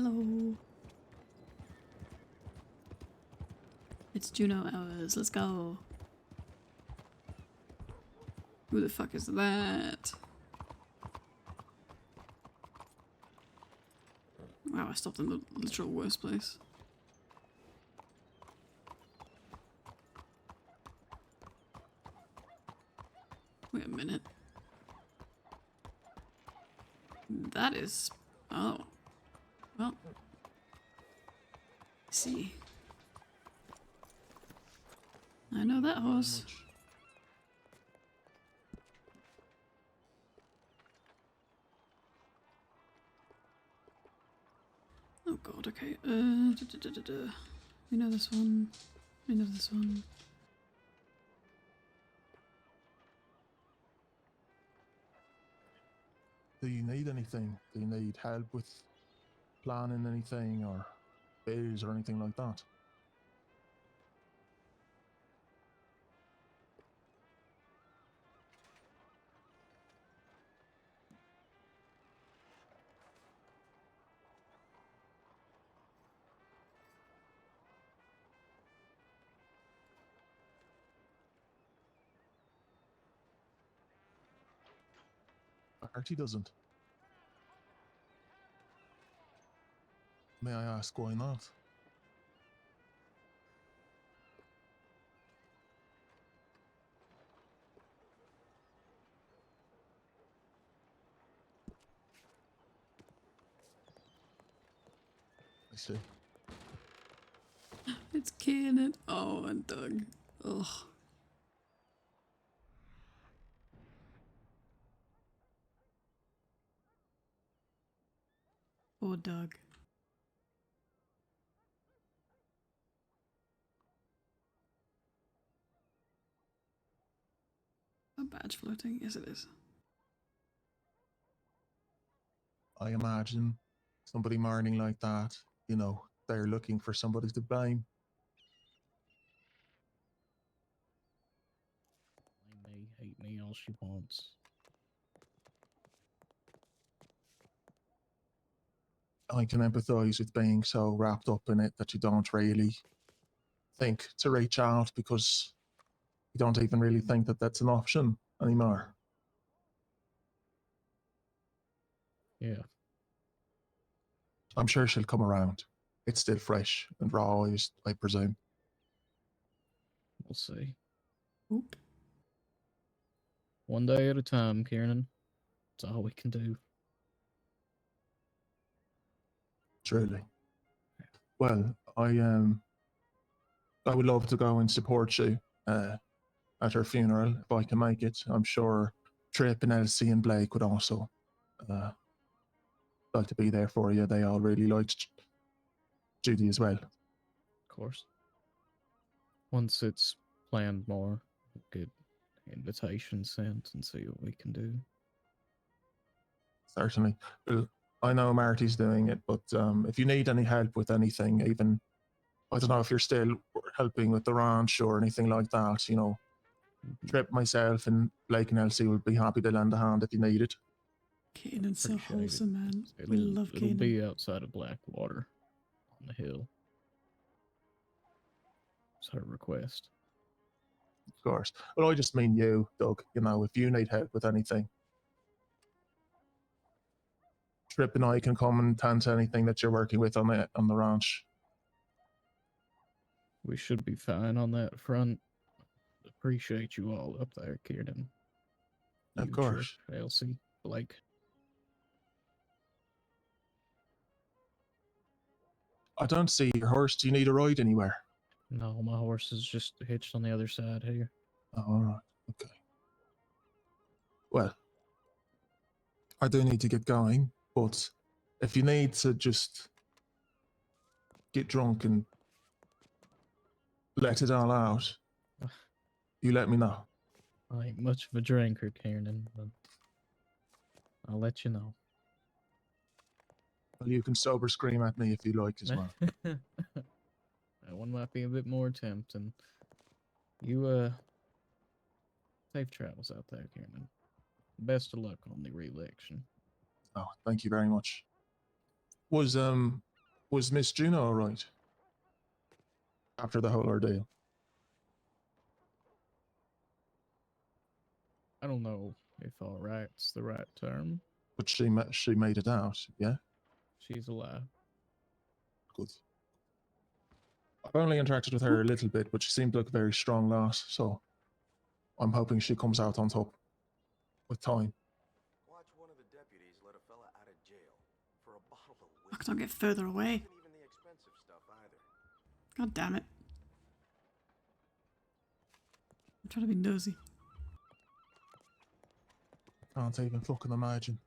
Hello. It's Juno hours. Let's go. Who the fuck is that? Wow, I stopped in the literal worst place. Wait a minute. That is... Oh. Well. Let's see. I know that horse. Oh god, okay. We know this one. We know this one. Do you need anything? Do you need help with planning anything or bills or anything like that? Artie doesn't. May I ask why not? I see. It's Cannon. Oh, and Doug. Ugh. Poor Doug. A badge floating? Yes, it is. I imagine somebody mourning like that, you know, they're looking for somebody to blame. Blame me, hate me all she wants. I can empathize with being so wrapped up in it that you don't really think to reach out because you don't even really think that that's an option anymore. Yeah. I'm sure she'll come around. It's still fresh and raw, I presume. We'll see. Oop. One day at a time, Kieran. That's all we can do. Truly. Well, I would love to go and support you at her funeral if I can make it. I'm sure Trip and Elsie and Blake would also uh, like to be there for you. They all really liked Judy as well. Of course. Once it's planned more, we'll get invitations sent and see what we can do. Certainly. Well, I know Marty's doing it, but if you need any help with anything, even, I don't know if you're still helping with the ranch or anything like that, you know, Trip, myself, and Blake and Elsie would be happy to lend a hand if you need it. Kanan's so Appreciate it. wholesome, man. We It'll, love it'll Kanan. be outside of Blackwater on the hill. It's her request. Of course. Well, I just mean you, Doug. You know, if you need help with anything, Trip and I can come and tend to anything that you're working with on the ranch. We should be fine on that front. Appreciate you all up there, Kieran. Of course. Trip, Elsie, Blake. I don't see your horse. Do you need a ride anywhere? No, my horse is just hitched on the other side here. Oh, all right. Okay. Well, I do need to get going, but if you need to just get drunk and let it all out, you let me know. I ain't much of a drinker, Kieran, but I'll let you know. Well, you can sober scream at me if you like as well. That one might be a bit more tempting. You, safe travels out there, Kieran. Best of luck on the re-election. Oh, thank you very much. Was Was Miss Juno all right? After the whole ordeal? I don't know if all right's the right term. But she made it out, yeah? She's alive. Good. I've only interacted with her a little bit, but she seemed like a very strong lass, so I'm hoping she comes out on top with time. Watch one of the deputies let a fella out of jail for a bottle of Fuck, whiskey. don't get further away. Isn't even the expensive stuff either. God damn it. I'm trying to be nosy. Can't even fucking imagine.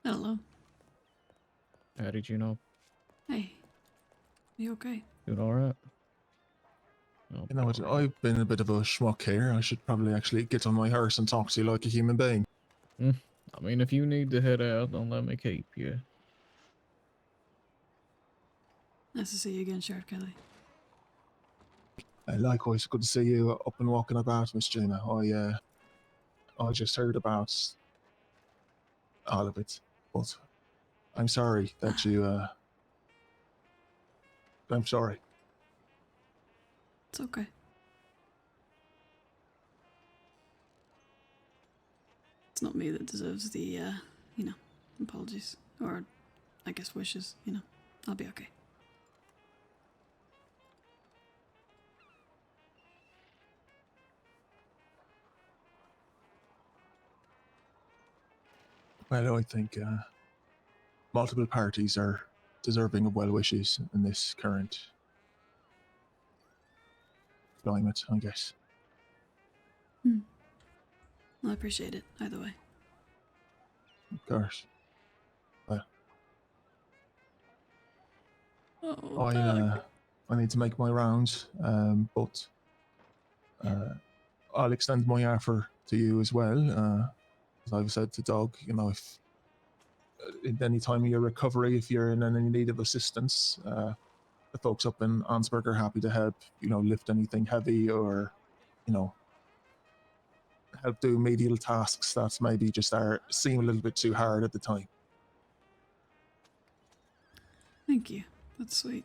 Hello. How did you know? Hey. You okay? Doing all right? Oh, You know what? alright. I've been a bit of a schmuck here. I should probably actually get on my horse and talk to you like a human being. I mean, if you need to head out, don't let me keep you. Nice to see you again, Sheriff Kelly. Likewise, good to see you up and walking about, Miss Juno. I just heard about all of it, but I'm sorry that I'm sorry. It's okay. It's not me that deserves the, you know, apologies. Or, I guess, wishes, you know. I'll be okay. Well, I think multiple parties are deserving of well wishes in this current climate, I guess. Well, I appreciate it, either way. Of course. Well, Oh, Doug. I need to make my rounds, but I'll extend my offer to you as well. As I've said to Doug, you know, if in any time of your recovery, if you're in any need of assistance, the folks up in Ansberg are happy to help, you know, lift anything heavy or, you know, help do medial tasks that maybe just seem a little bit too hard at the time. Thank you. That's sweet.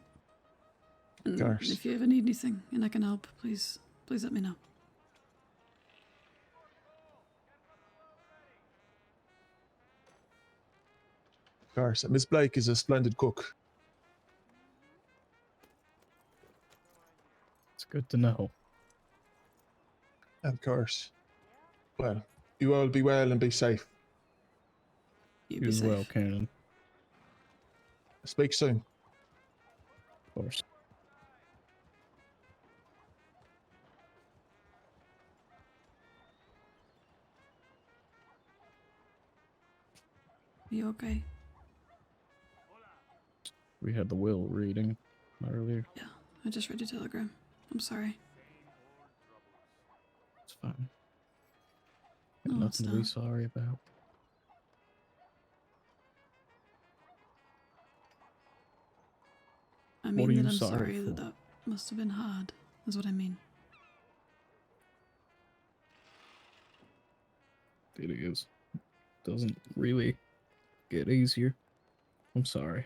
And Of course. if you ever need anything and I can help, please let me know. Of course. Miss Blake is a splendid cook. It's good to know. Of course. Well, you all be well and be safe. You You be as safe. well, Cannon. Speak soon. Of course. You okay? We had the will reading earlier. Yeah, I just read your telegram. I'm sorry. It's fine. Got No, it's nothing to be not. sorry about. I What mean are that you I'm sorry sorry that for? that must have been hard, is what I mean. It is. Doesn't really get easier. I'm sorry.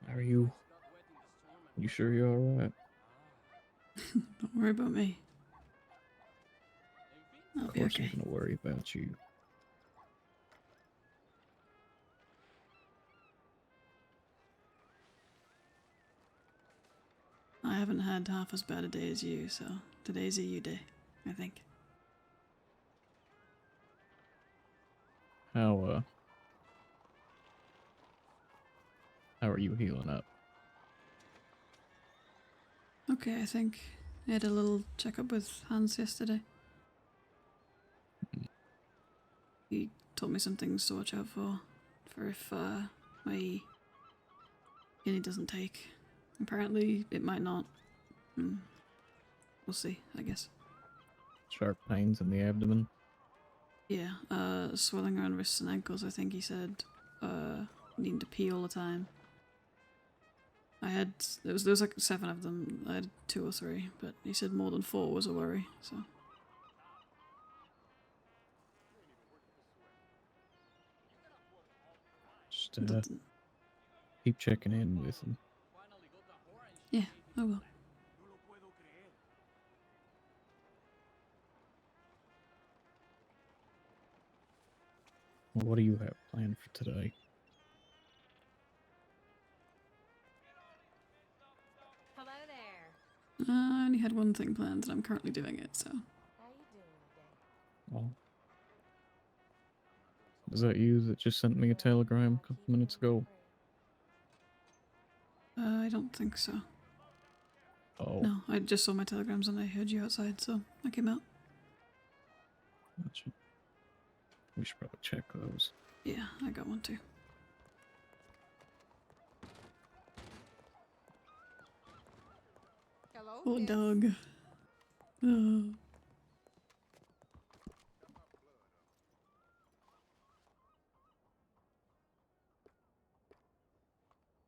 How are you? You sure you're alright? Don't worry about me. I'll Of be course I'm okay. gonna worry about you. I haven't had half as bad a day as you, so today's a you day, I think. How are you healing up? Okay, I think. I had a little checkup with Hans yesterday. He told me some things to watch out for if my kidney doesn't take. Apparently, it might not. We'll see, I guess. Sharp pains in the abdomen. Yeah, swelling around wrists and ankles, I think he said. Needing to pee all the time. There was like 7 of them. I had 2 or 3, but he said more than 4 was a worry, so. Just That- keep checking in with him. yeah, I will. Well, what do you have planned for today? Hello there. I only had one thing planned and I'm currently doing it, so. How you doing today? Well, is that you that just sent me a telegram a couple minutes ago? I don't think so. Oh, No, I just saw my telegrams and I heard you outside, so I came out. gotcha. We should probably check those. Yeah, I got one too. Hello, Oh, miss. dog. Oh.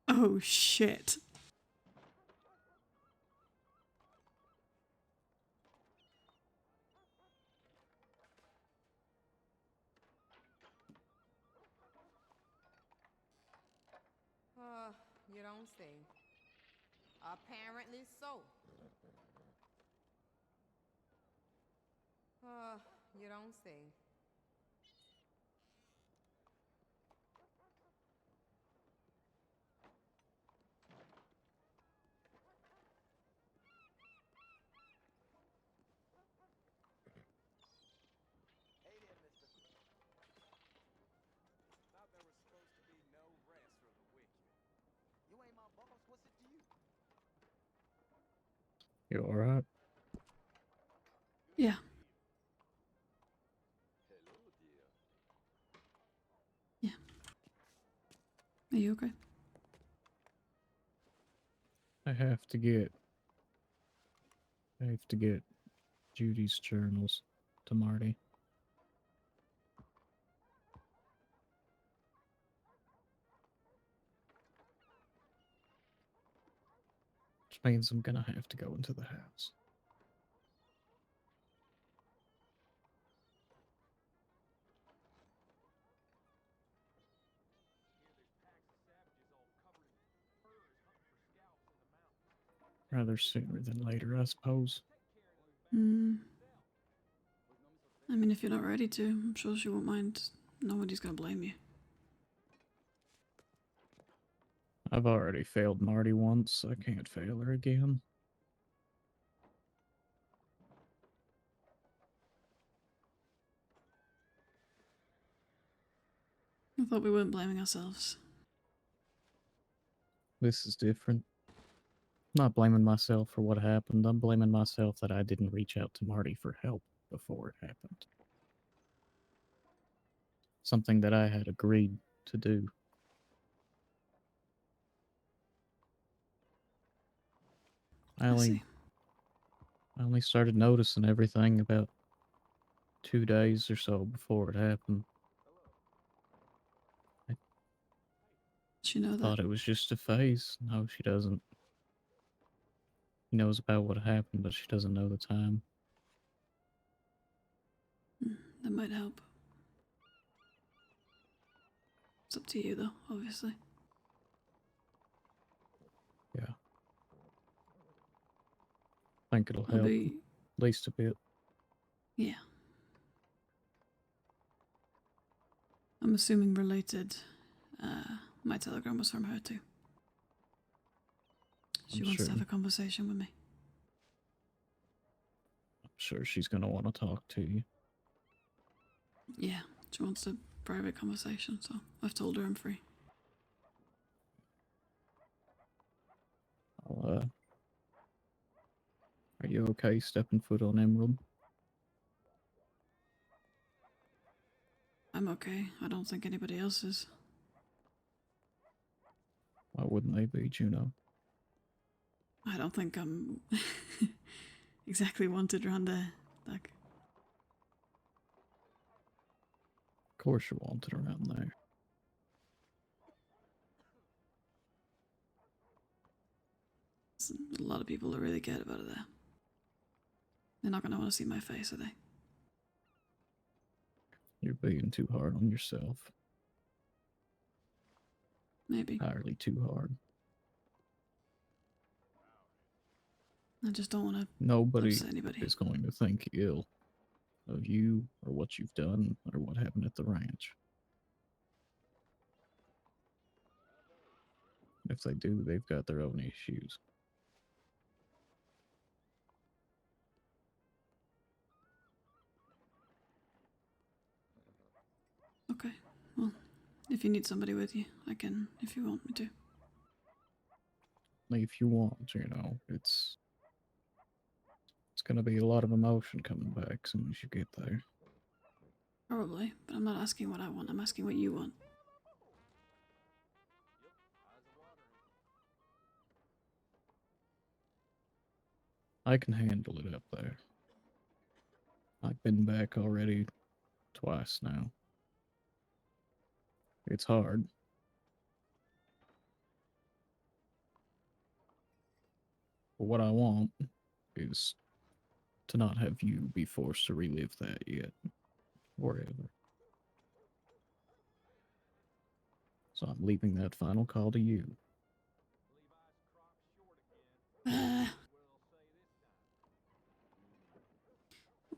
Oh, shit. You don't say. Apparently so. You don't say. Hey there, mister. Thought there was supposed to be no rest for the wicked. You ain't my boss, what's it to you? You alright? Yeah, Hello, dear. yeah. Are you okay? I have to get Judy's journals to Marty. Which means I'm gonna have to go into the house. Rather sooner than later, I suppose. I mean, if you're not ready to, I'm sure she won't mind. Nobody's gonna blame you. I've already failed Marty once. I can't fail her again. I thought we weren't blaming ourselves. This is different. Not blaming myself for what happened. I'm blaming myself that I didn't reach out to Marty for help before it happened. Something that I had agreed to do. I see. only started noticing everything about 2 days or so before it happened. She know that. Thought it was just a phase. No, she doesn't. She knows about what happened, but she doesn't know the time. That might help. It's up to you, though, obviously. Yeah. I think it'll I'll help be. at least a bit. Yeah. I'm assuming related. My telegram was from her, too. She I'm wants to sure. have a conversation with me. I'm sure she's gonna want to talk to you. Yeah, she wants a private conversation, so I've told her I'm free. Are you okay stepping foot on Emerald? I'm okay. I don't think anybody else is. Why wouldn't they be, Juno? I don't think I'm exactly wanted around there. Like, Of course you're wanted around there. there's a lot of people that really cared about it there. They're not going to want to see my face, are they? You're being too hard on yourself. Maybe. Entirely too hard. I just don't want to Nobody upset anybody. is going to think ill of you or what you've done or what happened at the ranch. If they do, they've got their own issues. Okay. Well, if you need somebody with you, I can, if you want me to. If you want, it's going to be a lot of emotion coming back as soon as you get there. Probably, but I'm not asking what I want. I'm asking what you want. I can handle it up there. I've been back already twice now. It's hard. But what I want is to not have you be forced to relive that yet. Or ever. So I'm leaving that final call to you.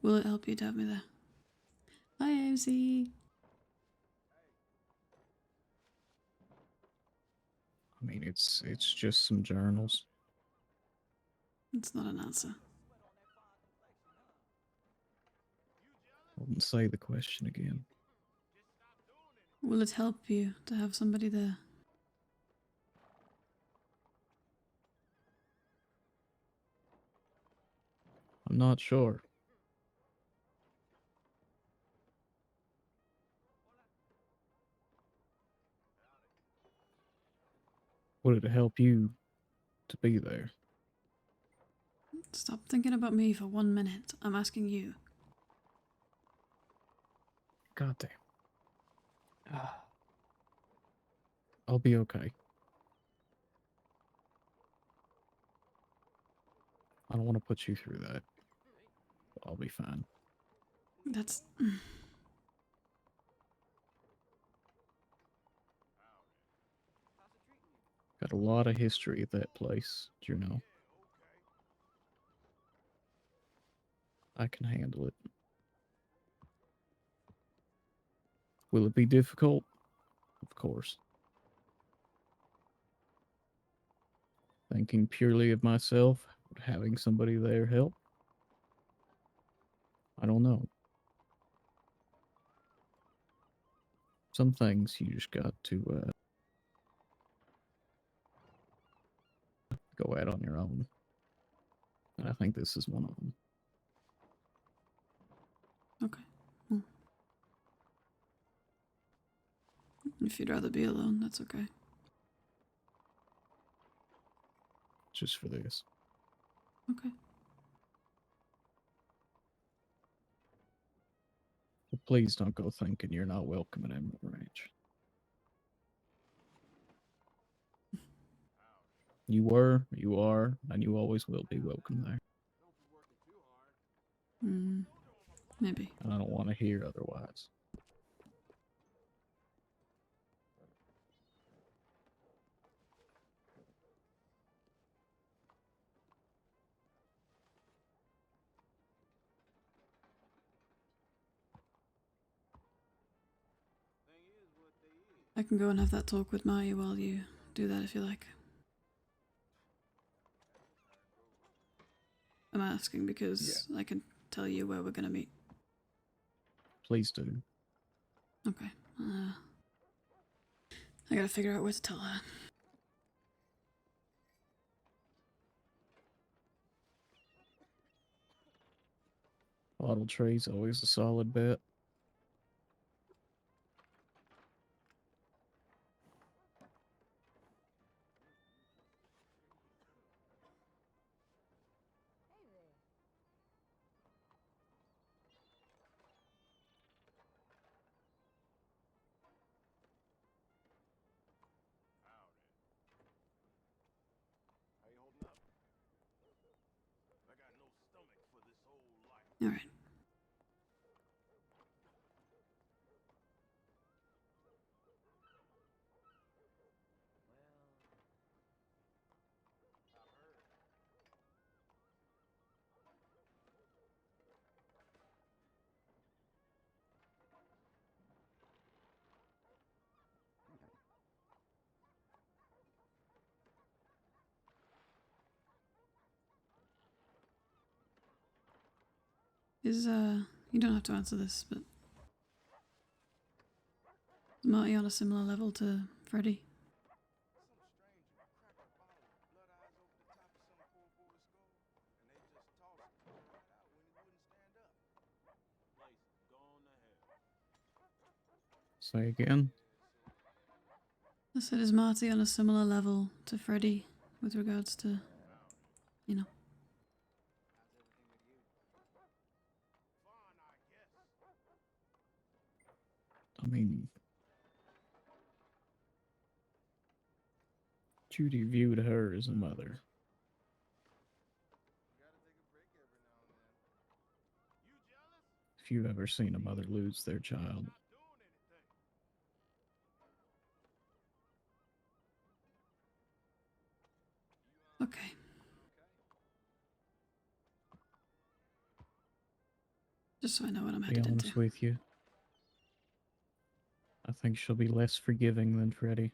Will it help you to have me there? Hi, AMC. I mean, it's just some journals. It's not an answer. Wouldn't say the question again. Will it help you to have somebody there? I'm not sure. Would it help you to be there? Stop thinking about me for 1 minute. I'm asking you. God damn. I'll be okay. I don't want to put you through that. I'll be fine. That's... Got a lot of history at that place, Juno. I can handle it. Will it be difficult? Of course. Thinking purely of myself, would having somebody there help? I don't know. Some things you just got to go at on your own. And I think this is one of them. Okay. Well, if you'd rather be alone, that's okay. Just for this. Okay. But please don't go thinking you're not welcome at Emerald Ranch. You were, you are, and you always will be welcome there. Maybe. And I don't want to hear otherwise. I can go and have that talk with Maya while you do that if you like. I'm asking because I can tell you where we're gonna meet. Please do. Okay. I gotta figure out where to tell her. Bottle tray's always a solid bet. Hey there. How you holding up? I got no stomach for this old life. Alright. I've heard. Is, you don't have to answer this, but is Marty on a similar level to Freddy? Some stranger cracked a bottle of blood eyes over the top of some poor boy's skull, and they just tossed it right out when he wouldn't stand up. Place gone to hell. Say again. I said, is Marty on a similar level to Freddy with regards to, you know? How's everything with you? Fine, I guess. I mean, Judy viewed her as a mother. You gotta take a break every now and then. You jealous? If you've ever seen a mother lose their child, Not doing anything. Okay. Just so I know what I'm to be headed honest into. with you, I think she'll be less forgiving than Freddy.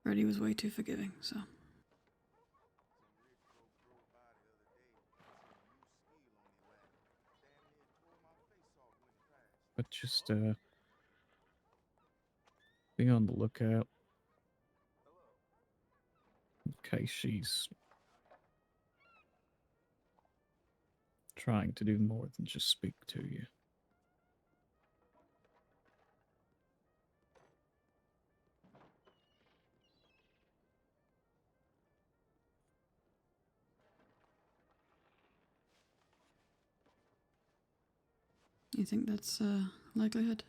Freddy was way too forgiving, so. Some rich folk drove by the other day. Seen a new skill on their wagon. Damn near tore my face off when it passed. But just be on the lookout in case she's trying to do more than just speak to you. You think that's likelihood?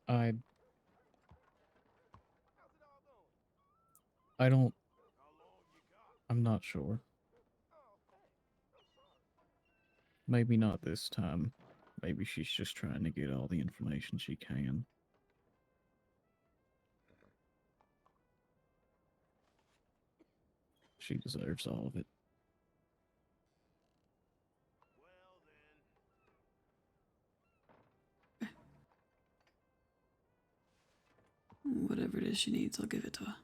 I How's it all going? I don't How long you got? I'm not sure. Oh, thanks. I'm sorry. Maybe not this time. Maybe she's just trying to get all the information she can. She deserves all of it. Well then. Whatever it is she needs, I'll give it to her.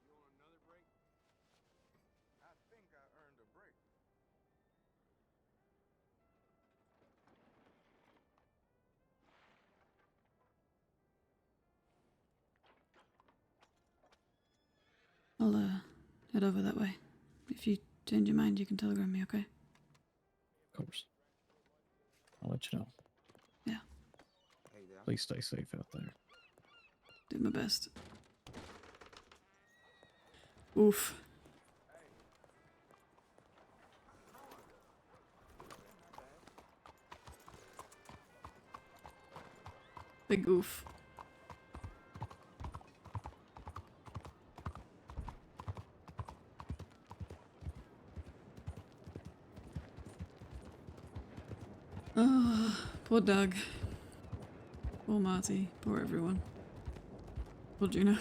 You want another break? I think I earned a break. I'll head over that way. If you change your mind, you can telegram me, okay? Of course. I'll let you know. Yeah. Hey there. Please stay safe out there. Do my best. Oof. Big oof. Oh, poor Doug. Poor Marty. Poor everyone. Poor Juno.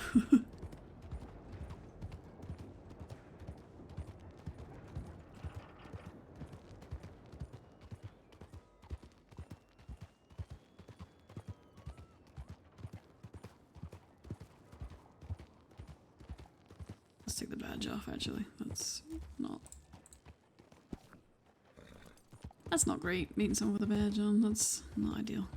Let's take the badge off, actually. That's not... That's not great, meeting someone with a badge on. That's not ideal.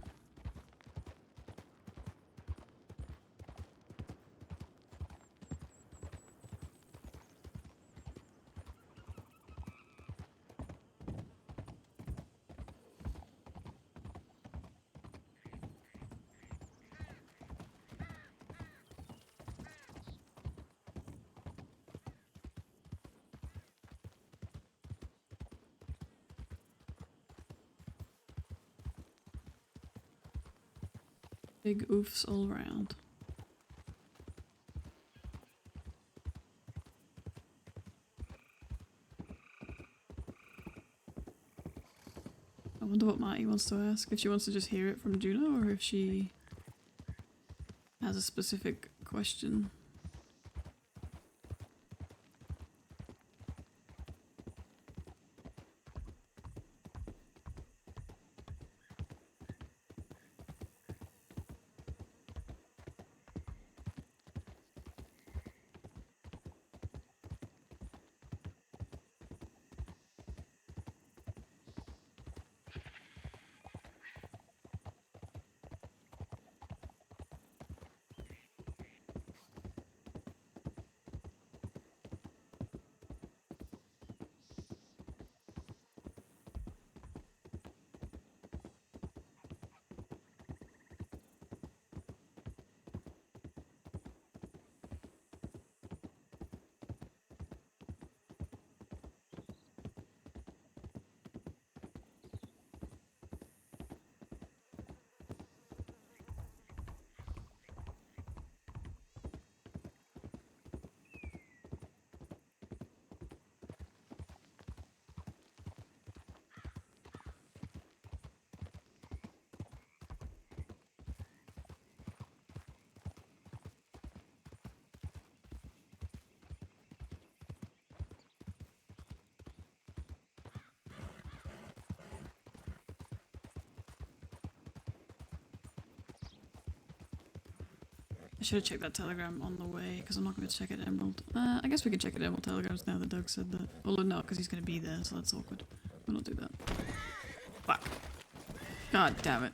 Big oofs all round. I wonder what Marty wants to ask. If she wants to just hear it from Juno, or if she has a specific question. I should have checked that telegram on the way, because I'm not going to check it at Emerald. I guess we can check it at Emerald telegrams now that Doug said that. Although no, because he's going to be there, so that's awkward. We'll not do that. Fuck. God damn it.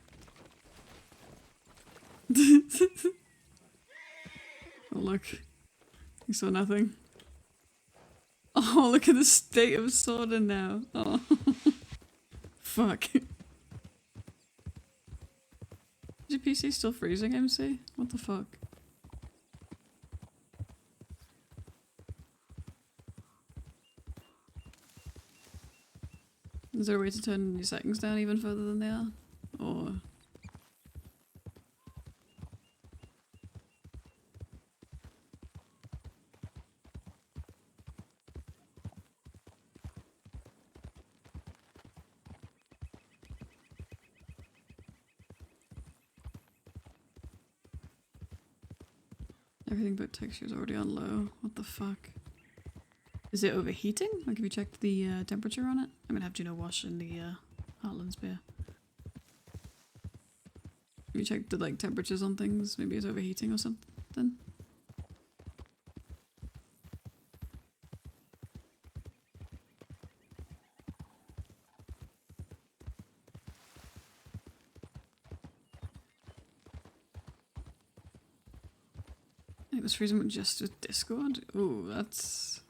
Oh look. You saw nothing. Oh, look at the state of Sorden now. Oh. Fuck. Is your PC still freezing, MC? What the fuck? Is there a way to turn your settings down even further than they are? Or... Everything but texture is already on low. What the fuck? Is it overheating? Like, have you checked the temperature on it? I'm gonna have Juno wash in the Heartlands beer. Have you checked the like temperatures on things? Maybe it's overheating or something? It was freezing just with Discord? Ooh, that's...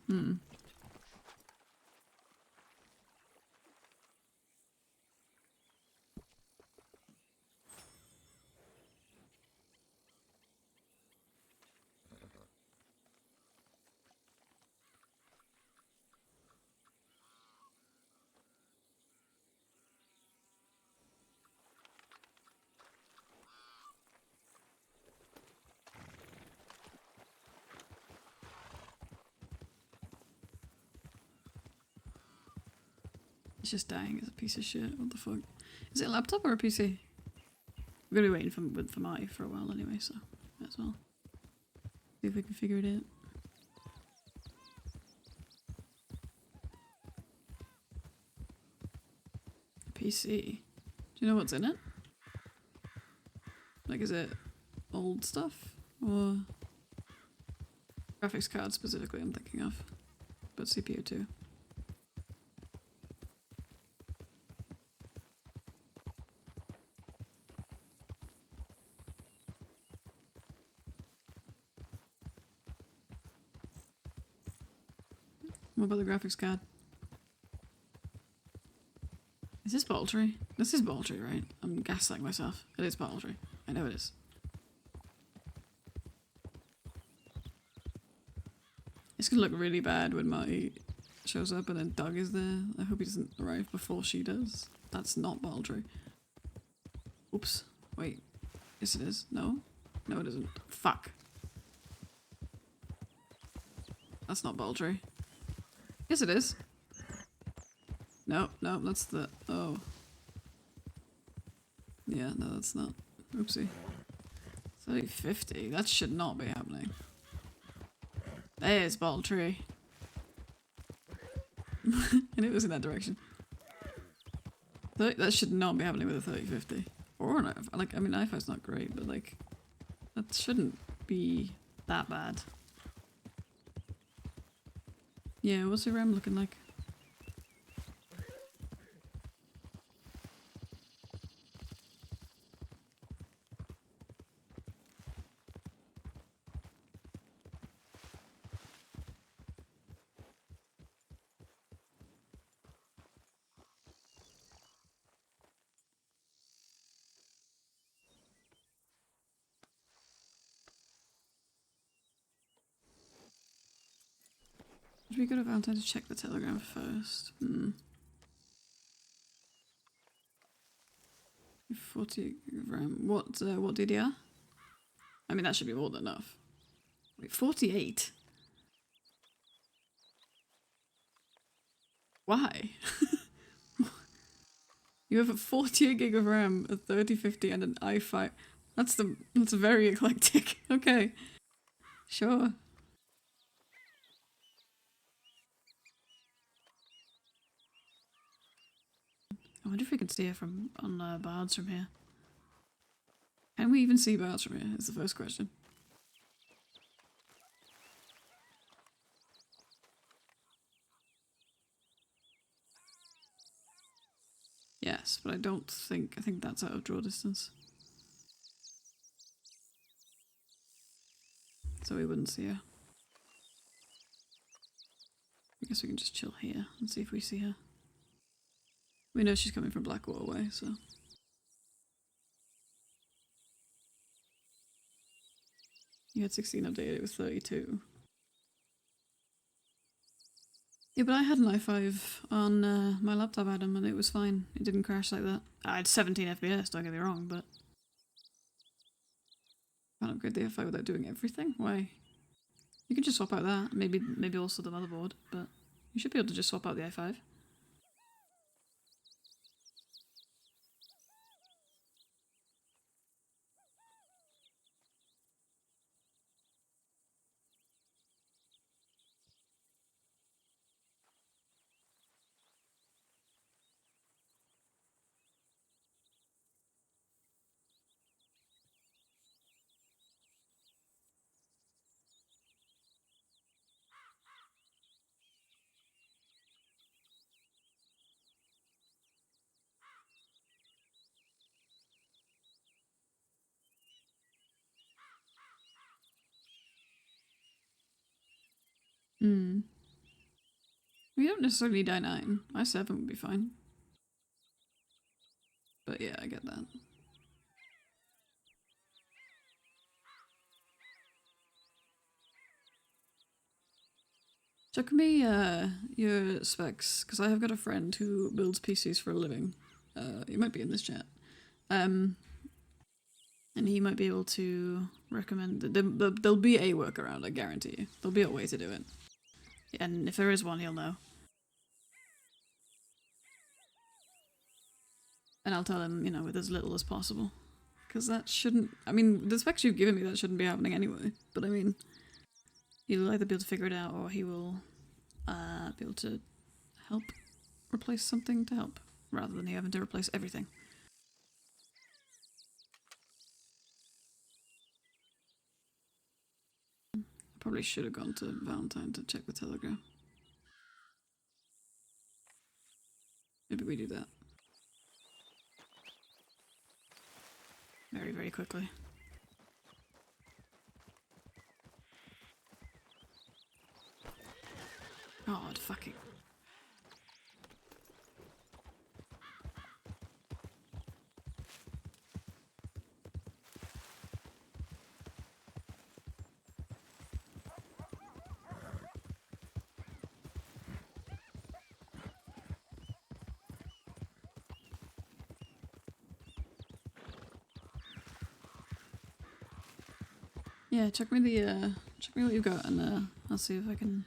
It's just dying as a piece of shit. What the fuck? Is it a laptop or a PC? We're gonna be waiting for Marty for a while anyway, so might as well. See if we can figure it out. PC. Do you know what's in it? Like, is it old stuff? Or graphics card specifically I'm thinking of. But CPU too. What about the graphics card? Is this Baltry? This is Baltry, right? I'm gaslighting myself. It is Baltry. I know it is. It's gonna look really bad when Marty shows up and then Doug is there. I hope he doesn't arrive before she does. That's not Baltry. Oops. Wait. Yes, it is. No? No, it isn't. Fuck. That's not Baldry. Yes, it is. No, no, that's the... Oh. Yeah, no, that's not. Oopsie. 3050. That should not be happening. There's Baldry. And it was in that direction. That should not be happening with a 3050. Or an like, I mean, i5's not great, but like, that shouldn't be that bad. Yeah, what's the RAM looking like? Should we go to Valentine to check the telegram first? 40 RAM. What DDR? I mean, that should be more than enough. Wait, 48? Why? You have a 48 gig of RAM, a 3050, and an i5. That's very eclectic. Okay. Sure. I wonder if we can see it from on Bards from here. Can we even see Bards from here? Is the first question. Yes, but I think that's out of draw distance. So we wouldn't see her. I guess we can just chill here and see if we see her. We know she's coming from Blackwater way, so. You had 16 updated, it was 32. Yeah, but I had an i5 on my laptop, Adam, and it was fine. It didn't crash like that. I had 17 FPS, don't get me wrong, but... Can't upgrade the i5 without doing everything? Why? You can just swap out that, maybe also the motherboard, but you should be able to just swap out the i5. We don't necessarily need i9. i7 would be fine. But yeah, I get that. Check me your specs, because I have got a friend who builds PCs for a living. He might be in this chat. And he might be able to recommend... There'll be a workaround, I guarantee you. There'll be a way to do it. And if there is one, he'll know. And I'll tell him, you know, with as little as possible. Because that shouldn't... I mean, the specs you've given me, that shouldn't be happening anyway. But I mean... He'll either be able to figure it out, or he will be able to help replace something to help, rather than you having to replace everything. I probably should have gone to Valentine to check the telegram. Maybe we do that. Very, very quickly. God, fucking. Yeah, check me what you've got, and I'll see if I can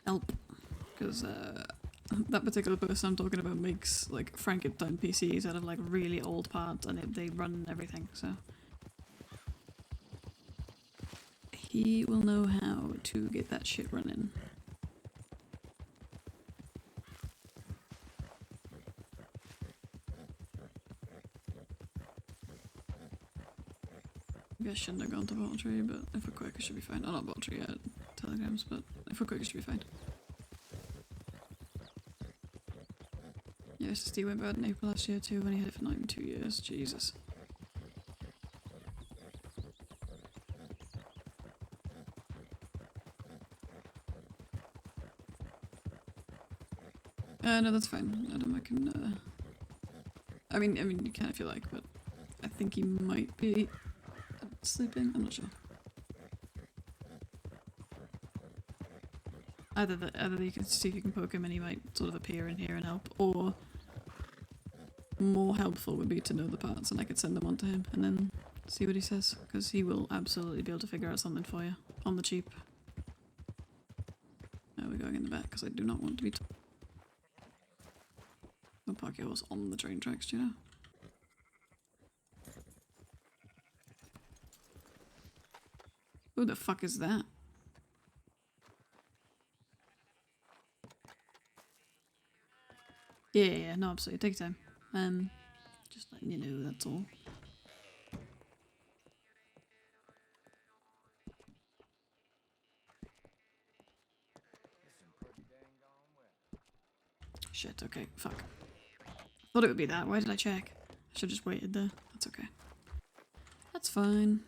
help. Because that particular person I'm talking about makes like Frankenstein PCs out of like really old parts, and they run everything. So he will know how to get that shit running. Maybe I shouldn't have gone to Voluntary, but if we're quick, it should be fine. Oh, not Voluntary yet, Telegrams, but if we're quick, it should be fine. Yeah, SSD went bad in April last year too, when he had it for not even 2 years. Jesus. No, that's fine. Adam, I can, I mean, you can if you like, but I think he might be sleeping. I'm not sure. Either you can see if you can poke him and he might sort of appear in here and help, or more helpful would be to know the parts and I could send them on to him and then see what he says, because he will absolutely be able to figure out something for you on the cheap. Now we're going in the back because I do not want to be. Don't park your horse on the train tracks, do you know? Who the fuck is that? Yeah, no, absolutely. Take your time. Just letting you know, that's all. Shit, okay, fuck. Thought it would be that. Why did I check? I should have just waited there. That's okay. That's fine.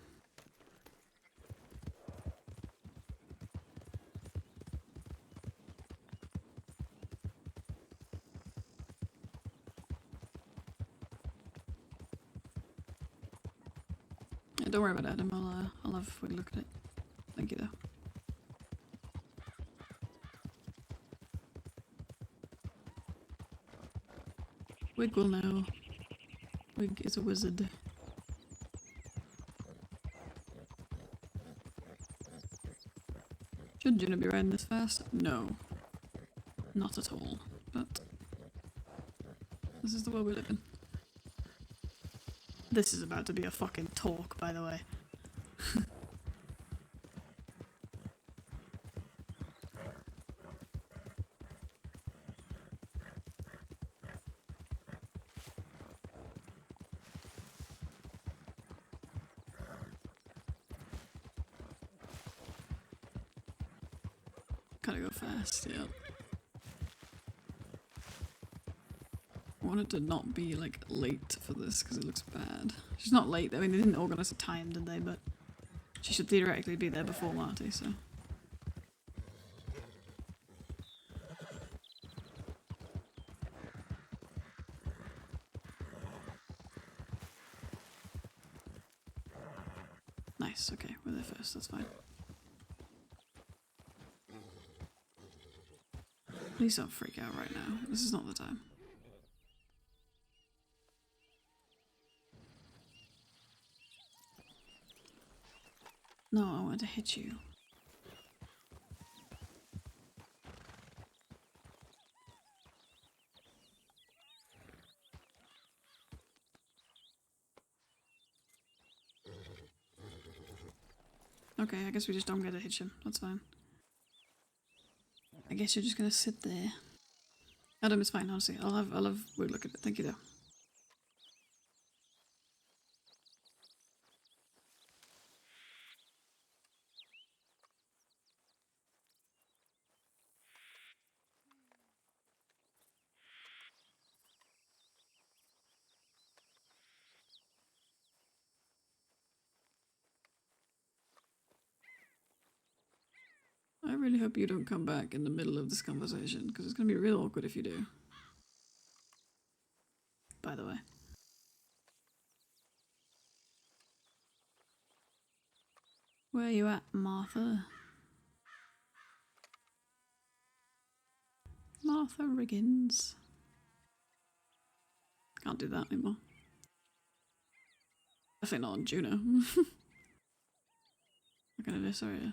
Yeah, don't worry about Adam. I'll have a look at it. Thank you though. Wig will know. Wig is a wizard. Should Juno be riding this fast? No. Not at all. But this is the world we live in. This is about to be a fucking talk, by the way. Gotta go fast, yeah. I wanted to not be like late for this because it looks bad. She's not late, I mean they didn't organise a time, did they? But she should theoretically be there before Marty, so. Nice, okay, we're there first, that's fine. Please don't freak out right now. This is not the time. No, I wanted to hit you. Okay, I guess we just don't get to hit him. That's fine. I guess you're just gonna sit there. Adam, it's fine, honestly. I'll have a look at it. Thank you though. I really hope you don't come back in the middle of this conversation, because it's gonna be real awkward if you do. By the way. Where are you at, Martha? Martha Riggins. Can't do that anymore. Definitely not on Juno. Looking at this area.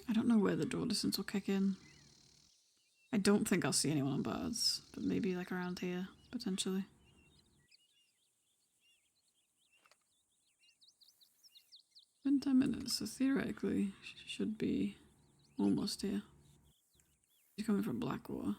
I don't know where the draw distance will kick in. I don't think I'll see anyone on birds, but maybe like around here, potentially. In 10 minutes, so theoretically should be almost here. He's coming from Blackwater.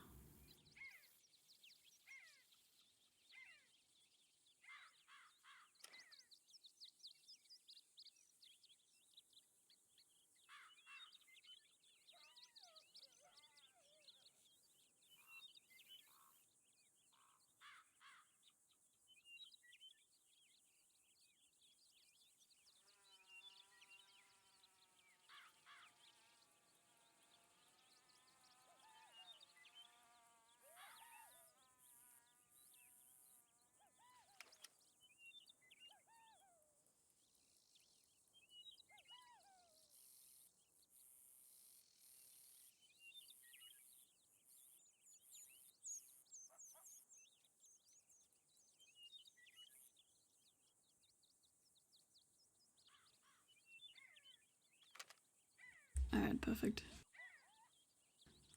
Alright, perfect.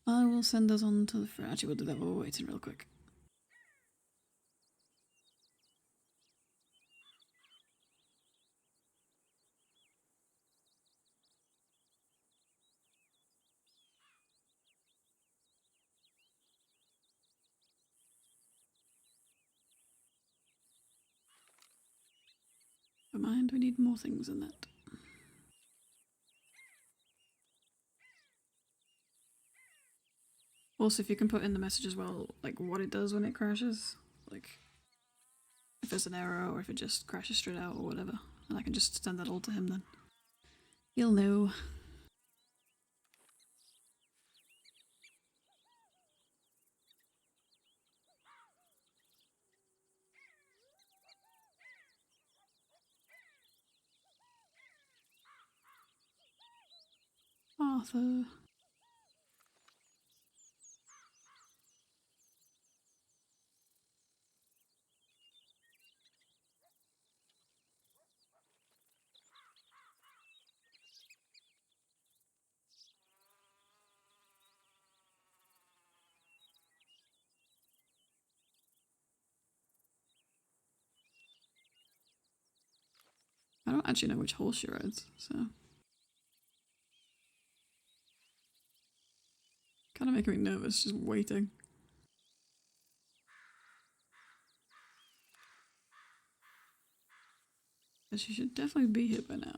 I will send those on to the fridge. Actually, we'll do that while we're waiting real quick. Never mind, we need more things than that. Also, if you can put in the message as well, like what it does when it crashes, like if there's an error or if it just crashes straight out or whatever, and I can just send that all to him then. He'll know. Arthur. I don't actually know which horse she rides, so. Kind of making me nervous just waiting. But she should definitely be here by now.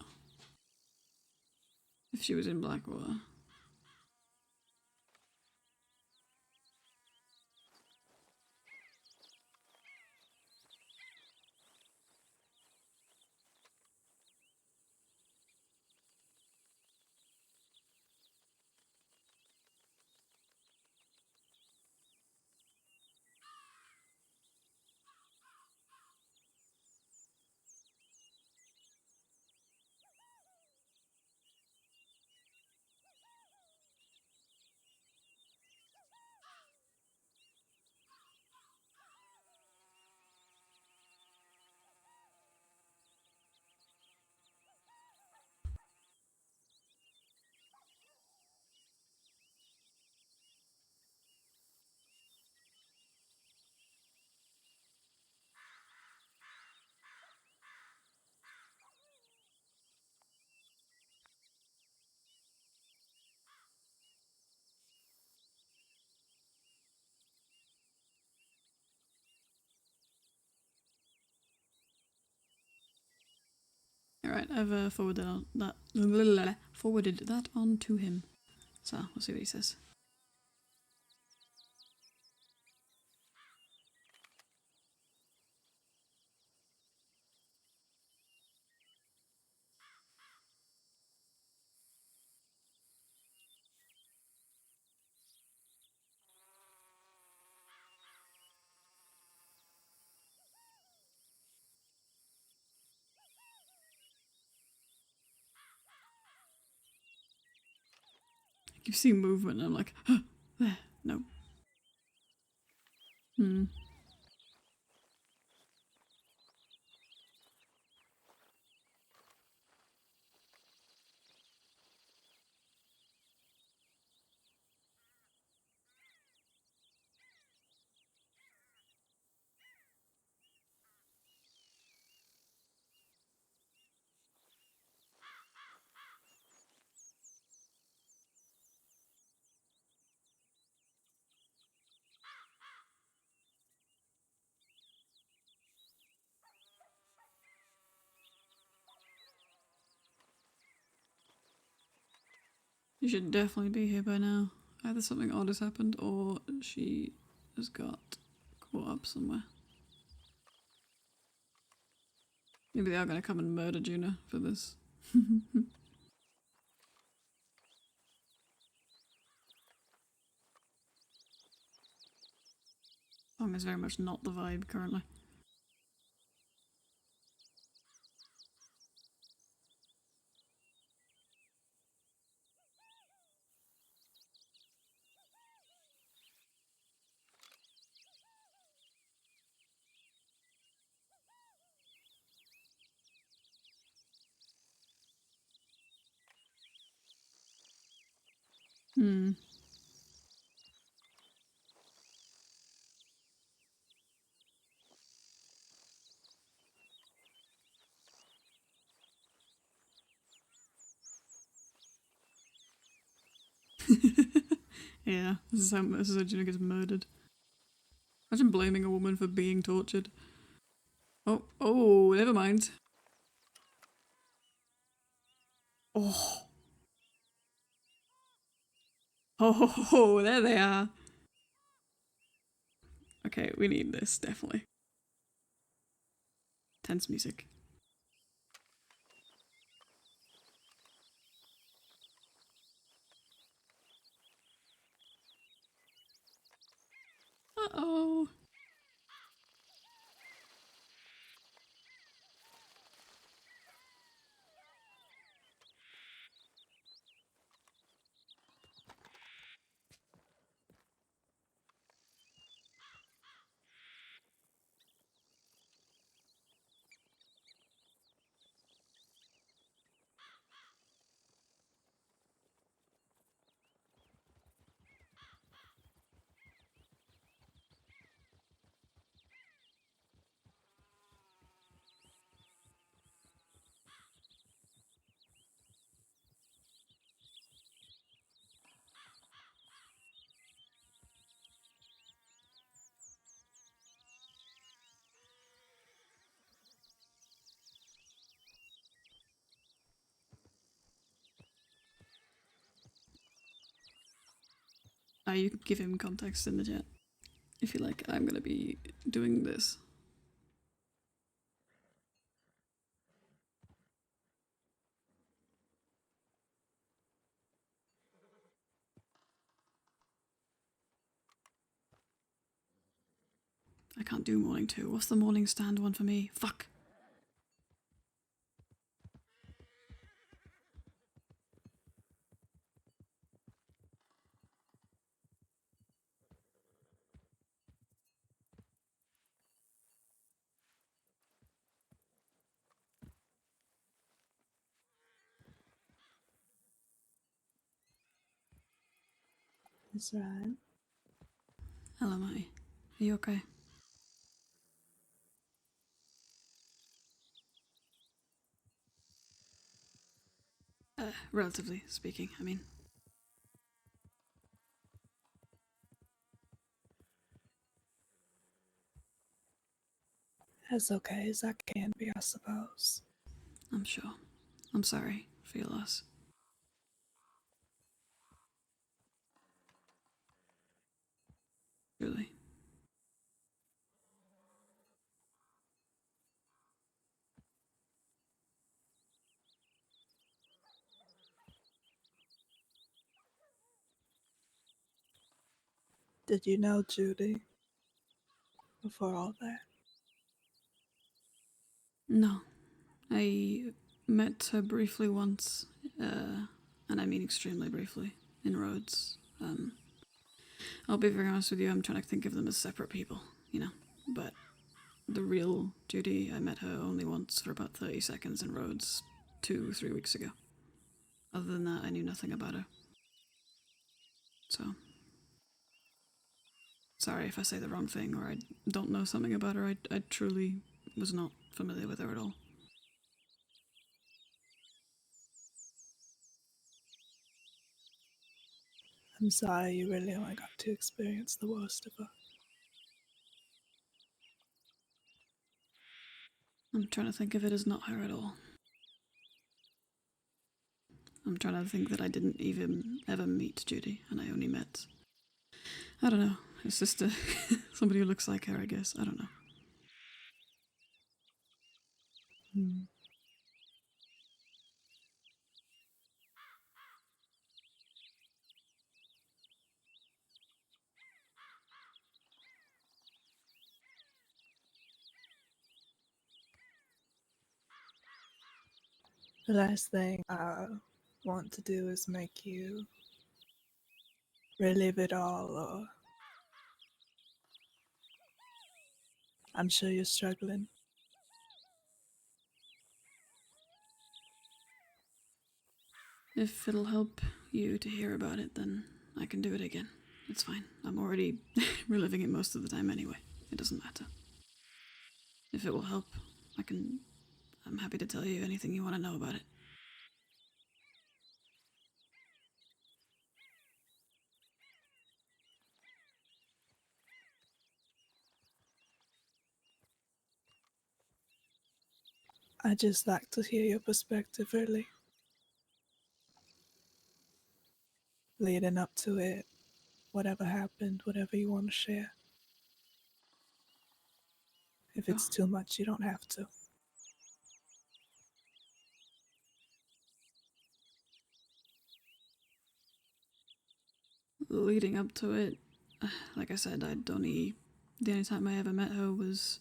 If she was in Blackwater. Alright, I've forwarded that on to him. So, we'll see what he says. You see movement and I'm like, there, no. Hmm. You should definitely be here by now. Either something odd has happened or she has got caught up somewhere. Maybe they are going to come and murder Juno for this. Song is very much not the vibe currently. Hmm. Yeah, this is how Juno gets murdered. Imagine blaming a woman for being tortured. Oh, never mind. Oh. Oh, there they are. Okay, we need this, definitely. Tense music. Uh-oh. You can give him context in the chat. If you like, I'm gonna be doing this. I can't do morning 2. What's the morning stand one for me? Fuck. Is right. Hello, Matty. Are you okay? Relatively speaking, I mean. As okay as I can be, I suppose. I'm sure. I'm sorry for your loss. Truly. Did you know Judy before all that? No. I met her briefly once, and I mean extremely briefly, in Rhodes. I'll be very honest with you, I'm trying to think of them as separate people, you know. But the real Judy, I met her only once for about 30 seconds in Rhodes 2-3 weeks ago. Other than that, I knew nothing about her. So, sorry if I say the wrong thing or I don't know something about her. I truly was not familiar with her at all. I'm sorry you really only got to experience the worst of her. I'm trying to think of it as not her at all. I'm trying to think that I didn't even ever meet Judy, and I only met, I don't know, her sister, somebody who looks like her, I guess. I don't know. Hmm. The last thing I want to do is make you relive it all, or I'm sure you're struggling. If it'll help you to hear about it, then I can do it again. It's fine. I'm already reliving it most of the time anyway. It doesn't matter. If it will help, I'm happy to tell you anything you want to know about it. I just like to hear your perspective, really. Leading up to it, whatever happened, whatever you want to share. If it's too much, you don't have to. Leading up to it, like I said, the only time I ever met her was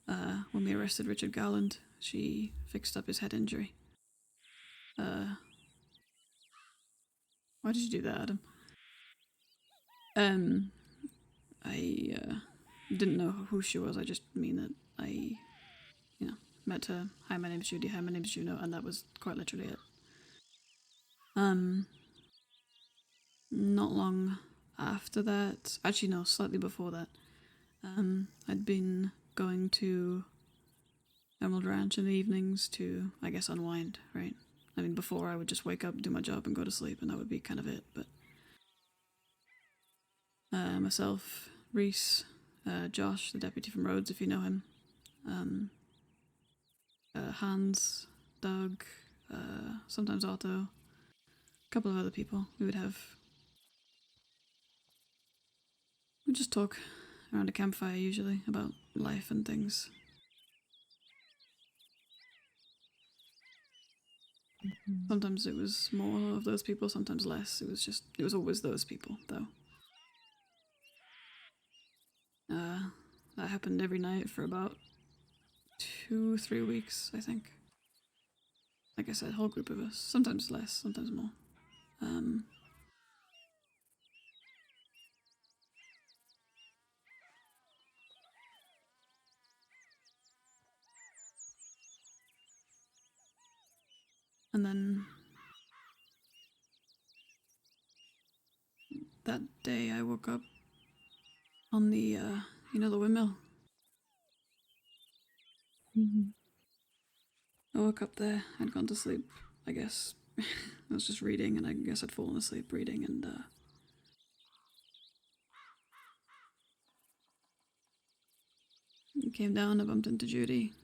when we arrested Richard Garland. She fixed up his head injury. Why did you do that, Adam? I didn't know who she was. I just mean that I, met her. Hi, my name's Judy. Hi, my name's Juno, and that was quite literally it. Not long after that, actually no, slightly before that, I'd been going to Emerald Ranch in the evenings to, I guess, unwind, right? I mean, before I would just wake up, do my job, and go to sleep, and that would be kind of it, but myself, Reese, Josh, the deputy from Rhodes, if you know him, Hans, Doug, sometimes Otto, a couple of other people. We'd just talk around a campfire usually about life and things. Sometimes it was more of those people, sometimes less. It was always those people, though. That happened every night for about 2-3 weeks, I think. Like I said, a whole group of us. Sometimes less, sometimes more. And then that day I woke up on the, the windmill. Mm-hmm. I woke up there, I'd gone to sleep, I guess. I was just reading, and I guess I'd fallen asleep reading, and I came down, I bumped into Judy.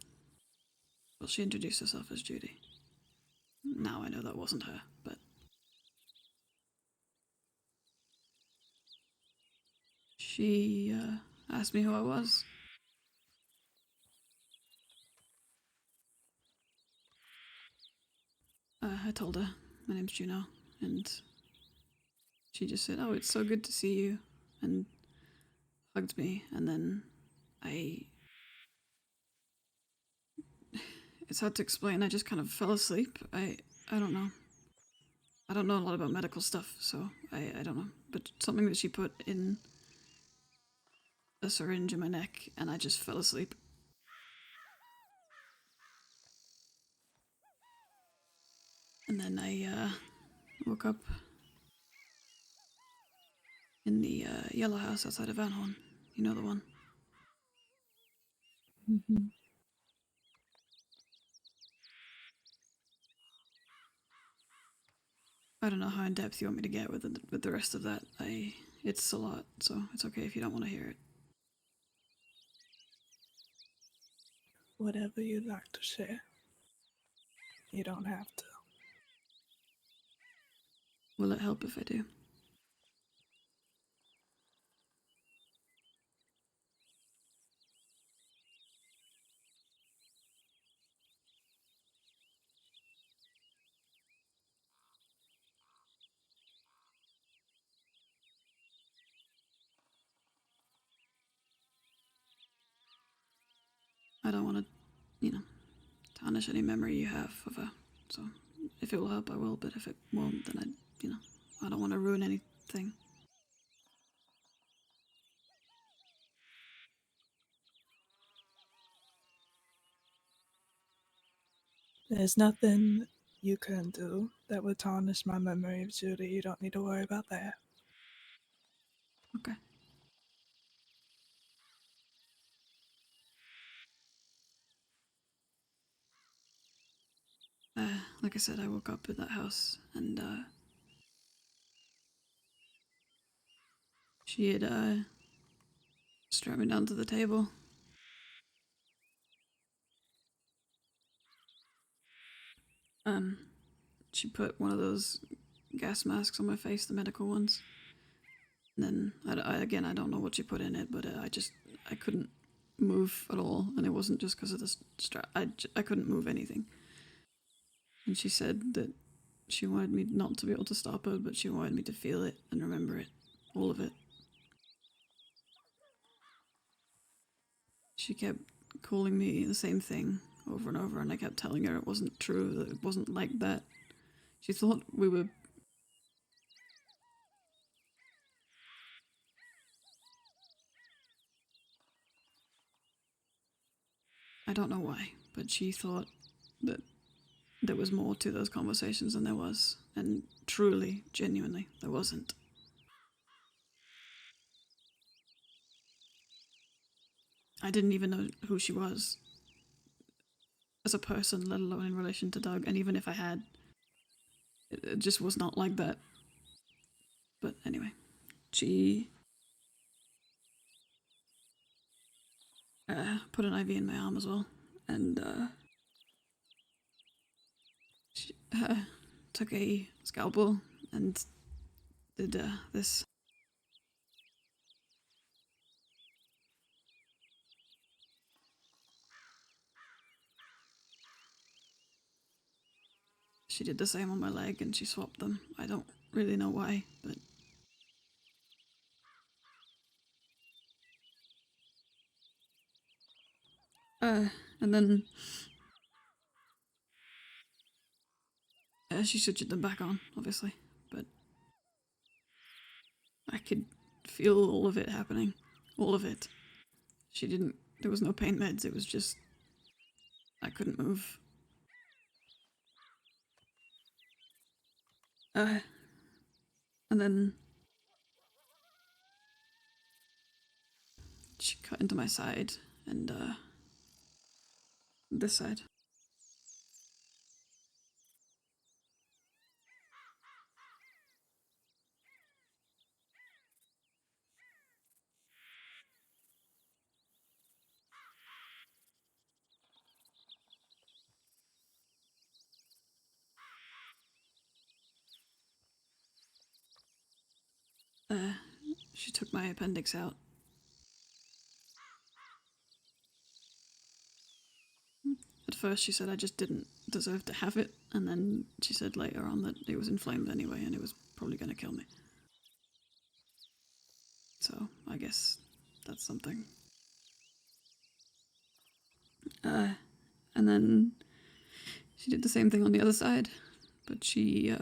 Well, she introduced herself as Judy. Now I know that wasn't her, but she asked me who I was. I told her my name's Juno, and she just said, "Oh, it's so good to see you," and hugged me, and then it's hard to explain, I just kind of fell asleep. I don't know. I don't know a lot about medical stuff, so I don't know. But something that she put in a syringe in my neck, and I just fell asleep. And then I woke up in the yellow house outside of Van Horn. You know the one. Mm-hmm. I don't know how in depth you want me to get with the rest of that. It's a lot, so it's okay if you don't want to hear it. Whatever you'd like to share. You don't have to. Will it help if I do? I don't want to, tarnish any memory you have of her. So if it will help, I will. But if it won't, then I don't want to ruin anything. There's nothing you can do that would tarnish my memory of Judy. You don't need to worry about that. Okay. Like I said, I woke up at that house and she had strapped me down to the table. She put one of those gas masks on my face, the medical ones. And then, I don't know what she put in it, but I couldn't move at all. And it wasn't just because of the strap. I couldn't move anything. And she said that she wanted me not to be able to stop her, but she wanted me to feel it and remember it. All of it. She kept calling me the same thing over and over, and I kept telling her it wasn't true, that it wasn't like that. She thought we were... I don't know why, but she thought that there was more to those conversations than there was. And truly, genuinely, there wasn't. I didn't even know who she was as a person, let alone in relation to Doug. And even if I had, it just was not like that. But anyway, she put an IV in my arm as well. And she took a scalpel and did this. She did the same on my leg and she swapped them. I don't really know why, but... and then... she sutured them back on, obviously, but... I could feel all of it happening. All of it. She didn't... There was no pain meds, it was just... I couldn't move. And then... She cut into my side, and, this side. She took my appendix out. At first she said I just didn't deserve to have it, and then she said later on that it was inflamed anyway and it was probably gonna kill me. So, I guess that's something. And then she did the same thing on the other side, but she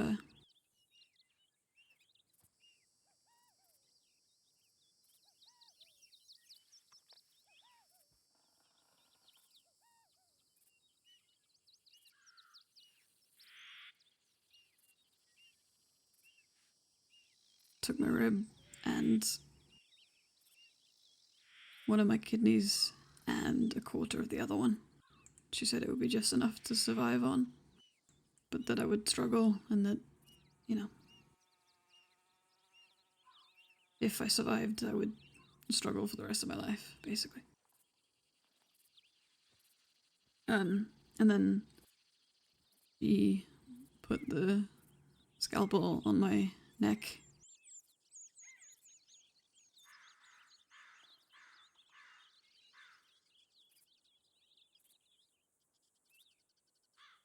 took my rib and one of my kidneys and a quarter of the other one. She said it would be just enough to survive on, but that I would struggle and that, you know, if I survived, I would struggle for the rest of my life, basically. And then he put the scalpel on my neck.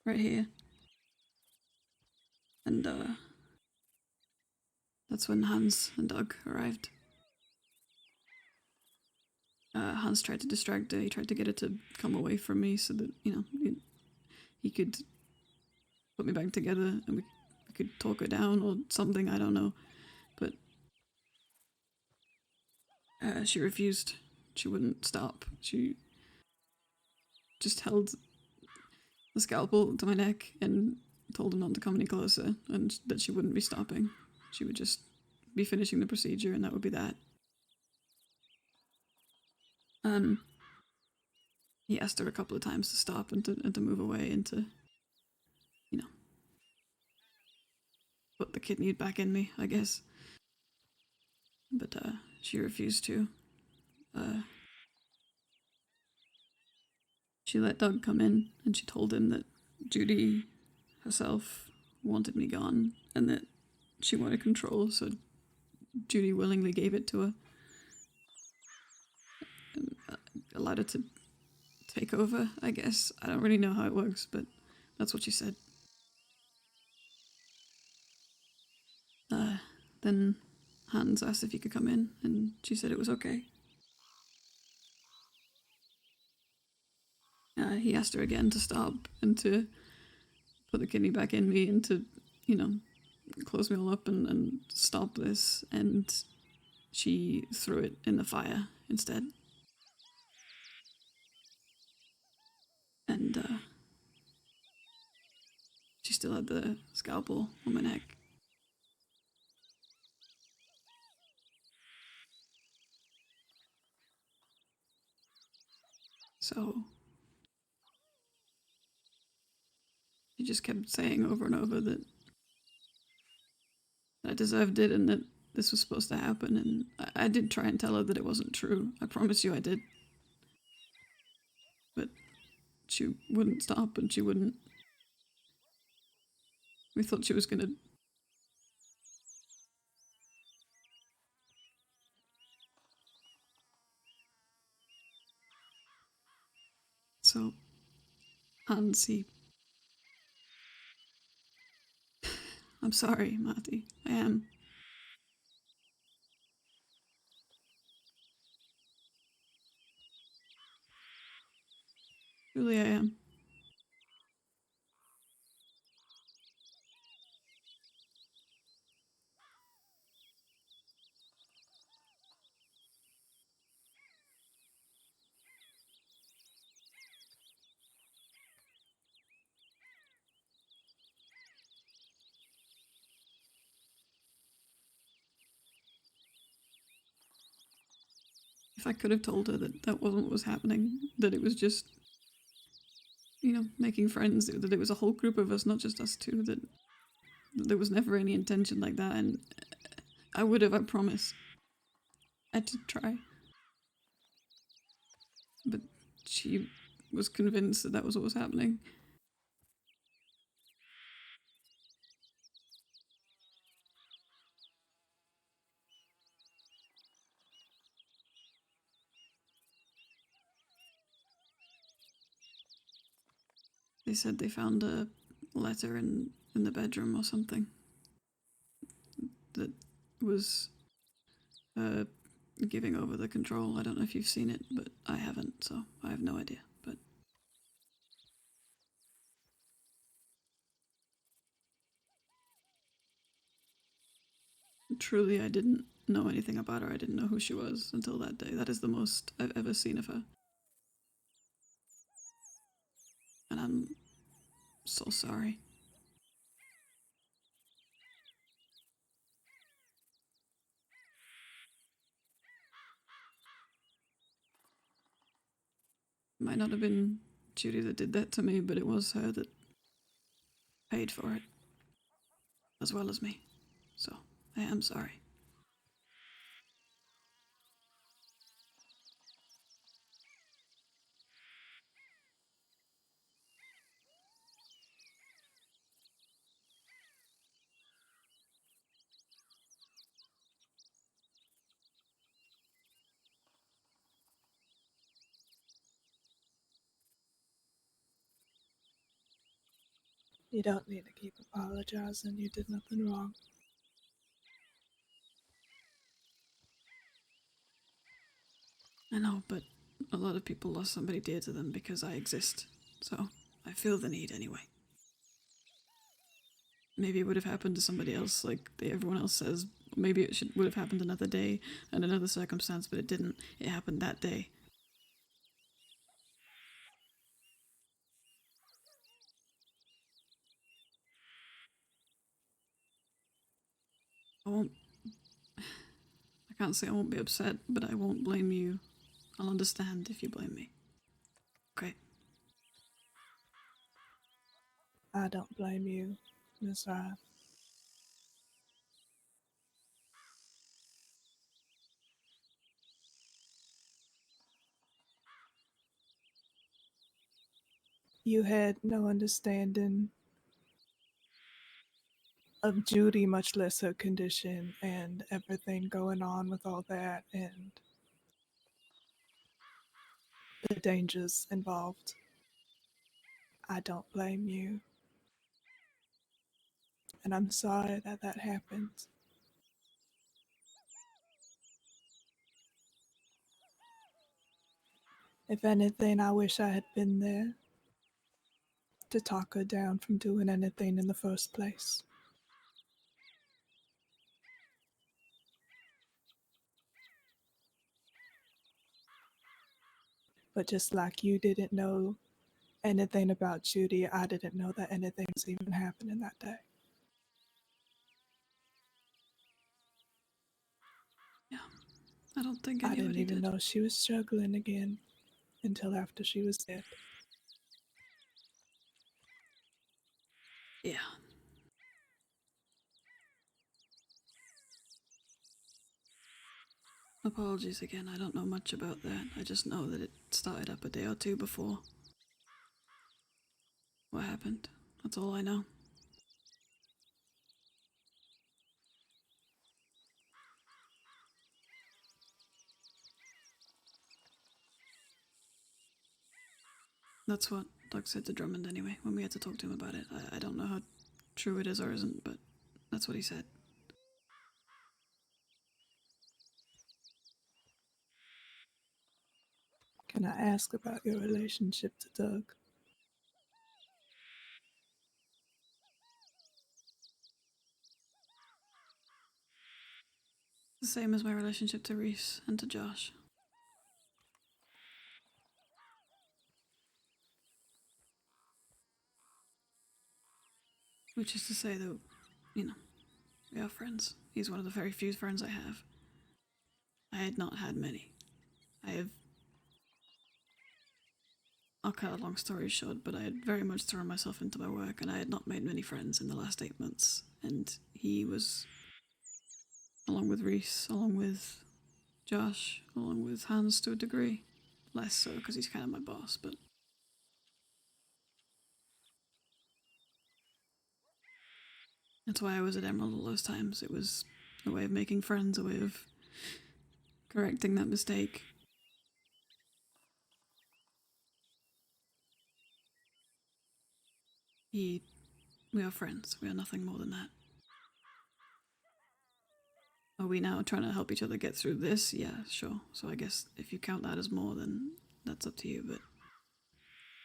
Right here. And that's when Hans and Doug arrived. Hans tried to distract her. He tried to get her to come away from me so that, you know, he could put me back together and we could talk her down or something, I don't know. But she refused. She wouldn't stop. She just held the scalpel to my neck and told him not to come any closer and that she wouldn't be stopping. She would just be finishing the procedure and that would be that. He asked her a couple of times to stop and to move away and to, you know, put the kidney back in me, I guess. But she refused to. She let Doug come in and she told him that Judy herself wanted me gone and that she wanted control, so Judy willingly gave it to her. And allowed her to take over, I guess. I don't really know how it works, but that's what she said. Then Hans asked if he could come in, and she said it was okay. He asked her again to stop and to put the kidney back in me and to, you know, close me all up and stop this, and she threw it in the fire instead. And she still had the scalpel on my neck. So she just kept saying over and over that I deserved it and that this was supposed to happen, and I did try and tell her that it wasn't true. I promise you I did. But she wouldn't stop and she wouldn't. We thought she was gonna. So, Hans, I'm sorry, Marty. I am. Truly I am. If I could have told her that that wasn't what was happening, that it was just, you know, making friends, that it was a whole group of us, not just us two, that there was never any intention like that, and I would have, I promise. I did try. But she was convinced that that was what was happening. They said they found a letter in the bedroom or something that was giving over the control. I don't know if you've seen it, but I haven't, so I have no idea. But truly, I didn't know anything about her. I didn't know who she was until that day. That is the most I've ever seen of her. And I'm so sorry. Might not have been Judy that did that to me, but it was her that paid for it, as well as me. So, I am sorry. You don't need to keep apologizing. You did nothing wrong. I know, but a lot of people lost somebody dear to them because I exist. So, I feel the need anyway. Maybe it would have happened to somebody else, like everyone else says. Maybe it would have happened another day and another circumstance, but it didn't. It happened that day. I can't say I won't be upset, but I won't blame you. I'll understand if you blame me. Okay. I don't blame you, Miss Ryan. You had no understanding of Judy, much less her condition and everything going on with all that and the dangers involved. I don't blame you. And I'm sorry that that happened. If anything, I wish I had been there to talk her down from doing anything in the first place. But just like you didn't know anything about Judy, I didn't know that anything was even happening that day. Yeah. I don't think I anybody didn't even did. know she was struggling again until after she was dead. Yeah. Apologies again, I don't know much about that. I just know that it started up a day or two before. What happened? That's all I know. That's what Doug said to Drummond anyway, when we had to talk to him about it. I don't know how true it is or isn't, but that's what he said. Can I ask about your relationship to Doug? The same as my relationship to Reese and to Josh. Which is to say that, you know, we are friends. He's one of the very few friends I have. I had not had many. I'll cut a long story short, but I had very much thrown myself into my work and I had not made many friends in the last 8 months. And he was, along with Reese, along with Josh, along with Hans to a degree. Less so because he's kind of my boss, but that's why I was at Emerald all those times. It was a way of making friends, a way of correcting that mistake. We are friends. We are nothing more than that. Are we now trying to help each other get through this? Yeah, sure. So I guess if you count that as more, then that's up to you, but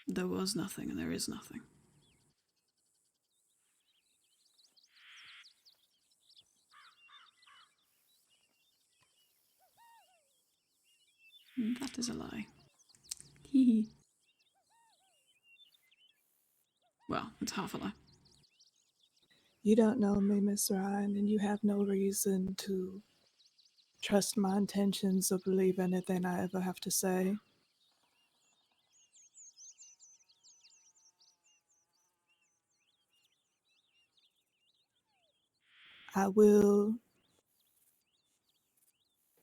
there was nothing and there is nothing. That is a lie. Hee. Well, it's half a lie. You don't know me, Miss Ryan, and you have no reason to trust my intentions or believe anything I ever have to say. I will,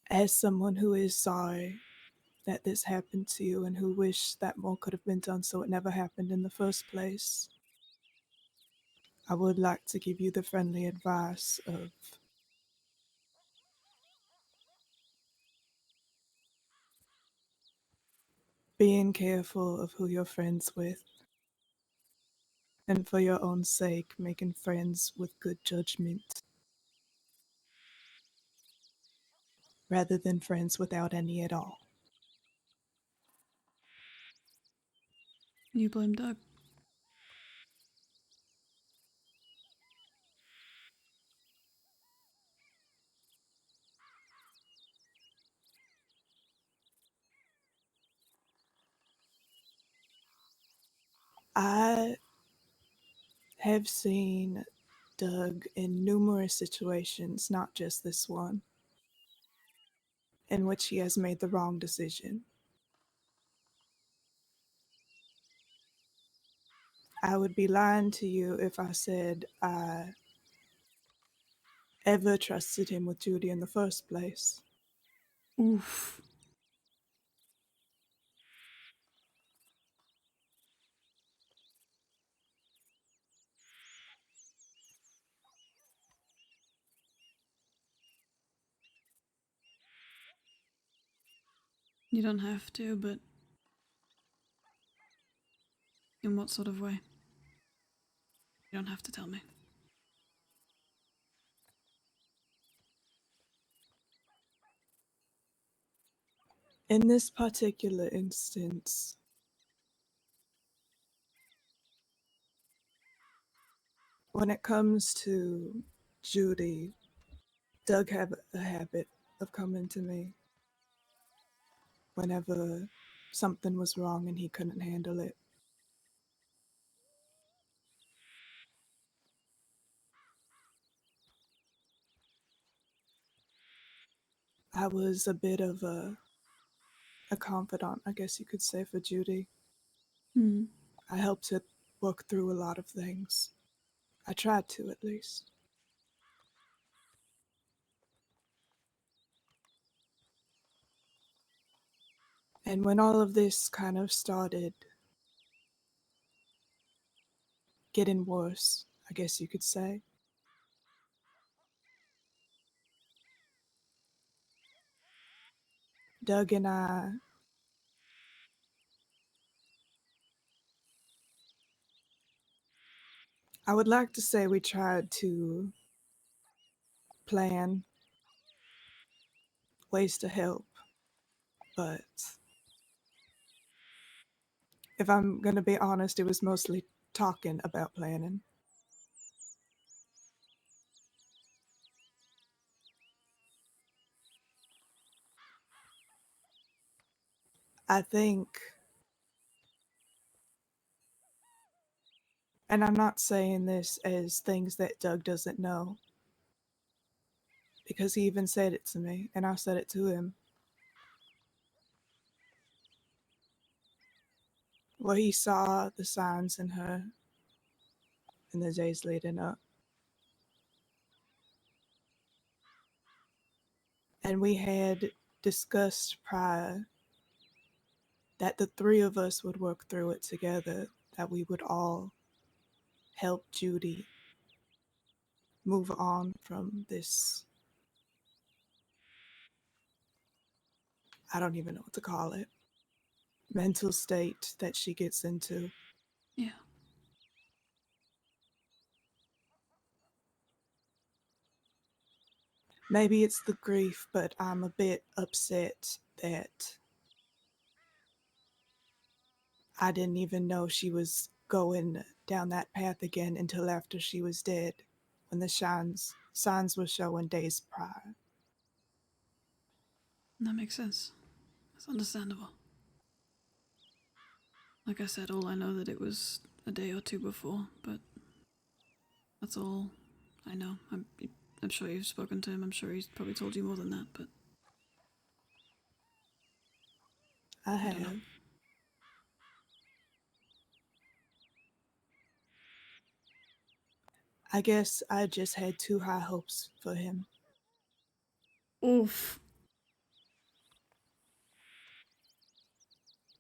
as someone who is sorry that this happened to you and who wish that more could have been done so it never happened in the first place, I would like to give you the friendly advice of being careful of who you're friends with, and for your own sake, making friends with good judgment rather than friends without any at all. You blame Doug. I have seen Doug in numerous situations, not just this one, in which he has made the wrong decision. I would be lying to you if I said I ever trusted him with Judy in the first place. Oof. You don't have to, but in what sort of way? You don't have to tell me. In this particular instance, when it comes to Judy, Doug had a habit of coming to me whenever something was wrong and he couldn't handle it. I was a bit of a confidant, I guess you could say, for Judy. Hmm. I helped her work through a lot of things. I tried to, at least. And when all of this kind of started getting worse, I guess you could say, Doug and I would like to say we tried to plan ways to help, but if I'm going to be honest, it was mostly talking about planning. I think, and I'm not saying this as things that Doug doesn't know, because he even said it to me, and I said it to him. Well, he saw the signs in her in the days leading up. And we had discussed prior that the three of us would work through it together, that we would all help Judy move on from this, I don't even know what to call it, mental state that she gets into. Yeah. Maybe it's the grief, but I'm a bit upset that I didn't even know she was going down that path again until after she was dead, when the signs were showing days prior. That makes sense. That's understandable. Like I said, all I know that it was a day or two before, but that's all I know. I'm sure you've spoken to him. I'm sure he's probably told you more than that, but I I don't know. have. I guess I just had too high hopes for him. Oof.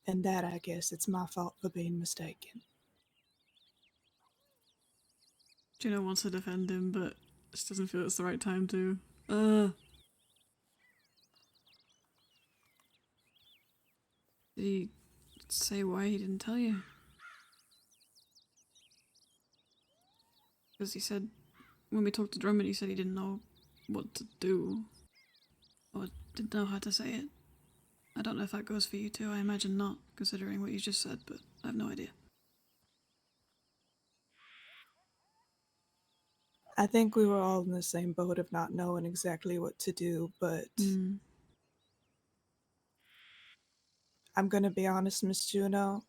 And that, I guess, it's my fault for being mistaken. Juno wants to defend him, but just doesn't feel it's the right time to. Did he say why he didn't tell you? Because he said, when we talked to Drummond, he said he didn't know what to do. Or didn't know how to say it. I don't know if that goes for you too, I imagine not, considering what you just said, but I have no idea. I think we were all in the same boat of not knowing exactly what to do, but I'm gonna be honest, Miss Juno.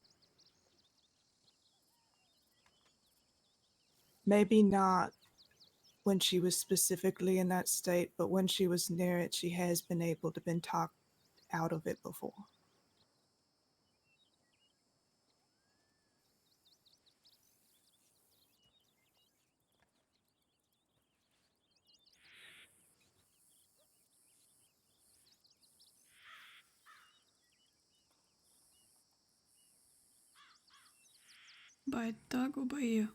Maybe not when she was specifically in that state, but when she was near it, she has been able to been talked out of it before. By Doug or by you?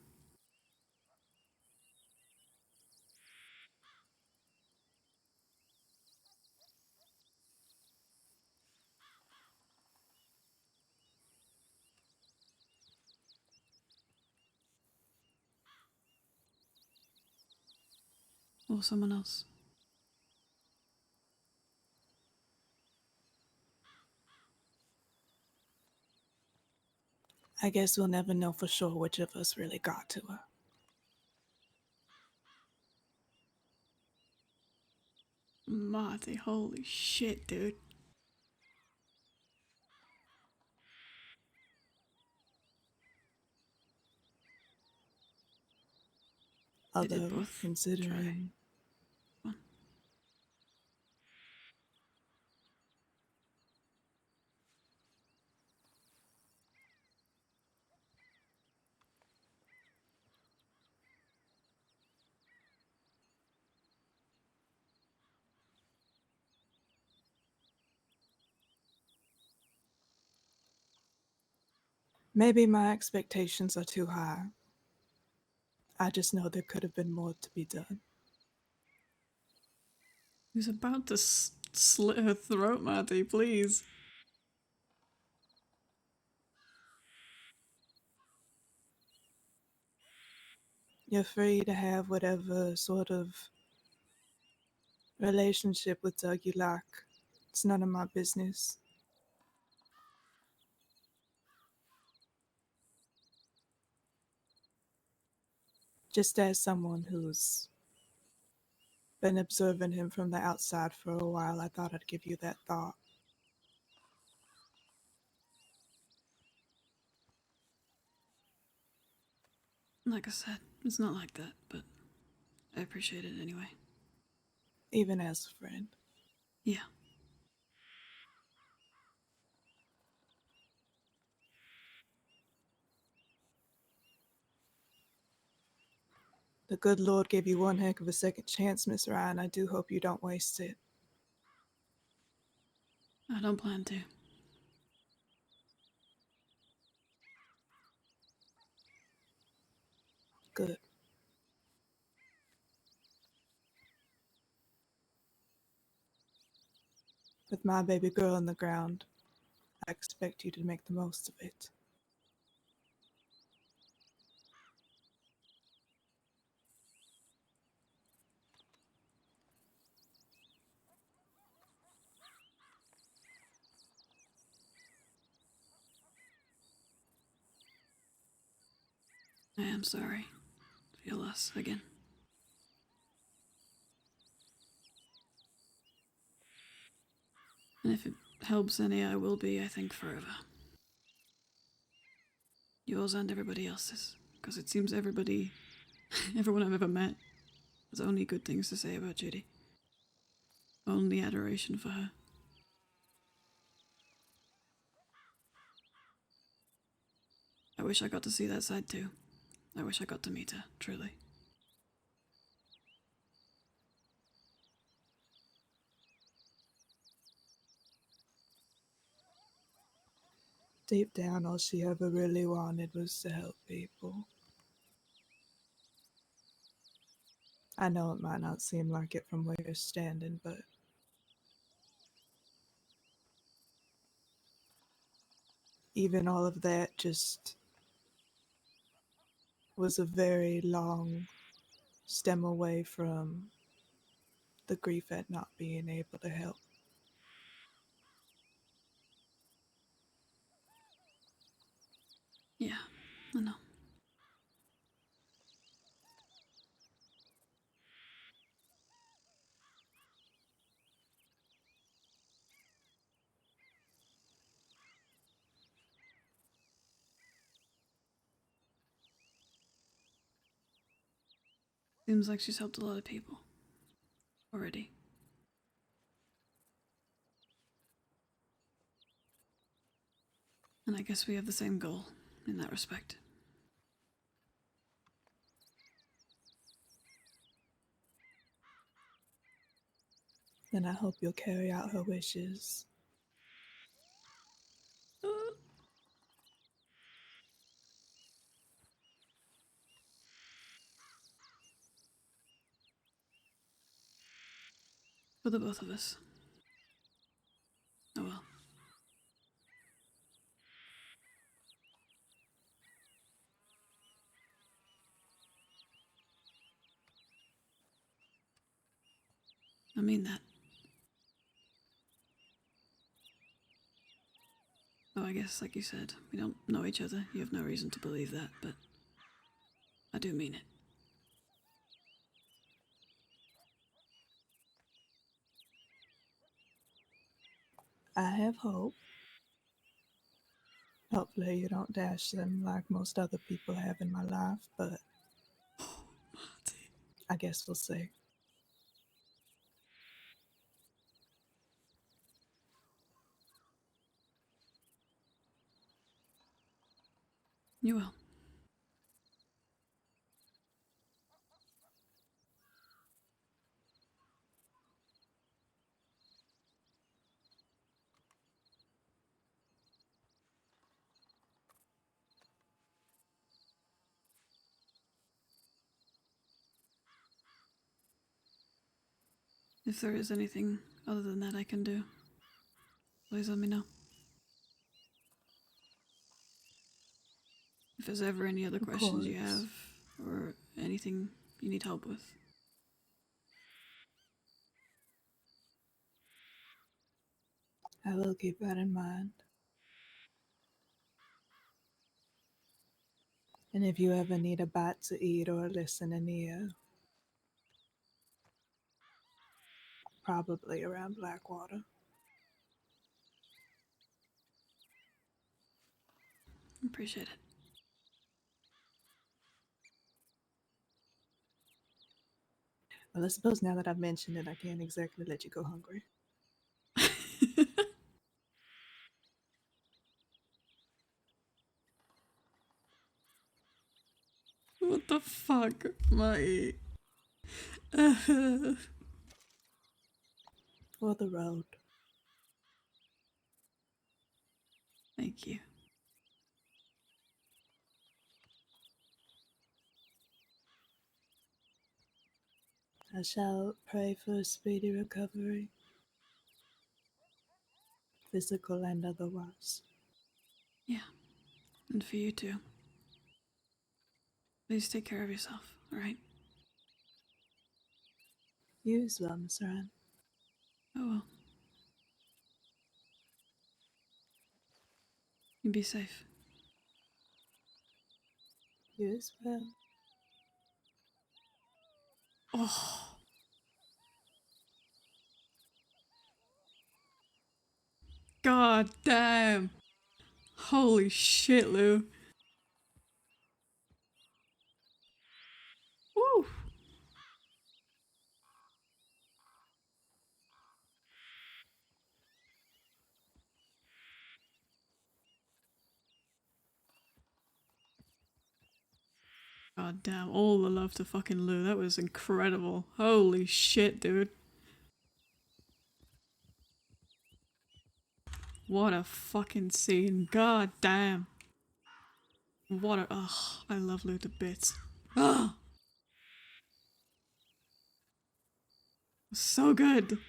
Or someone else? I guess we'll never know for sure which of us really got to her. Marty, holy shit, dude. They did Although, both considering try. maybe my expectations are too high. I just know there could have been more to be done. He's about to slit her throat, Marty, please. You're free to have whatever sort of relationship with Doug you like. It's none of my business. Just as someone who's been observing him from the outside for a while, I thought I'd give you that thought. Like I said, it's not like that, but I appreciate it anyway. Even as a friend. Yeah. The good Lord gave you one heck of a second chance, Miss Ryan. I do hope you don't waste it. I don't plan to. Good. With my baby girl on the ground, I expect you to make the most of it. I am sorry for your loss again. And if it helps any, I will be, I think, forever. Yours and everybody else's. Because it seems everyone I've ever met has only good things to say about Judy. Only adoration for her. I wish I got to see that side too. I wish I got to meet her, truly. Deep down, all she ever really wanted was to help people. I know it might not seem like it from where you're standing, but even all of that just was a very long stem away from the grief at not being able to help. Yeah, I know. Seems like she's helped a lot of people already. And I guess we have the same goal in that respect. And I hope you'll carry out her wishes. For the both of us. Oh well. I mean that. Oh, I guess, like you said, we don't know each other. You have no reason to believe that, but I do mean it. I have hope. Hopefully you don't dash them like most other people have in my life, but Marty. I guess we'll see. You will. If there is anything other than that I can do, please let me know. If there's ever any other Of questions you course. have, or anything you need help with. I will keep that in mind. And if you ever need a bite to eat or a listening ear, probably around Blackwater. Appreciate it. Well, I suppose now that I've mentioned it, I can't exactly let you go hungry. What the fuck, my... For the road. Thank you. I shall pray for a speedy recovery, physical and otherwise. Yeah, and for you too. Please take care of yourself, alright? You as well, Miss Ryan. Oh well. You be safe. You as well. Oh. God damn. Holy shit, Lou. Woo. God damn, all the love to fucking Lou. That was incredible. Holy shit, dude. What a fucking scene. God damn. What a... Ugh, I love loot to bits. Ugh! So good.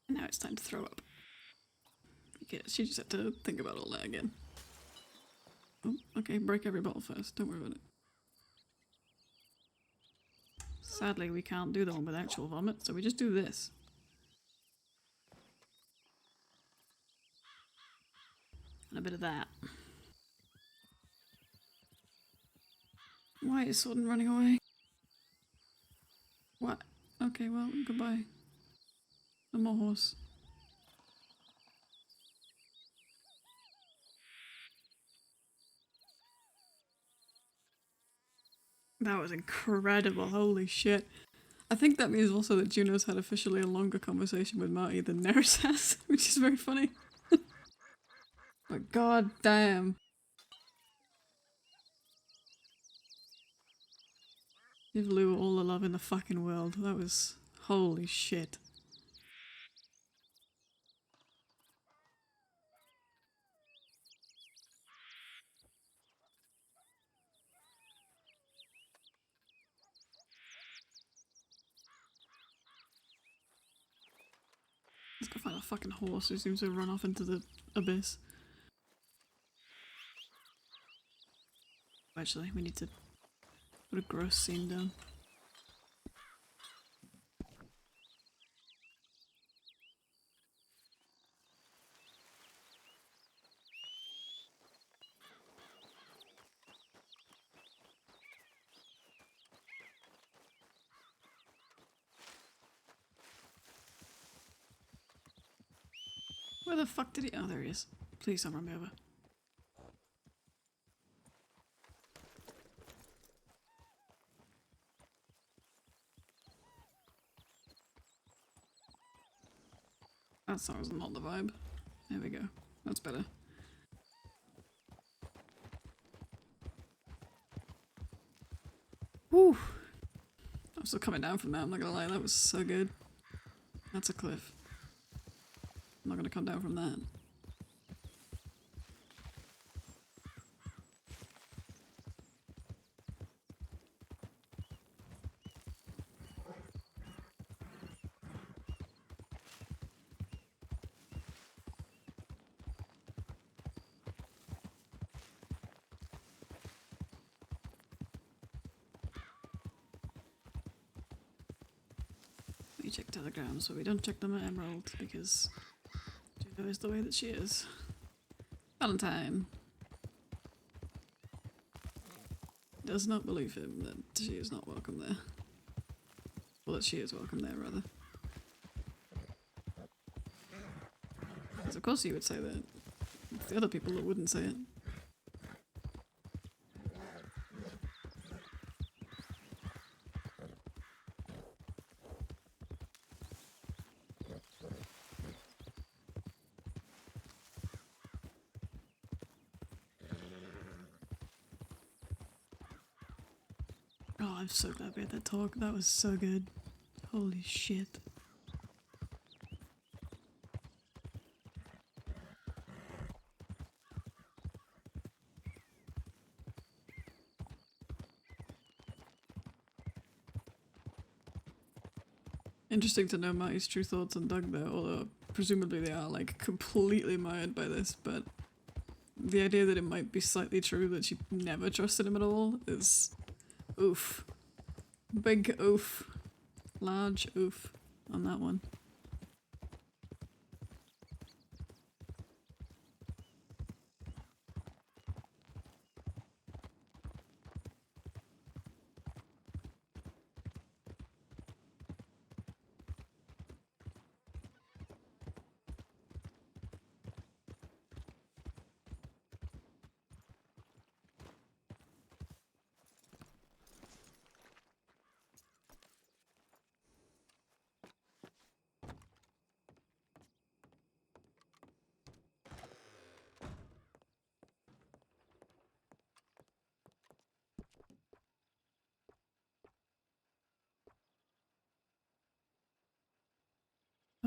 Now it's time to throw up. Okay, she just had to think about all that again. Oh, okay, break every bottle first. Don't worry about it. Sadly, we can't do the one with actual vomit, so we just do this. And a bit of that. Why is Sworden running away? What? Okay, well, goodbye. No more horse. That was incredible, holy shit. I think that means also that Juno's had officially a longer conversation with Marty than Neris has, which is very funny. But god damn. Give Lou all the love in the fucking world. That was... holy shit. Let's go find a fucking horse who seems to have run off into the abyss. Actually, we need to put a gross scene down. Where the fuck did he- oh, there he is. Please don't run me over. That song's not the vibe. There we go. That's better. Whew. I'm still coming down from that, I'm not gonna lie, that was so good. That's a cliff. I'm not gonna come down from that. We check telegrams, so we don't check them at Emerald because Juno is the way that she is. Valentine does not believe him that she is not welcome there. Well, that she is welcome there, rather. Because of course he would say that. It's the other people that wouldn't say it. Oh, I'm so glad we had that talk. That was so good. Holy shit. Interesting to know Marty's true thoughts on Doug though, although presumably they are like completely mired by this, but the idea that it might be slightly true that she never trusted him at all is oof. Big oof. Large oof on that one.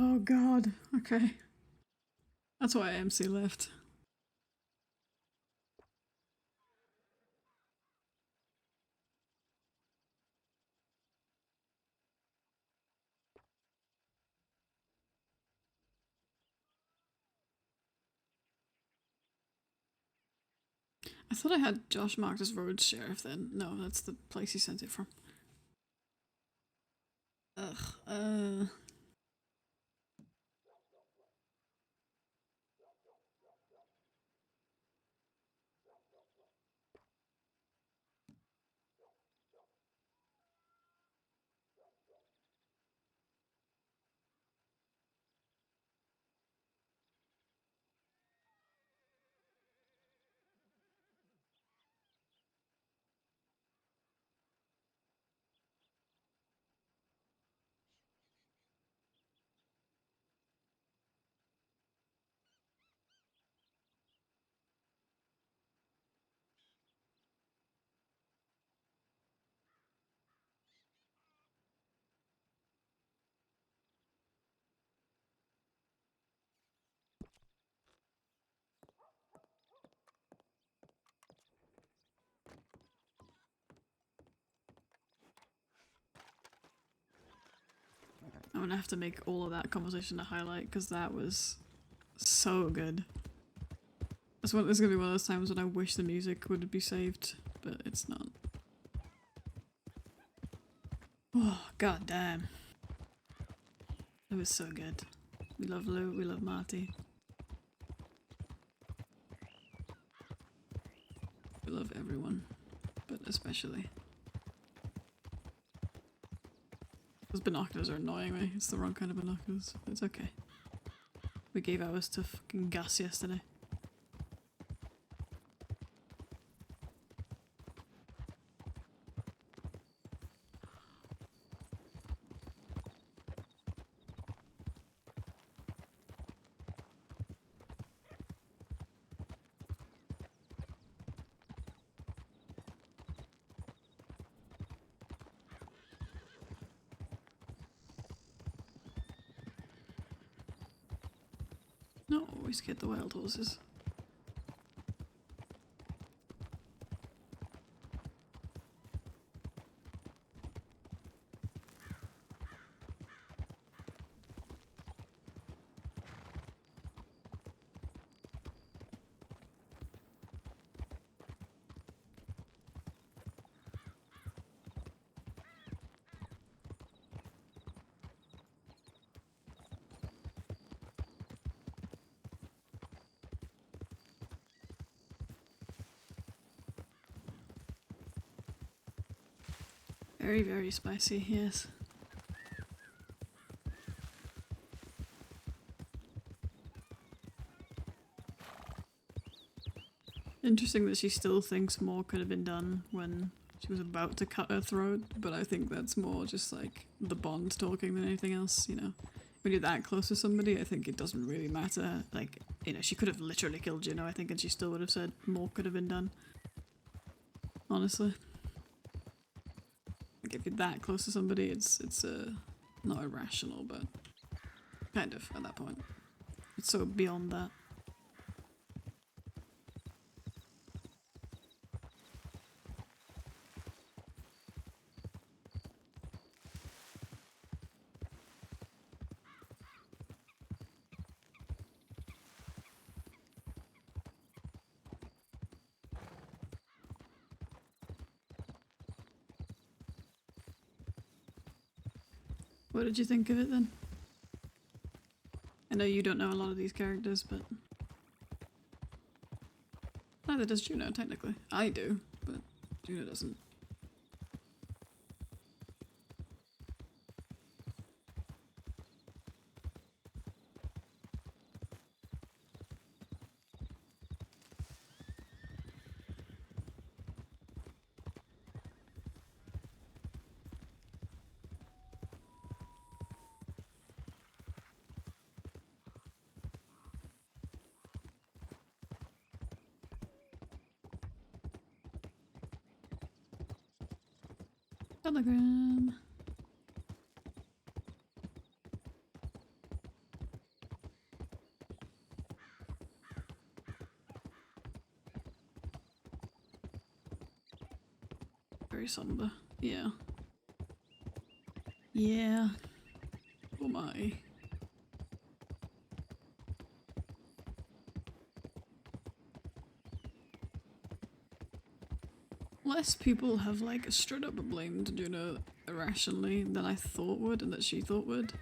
Oh god, okay. That's why MC left. I thought I had Josh marked as road sheriff then. No, that's the place he sent it from. Ugh, I'm gonna have to make all of that conversation a highlight because that was so good. This is gonna be one of those times when I wish the music would be saved, but it's not. Oh, god damn. It was so good. We love Lou, we love Marty. We love everyone, but especially. Those binoculars are annoying me. It's the wrong kind of binoculars. It's okay. We gave ours to fucking Gus yesterday. Not always get the wild horses. Very, very spicy, yes. Interesting that she still thinks more could have been done when she was about to cut her throat, but I think that's more just like the Bond talking than anything else, you know. When you're that close to somebody, I think it doesn't really matter. Like, you know, she could have literally killed Juno, I think, and she still would have said more could have been done. Honestly. Like, if you're that close to somebody, it's not irrational, but kind of at that point. It's so beyond that. What did you think of it then? I know you don't know a lot of these characters, but neither does Juno, technically. I do, but Juno doesn't. Telegram. very somber. Yeah. Yeah. Oh my. Less people have like straight up blamed Juno irrationally than I thought would and that she thought would.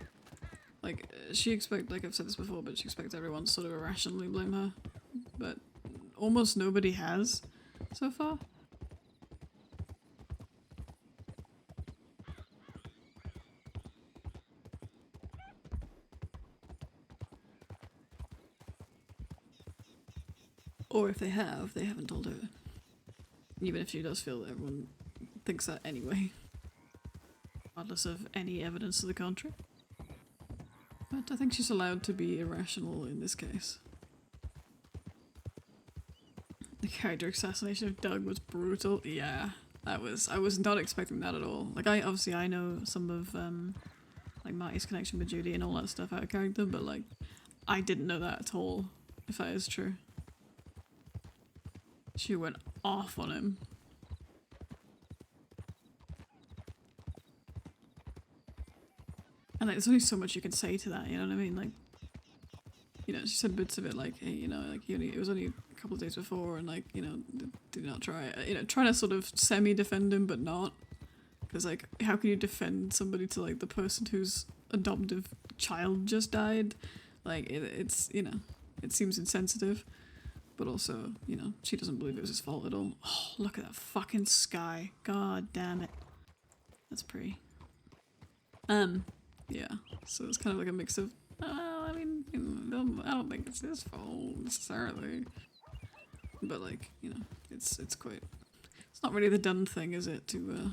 Like, she expect, like I've said this before, but she expects everyone to sort of irrationally blame her. But almost nobody has so far. Or if they have, they haven't told her. Even if she does feel that everyone thinks that anyway. Regardless of any evidence to the contrary. But I think she's allowed to be irrational in this case. The character assassination of Doug was brutal. Yeah, I was not expecting that at all. Like, I know some of like Marty's connection with Judy and all that stuff out of character, but like I didn't know that at all, if that is true. She went off on him. And like, there's only so much you can say to that, you know what I mean? Like, you know, she said bits of it like, hey, you know, like it was only a couple of days before, and like, you know, do not try, you know, trying to sort of semi-defend him, but not. Because like, how can you defend somebody to like the person whose adoptive child just died? Like, it's, you know, it seems insensitive. But also, you know, she doesn't believe it was his fault at all. Oh, look at that fucking sky. God damn it. That's pretty. Yeah. So it's kind of like a mix of, I mean, you know, I don't think it's his fault necessarily. But like, you know, it's quite, it's not really the done thing, is it, to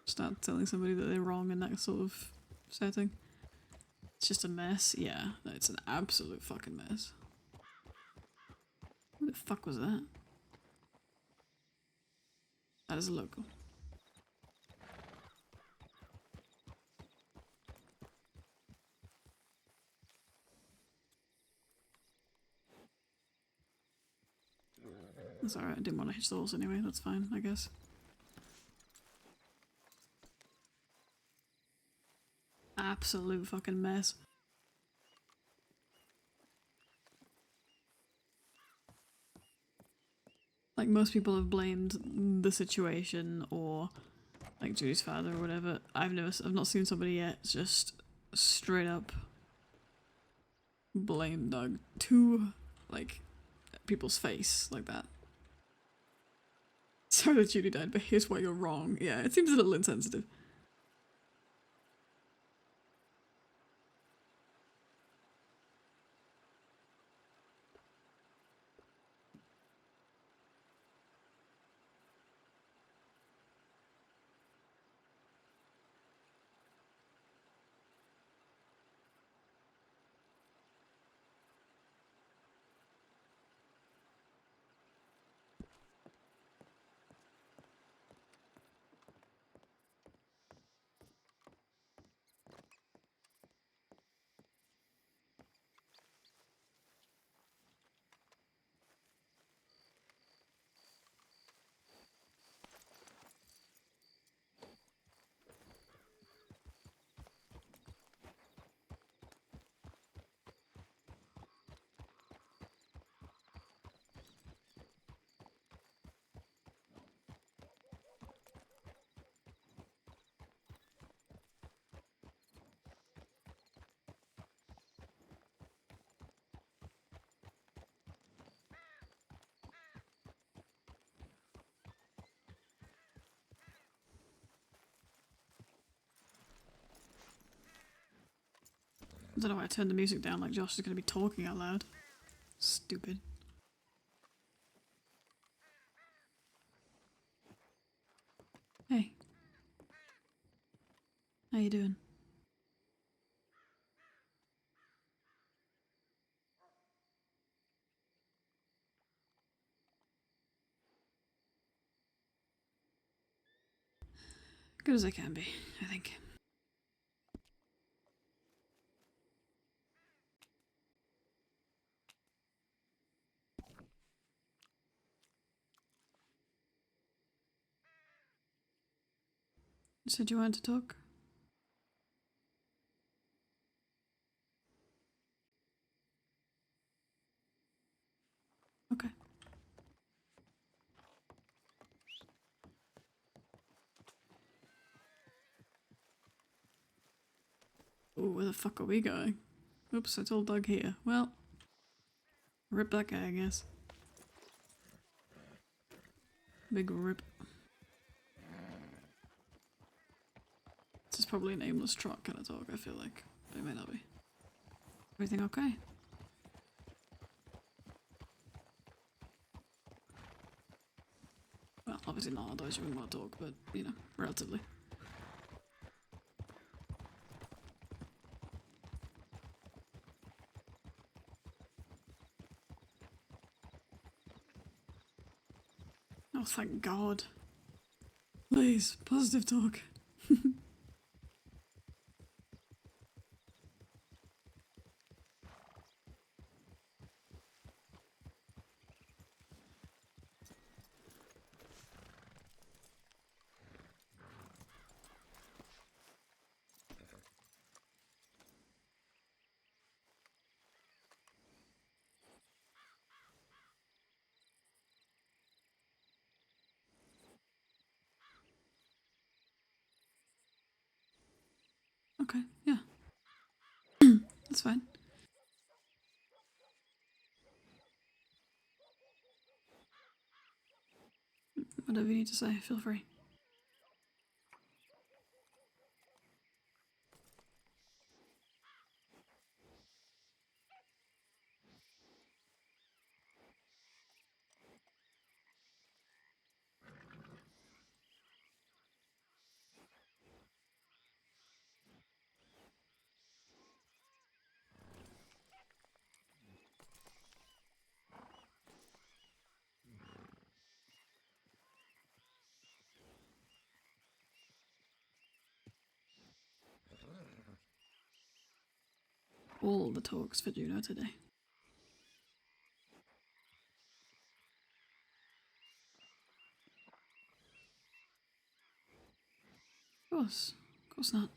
start telling somebody that they're wrong in that sort of setting. It's just a mess. Yeah, it's an absolute fucking mess. Who the fuck was that? That is a local. That's alright, I didn't want to hitch the horse anyway, that's fine, I guess. Absolute fucking mess. Like, most people have blamed the situation or like Judy's father or whatever. I've not seen somebody yet just straight up blame Doug to like people's face like that. Sorry that Judy died, but here's why you're wrong. Yeah, it seems a little insensitive. I don't know why I turned the music down, like Josh is gonna be talking out loud. Stupid. Hey. How you doing? Good as I can be, I think. said you wanted to talk? Okay. Oh, where the fuck are we going? Oops, I told Doug here. Well, rip that guy, I guess. Big rip. This is probably an aimless truck kind of talk, I feel like. But it may not be. Everything okay? Well, obviously not, otherwise you wouldn't want to talk, but, you know, relatively. Oh, thank God. Please, positive talk. Okay, yeah. That's fine. Whatever you need to say, feel free. All the talks for Juno today. Of course not.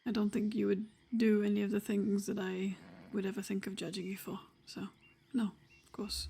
I don't think you would do any of the things that I would ever think of judging you for, so no, of course.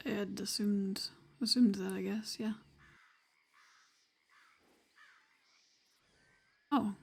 I had assumed that, I guess, yeah. Oh,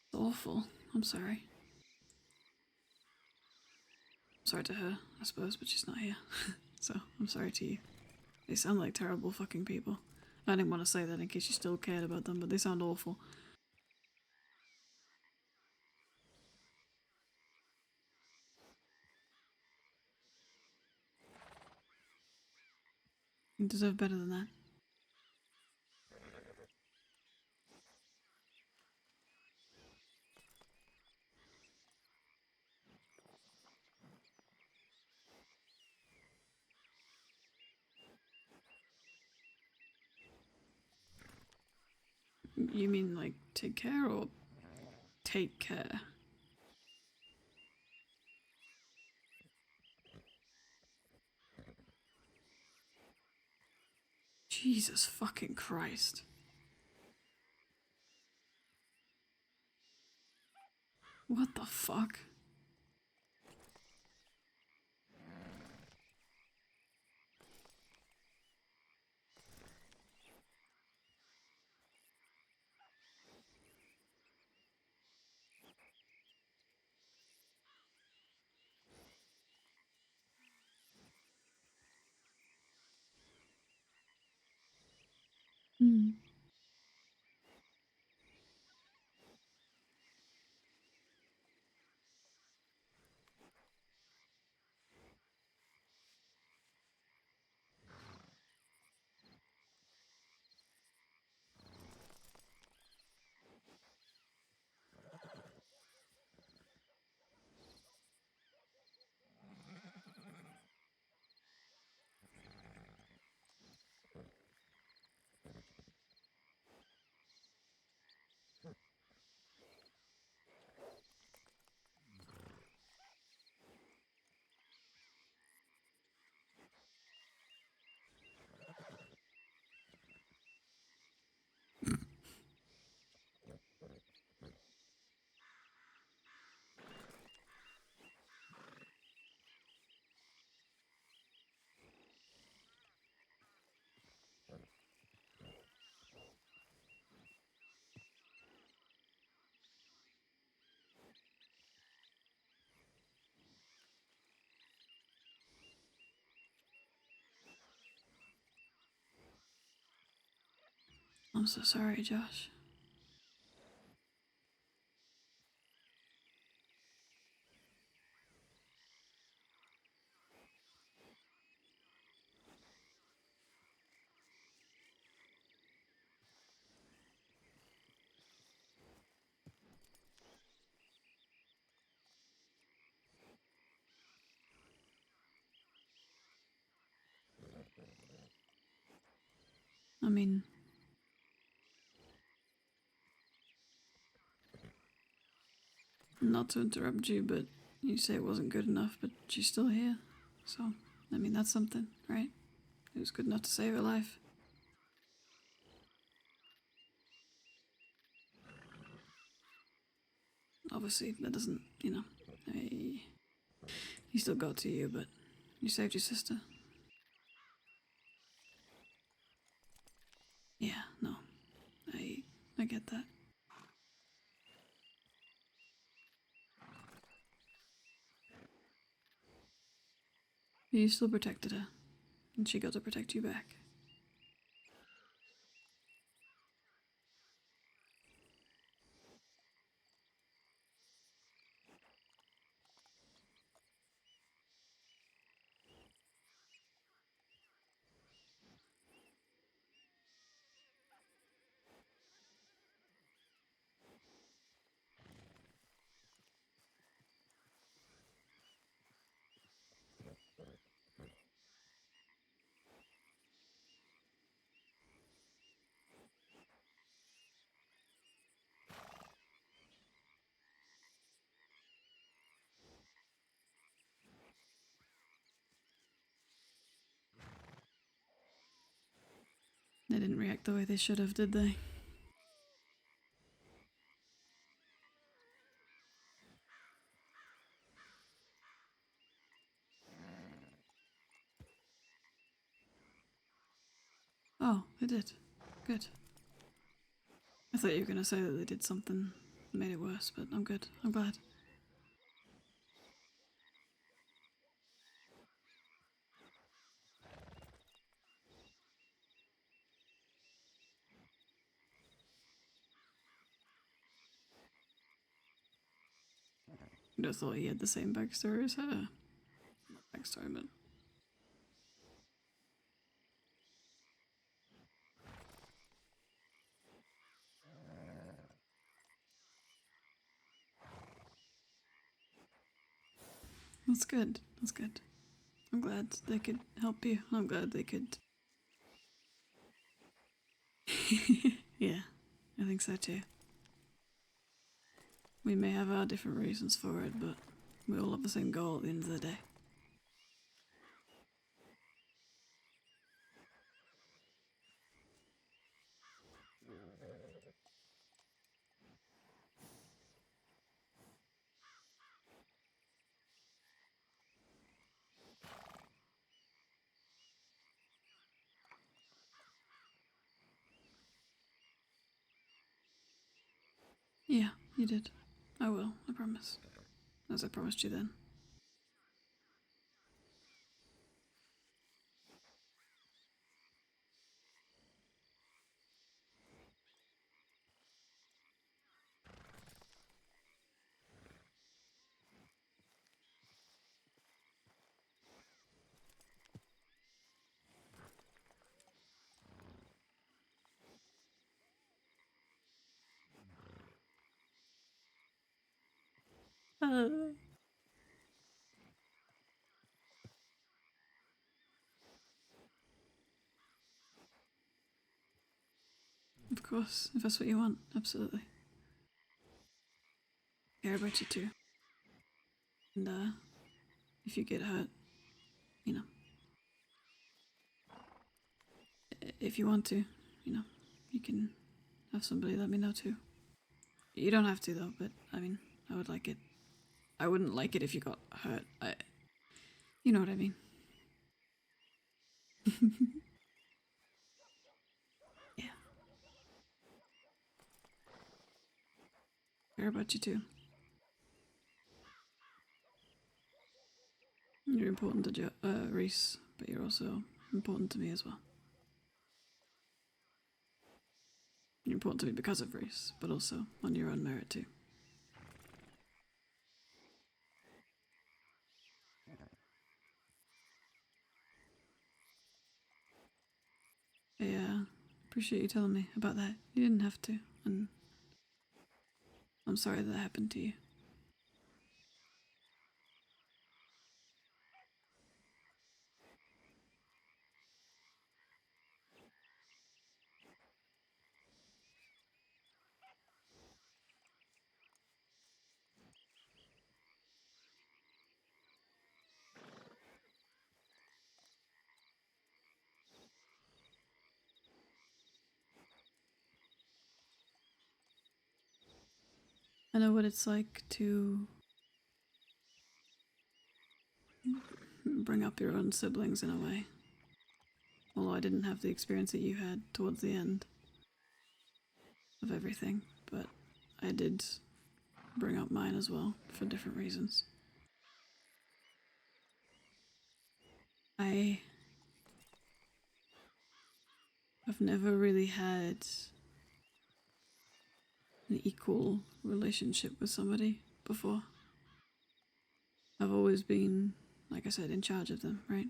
it's awful. I'm sorry. I'm sorry to her, I suppose, but she's not here. So, I'm sorry to you. They sound like terrible fucking people. I didn't want to say that in case you still cared about them, but they sound awful. You deserve better than that. You mean like take care or take care? Jesus fucking Christ. What the fuck? Hmm. I'm so sorry, Josh. I mean, not to interrupt you, but you say it wasn't good enough, but she's still here. So, I mean, that's something, right? It was good enough to save her life. Obviously, that doesn't, he still got to you, but you saved your sister. Yeah, no, I get that. You still protected her, and she got to protect you back. They didn't react the way they should have, did they? Oh, they did. Good. I thought you were gonna say that they did something that made it worse, but I'm good. I'm glad. I just thought he had the same backstory as her. Not backstory, but... That's good. That's good. I'm glad they could help you. I'm glad they could... Yeah. I think so too. We may have our different reasons for it, but we all have the same goal at the end of the day. Yeah, you did. I will, I promise. As I promised you then. Of course, if that's what you want, absolutely. Care about you too. And if you get hurt, you know, if you want to, you know, you can have somebody let me know too. You don't have to though, but I mean, I would like it. I wouldn't like it if you got hurt. You know what I mean. Yeah. Care about you too. You're important to Reese, but you're also important to me as well. You're important to me because of Reese, but also on your own merit too. I appreciate you telling me about that. You didn't have to, and I'm sorry that happened to you. I know what it's like to bring up your own siblings in a way. Although I didn't have the experience that you had towards the end of everything, but I did bring up mine as well for different reasons. I have never really had an equal relationship with somebody before. I've always been, like I said, in charge of them, right?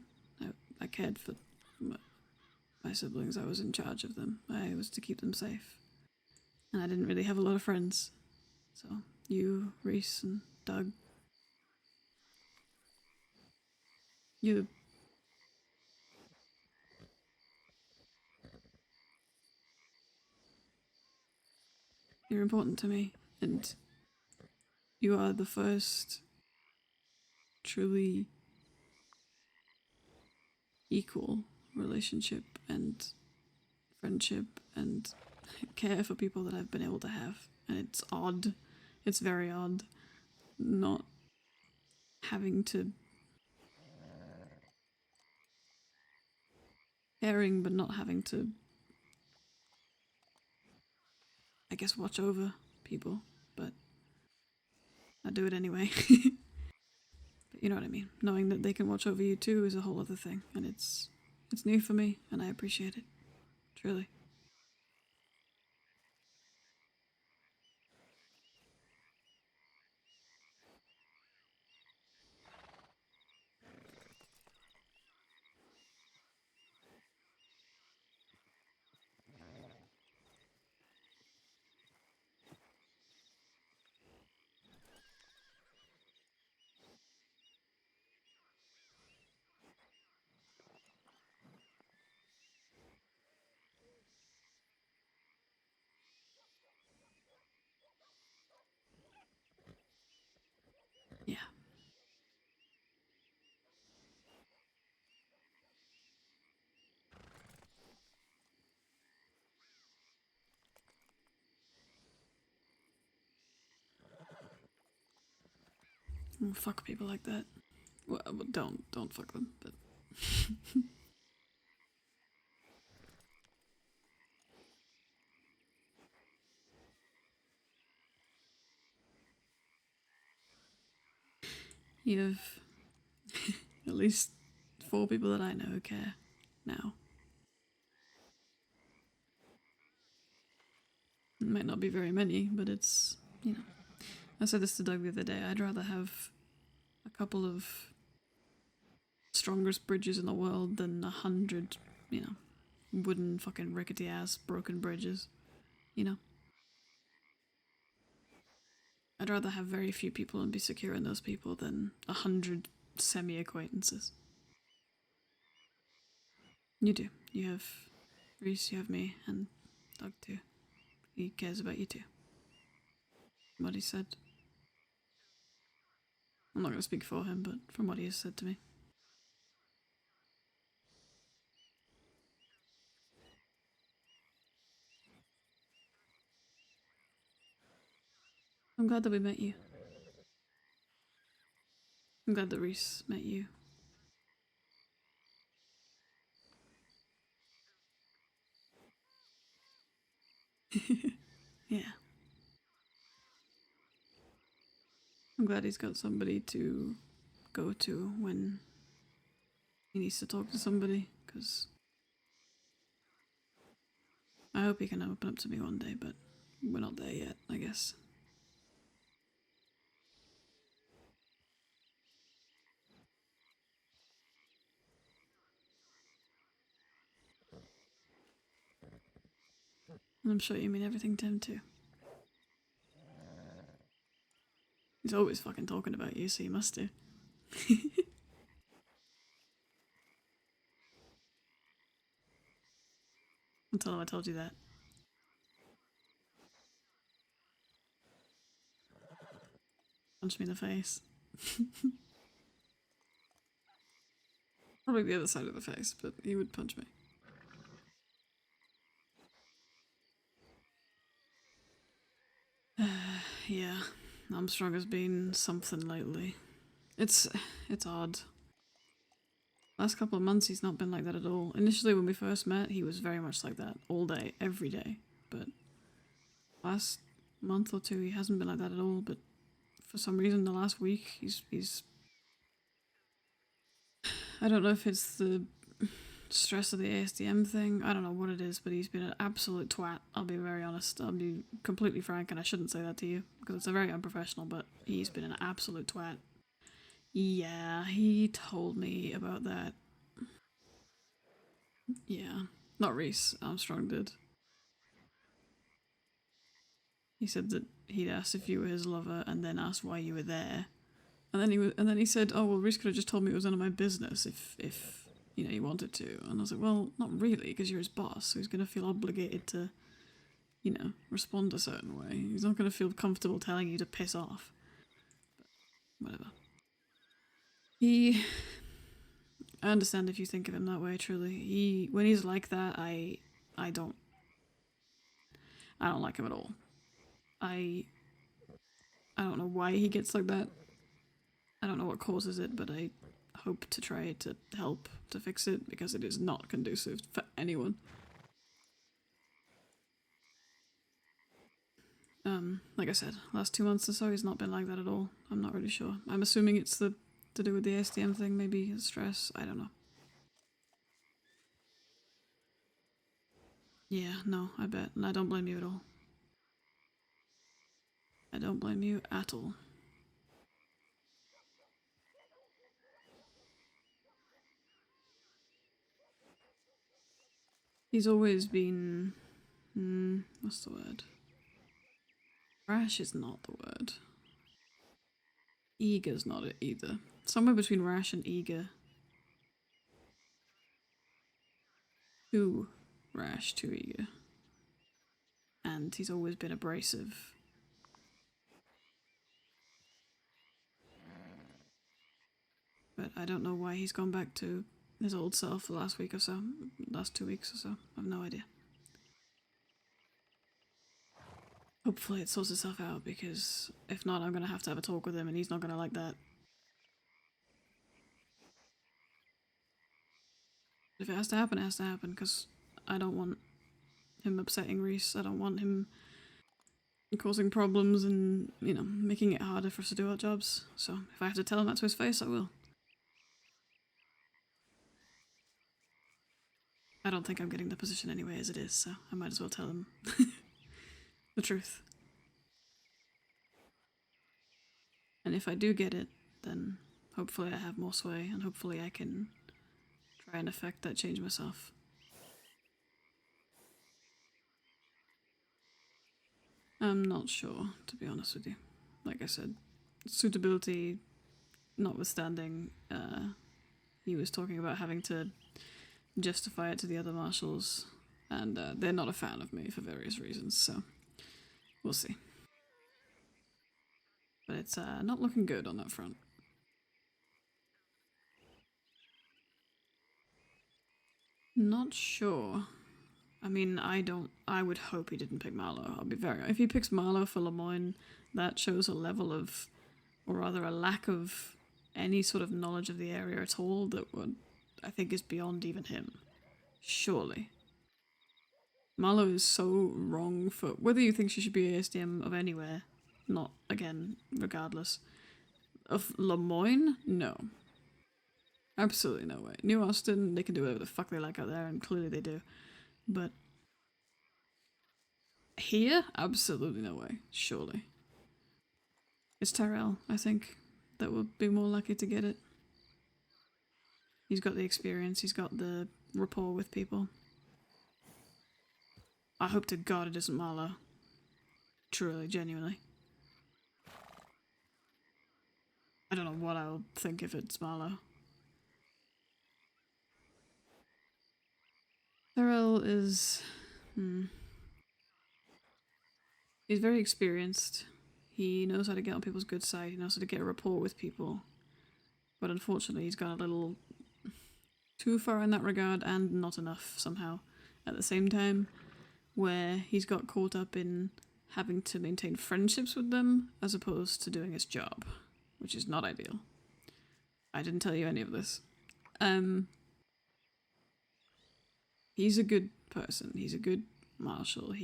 I cared for my siblings. I was in charge of them. I was to keep them safe. And I didn't really have a lot of friends. So, you, Reese, and Doug, you're important to me. And you are the first truly equal relationship and friendship and care for people that I've been able to have. And it's odd. It's very odd not having to caring but not having to, I guess, watch over people, but I do it anyway. But you know what I mean. Knowing that they can watch over you too is a whole other thing, and it's new for me, and I appreciate it. Truly. Fuck people like that. Well, don't fuck them, but... You have at least 4 people that I know who care now. It might not be very many, but it's, you know. I said this to Doug the other day, I'd rather have a couple of strongest bridges in the world than 100, you know, wooden fucking rickety ass broken bridges, you know. I'd rather have very few people and be secure in those people than 100 semi-acquaintances. You do. You have Reese, you have me, and Doug too. He cares about you too. What he said. I'm not going to speak for him, but from what he has said to me. I'm glad that we met you. I'm glad that Reese met you. Yeah. I'm glad he's got somebody to go to when he needs to talk to somebody, because I hope he can open up to me one day, but we're not there yet, I guess. And I'm sure you mean everything to him too. He's always fucking talking about you, so you must do. I'll tell him I told you that. Punch me in the face. Probably the other side of the face, but he would punch me. Yeah, Armstrong has been something lately. It's odd. Last couple of months he's not been like that at all. Initially when we first met, he was very much like that, all day, every day. But last month or two he hasn't been like that at all, but for some reason the last week he's I don't know if it's the stress of the ASDM thing, I don't know what it is, but he's been an absolute twat. I'll be very honest, I'll be completely frank, and I shouldn't say that to you, because it's a very unprofessional, but he's been an absolute twat. Yeah, he told me about that. Yeah, not Reese, Armstrong did. He said that he'd asked if you were his lover, and then asked why you were there. And then he said, "Oh well, Reese could have just told me it was none of my business if you know he wanted to." And I was like, "Well, not really, because you're his boss, so he's gonna feel obligated to, you know, respond a certain way. He's not gonna feel comfortable telling you to piss off." But whatever. I understand if you think of him that way. Truly, when he's like that, I don't like him at all. I don't know why he gets like that. I don't know what causes it, but I hope to try to help to fix it, because it is not conducive for anyone. Like I said, last 2 months or so he's not been like that at all. I'm not really sure. I'm assuming it's to do with the ASDM thing, maybe his stress, I don't know. Yeah, no, I bet, and I don't blame you at all. I don't blame you at all. He's always been... what's the word? Rash is not the word. Eager's not it either. Somewhere between rash and eager. Too rash, too eager. And he's always been abrasive. But I don't know why he's gone back to his old self the last week or so. Last 2 weeks or so. I have no idea. Hopefully it sorts itself out, because if not, I'm going to have a talk with him, and he's not going to like that. If it has to happen, it has to happen, because I don't want him upsetting Reese. I don't want him causing problems and, you know, making it harder for us to do our jobs. So if I have to tell him that to his face, I will. I don't think I'm getting the position anyway as it is, so I might as well tell him the truth. And if I do get it, then hopefully I have more sway, and hopefully I can try and affect that change myself. I'm not sure, to be honest with you. Like I said, suitability notwithstanding, he was talking about having to justify it to the other marshals, and they're not a fan of me for various reasons, so we'll see. But it's not looking good on that front. Not sure. I mean, I would hope he didn't pick Marlowe. I'll be very... If he picks Marlowe for Lemoyne, that shows a level of, or rather a lack of, any sort of knowledge of the area at all that would, I think, is beyond even him. Surely. Marlowe is so wrong for... Whether you think she should be ASDM of anywhere, not, again, regardless. Of Lemoyne? No. Absolutely no way. New Austin, they can do whatever the fuck they like out there, and clearly they do. But here? Absolutely no way. Surely. It's Tyrell, I think, that will be more likely to get it. He's got the experience, he's got the rapport with people. I hope to God it isn't Marlowe. Truly, genuinely. I don't know what I'll think if it's Marlowe. Tyrell is... He's very experienced. He knows how to get on people's good side. He knows how to get a rapport with people. But unfortunately, he's gone a little too far in that regard, and not enough somehow at the same time, where he's got caught up in having to maintain friendships with them as opposed to doing his job, which is not ideal. I didn't tell you any of this. He's a good person. He's a good marshal.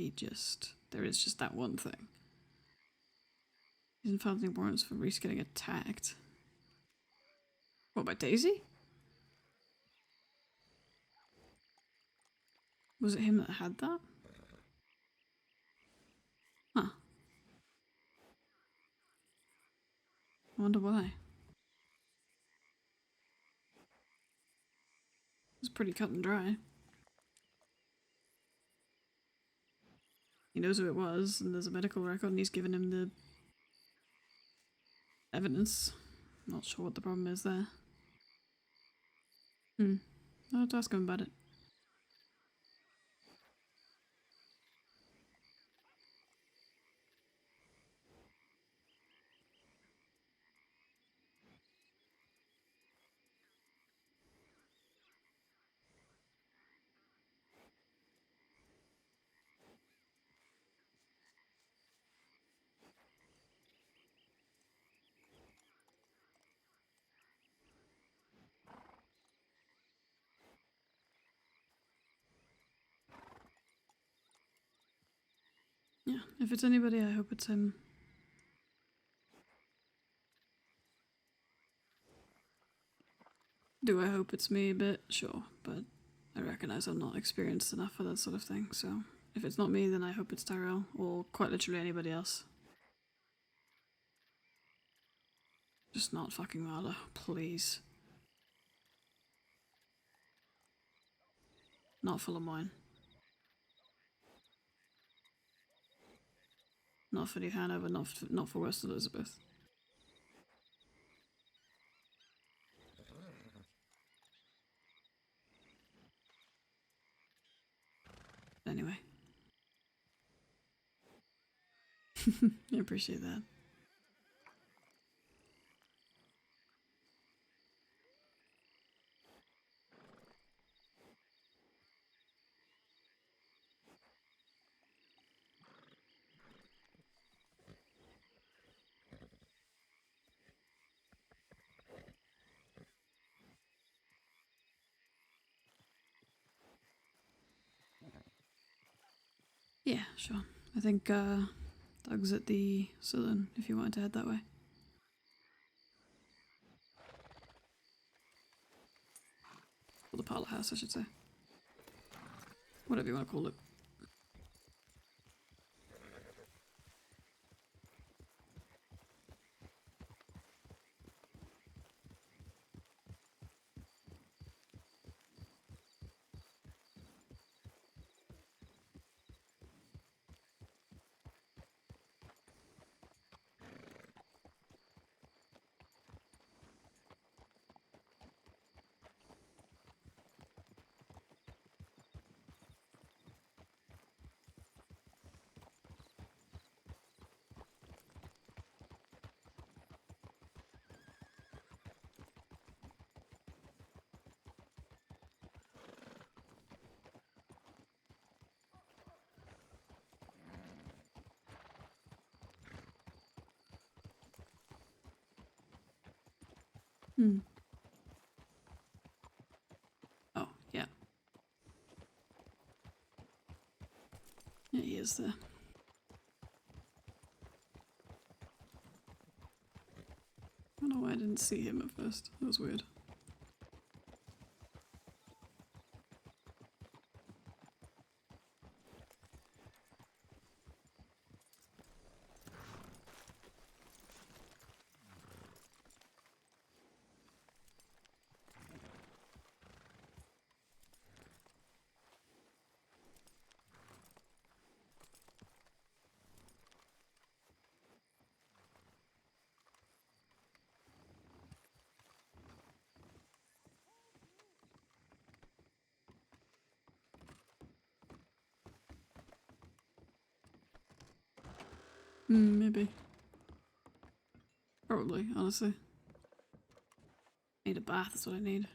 There is just that one thing. He hasn't filed any warrants for Reese getting attacked. What, by Daisy? Was it him that had that? Huh. I wonder why. It's pretty cut and dry. He knows who it was, and there's a medical record, and he's given him the evidence. Not sure what the problem is there. I'll have to ask him about it. Yeah, if it's anybody, I hope it's him. Do I hope it's me a bit? Sure, but I recognise I'm not experienced enough for that sort of thing, so if it's not me, then I hope it's Tyrell, or quite literally anybody else. Just not fucking Marla, please. Not for Lemoyne. Not for New Hanover, not for West Elizabeth. Anyway. I appreciate that. Yeah, sure. I think Doug's at the saloon if you wanted to head that way. Or the parlor house, I should say. Whatever you want to call it. Hmm. Oh, yeah. Yeah, he is there. I don't know why I didn't see him at first. That was weird. Maybe. Probably, honestly. Need a bath, that's what I need.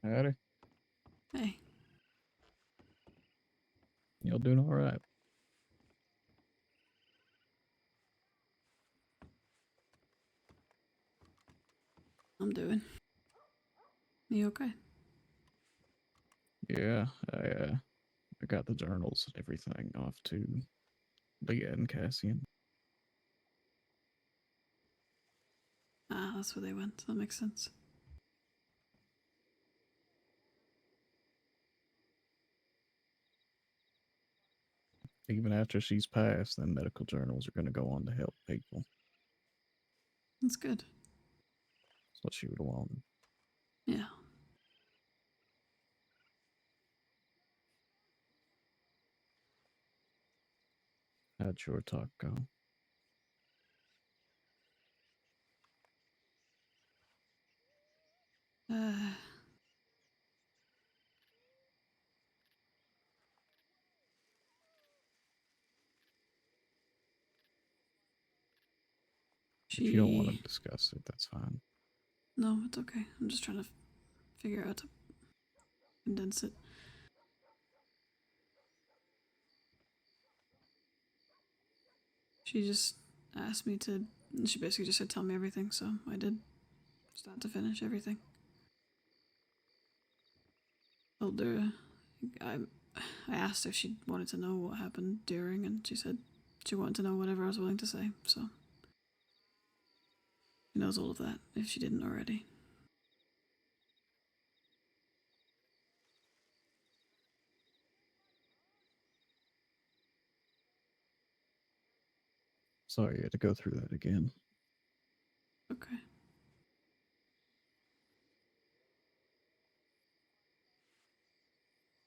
Howdy. Hey. Y'all doing all right? I'm doing. You okay? Yeah, I got the journals and everything off to Leah and Cassian. Ah, that's where they went. That makes sense. Even after she's passed, then medical journals are going to go on to help people. That's good. That's what she would have wanted. Yeah. How'd your talk go? Uh, If you don't want she... to discuss it, that's fine. No, it's okay. I'm just trying to figure out how to condense it. She just asked me to... She basically just said, tell me everything, so I did. Start to finish, everything. Told her... I asked if she wanted to know what happened during, and she said she wanted to know whatever I was willing to say, so... She knows all of that, if she didn't already. Sorry you had to go through that again. Okay.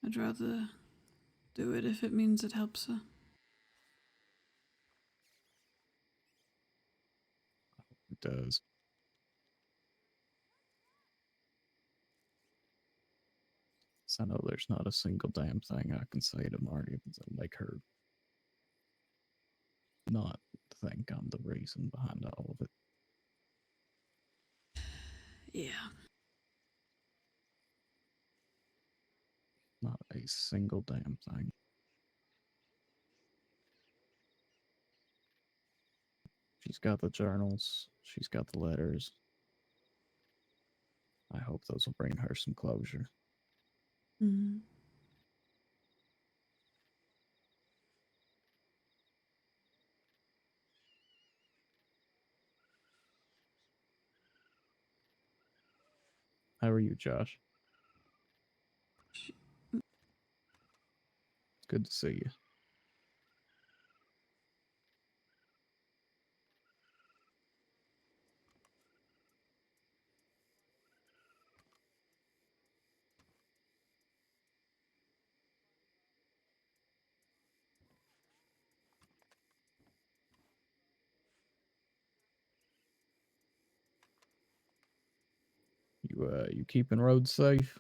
I'd rather do it if it means it helps her. It does. So I know there's not a single damn thing I can say to Marty that'll make her not think I'm the reason behind all of it. Yeah. Not a single damn thing. She's got the journals. She's got the letters. I hope those will bring her some closure. Mm. How are you, Josh? She, It's good to see you. You keeping roads safe?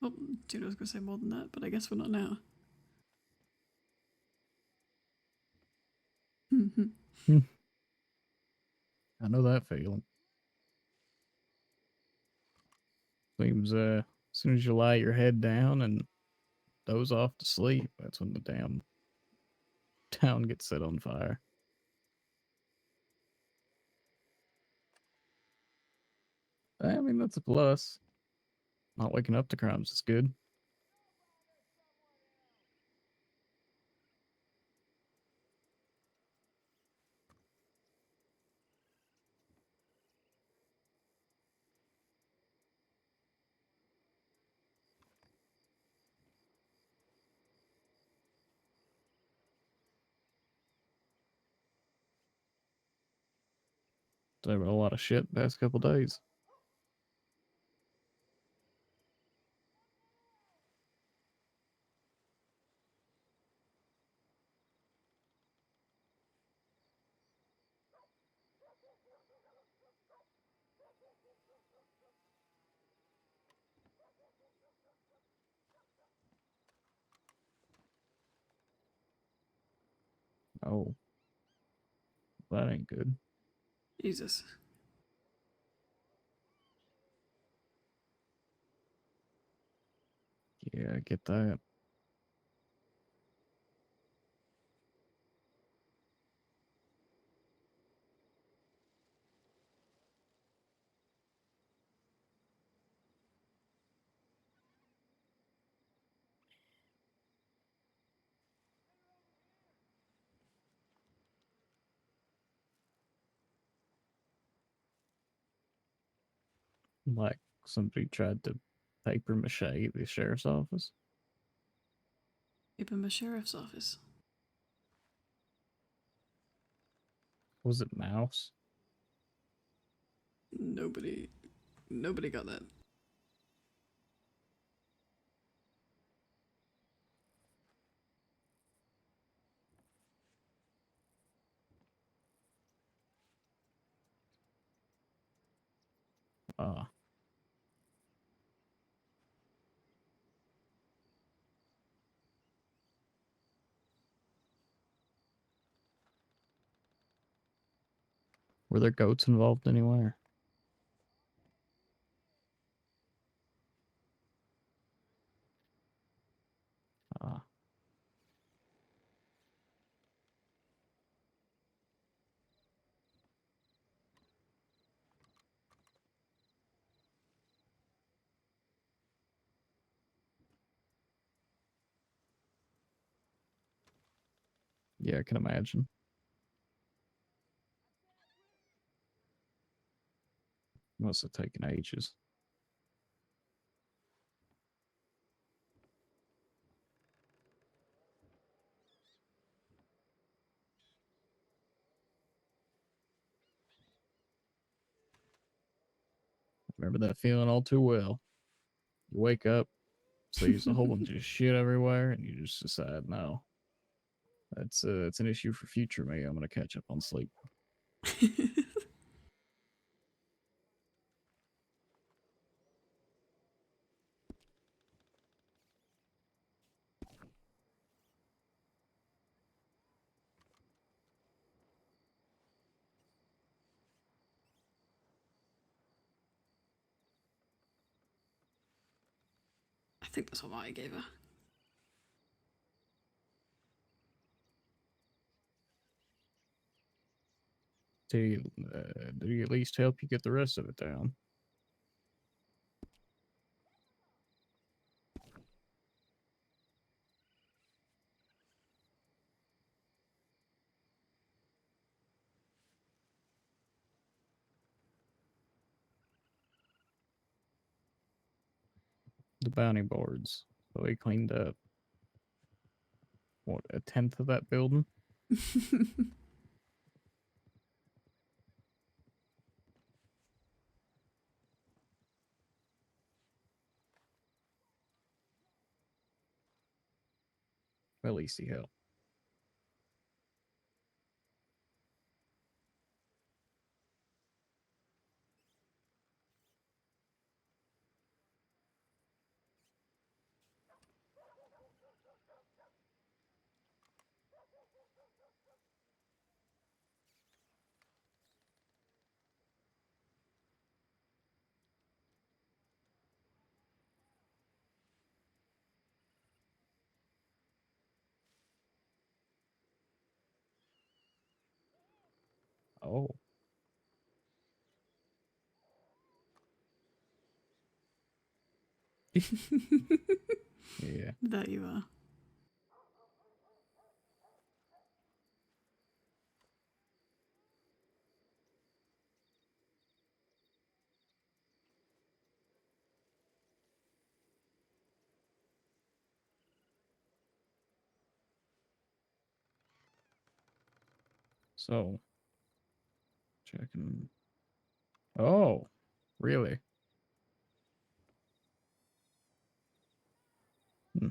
well, Juno's gonna say more than that, but I guess we're not now. I know that feeling. Seems as soon as you lie your head down and doze off to sleep, that's when the damn town gets set on fire. I mean, that's a plus. Not waking up to crimes is good. There been a lot of shit the past couple days. Oh, that ain't good. Jesus. Yeah, I get that. Like somebody tried to paper mache the sheriff's office. Open my sheriff's office. Was it Mouse? Nobody got that. Ah, were there goats involved anywhere? Ah, yeah, I can imagine. Must have taken ages. Remember that feeling all too well. You wake up, sees a whole bunch of shit everywhere, and you just decide, no, that's an issue for future me. I'm gonna catch up on sleep. think that's what Maya gave her. Did he at least help you get the rest of it down? The bounty boards. So he cleaned up, what, 1/10 of that building? At least he helped. Oh. Yeah. That you are. So, checking. Oh, really? Hmm.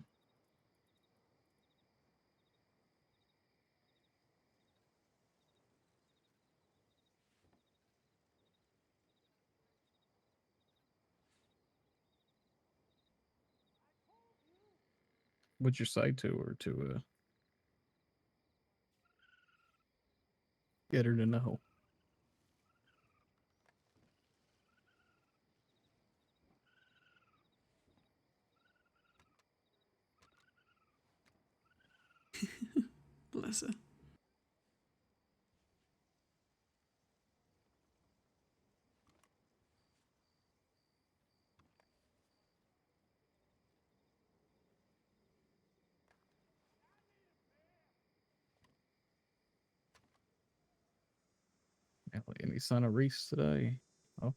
What'd you say to her to get her to know? Bless her. Any sign of Reese today? Oh,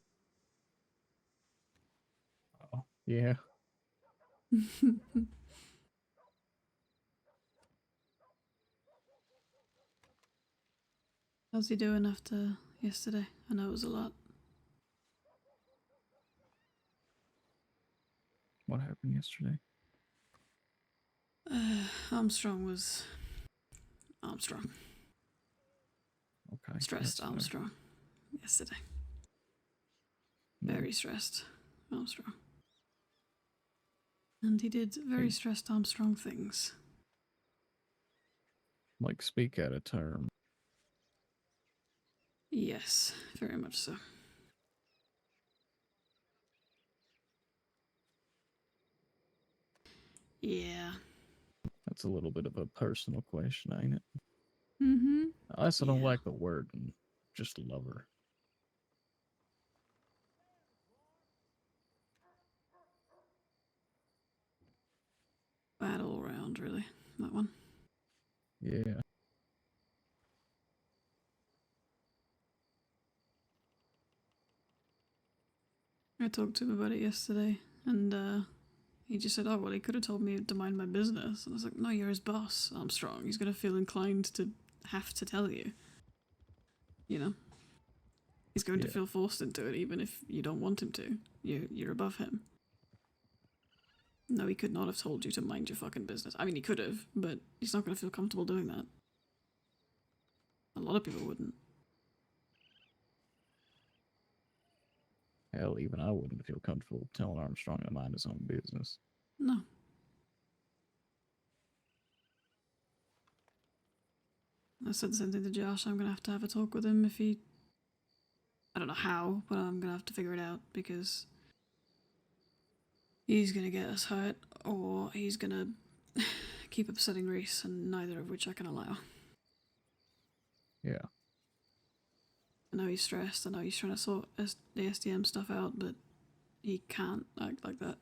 oh, yeah. How's he doing after yesterday? I know it was a lot. What happened yesterday? Armstrong was Armstrong. Okay. Stressed that's fair. Armstrong yesterday. Hmm. Very stressed Armstrong. And he did very Hey. stressed Armstrong things. Like, speak out of term. Yes, very much so. Yeah. That's a little bit of a personal question, ain't it? Mm-hmm. I also don't Yeah. like the word and just love her. Bad all around, really. That one. Yeah. I talked to him about it yesterday, and he just said, oh, well, he could have told me to mind my business. And I was like, no, you're his boss, Armstrong. He's going to feel inclined to have to tell you. You know? He's going to Yeah. feel forced into it, even if you don't want him to. You're above him. No, he could not have told you to mind your fucking business. I mean, he could have, but he's not going to feel comfortable doing that. A lot of people wouldn't. Hell, even I wouldn't feel comfortable telling Armstrong to mind his own business. No. I said the same thing to Josh. I'm going to have a talk with him if he... I don't know how, but I'm going to have to figure it out because... he's gonna get us hurt, or he's gonna keep upsetting Reese, and neither of which I can allow. Yeah. I know he's stressed, I know he's trying to sort the SDM stuff out, but he can't act like that.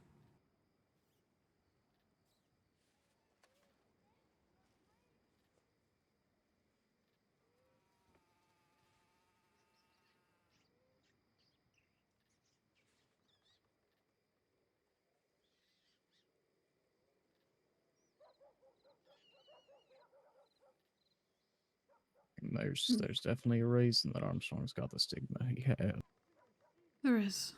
And there's definitely a reason that Armstrong's got the stigma he has. There is.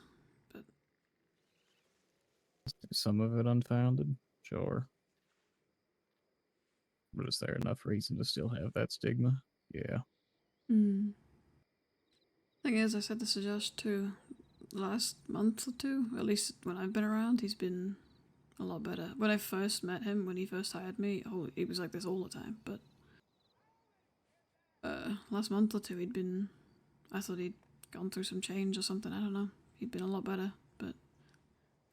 Is some of it unfounded? Sure. But is there enough reason to still have that stigma? Yeah. Thing is, I said this to Josh too. Last month or two, at least when I've been around, he's been a lot better. When I first met him, when he first hired me, he was like this all the time. But last month or two, I thought he'd gone through some change or something. I don't know. He'd been a lot better. But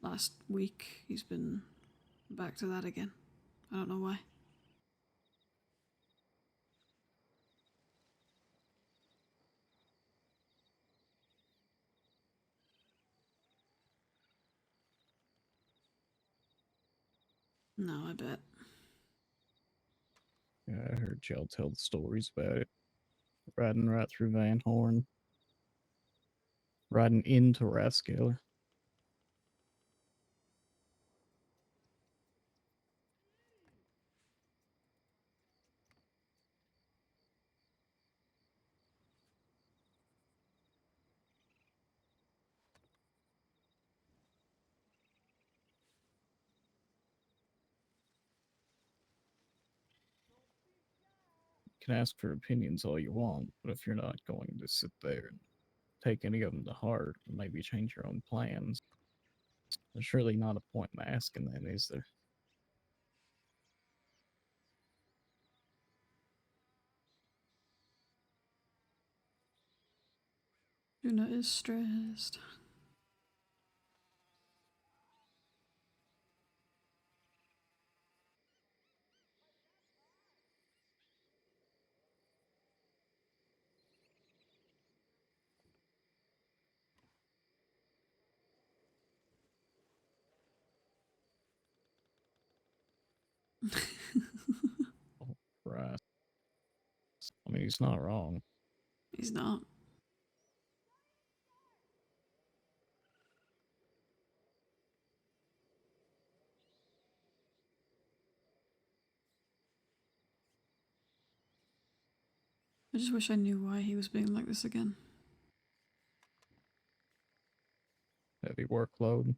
last week, he's been back to that again. I don't know why. No, I bet. Yeah, I heard y'all tell the stories about it. Riding right through Van Horn. Riding into Rathscaler. You can ask for opinions all you want, but if you're not going to sit there and take any of them to heart and maybe change your own plans, there's really not a point in asking that, is there? Juno is stressed. Oh, Christ. I mean, he's not wrong. He's not. I just wish I knew why he was being like this again. Heavy workload.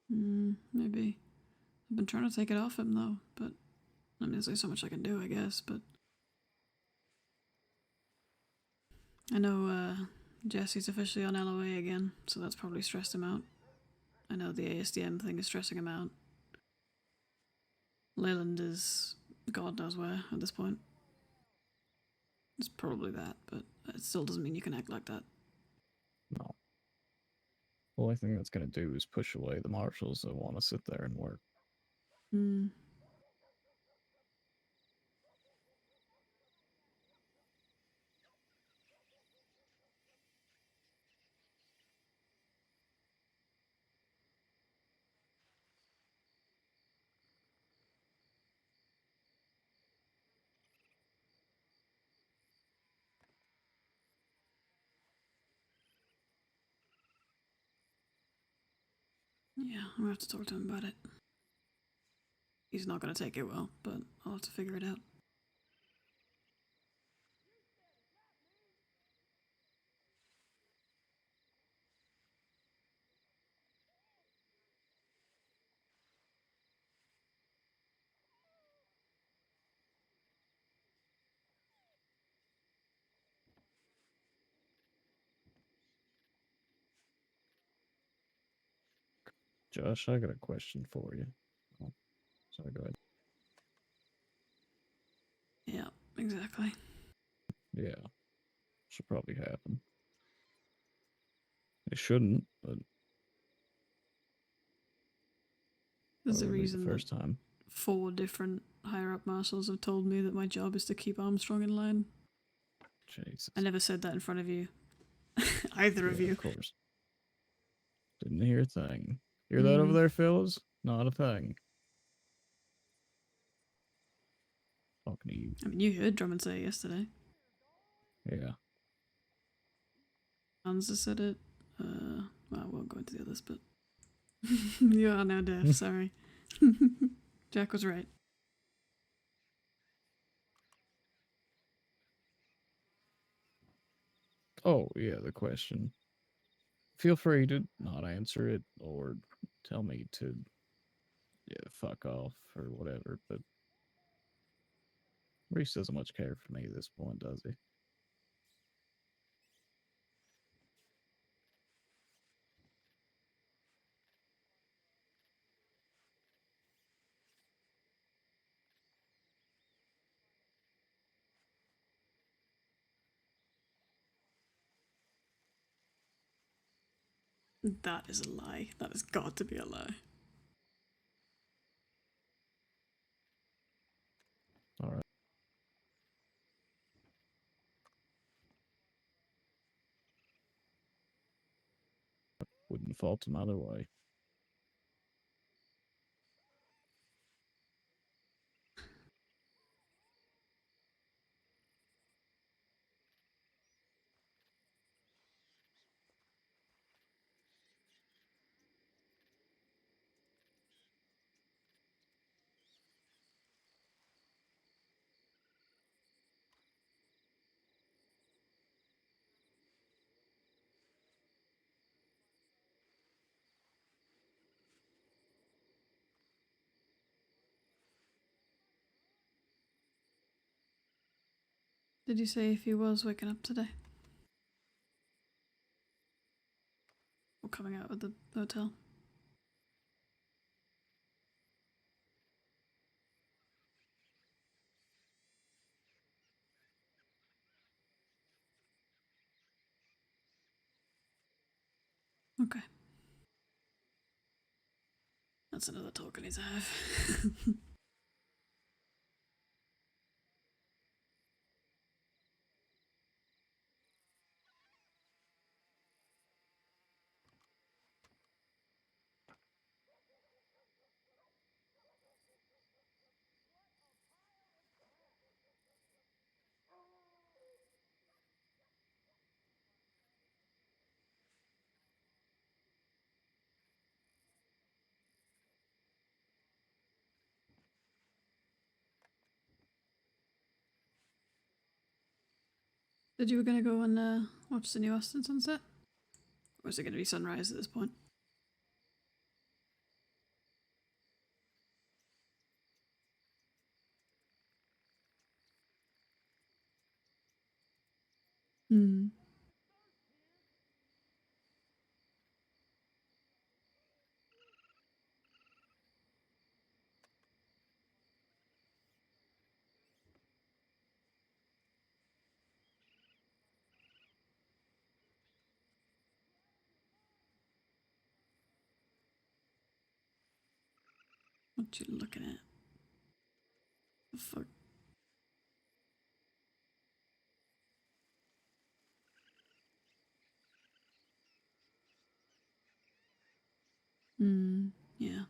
Maybe. I've been trying to take it off him though, but I mean, there's only so much I can do, I guess, but I know Jesse's officially on LOA again, so that's probably stressed him out. I know the ASDM thing is stressing him out. Leyland is God knows where at this point. It's probably that, but it still doesn't mean you can act like that. No. The only thing that's going to do is push away the marshals that want to sit there and work. Yeah, I'm gonna have to talk to him about it. He's not gonna take it well, but I'll have to figure it out. Josh, I got a question for you. Oh, sorry, go ahead. Yeah, exactly. Yeah. Should probably happen. It shouldn't, but There's a That would be reason the that first time. 4 different higher up marshals have told me that my job is to keep Armstrong in line. Jesus. I never said that in front of you. Either of Yeah, you. of course. Didn't hear a thing. Hear that over there, fellas? Not a thing. Talking to you. I mean, you heard Drummond say it yesterday. Yeah. Anza said it. Well, I won't go into the others, but you are now deaf. Sorry. Jack was right. Oh, yeah, the question. Feel free to not answer it or tell me to fuck off or whatever, but Reese doesn't much care for me at this point, does he? That is a lie. That has got to be a lie. All right. Wouldn't fault him either way. Did you say if he was waking up today? Or coming out of the hotel? Okay. That's another talk I need to have. Said you were gonna go and watch the new Austin sunset? Or is it gonna be sunrise at this point? Hmm. What you looking at? The fuck? Hmm. Yeah.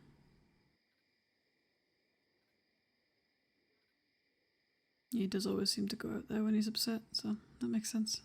He does always seem to go out there when he's upset, so that makes sense.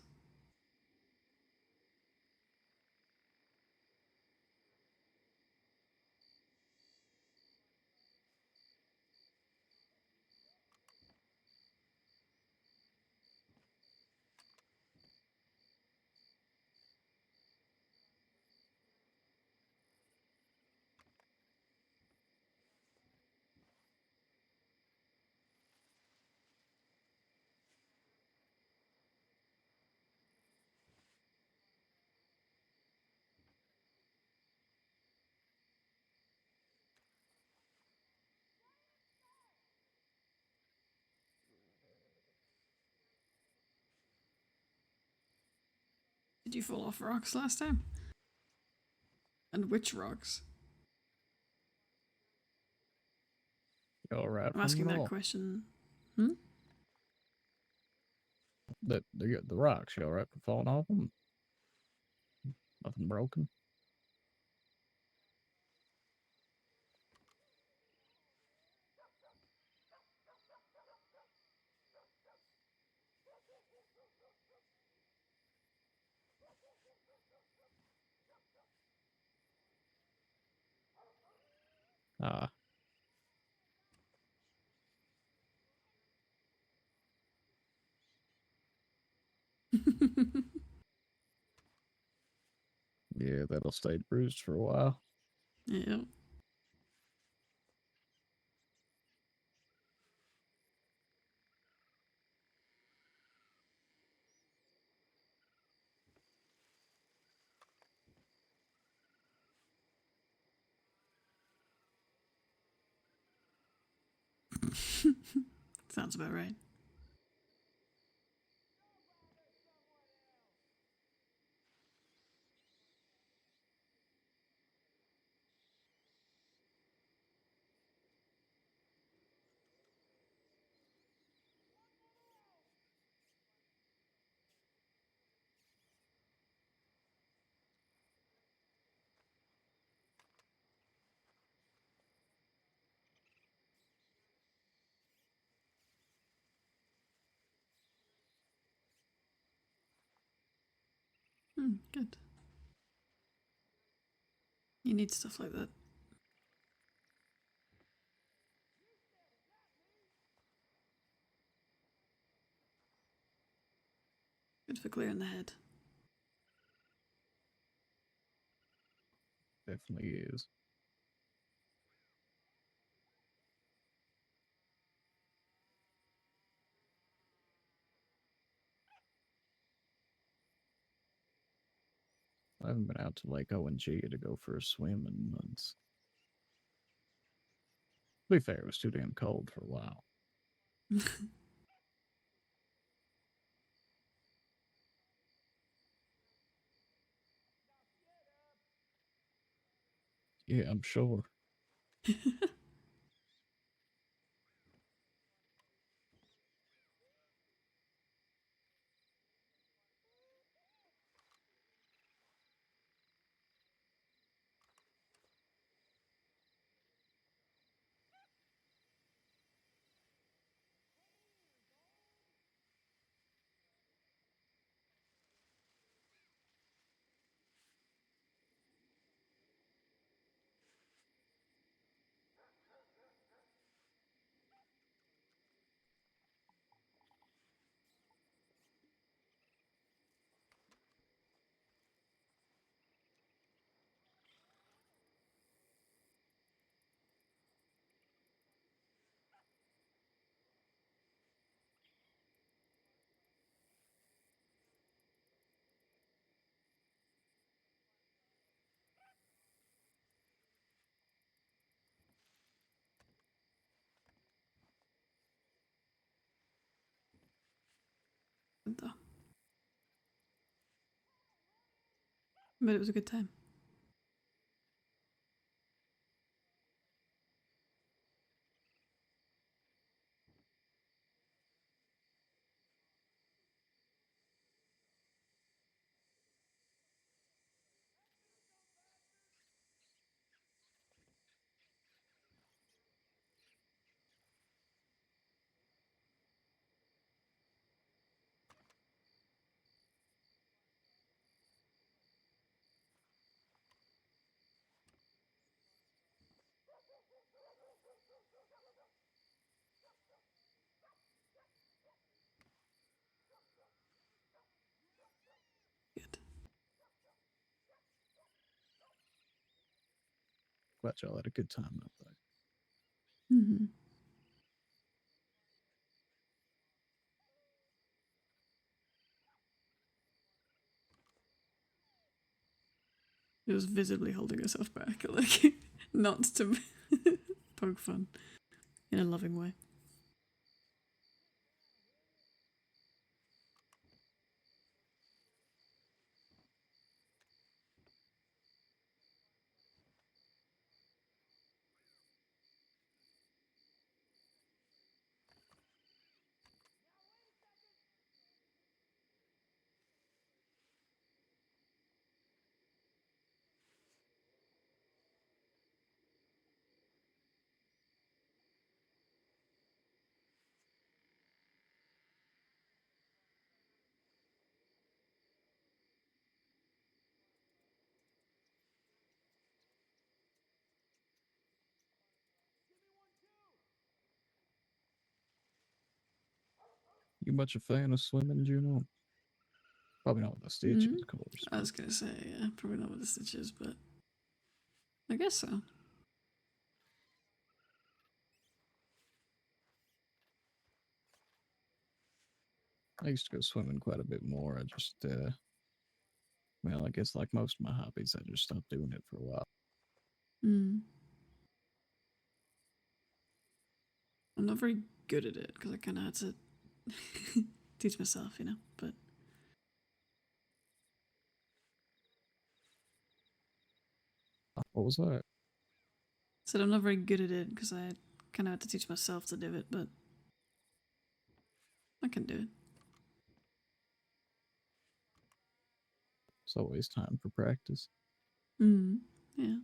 Did you fall off rocks last time? And which rocks? all right I'm from asking them that all. question. The rocks, you all right for falling off them? Nothing broken? Ah, yeah, that'll stay bruised for a while. Yeah. Sounds about right. Good. You need stuff like that. Good for clearing the head. Definitely is. I haven't been out to Lake ONG to go for a swim in months. To be fair, it was too damn cold for a while. Yeah, I'm sure. Good though. But it was a good time. Good. Glad y'all had a good time out there. It was visibly holding herself back, like not to poke fun in a loving way. You much a fan of swimming, Juno? Probably not with the stitches, of course. I was gonna say, yeah, probably not with the stitches, but I guess so. I used to go swimming quite a bit more. I just, well, I guess like most of my hobbies, I just stopped doing it for a while. Mm. I'm not very good at it because I kind of had to teach myself, you know. But What was that? said I'm not very good at it because I kind of had to teach myself to do it. But I can do it. It's always time for practice. Mm. Yeah.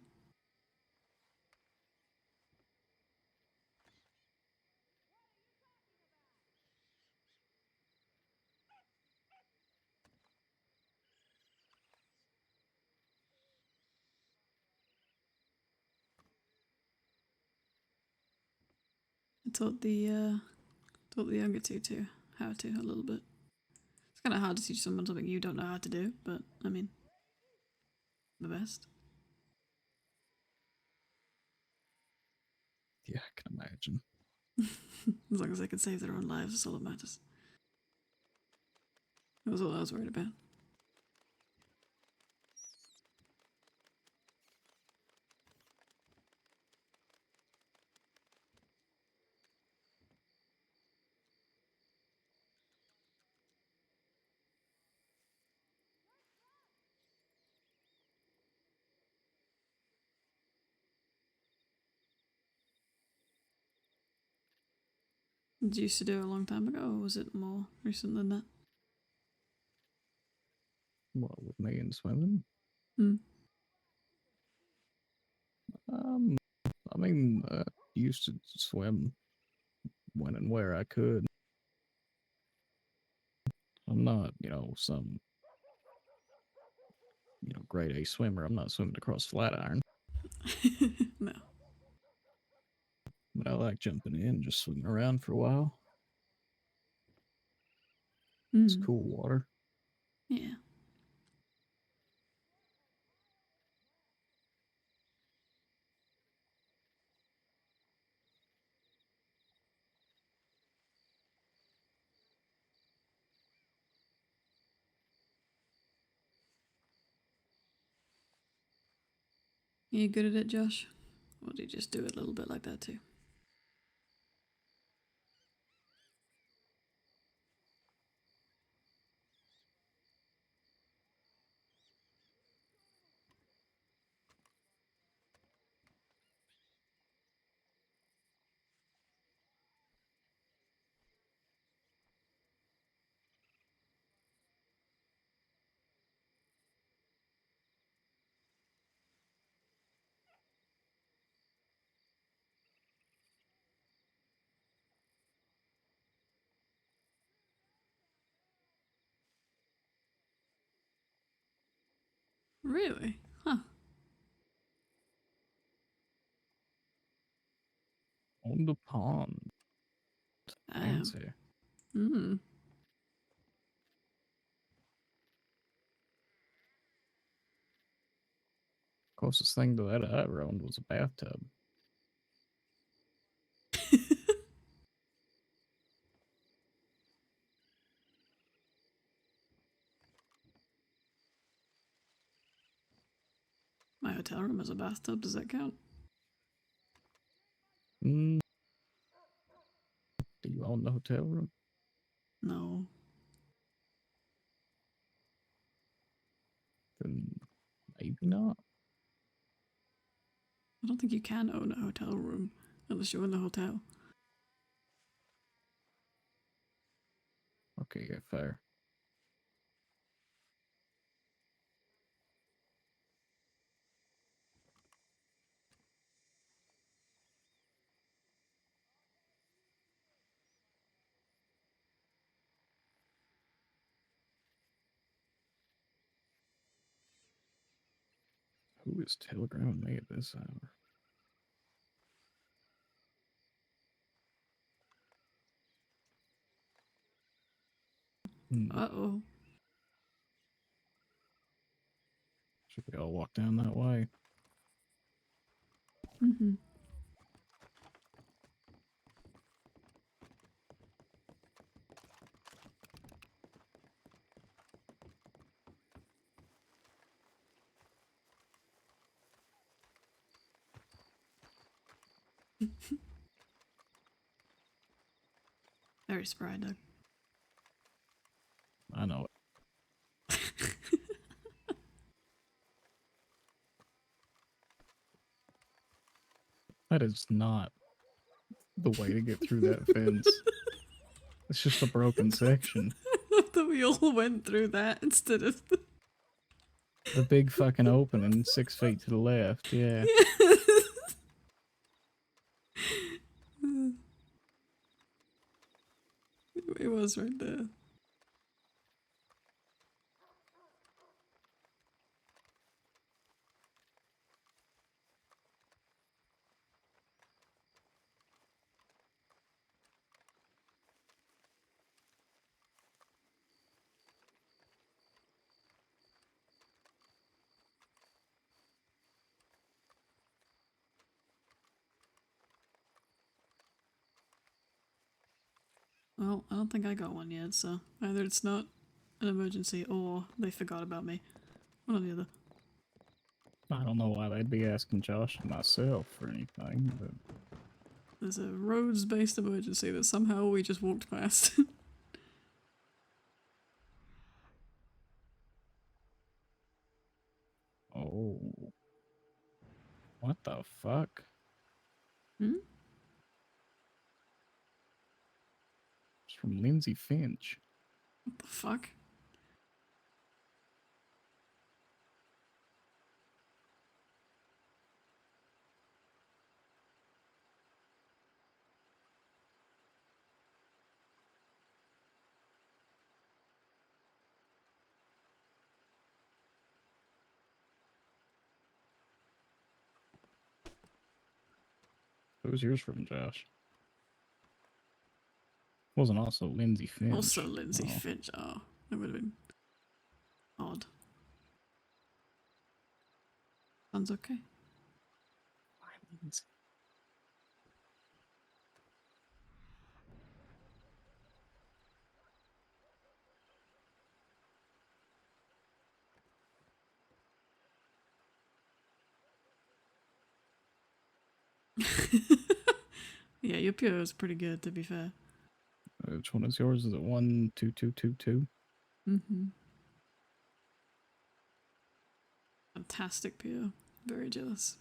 I taught the younger two too how to a little bit. It's kind of hard to teach someone something you don't know how to do, but I mean, the best. Yeah, I can imagine. As long as they can save their own lives, that's all that matters. That was all I was worried about. Did you used to do it a long time ago, or was it more recent than that? What, with me and swimming? Hmm. I mean, used to swim when and where I could. I'm not, some, grade A swimmer. I'm not swimming across Flatiron, No. but I like jumping in and just swimming around for a while. It's Hmm. cool water. Yeah. Are you good at it, Josh? Or do you just do it a little bit like that too? Really? Huh. On the pond. Fancy. Hmm. Closest thing to that I ever owned was a bathtub. My hotel room has a bathtub. Does that count? Mm, do you own the hotel room? No. Then maybe not. I don't think you can own a hotel room unless you're in the hotel. Okay, yeah, fair. Who is telegramming me at this hour? Uh-oh. Should we all walk down that way? Mm-hmm. Very spry, Doug. I know it. That is not the way to get through that fence. It's just a broken section. That we all went through that instead of The big fucking opening 6 feet to the left, yeah. It was right there. Well, I don't think I got one yet, so either it's not an emergency or they forgot about me. One or the other. I don't know why they'd be asking Josh and myself for anything, but There's a roads-based emergency that somehow we just walked past. oh. What the fuck? Hmm? It's from Lindsay Finch. What the fuck? Who's yours from, Josh? Wasn't also Lindsay Finch. Also Lindsay Oh. Finch. Oh, that would have been odd. Sounds okay. Why Lindsay? Yeah, your PO is pretty good, to be fair. Which one is yours? Is it 12222? Mm-hmm. Fantastic PO. Very jealous.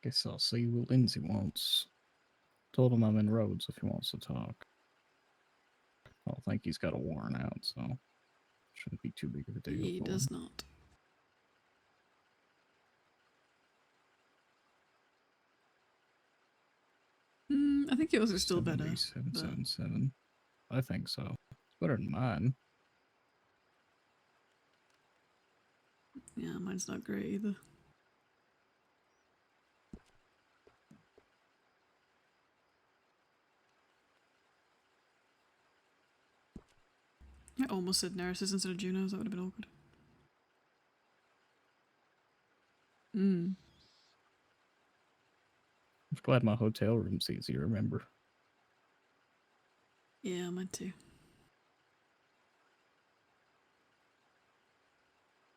Guess I'll see what Lindsay wants. Told him I'm in Rhodes if he wants to talk. I don't think he's got a warrant out, so shouldn't be too big of a deal He for does him. not. I think yours is still better. 777. I think so. It's better than mine. Yeah, mine's not great either. I almost said nurses instead of Junos. That would have been awkward. Mm. I'm glad my hotel room's easy to remember. Yeah, mine too.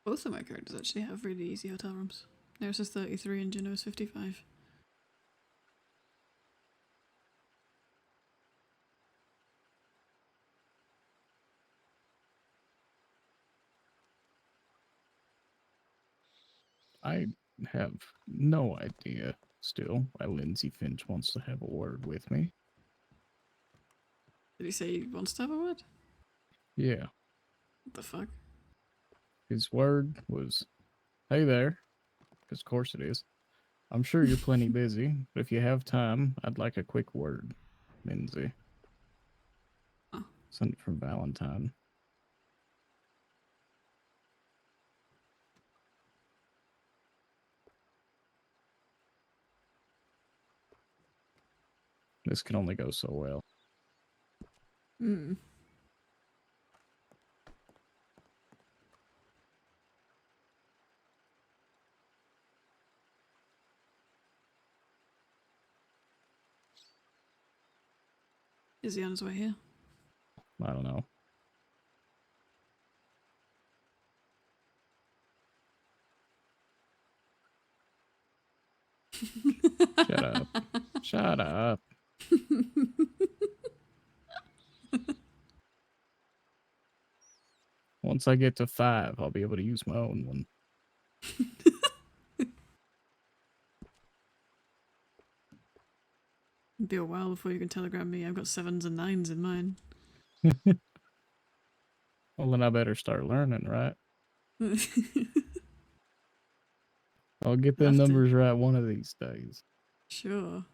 Both of my characters actually have really easy hotel rooms. Nurse is 33 and Juno is 55. I have no idea still why Lindsay Finch wants to have a word with me. Did he say he wants to have a word? Yeah, What the fuck? his word was, hey there, because of course it is. I'm sure you're plenty busy, but if you have time, I'd like a quick word, Lindsay. Oh. Sent it from Valentine. This can only go so well. Hmm. Is he on his way here? I don't know. Shut up. Shut up. Once I get to 5, I'll be able to use my own one. It'll be a while before you can telegram me. I've got 7s and 9s in mine. Well, then I better start learning, right? I'll get them Have to. numbers right one of these days. Sure.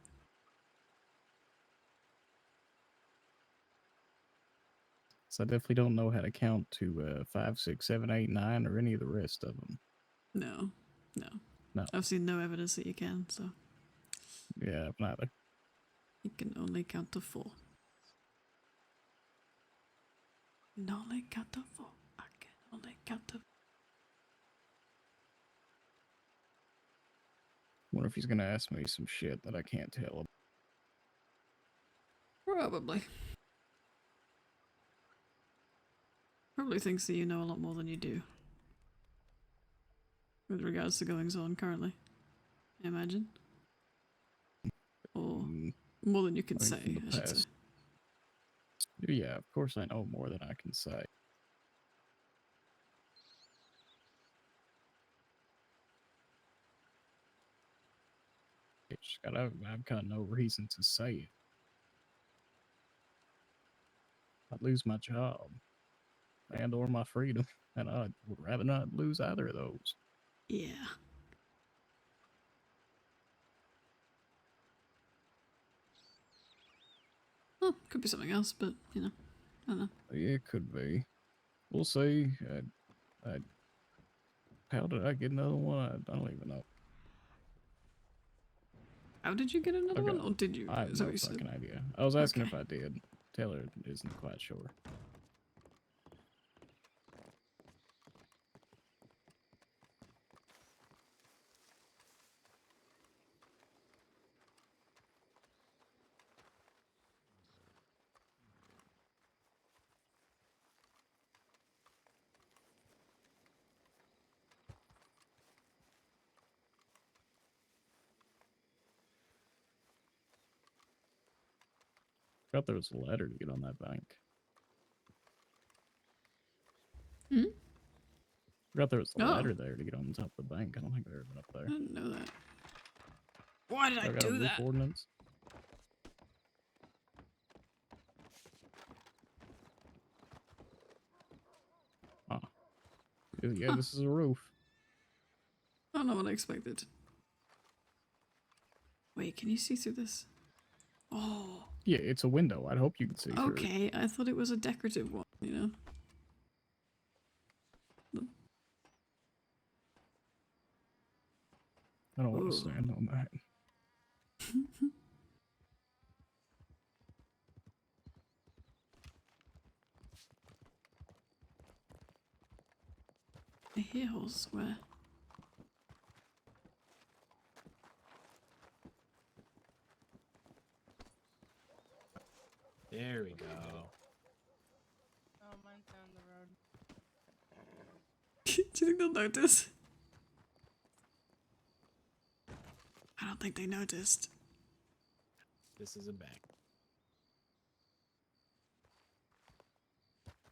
So I definitely don't know how to count to 5, 6, 7, 8, 9, or any of the rest of them. No. No. No. I've seen no evidence that you can, so Yeah, neither. you can only count to 4. You can only count to 4. I can only count to 4. Wonder if he's gonna ask me some shit that I can't tell him. Probably. Probably thinks that you know a lot more than you do. With regards to goings on currently. I imagine. Or more than you can I mean, say, from the I should say. past. Yeah, of course I know more than I can say. I've got no reason to say it. I'd lose my job and or my freedom, and I would rather not lose either of those. Yeah. Well, could be something else, but, you know, I don't know. Yeah, it could be. We'll see. How did I get another one? I don't even know. How did you get another Okay. one, or did you? I have Is that no what you said? fucking idea. I was asking Okay. if I did. Taylor isn't quite sure. I thought there was a ladder to get on that bank. Hmm? I forgot there was a Oh. ladder there to get on top of the bank. I don't think I've ever been up I there. didn't know that. Why did I I got a do roof that? ordinance. Ah. Yeah, Huh. this is a roof. I don't know what I expected. Wait, can you see through this? Oh. Yeah, it's a window. I'd hope you can see through it. Okay, I thought it was a decorative one, you know? I don't want Ooh. to stand on that. I hear horses where? There we go. Oh, mine's down the road. Do you think they'll notice? I don't think they noticed. This is a bank.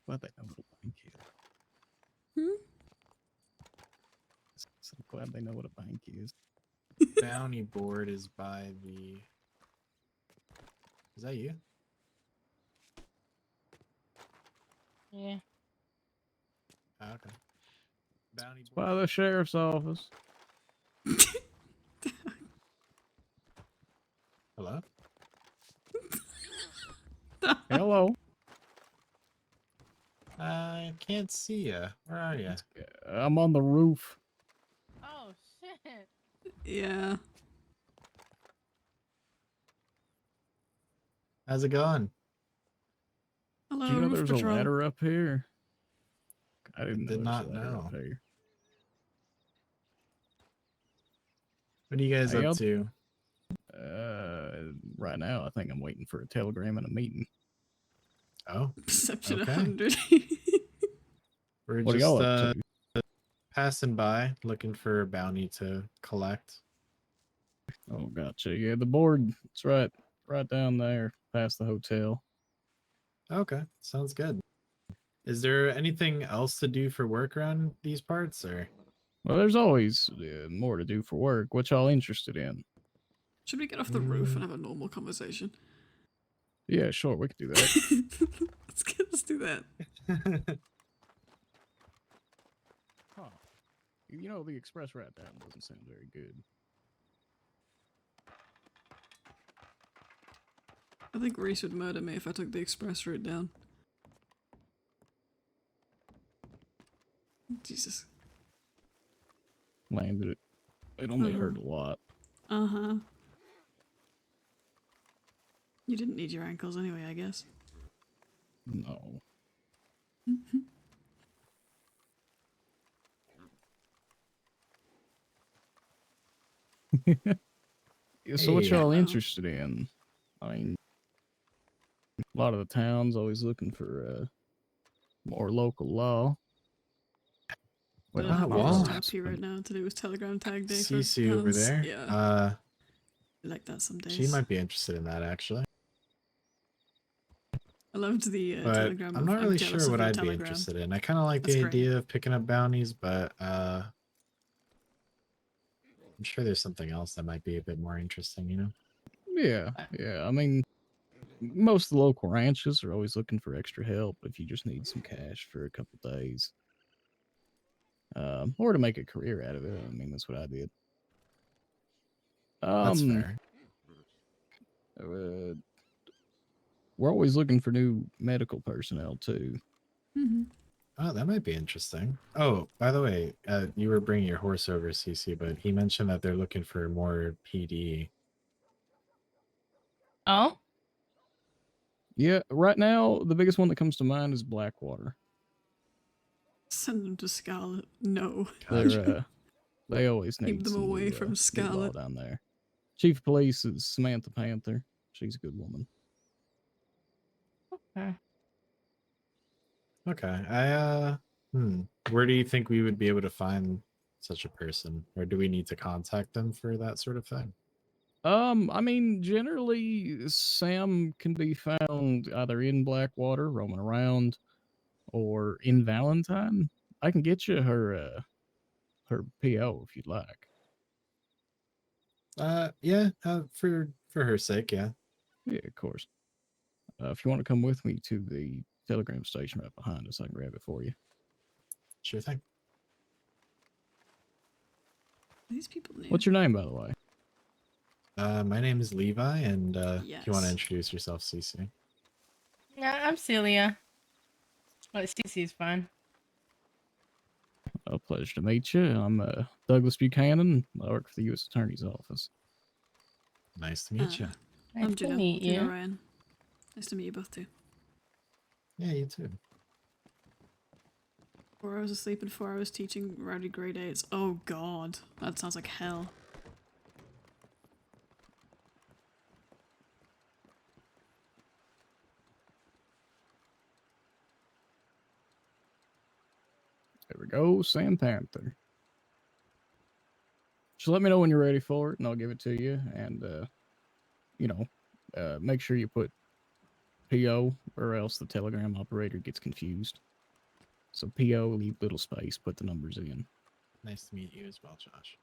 Glad they know what a bank is. Hmm? So glad they know what a bank is. Bounty board is by the. Is that you? Yeah. Oh, okay. Bounty By board. the sheriff's office. Hello? Hello. I can't see ya. Where are ya? I'm on the roof. Oh, shit. Yeah. How's it going? Hello, Do you know roof there's a patrol. ladder up here? I didn't know Did there was not a ladder know. up here. What are you guys Hey, up to? right now I think I'm waiting for a telegram and a meeting. Oh, Perception okay. 100. we're What are just y'all up to? passing by, looking for a bounty to collect. Oh, gotcha. Yeah, the board. It's right down there, past the hotel. Okay, sounds good. Is there anything else to do for work around these parts, or? Well, there's always more to do for work. What y'all interested in? Should we get off the roof and have a normal conversation? Yeah, sure, we could do that. Let's do that. Huh. You know, the express route down doesn't sound very good. I think Reese would murder me if I took the express route down. Jesus. Landed it. It only hurt a lot. Uh-huh. You didn't need your ankles anyway, I guess. No. So what Hey. y'all Hello. interested in? I mean, a lot of the towns always looking for more local law. We Well, don't have well, much perhaps, TRP but- right now. Today was Telegram Tag Day for Cece over towns. there. Yeah, I like that some days. She might be interested in that actually. I loved the But Telegram. I'm not really jealous sure of what your I'd be Telegram. interested in. I kind of like That's the great. idea of picking up bounties, but I'm sure there's something else that might be a bit more interesting, you know? Yeah. I mean, most of the local ranches are always looking for extra help if you just need some cash for a couple days. Or to make a career out of it. I mean, that's what I did. That's fair. We're always looking for new medical personnel too. Mm-hmm. Oh, that might be interesting. Oh, by the way, you were bringing your horse over, CC, but he mentioned that they're looking for more PD. Oh? Yeah, right now the biggest one that comes to mind is Blackwater. Send them to Scarlet. No. They're they always need Keep them some away new, from new law Scarlet. down there. Chief of Police is Samantha Panther. She's a good woman. Okay. Okay. Where do you think we would be able to find such a person? Or do we need to contact them for that sort of thing? I mean, generally, Sam can be found either in Blackwater, roaming around, or in Valentine. I can get you her PO if you'd like. Yeah, for her sake, yeah. Yeah, of course. If you want to come with me to the telegram station right behind us, I can grab it for you. Sure thing. These people new. What's your name, by the way? My name is Levi, and if you want to Yes. introduce yourself, CC. Yeah, I'm Celia. Oh, CC's fine. A pleasure to meet you. I'm Douglas Buchanan. I work for the U.S. Attorney's Office. Nice to meet you. Nice I'm to Juno. meet Juno you. Ryan. Nice to meet you both too. Yeah, you too. 4 hours of sleep and 4 hours teaching rowdy grade 8s. Oh god. That sounds like hell. There we go, Sam Panther. Just let me know when you're ready for it, and I'll give it to you. And, make sure you put PO, or else the telegram operator gets confused. So PO, leave little space, put the numbers in. Nice to meet you as well, Josh.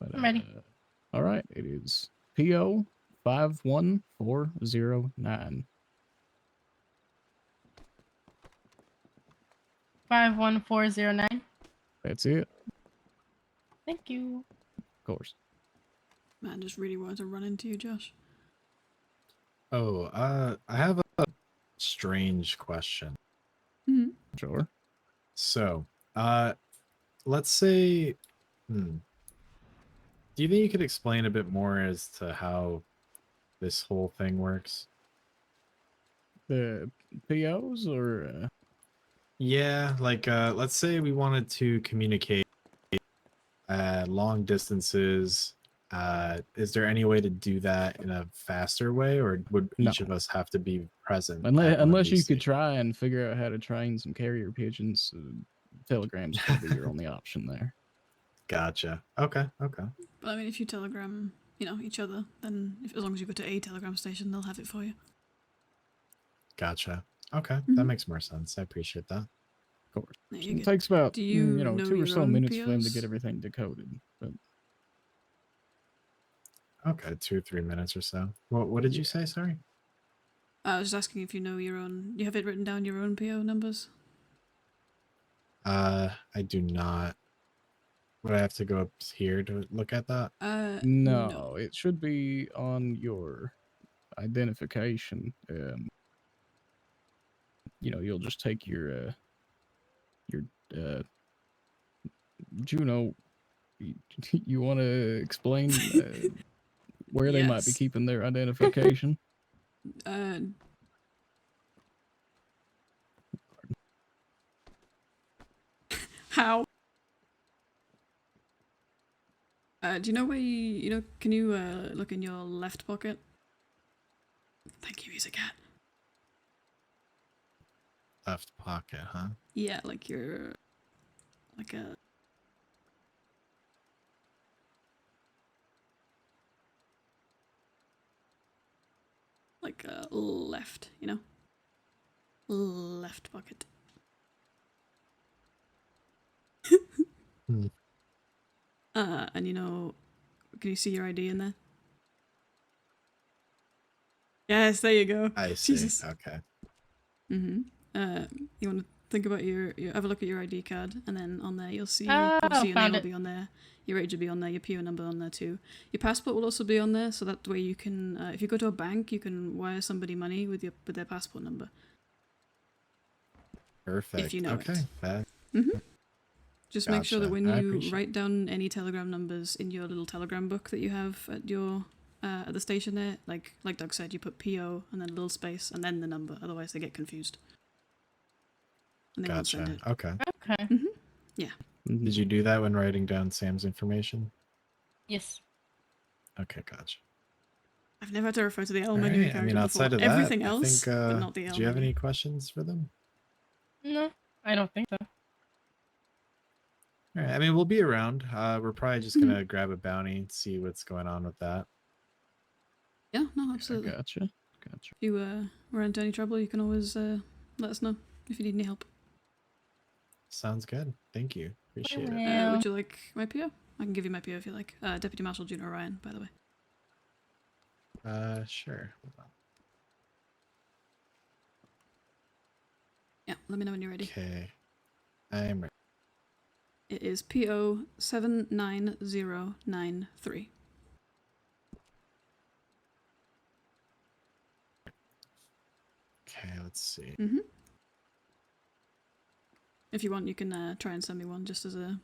But, I'm ready. All right, it is PO 51409. 51409. That's it, Thank you. of course. Man, just really wanted to run into you, Josh. Oh, I have a strange question. Hmm. Sure. So, let's say, Do you think you could explain a bit more as to how this whole thing works? The POs or Yeah, like let's say we wanted to communicate long distances. Is there any way to do that in a faster way, or would No. each of us have to be present? unless at one unless you could DC? try and figure out how to train some carrier pigeons, Telegram's gonna be your only option there. Gotcha. Okay. Okay. But I mean, if you telegram, each other, then as long as you go to a telegram station, they'll have it for you. Gotcha. Okay, that Mhm. makes more sense. I appreciate that. Of course. There It you go. takes about Do you know 2 or your so own minutes for them to POs? get everything decoded. But Okay, 2 or 3 minutes or so. What did you say? Sorry. I was just asking if you know your own. You have it written down your own PO numbers? I do not. Would I have to go up here to look at that? no, it should be on your identification. You'll just take your Juno. You want to explain where they might be Yes. keeping their identification? How? Do you know where can you look in your left pocket? Thank you, Music Cat. Left pocket, huh? Yeah, like your, like a, left, left pocket. Hmm. And can you see your ID in there? Yes, there you go. I see. Jesus. Okay. You want to think about your have a look at your ID card, and then on there you'll see Oh, obviously your name found will it. be on there, your age will be on there, your PO number on there too. Your passport will also be on there, so that way you can, if you go to a bank, you can wire somebody money with their passport number. Perfect. you know okay. it. That, Just make sure that Gotcha. when I you appreciate write down any telegram numbers in your little telegram book that you have at your at the station there, like Doug said, you put PO and then a little space and then the number, otherwise they get confused. And they won't send Gotcha. it. Okay. Okay. Mhm. Did you do that when writing down Sam's information? Yes. Okay, gotcha. I've never had to refer to the L All menu right. I character mean, outside before. of that, Everything I else, think. but not the L Do you have menu. any questions for them? No, I don't think so. All right. I mean, we'll be around. We're probably just gonna grab a bounty and see what's going on with that. Yeah, no, I absolutely. gotcha. If you run into any trouble, you can always let us know if you need any help. Sounds good. Thank you. Appreciate it. Yeah. Would you like my PO? I can give you my PO if you like. Deputy Marshal Juno Ryan, by the way. Sure. Hold on. Yeah, let me know when you're ready. Okay. I'm ready. It is PO 79093. Okay, let's see. If you want, you can try and send me one just as a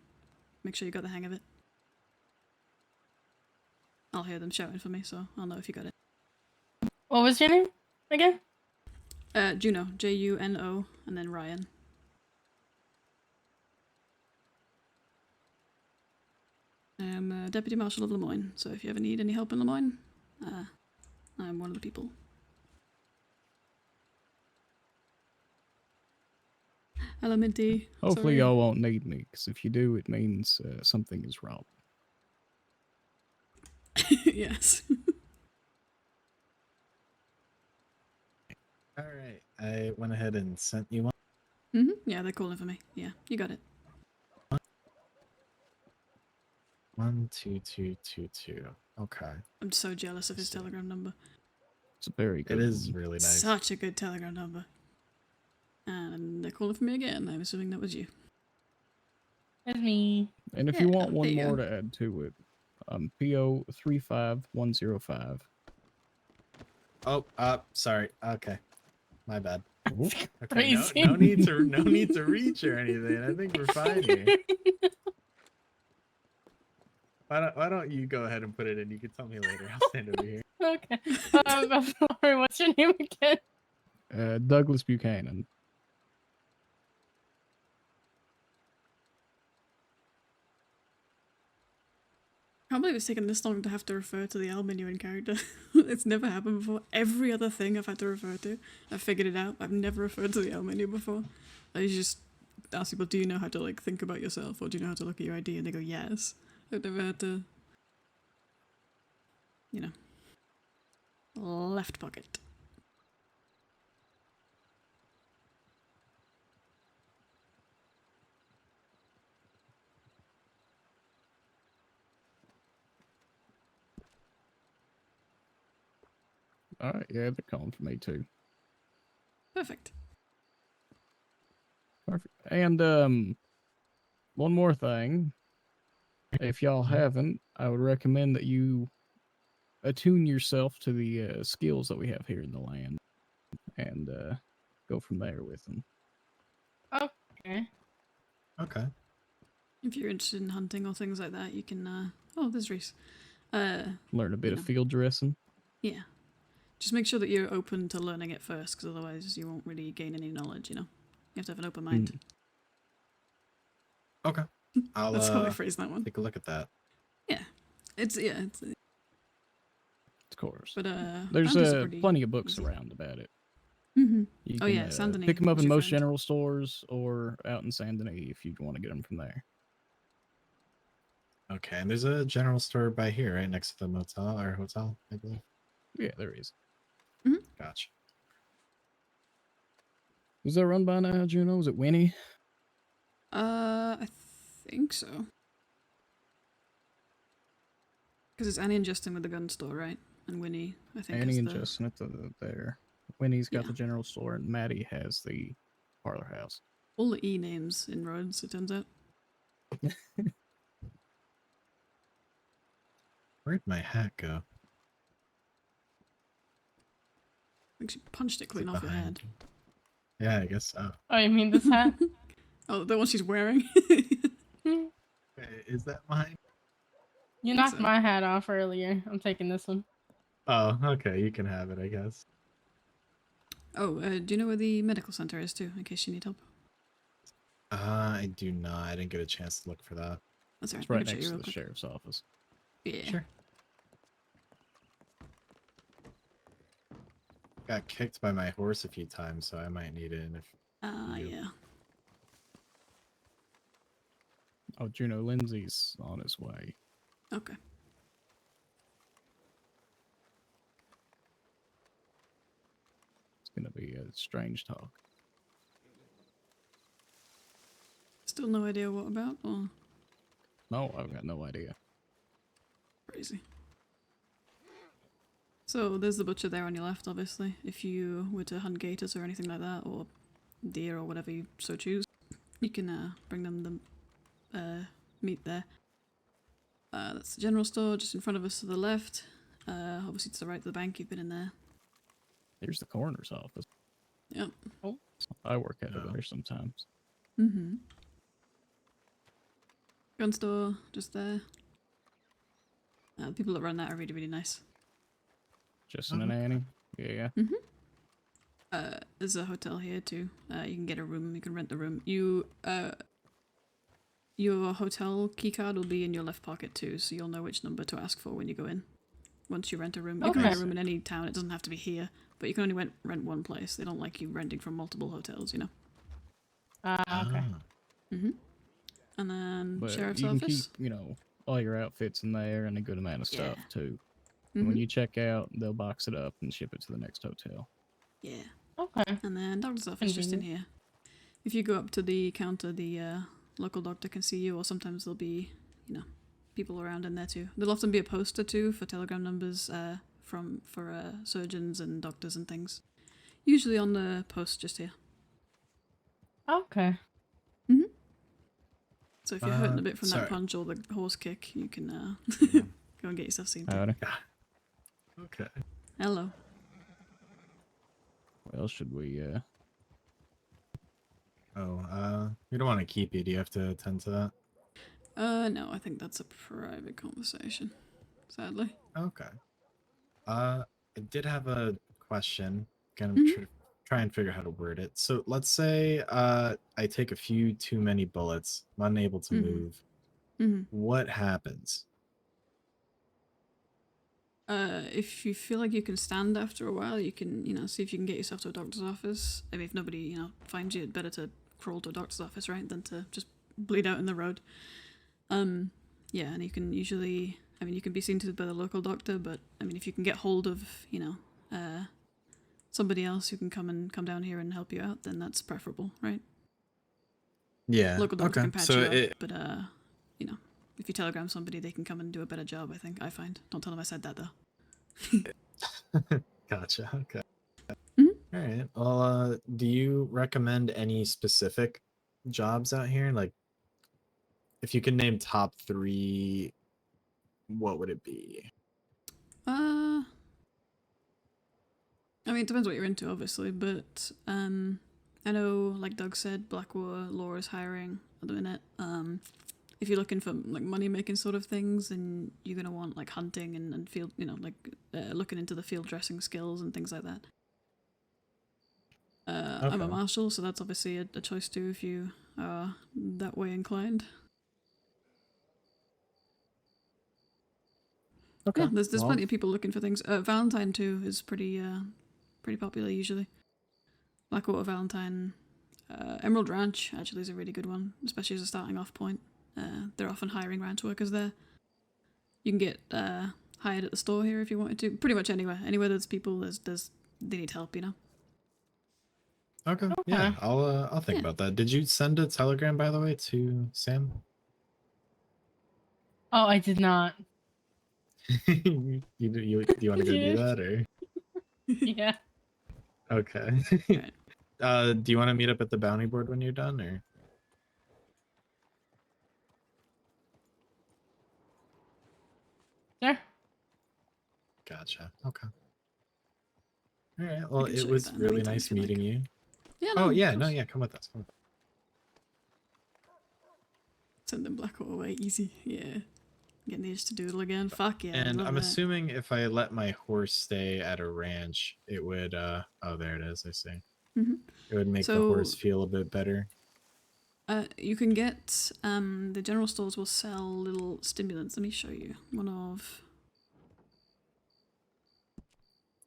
make sure you got the hang of it. I'll hear them shouting for me, so I'll know if you got it. What was your name again? Juno, Juno, and then Ryan. I'm Deputy Marshal of Lemoyne, so if you ever need any help in Lemoyne, I'm one of the people. Hello, Minty. Hopefully Sorry. y'all won't need me, because if you do, it means something is wrong. Yes. All right. I went ahead and sent you one. Yeah, they're calling for me. Yeah, you got it. 12222. Okay. I'm so jealous of his telegram number. It's a very good It is one. really nice. Such a good telegram number. And they're calling for me again. I'm assuming that was you. That's me. And if you Yeah, want one there you more go. to add to it, PO 35105. Oh, sorry. Okay. My bad. Okay, Crazy. no need to reach or anything. I think we're fine here. Why don't you go ahead and put it in? You can tell me later. I'll stand over here. Okay. Sorry, what's your name again? Douglas Buchanan. I can't believe it's taken this long to have to refer to the L menu in character. It's never happened before. Every other thing I've had to refer to, I've figured it out. I've never referred to the L menu before. I just ask people, do you know how to like think about yourself, or do you know how to look at your ID? And they go, yes. I've never had to, you know, left pocket. All right, yeah, they're calling for me too. Perfect. Perfect. And one more thing. If y'all haven't, I would recommend that you attune yourself to the skills that we have here in the land, and go from there with them. Okay. Okay. If you're interested in hunting or things like that, you can. Oh, there's Reese. Learn a bit You of know. field dressing. Yeah. Just make sure that you're open to learning it first, because otherwise you won't really gain any knowledge, you know? You have to have an open mind. Okay. I'll That's how I phrase that one. take a look at that. It's, Of course. but, There's bounties are pretty plenty of books easy. around about it. Mm-hmm. You Oh, can, yeah, Saint Denis pick them up was in your most friend. general stores or out in Saint Denis if you'd want to get them from there. Okay, and there's a general store by here, right next to the motel or hotel, I believe. Yeah, there is. Gotcha. Was that run by now, Juno? Was it Winnie? I think so. Because it's Annie and Justin with the gun store, right? And Winnie, I think, Annie is and the... Justin at there. Winnie's got Yeah. the general store, and Maddie has the parlor house. All the E names in roads, it turns out. Where'd my hat go? I think she punched it Is clean it off your head. behind? Yeah, I guess so. Oh, you mean this hat? Oh, the one she's wearing? Hmm. Is that mine? You Think knocked so. my hat off earlier. I'm taking this one. Oh, okay. You can have it, I guess. Oh, do you know where the medical center is, too, in case you need help? I do not. I didn't get a chance to look for that. That's alright, It's I right can show next you to real the quick. sheriff's office. Yeah. Sure. Got kicked by my horse a few times, so I might need it. If you- Yeah. Oh, Juno Lindsay's on his way. Okay. It's gonna be a strange talk. Still no idea what about, or No, I've got no idea. crazy. So there's the butcher there on your left, obviously. If you were to hunt gators or anything like that, or deer or whatever you so choose, you can bring them the meat there. That's the general store just in front of us to the left. Obviously to the right of the bank, you've been in there. Here's the coroner's office. Yep. I work out of Oh. there sometimes. Mm-hmm. Gun store, just there. The people that run that are really, really nice. Justin and Annie. Yeah. There's a hotel here too. You can get a room, you can rent the room. Your hotel keycard will be in your left pocket too, so you'll know which number to ask for when you go in. Once you rent a room. You can rent a Okay. room in any town, it doesn't have to be here. But you can only rent one place. They don't like you renting from multiple hotels, you know? Okay. Ah. Mm-hmm. And then But sheriff's you can office. keep, all your outfits in there and a good amount of stuff Yeah. too. Mhm. When you check out, they'll box it up and ship it to the next hotel. Yeah. Okay. And then doctor's office just in here. If you go up to the counter, the local doctor can see you, or sometimes there'll be, people around in there too. There'll often be a poster too for telegram numbers for surgeons and doctors and things. Usually on the post just here. Okay. So if you're hurting a bit from sorry. that punch or the horse kick, you can go and get yourself seen. too. Howdy. Okay. Hello. Well, should we, Oh, we don't want to keep you. Do you have to attend to that? No, I think that's a private conversation, sadly. Okay. I did have a question. Gonna Mhm. try and figure out how to word it. So let's say I take a few too many bullets. I'm unable to Mhm. move. Mhm. What happens? If you feel like you can stand after a while, you can, see if you can get yourself to a doctor's office. I mean, if nobody, finds you, it's better to crawl to a doctor's office, right, than to just bleed out in the road. Yeah, and you can usually, I mean, you can be seen to by the local doctor, but I mean, if you can get hold of, somebody else who can come down here and help you out, then that's preferable, right? Yeah. Local doctor Okay. can patch So you up, it. but if you telegram somebody, they can come and do a better job. I find. Don't tell them I said that though. Gotcha. Okay. Mhm. All right. Well, do you recommend any specific jobs out here? Like, if you could name top 3, what would it be? I mean, it depends what you're into, obviously, but I know, like Doug said, Blackwater Law is hiring at the minute. If you're looking for like money making sort of things, then you're gonna want like hunting and field, looking into the field dressing skills and things like that. I'm a Okay. marshal, so that's obviously a choice too if you are that way inclined. Okay. Yeah, there's Well, plenty of people looking for things. Valentine too is pretty popular usually. Blackwater Valentine, Emerald Ranch actually is a really good one, especially as a starting off point. They're often hiring ranch workers there. You can get hired at the store here if you wanted to. Pretty much anywhere there's people, they need help, Okay. Yeah, Okay. I'll think Yeah. about that. Did you send a telegram, by the way, to Sam? Oh, I did not. Do you want to go do Yeah. that or? Yeah. Okay. Right. Do you want to meet up at the bounty board when you're done, or? Sure. Gotcha. Okay. All right. I Well, can it show you was that in the really meantime nice if you like. meeting you. Yeah, Oh of yeah, no, course. yeah, come with us. Come with us. Send them Blackwater away, easy. Yeah. Getting the itch to doodle again. Fuck yeah. And love I'm that. assuming if I let my horse stay at a ranch, it would oh, there it is, I see. Mhm. It would make the So- horse feel a bit better. You can get the general stores will sell little stimulants. Let me show you one of.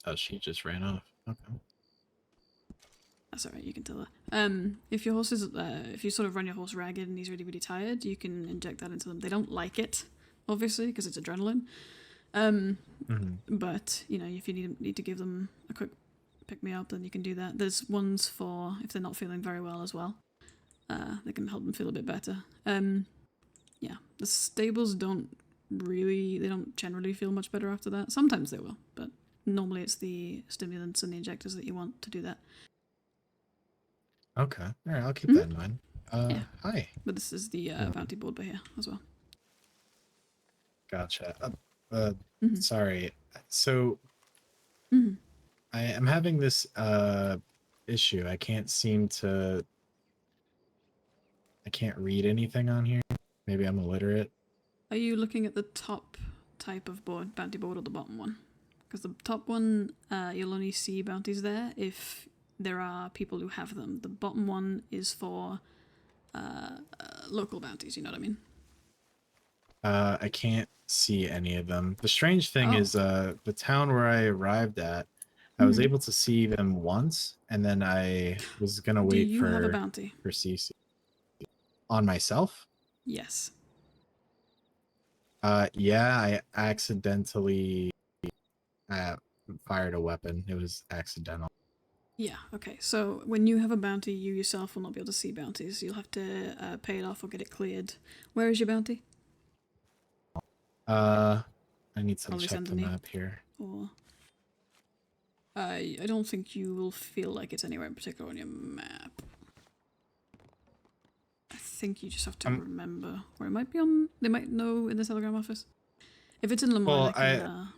Oh, she just ran off. Okay. That's alright, you can tell her. If your horse is, if you sort of run your horse ragged and he's really, really tired, you can inject that into them. They don't like it, obviously, because it's adrenaline. But, if you need to give them a quick pick-me-up, then you can do that. There's ones for if they're not feeling very well as well. They can help them feel a bit better. Yeah, the stables don't generally feel much better after that. Sometimes they will, but normally it's the stimulants and the injectors that you want to do that. Okay. All right, I'll keep that in mind. Yeah. Hi. But this is the bounty board by here as well. Gotcha. Mhm. Sorry. So Mhm. I am having this issue. I can't read anything on here. Maybe I'm illiterate. Are you looking at the top type of board, bounty board, or the bottom one? Because the top one, you'll only see bounties there if there are people who have them. The bottom one is for local bounties, you know what I mean? I can't see any of them. The strange thing Oh. is the town where I arrived at, I was Mhm. able to see them once, and then I was gonna Do wait you have a bounty? for CC. On myself? Yes. Yeah, I accidentally fired a weapon. It was accidental. Yeah, okay. So when you have a bounty, you yourself will not be able to see bounties. You'll have to pay it off or get it cleared. Where is your bounty? I need to Probably check send the a name. map here. Or I don't think you will feel like it's anywhere in particular on your map. I think you just have to remember where it might be on. They might know in the telegram office. If it's in Lemoyne, Well,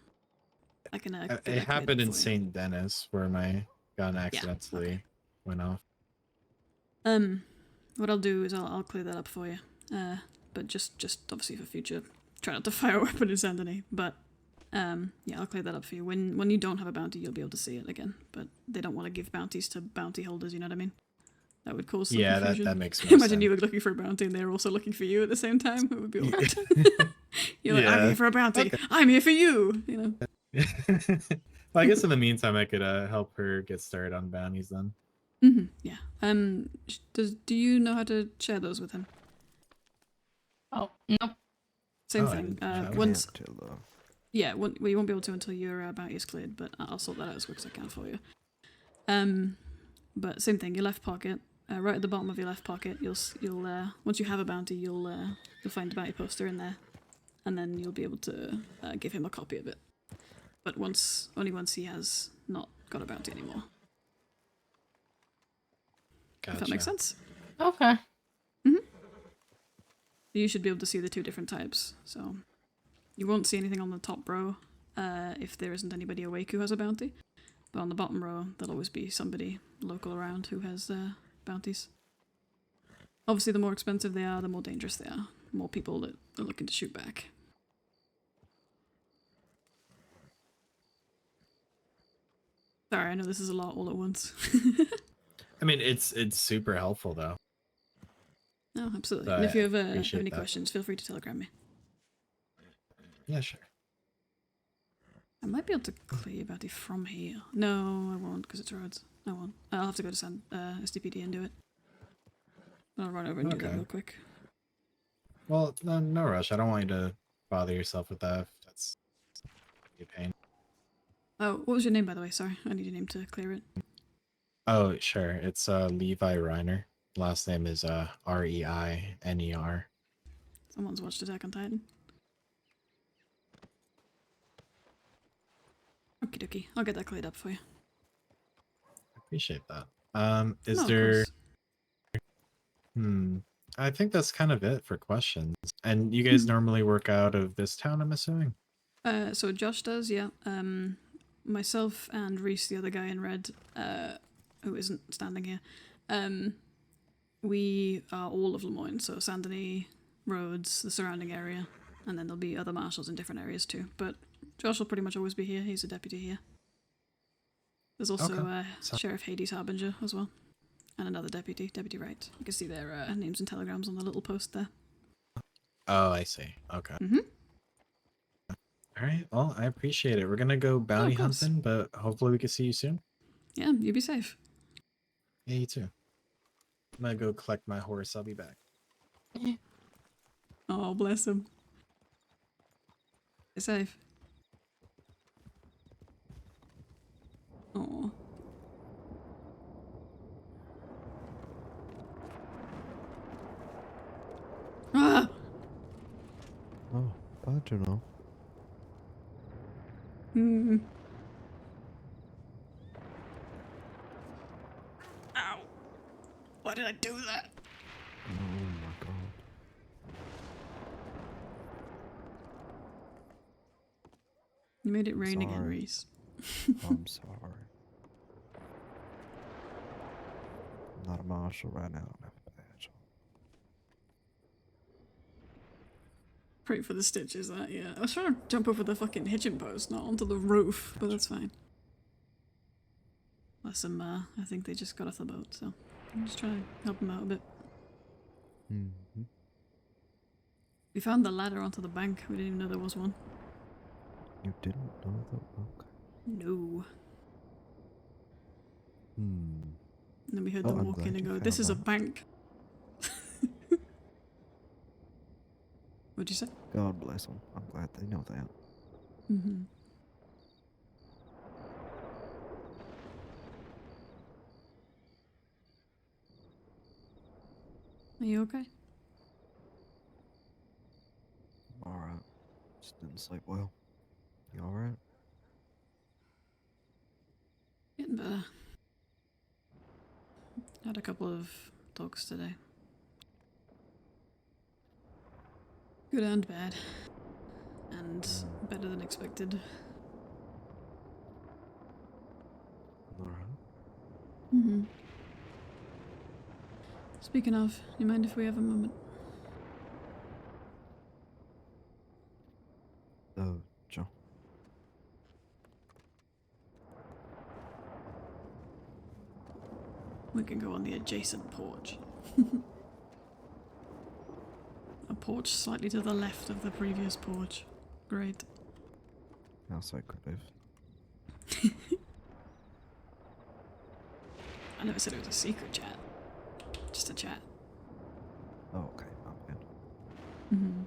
I can. it happened in St. Denis where my gun accidentally went off. What I'll do is I'll clear that up for you. But but just obviously for future, try not to fire a weapon in Saint Denis. But yeah, I'll clear that up for you. When you don't have a bounty, you'll be able to see it again. But they don't want to give bounties to bounty holders. You know what I mean? That would cause some Yeah, confusion. that makes more Imagine you sense. were looking for a bounty and they were also looking for you at the same time. It would be awkward. You're like, I'm Yeah. here for a bounty. Okay. I'm here for you. You know. Well, I guess in the meantime, I could help her get started on bounties then. Yeah. Do you know how to share those with him? Oh, nope. Same Oh, I thing. didn't know that. Once. Till, Yeah. Well, you won't be able to until your bounty is cleared, but I'll sort that out as quick as I can for you. But same thing. Your left pocket. Right at the bottom of your left pocket, you'll once you have a bounty, you'll find a bounty poster in there, and then you'll be able to give him a copy of it. But only once he has not got a bounty anymore. Gotcha. If that makes sense. Okay. You should be able to see the two different types. So you won't see anything on the top row if there isn't anybody awake who has a bounty. But on the bottom row, there'll always be somebody local around who has bounties. Obviously, the more expensive they are, the more dangerous they are. More people that are looking to shoot back. Sorry, I know this is a lot all at once. I mean, it's super helpful though. No, absolutely. So And if you ever have appreciate any that. questions, feel free to telegram me. Yeah, sure. I might be able to clear your bounty from here. No, I won't, because it's roads. I won't. I'll have to go to SDPD and do it. I'll run over and do that Okay. real quick. Well, no rush. I don't want you to bother yourself with that. That's a pain. Oh, what was your name, by the way? Sorry, I need your name to clear it. Oh, sure. It's Levi Reiner. Last name is Reiner. Someone's watched Attack on Titan. Okie dokie. I'll get that cleared up for you. Appreciate that. Is No, of there? course. I think that's kind of it for questions. And you guys normally work out of this town, I'm assuming? So Josh does, yeah. Myself and Reese, the other guy in red, who isn't standing here, we are all of Lemoyne, so Saint Denis, Rhodes, the surrounding area, and then there'll be other marshals in different areas too. But Josh will pretty much always be here. He's a deputy here. There's also Okay. Sheriff Hades Harbinger as well, and another deputy, Deputy Wright. You can see their names and telegrams on the little post there. Oh, I see. Okay. Mhm. All right. Well, I appreciate it. We're gonna go bounty course. hunting, but hopefully we can see you soon. Yeah, you be safe. Yeah, you too. I'm gonna go collect my horse. I'll be back. Oh, bless him. Stay safe. Oh. Ah! oh, bye, Juno. Hmm. Ow. Why did I do that? Oh my god. You made it rain again, Sorry. Reese. I'm sorry. I'm not a marshal right now. I don't have a badge. Pray for the stitches, that, yeah. I was trying to jump over the fucking hitching post, not onto the roof, but that's fine. Bless them, I think they just got off the boat, so I'm just trying to help them out a bit. Mm-hmm. We found the ladder onto the bank. We didn't even know there was one. You didn't know that? Okay. No. Hmm. And then we heard Oh, them I'm walk in glad and you go, this found is a that." bank. What'd you say? God bless them. I'm glad they know that. Mm-hmm. Are you okay? I'm alright. Just didn't sleep well. You alright? Getting better. Had a couple of talks today. Good and bad. And better than expected. Alright. Mm-hmm. Speaking of, you mind if we have a moment? can go on the adjacent porch. A porch slightly to the left of the previous porch. Great. How secretive. I never said it was a secret chat. Just a chat. Oh, okay, my bad. Mm-hmm.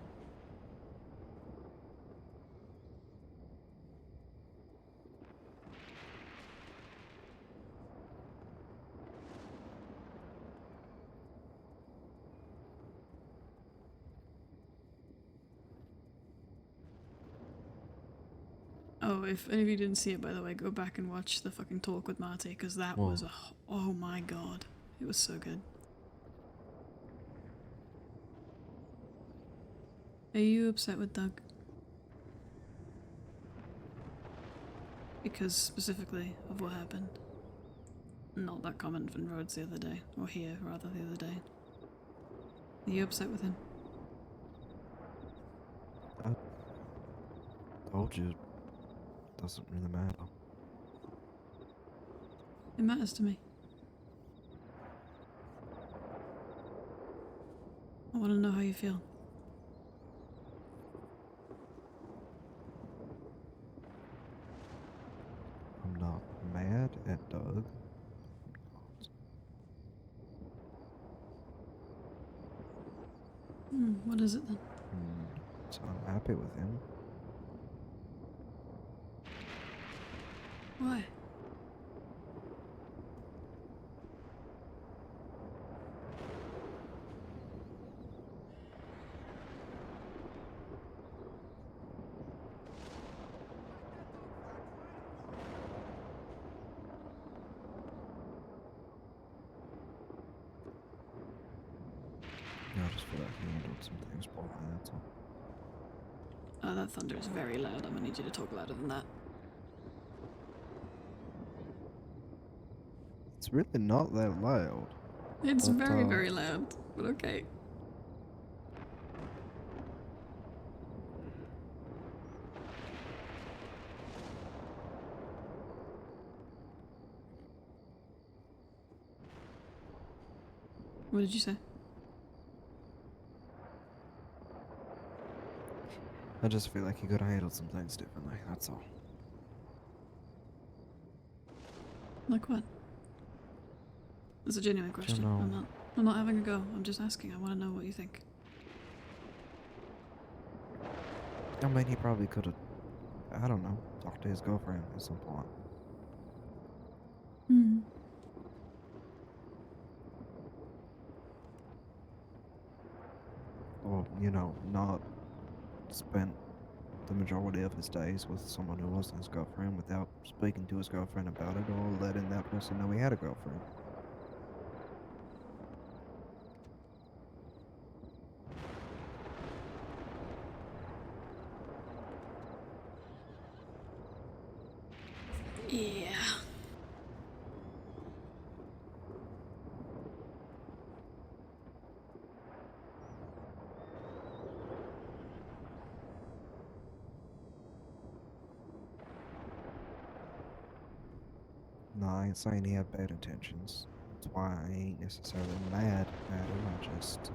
Oh, if any of you didn't see it, by the way, go back and watch the fucking talk with Marty, because that Whoa. was a... Oh my god. It was so good. Are you upset with Doug? Because specifically of what happened. Not that comment from Rhodes the other day. Or here, rather, the other day. Are you upset with him? I told you, doesn't really matter. It matters to me. I want to know how you feel. I'm not mad at Doug. What is it then? So I'm happy with him. Why? Yeah, I just feel like he handled some things poorly, that's all. Oh, that thunder is very loud. I'm gonna need you to talk louder than that. It's really not that loud. It's But, very, very loud, but okay. What did you say? I just feel like he could have handled some things differently, that's all. Like what? It's a genuine question. Juno. I'm not having a go. I'm just asking. I want to know what you think. I mean, he probably could have, I don't know, talked to his girlfriend at some point. Or, you know, not spent the majority of his days with someone who wasn't his girlfriend without speaking to his girlfriend about it or letting that person know he had a girlfriend. Yeah. No, I ain't saying he had bad intentions. That's why I ain't necessarily mad at him. I just,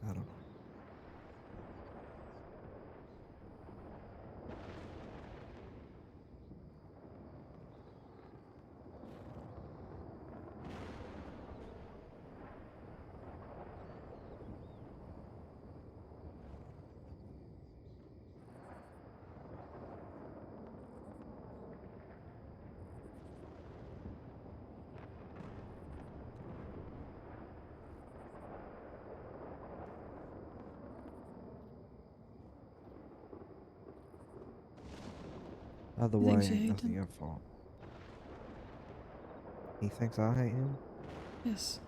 I don't know. Either He way, thinks you ain't hate nothing him? your fault. He thinks I hate him? Yes.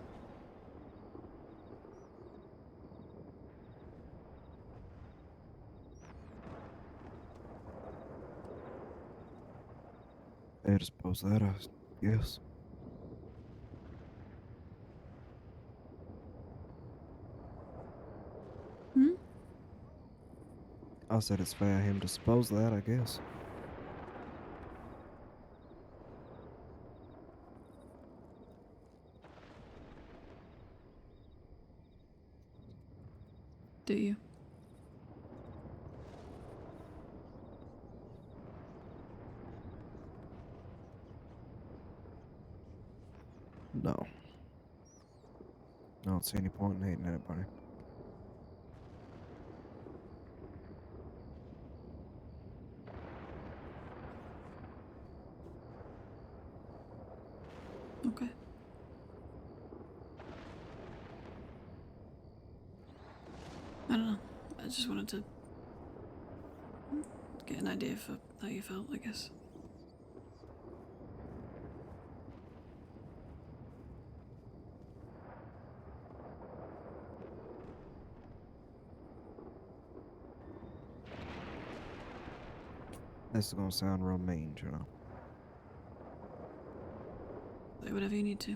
I suppose that, I guess. I said it's fair of him to suppose that, I guess. Do you? No. I don't see any point in hating anybody. Okay. I don't know. I just wanted to get an idea for how you felt, I guess. This is gonna sound real mean, you know. Say whatever you need to.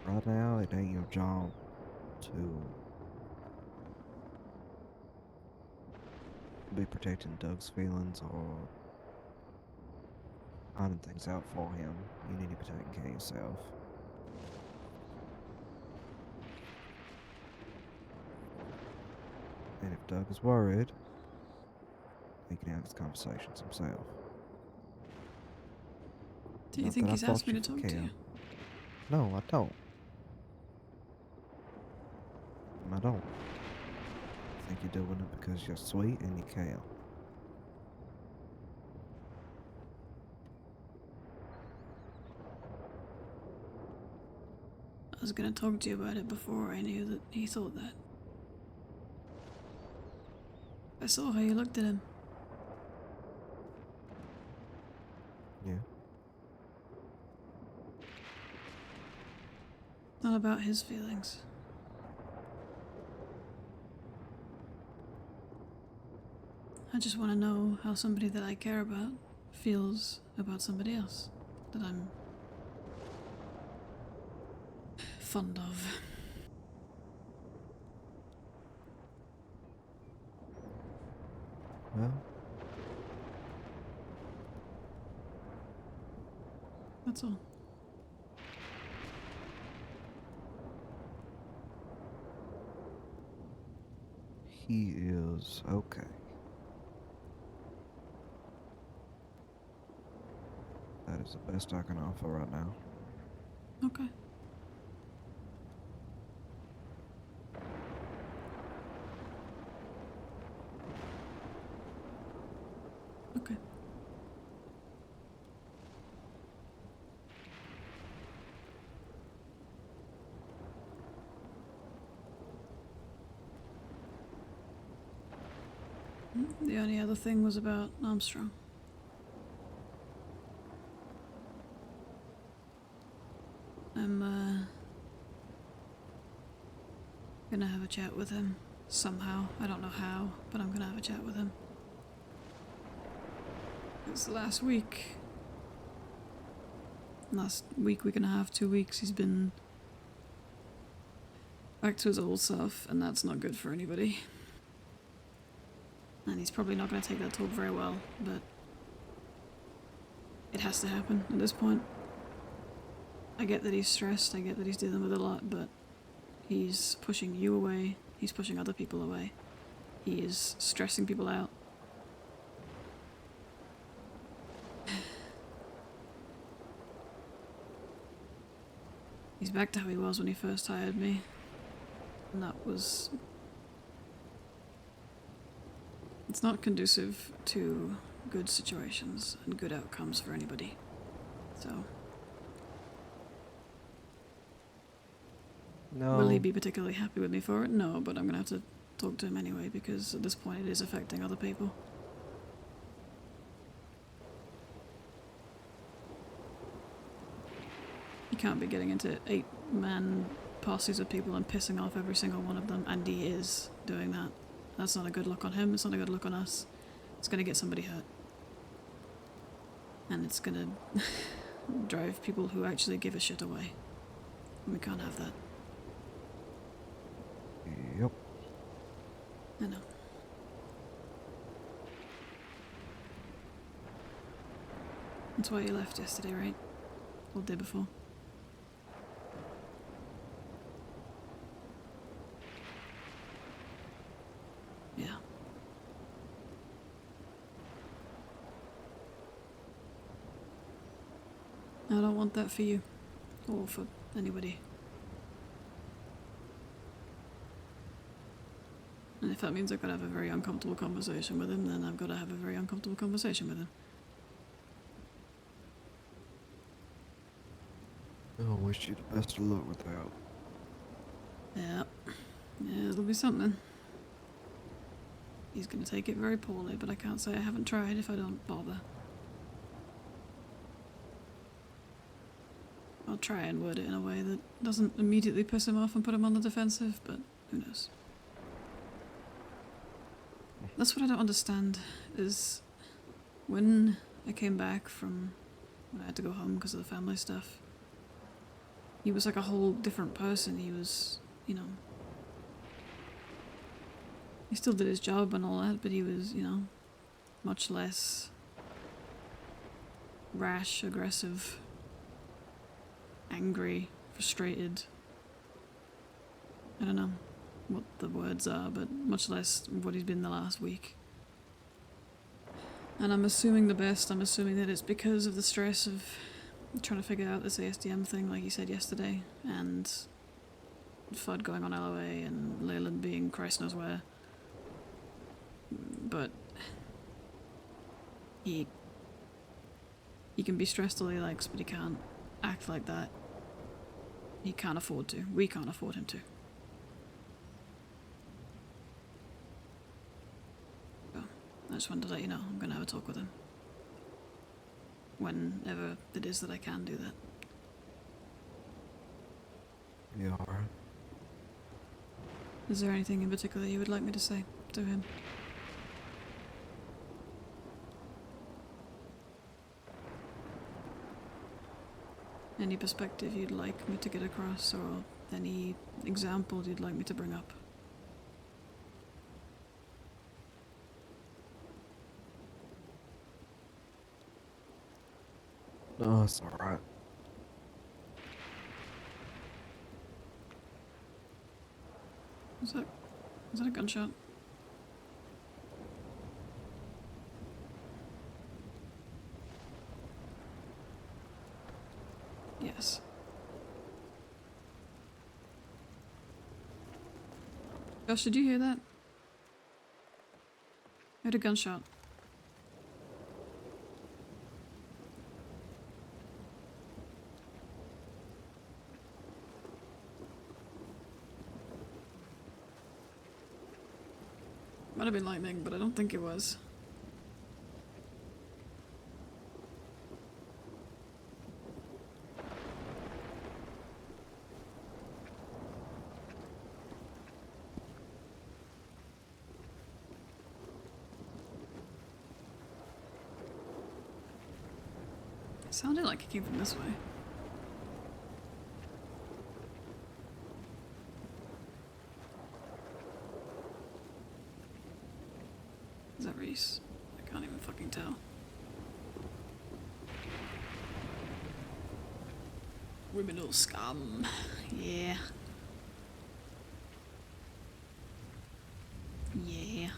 Right now, it ain't your job to be protecting Doug's feelings or finding things out for him. You need to be taking care of yourself. And if Doug is worried, he can have his conversations himself. Do you Not think that I he's asked fault me to you for talk to you? Cam. No, I don't. I don't. I think you're doing it because you're sweet and you care. I was gonna talk to you about it before I knew that he thought that. I saw how you looked at him. Yeah. Not about his feelings. I just want to know how somebody that I care about feels about somebody else that I'm fond of. Well, That's all. he is okay. That is the best I can offer right now. Okay. Okay. The only other thing was about Armstrong. I'm gonna have a chat with him somehow. I don't know how, but I'm gonna have a chat with him. It's last week, week and a half, 2 weeks, he's been back to his old self, and that's not good for anybody. And he's probably not going to take that talk very well, but it has to happen at this point. I get that he's stressed, I get that he's dealing with a lot, but he's pushing you away, he's pushing other people away. He is stressing people out. He's back to how he was when he first hired me. And that was... It's not conducive to good situations and good outcomes for anybody. So... No. Will he be particularly happy with me for it? No, but I'm gonna have to talk to him anyway because at this point it is affecting other people. You can't be getting into 8-man posses of people and pissing off every single one of them, and he is doing that. That's not a good look on him, it's not a good look on us. It's gonna get somebody hurt. And it's gonna drive people who actually give a shit away. And we can't have that. Yep. I know. That's why you left yesterday, right? Or the day before? I don't want that for you. Or for anybody. And if that means I've got to have a very uncomfortable conversation with him, then I've got to have a very uncomfortable conversation with him. I wish you the best of luck with that. Yeah. Yeah, it'll be something. He's gonna take it very poorly, but I can't say I haven't tried if I don't bother. I'll try and word it in a way that doesn't immediately piss him off and put him on the defensive, but who knows. That's what I don't understand, is when I came back from when I had to go home because of the family stuff, he was like a whole different person. He was, you know, he still did his job and all that, but he was, you know, much less rash, aggressive, angry, frustrated. I don't know what the words are, but much less what he's been the last week. And I'm assuming the best. I'm assuming that it's because of the stress of trying to figure out this ASDM thing, like you said yesterday, and FUD going on LOA and Leyland being Christ knows where. But he can be stressed all he likes, but he can't act like that. He can't afford to. We can't afford him to. So, I just wanted to let you know I'm going to have a talk with him. Whenever it is that I can do that. Yeah, alright. Is there anything in particular you would like me to say to him? Any perspective you'd like me to get across, or any example you'd like me to bring up? No, it's alright. Was that a gunshot? Yes. Josh, did you hear that? I heard a gunshot. Might have been lightning, but I don't think it was. It sounded like it came from this way. Is that Reese? I can't even fucking tell. Criminal scum. Yeah. Yeah.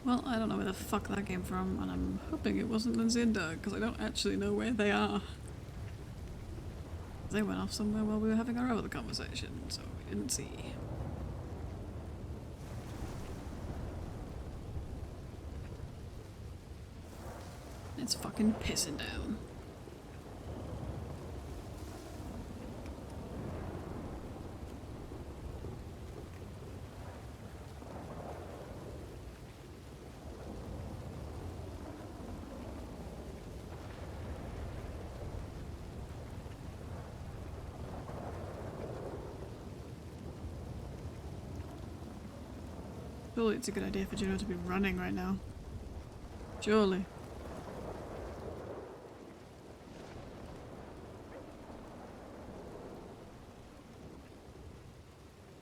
Well, I don't know where the fuck that came from, and I'm hoping it wasn't Lindsay and Doug, because I don't actually know where they are. They went off somewhere while we were having our other conversation, so we didn't see. It's fucking pissing down. Surely it's a good idea for Juno to be running right now. Surely.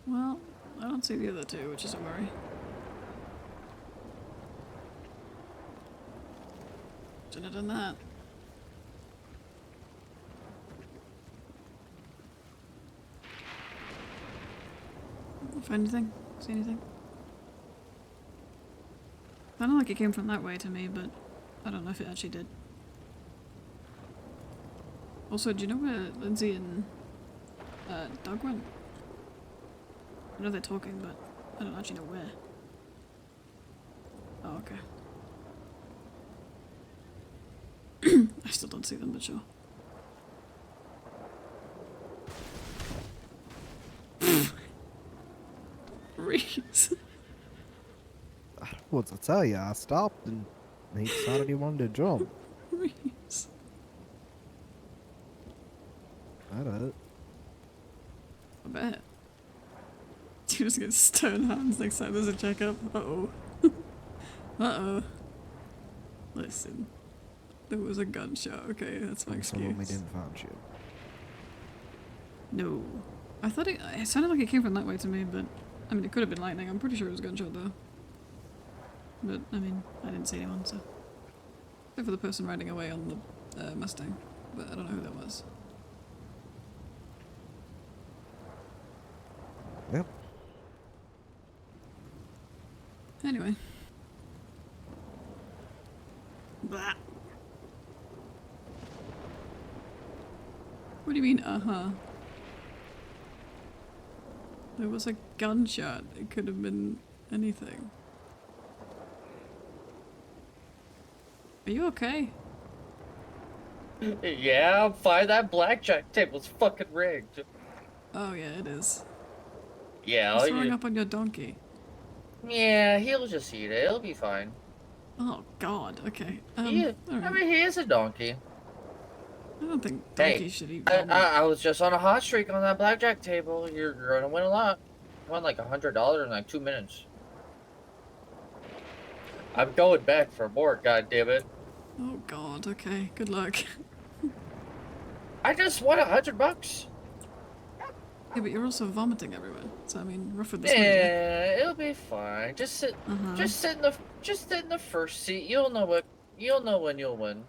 Well, I don't see the other two, which is a worry. Shouldn't have done that. Find anything? See anything? Sounded like it came from that way to me, but I don't know if it actually did. Also, do you know where Lindsay and Doug went? I know they're talking, but I don't actually know where. Oh, okay. I still don't see them, but sure. Reese. What to tell you? I stopped and he decided he wanted to jump. Reese. I did it. I bet. You just get stone hands next time there's a checkup. Uh-oh. Uh-oh. Listen. There was a gunshot. Okay, that's my And some of me excuse. didn't find shit. No. I thought it sounded like it came from that way to me, but I mean, it could have been lightning. I'm pretty sure it was a gunshot though. But I mean, I didn't see anyone, so except for the person riding away on the Mustang, but I don't know who that was. Yep. Anyway. Blah. What do you mean, uh-huh? There was a gunshot. It could have been anything. Are you okay? Yeah, I'm fine. That blackjack table's fucking rigged. Oh yeah, it is. Yeah, He's throwing up on your donkey. yeah, he'll just eat it. It'll be fine. Oh god, okay. I alright. mean, he is a donkey. I don't think Hey, donkeys should eat I, vomit. I, I was just on a hot streak on that blackjack table. You're gonna win a lot. You won like $100 in like 2 minutes. I'm going back for more, goddammit. Oh god, okay. Good luck. I just won $100. Yeah, but you're also vomiting everywhere. So I mean, rough with the smooth. Yeah, it'll be fine. Just sit in the first seat. You'll know when you'll win.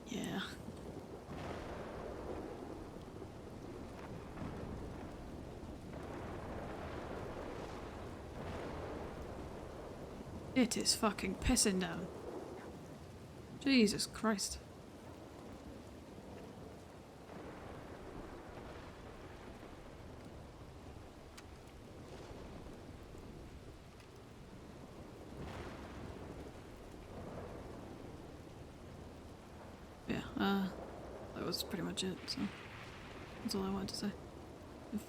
Yeah. It is fucking pissing down. Jesus Christ. Yeah, that was pretty much it, so that's all I wanted to say. If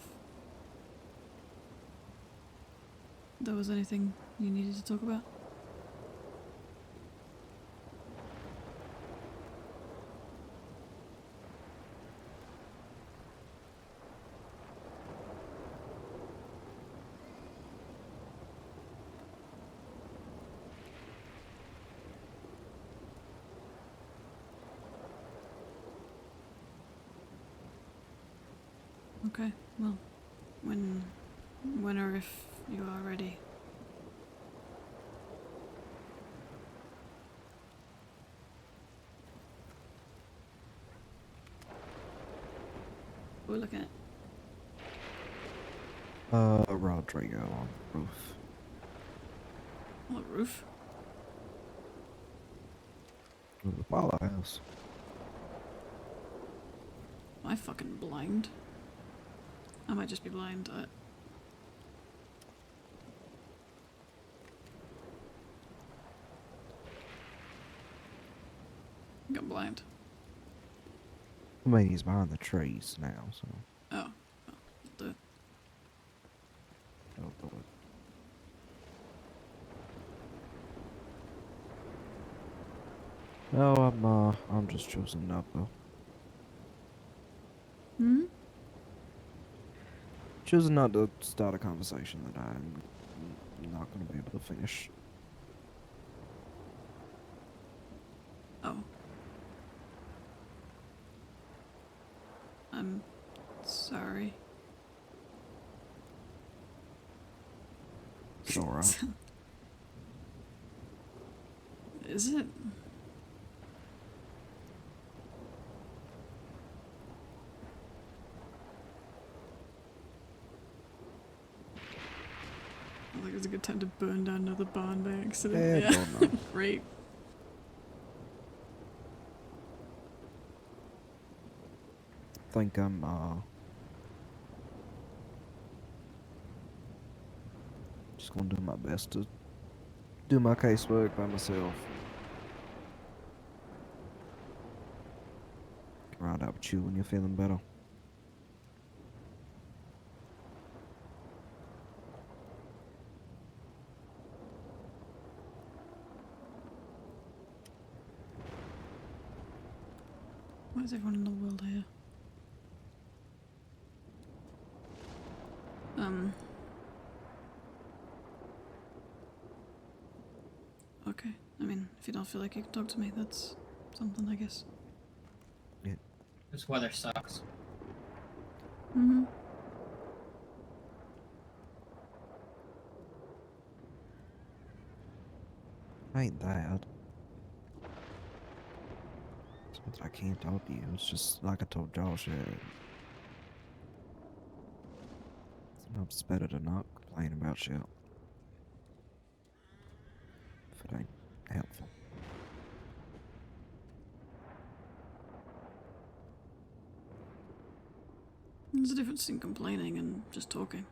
there was anything you needed to talk about. Okay, well, when or if you are ready. What are we looking at? Rodrigo on the roof. On the roof? Of the pilot house. Am I fucking blind? I might just be blind. I think I'm blind. I mean, he's behind the trees now, so Oh. The don't do it. No, I'm just choosing not to. Hmm? Choosing not to start a conversation that I'm not going to be able to finish. Oh. I'm sorry. It's alright. Is it? I think it was a good time to burn down another barn by accident. Eh, Yeah. don't know. Great. I think I'm just gonna do my best to do my casework by myself. Come right out with you when you're feeling better. Why is everyone in the world here? Okay. I mean, if you don't feel like you can talk to me, that's something, I guess. This weather sucks. Mm-hmm. Ain't that. It's not that I can't talk to you. It's just like I told Josh. Sometimes it's better to not complain about shit if it ain't helpful. There's a difference in complaining and just talking.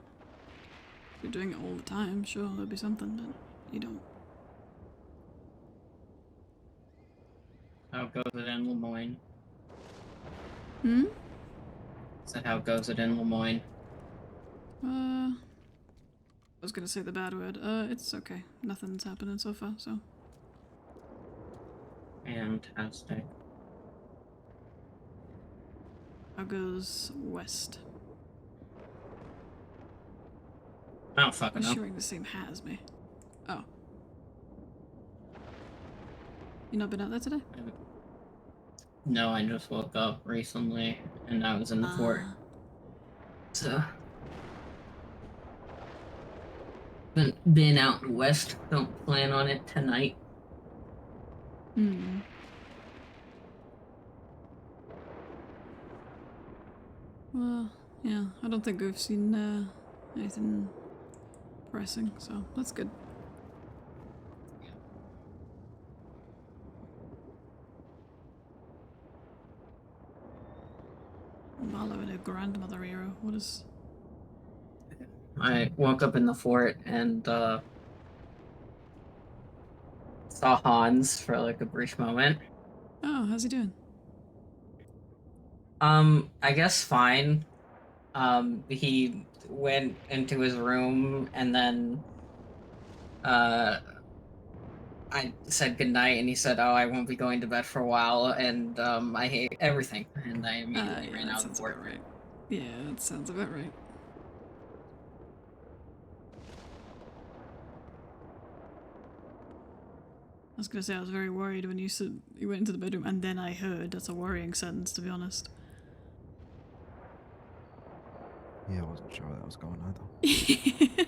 If you're doing it all the time, sure, there'll be something, but you don't. How goes it in Lemoyne? Hmm? Is that how goes it in Lemoyne? I was gonna say the bad word. It's okay. Nothing's happening so far, so. Fantastic. How goes west? I don't fucking You're know. sharing the same hat as me. Oh. You not been out there today? No, I just woke up recently and I was in the fort. So. Been out west. Don't plan on it tonight. Hmm. Well, yeah, I don't think we've seen anything pressing, so that's good. Malo and a grandmother era. What is? I woke up in the fort and saw Hans for like a brief moment. Oh, how's he doing? I guess fine. He went into his room and then I said goodnight and he said, "Oh, I won't be going to bed for a while," and I hate everything, and I immediately Yeah, ran that out of the sounds fort. about right. Yeah, that sounds about right. I was gonna say I was very worried when you said you went into the bedroom and then I heard. That's a worrying sentence, to be honest. Yeah, I wasn't sure where that was going either.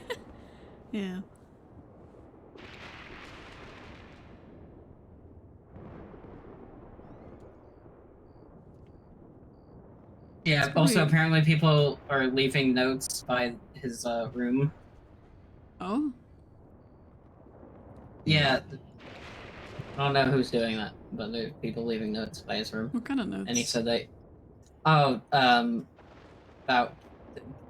Yeah. Yeah. It's Also, probably... apparently, people are leaving notes by his room. Oh? Yeah. I don't know who's doing that, but there's people leaving notes by his room. What kind of notes? And he said that, about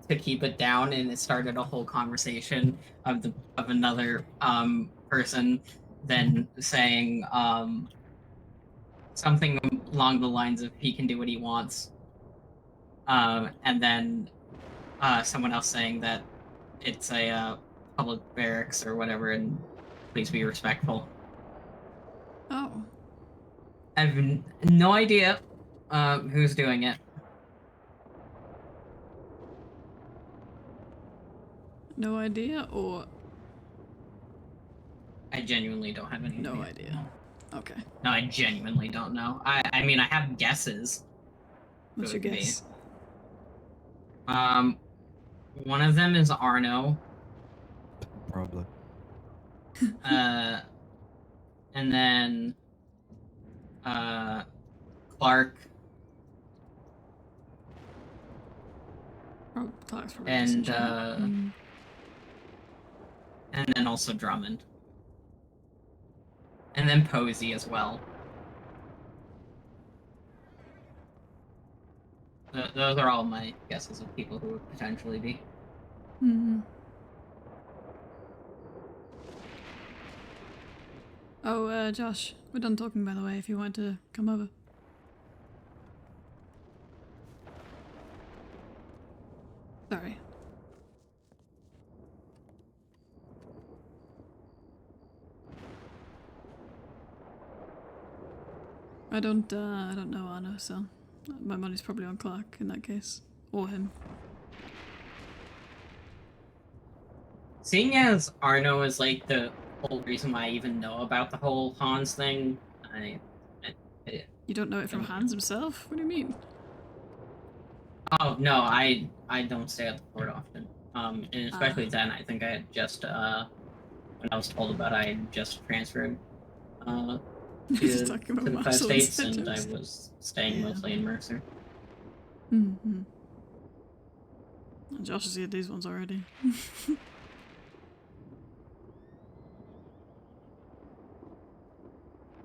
to keep it down, and it started a whole conversation of another person then saying something along the lines of he can do what he wants, and then someone else saying that it's a public barracks or whatever, and please be respectful. Oh. I have no idea who's doing it. No idea, or... I genuinely don't have any No idea. idea. Okay. No, I genuinely don't know. I mean, I have guesses. What's your guess? One of them is Arno. Probably. And then Clark. Oh, Clark's probably And decent shot. And then also Drummond. And then Posey as well. Those are all my guesses of people who would potentially be. Hmm. Oh, Josh, we're done talking, by the way, if you want to come over. Sorry. I don't know Arno, so my money's probably on Clark in that case. Or him. Seeing as Arno is like the whole reason why I even know about the whole Hans thing, I You don't know it from Hans himself? What do you mean? Oh no, I don't stay at the port often. And especially then, I think I had just when I was told about it, I had just transferred to the 5 states, and I was staying mostly in Mercer. Mm-hmm. Josh has had these ones already.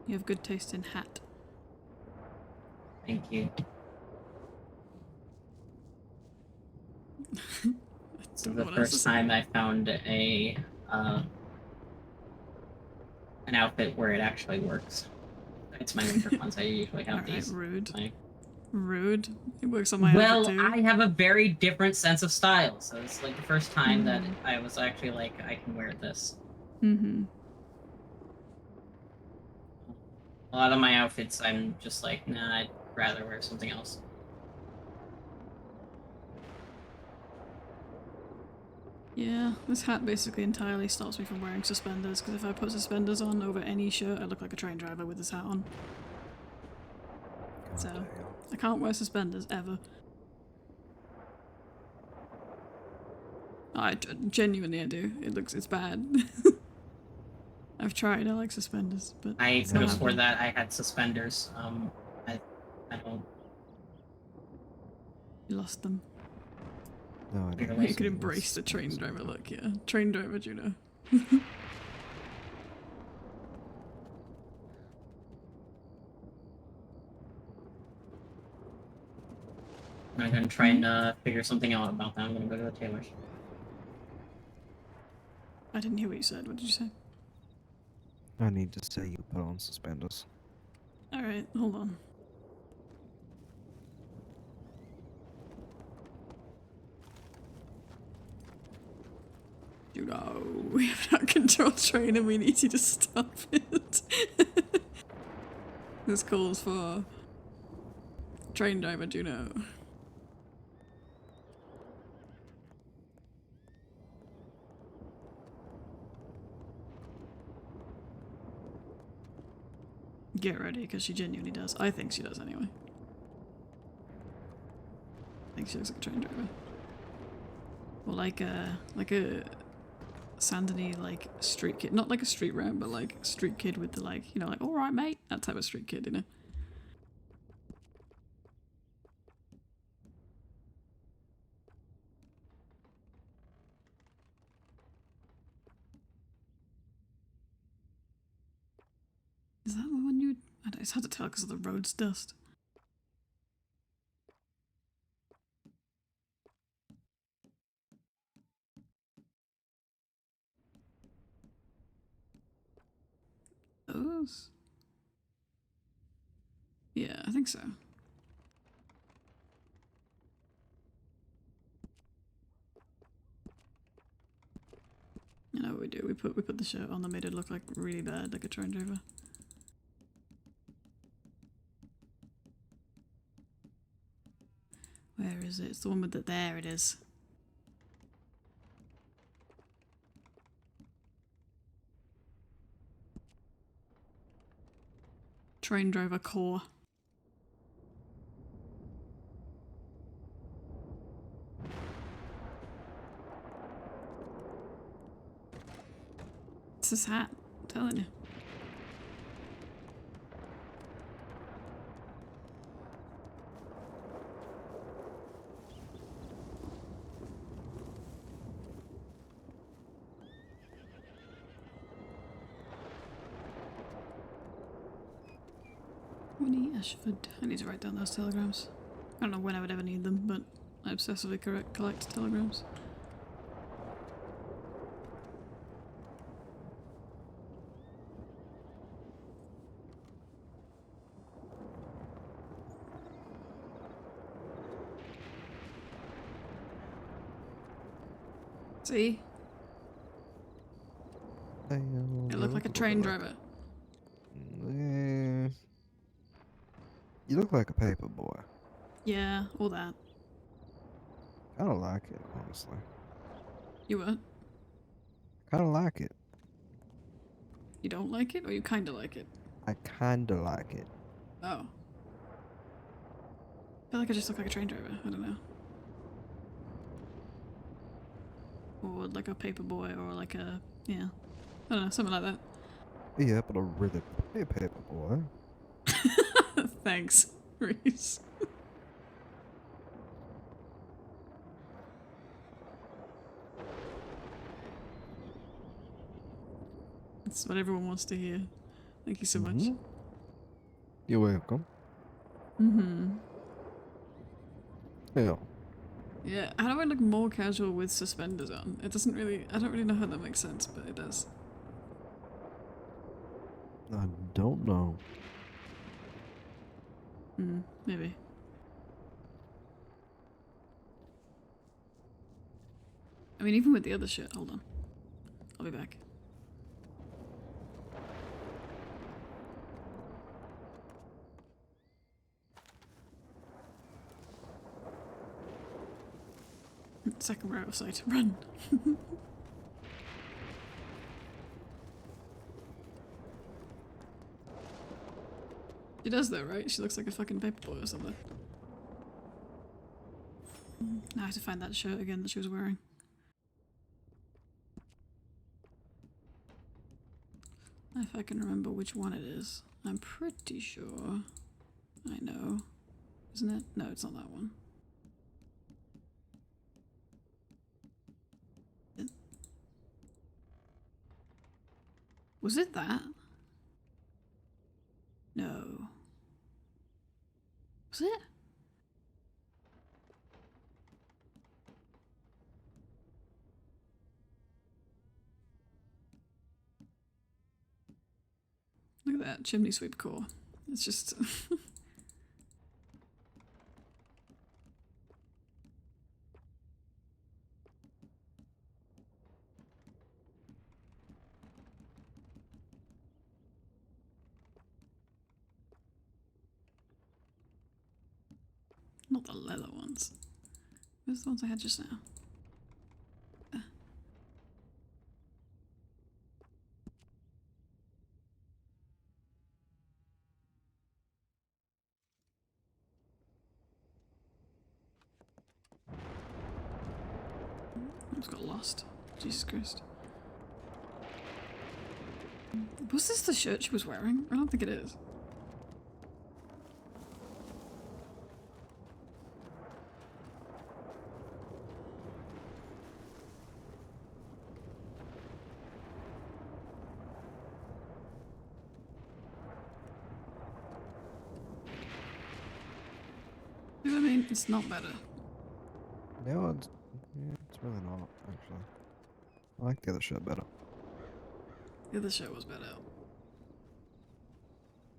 You have good taste in hat. Thank you. This is the first time I found a an outfit where it actually works. It's my winter ones. I usually have these. Rude. Rude. It works on my outfit too. I have a very different sense of style, so it's like the first time that I was actually like, I can wear this. Mm-hmm. A lot of my outfits, I'm just like, nah, I'd rather wear something else. Yeah, this hat basically entirely stops me from wearing suspenders, because if I put suspenders on over any shirt, I look like a train driver with this hat on. So, I can't wear suspenders, ever. Genuinely I do. It's bad. I've tried, I like suspenders, but I could have swore that I had suspenders. I don't. You lost them. No, I don't. You could embrace the train driver look, yeah. Train driver Juno. I'm gonna try and figure something out about that. I'm gonna go to the tailor's. I didn't hear what you said. What did you say? I need to say you put on suspenders. Alright, hold on. Juno, we have not control train and we need you to stop it. This calls for train driver Juno. Get ready, because she genuinely does. I think she does anyway. I think she looks like a train driver. Or like a Sandony, like, street kid. Not like a street rat, but like street kid with the like, you know, like, alright mate, that type of street kid, you know? Is that the one you... It's hard to tell because of the road's dust. Those? Yeah, I think so. You know what we do? We put the shirt on that made it look like really bad, like a train driver. Where is it? It's the one with the... There it is. Train driver core. It's this hat, I'm telling you. Tony Ashford. I need to write down those telegrams. I don't know when I would ever need them, but I obsessively collect telegrams. See? You look like a train driver. You look like a paper boy. Yeah, all that. I don't like it, honestly. You what? I kind of like it. You don't like it, or you kinda like it? I kind of like it. Oh. I feel like I just look like a train driver. I don't know. Or like a paper boy, or like a... yeah. I don't know, something like that. Yeah, but a really pretty paper boy. Thanks, Reese. That's what everyone wants to hear. Thank you so much. You're welcome. Mm-hmm. Yeah. Yeah, how do I look more casual with suspenders on? It doesn't really... I don't really know how that makes sense, but it does. I don't know. Maybe. I mean, even with the other shit. Hold on. I'll be back. Second row of sight. Run! She does though, right? She looks like a fucking paperboy or something. Now I have to find that shirt again that she was wearing. If I can remember which one it is. I'm pretty sure I know. Isn't it? No, it's not that one. Was it that? No. Was it? Look at that chimney sweep core. It's just... not the leather ones. Where's the ones I had just now? I just got lost. Jesus Christ. Was this the shirt she was wearing? I don't think it is. You know what I mean? It's not better. No, it's really not, actually. I like the other shirt better. The other shirt was better.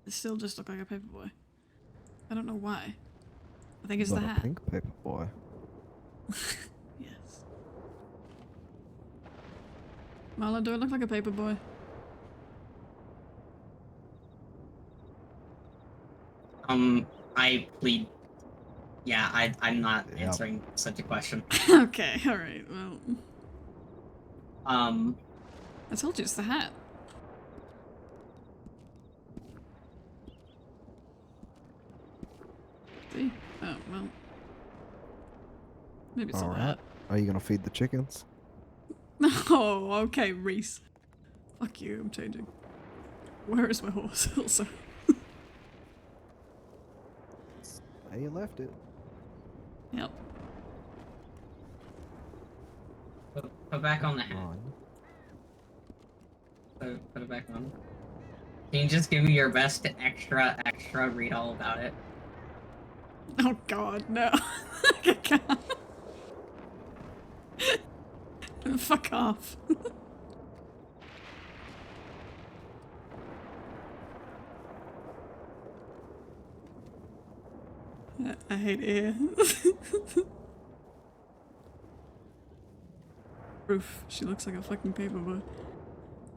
It still just looked like a paperboy. I don't know why. I think it's But the a hat. pink paper boy. Yes. Marla, do I look like a paperboy? I plead. Yeah, I'm not Yeah. answering such a question. Okay, alright, well. I told you it's the hat. See? Oh, well. Maybe it's not the Alright. hat. Are you gonna feed the chickens? Oh, okay, Reese. Fuck you, I'm changing. Where is my horse also? Hey, you left it. Yep. Put back on the hat. On. Put it back on. Can you just give me your best extra read all about it? Oh god, no. I can't. Fuck off. I hate it here. Roof, she looks like a fucking paperboy.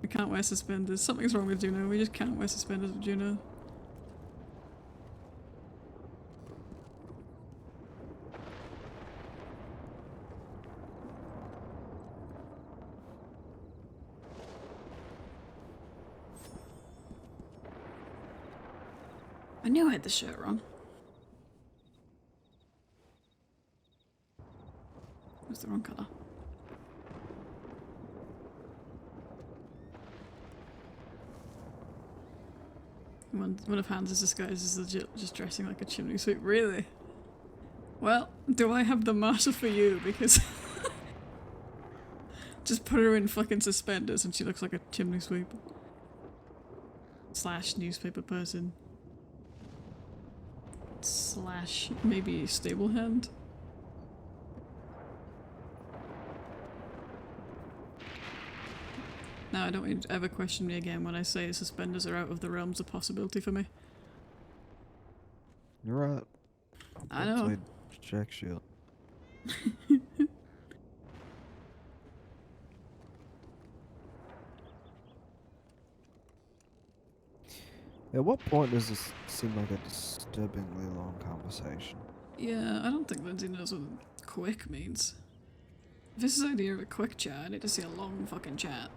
We can't wear suspenders. Something's wrong with Juno. We just can't wear suspenders with Juno. I knew I had the shirt wrong. It was the wrong colour. One of Hans' disguises is legit just dressing like a chimney sweep. Really? Well, do I have the martyr for you? Because just put her in fucking suspenders and she looks like a chimney sweep. Slash newspaper person. Slash maybe stable hand. Now I don't want you to ever question me again when I say suspenders are out of the realms of possibility for me. You're right. I know. Played jack shit. At what point does this seem like a disturbingly long conversation? Yeah, I don't think Lindsay knows what quick means. If this is the idea of a quick chat, I need to see a long fucking chat.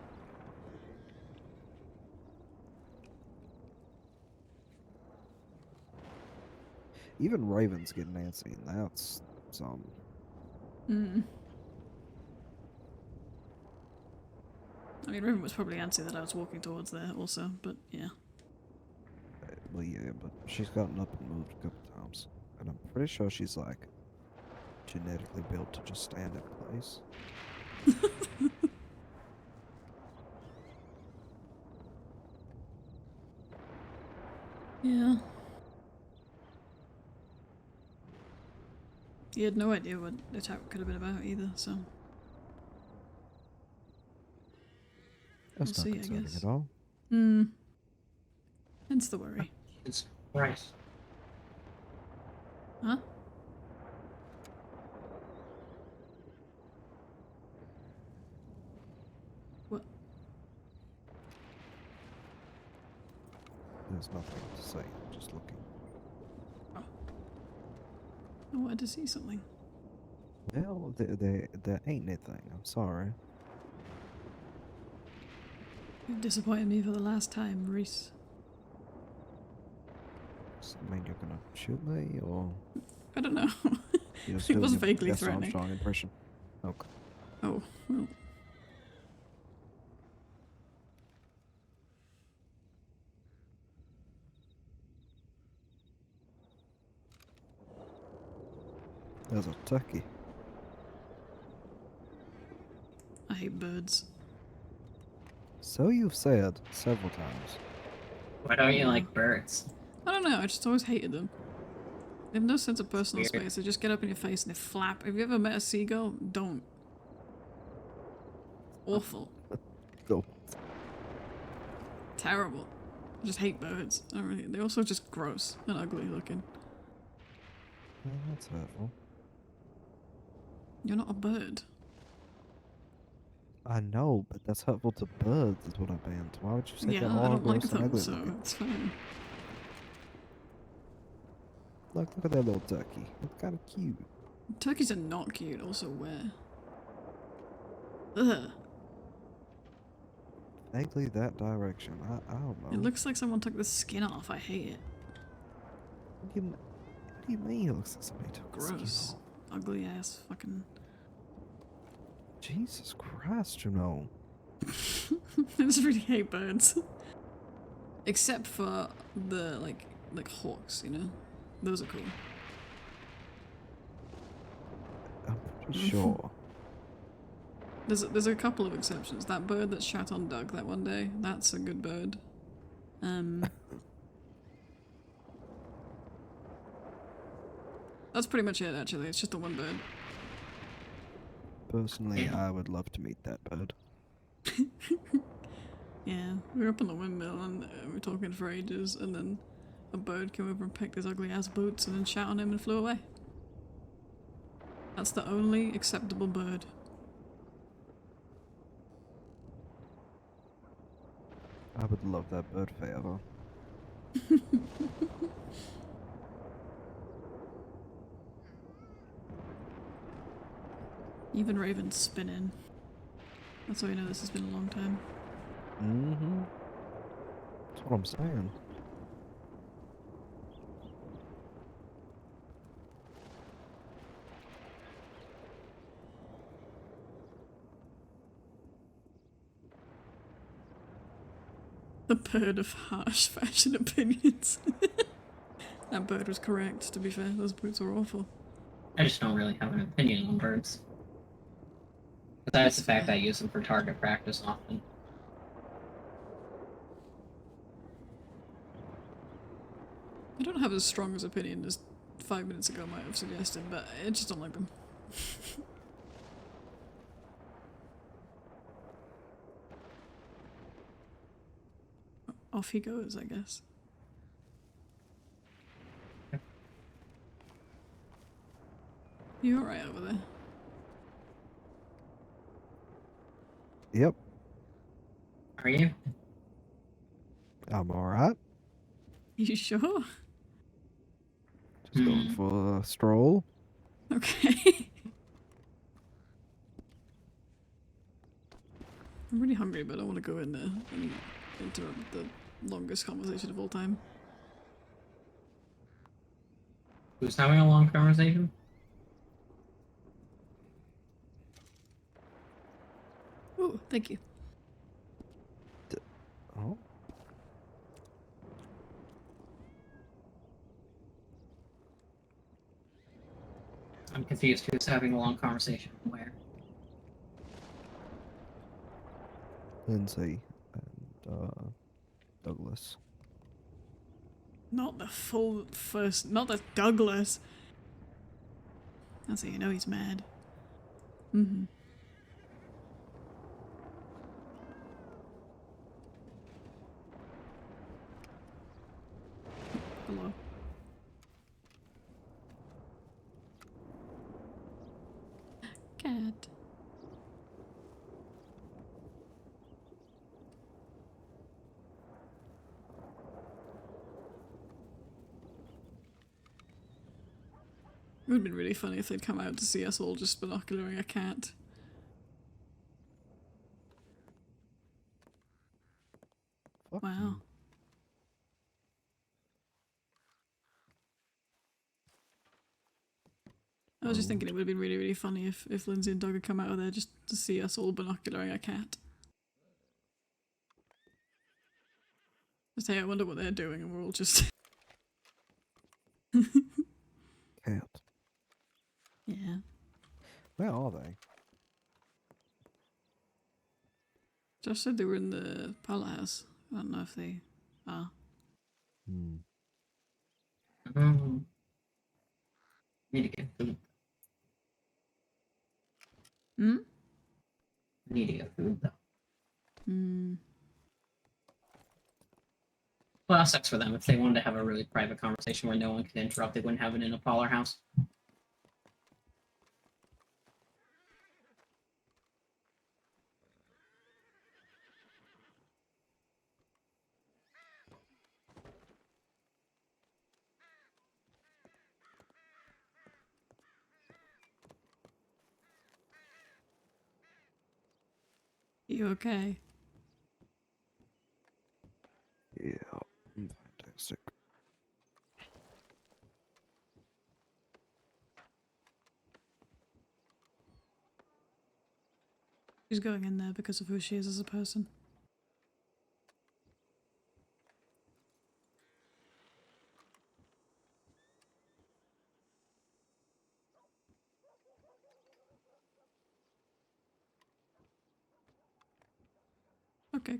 Even Ravens get Nancy, and that's some. Hmm. I mean, Raven was probably antsy that I was walking towards there also, but yeah. Well, yeah, but she's gotten up and moved a couple times. And I'm pretty sure she's like genetically built to just stand in place. Yeah. You had no idea what the attack could have been about either, so. That's We'll not see, I concerning guess. at all. Hmm. Hence the worry. It's right. Huh? What? There's nothing to say, just looking. Oh. I wanted to see something. Well, there ain't anything. I'm sorry. You've disappointed me for the last time, Reese. Does that mean you're gonna shoot me, or I don't know. you're It still was giving vaguely Bess threatening. Armstrong impression? Okay. Oh, well. There's a turkey. I hate birds. So you've said several times. Why don't you like birds? I don't know, I just always hated them. They have no sense of personal Weird. space. They just get up in your face and they flap. Have you ever met a seagull? Don't. Awful. Go. Terrible. I just hate birds. I don't really. They're also just gross and ugly looking. Well, that's hurtful. You're not a bird. I know, but that's hurtful to birds, is what I meant. Why would you say Yeah, they're I all don't like gross and them, ugly so looking? it's fine. Look at that little turkey. It's kind of cute. Turkeys are not cute, also where? Ugh. Vaguely that direction. I don't know. It looks like someone took the skin off. I hate it. What do you mean it looks like somebody took the skin Gross. off? Ugly ass fucking. Jesus Christ, Juno. I just really hate birds. Except for the like hawks, you know? Those are cool. I'm pretty sure. There's a couple of exceptions. That bird that shat on Doug that one day, that's a good bird. That's pretty much it, actually. It's just the one bird. Personally, Yeah. I would love to meet that bird. Yeah, we were up on the windmill and we were talking for ages, and then a bird came over and picked his ugly ass boots and then shat on him and flew away. That's the only acceptable bird. I would love that bird forever. Even Raven's spinning. That's how you know this has been a long time. Mm-hmm. That's what I'm saying. The bird of harsh fashion opinions. That bird was correct, to be fair. Those boots are awful. I just don't really have an opinion on birds. Besides the fact I use them for target practice often. I don't have as strong as opinion as 5 minutes ago might have suggested, but I just don't like them. Off he goes, I guess. You alright over there? Yep, Are you? I'm alright. You sure? Just going for a stroll. Okay. I'm really hungry, but I don't want to go in there and interrupt the longest conversation of all time. Who's having a long conversation? Oh, thank you. Oh, I'm confused. Who's having a long conversation? Where? Lindsay and Douglas. Not the full first, not the Douglas. That's how you know he's mad. Mm-hmm. Hello. Cat. It would have been really funny if they'd come out to see us all just binocularing a cat. Fuck Wow. you. I was just thinking Rude. it would have been really, really funny if Lindsay and Doug had come out of there just to see us all binocularing a cat. Just hey, I wonder what they're doing, and we're all just Cat. yeah. Where are they? Josh said they were in the pilot house. I don't know if they are. Need to get food. Hmm? Need to get food though. Hmm. Well, that sucks for them. If they wanted to have a really private conversation where no one could interrupt, they wouldn't have it in a parlor house. You okay? Yeah, fantastic. She's going in there because of who she is as a person. Okay.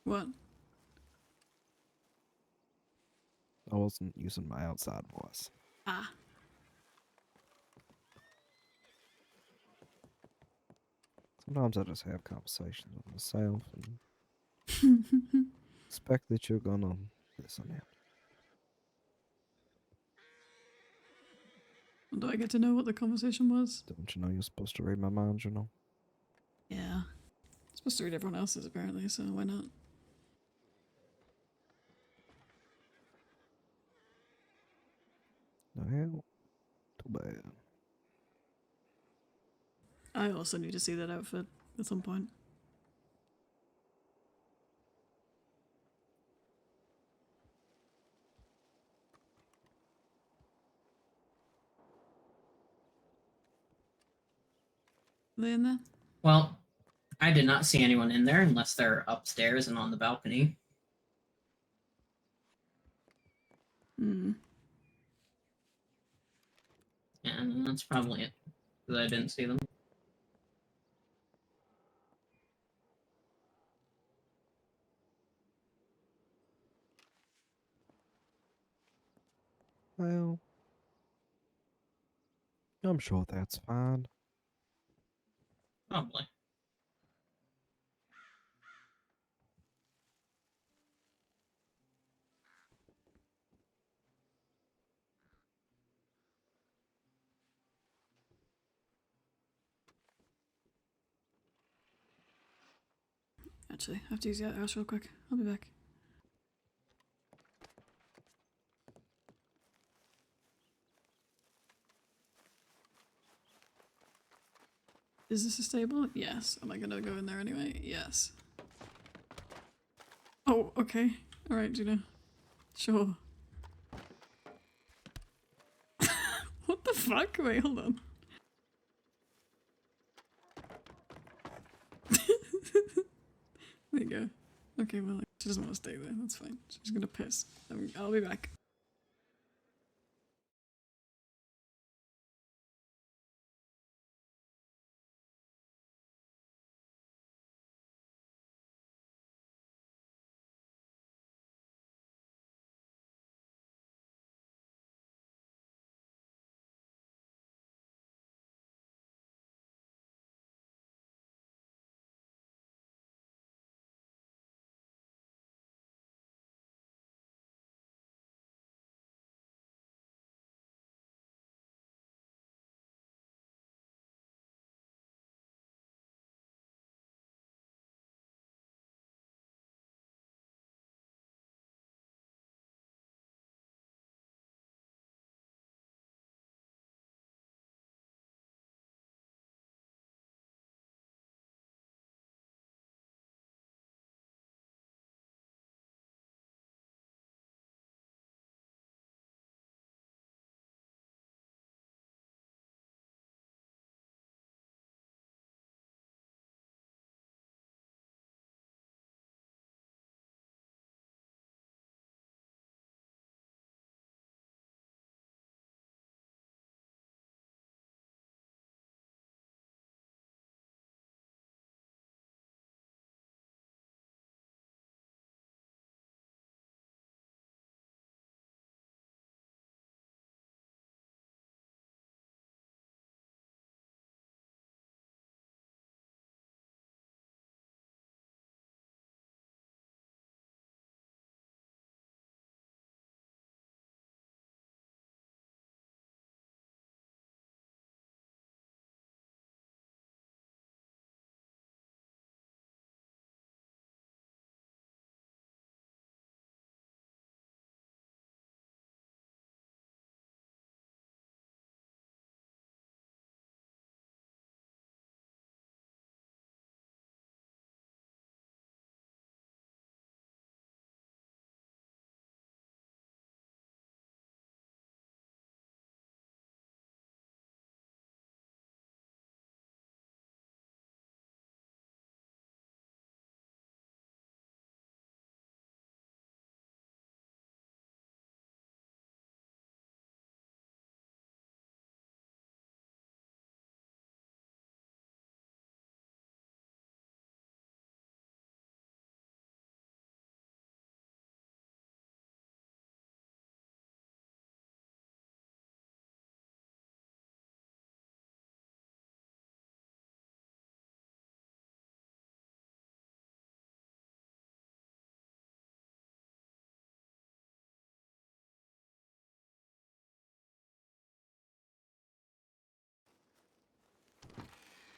What? I wasn't using my outside voice. Ah. Sometimes I just have conversations with myself and expect that you're gonna listen in. Do I get to know what the conversation was? Don't you know you're supposed to read my mind, you know? Yeah. I'm supposed to read everyone else's apparently, so why not? Well, too bad. I also need to see that outfit at some point. Are they in there? Well, I did not see anyone in there unless they're upstairs and on the balcony. Hmm. And that's probably it. Because I didn't see them. Well, I'm sure that's fine. Probably. Actually, I have to use the house real quick. I'll be back. Is this a stable? Yes. Am I gonna go in there anyway? Yes. Oh, okay. Alright, Juno. Sure. What the fuck? Wait, hold on. There you go. Okay, well, she doesn't want to stay there. That's fine. She's gonna piss. I'll be back.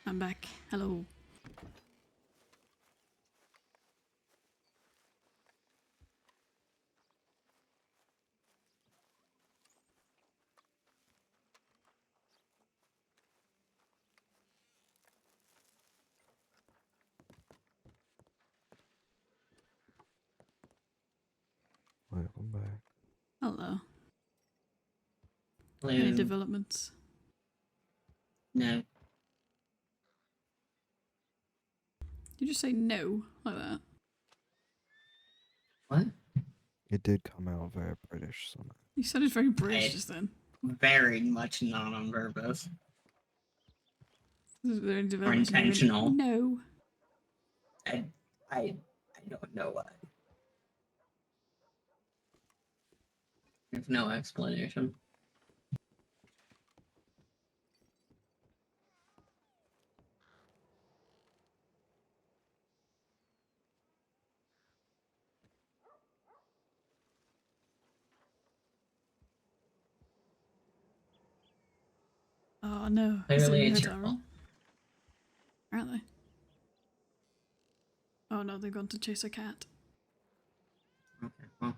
I'm back. Hello. Welcome back. Hello. Hello. Any developments? No. Did you just say no like that? What? It did come out very British somehow. You sounded very British I- just then. Very much not on purpose. Is there any Or developments? And you went, intentional. no. I don't know why. There's no explanation. Oh no. Clearly Is it's it your Tyrell? fault. Aren't they? Oh no, they've gone to chase a cat. Okay, well.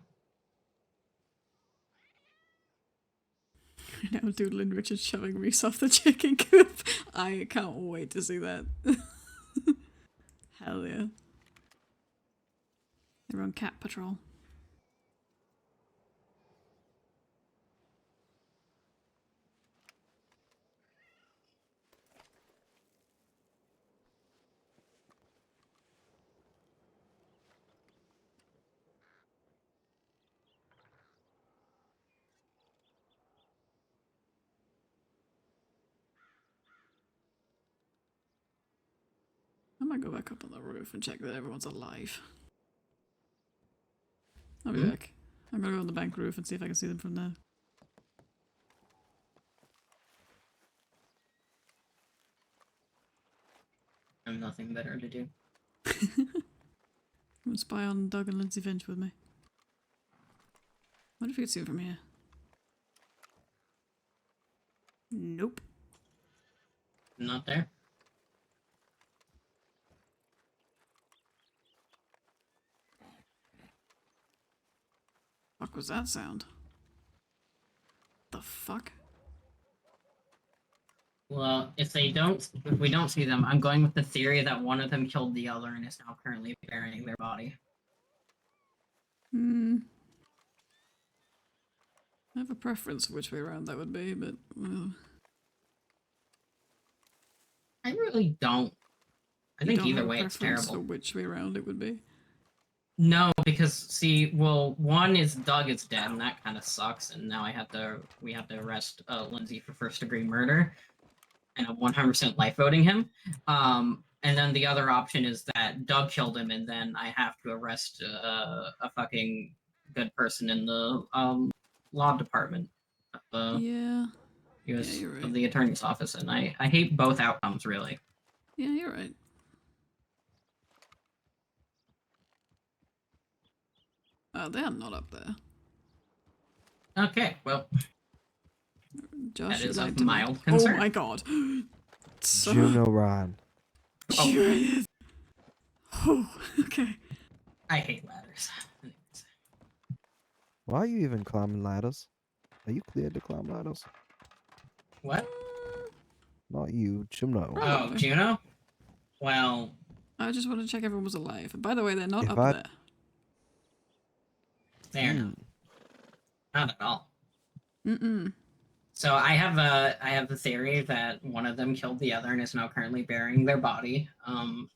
Now Doodle and Richard shoving Reese off the chicken coop. I can't wait to see that. Hell yeah. They're on cat patrol. I might go back up on the roof and check that everyone's alive. I'll be back. I'm gonna go on the bank roof and see if I can see them from there. I have nothing better to do. I'm spy on Doug and Lindsay Finch with me. What if you could see them from here? Nope. Not there? Fuck was that sound? The fuck? Well, if we don't see them, I'm going with the theory that one of them killed the other and is now currently burying their body. Hmm. I have a preference for which way around that would be, but I really don't. I you think don't either have a way it's preference terrible. for which way around it would be. No, because see, well, one is Doug is dead, and that kind of sucks. And now we have to arrest Lindsay for first-degree murder, and I'm 100% life voting him. And then the other option is that Doug killed him, and then I have to arrest a fucking good person in the law department of the Yeah. U.S. Yeah, you're right. of the attorney's office, and I hate both outcomes really. Yeah, you're right. They're not up there. Okay, well, Josh, that you is lied of to me. mild concern. Oh my god. So Juno Ryan. curious. Oh, okay. I hate ladders. Why are you even climbing ladders? Are you cleared to climb ladders? What? Not you, Juno. Oh, Probably. Juno? Well, I just wanted to check everyone was alive. And by the way, they're not If up I- there. they're not. Not at all. Mm-mm. So I have a theory that one of them killed the other and is now currently burying their body.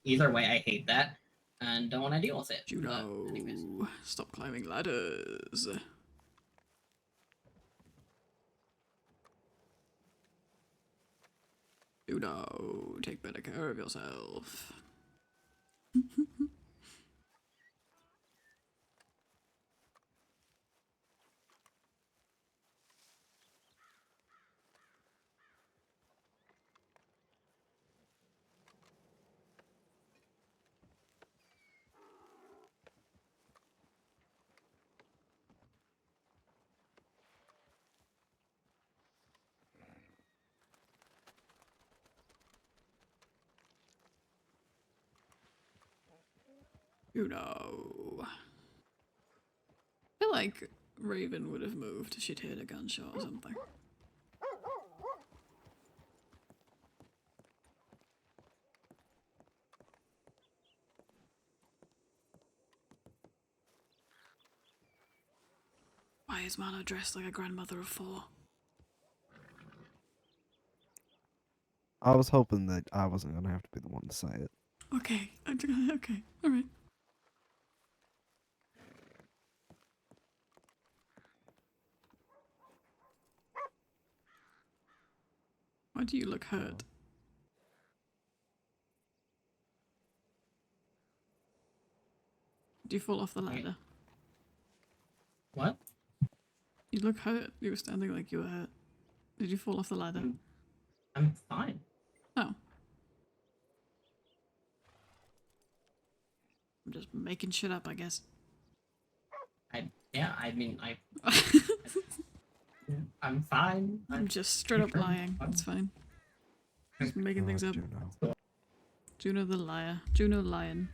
Either way, I hate that and don't want to deal with it. Juno, But anyways. stop climbing ladders. Juno, take better care of yourself. Juno. I feel like Raven would have moved if she'd heard a gunshot or something. Why is Mano dressed like a grandmother of 4? I was hoping that I wasn't gonna have to be the one to say it. Okay, okay, alright. Why do you look hurt? Did you fall off the ladder? What? You look hurt. You were standing like you were hurt. Did you fall off the ladder? I'm fine. Oh. I'm just making shit up, I guess. Yeah, I mean, I'm fine. I'm just straight up lying. It's fine. Just making things up. Juno. Juno the liar. Juno lion.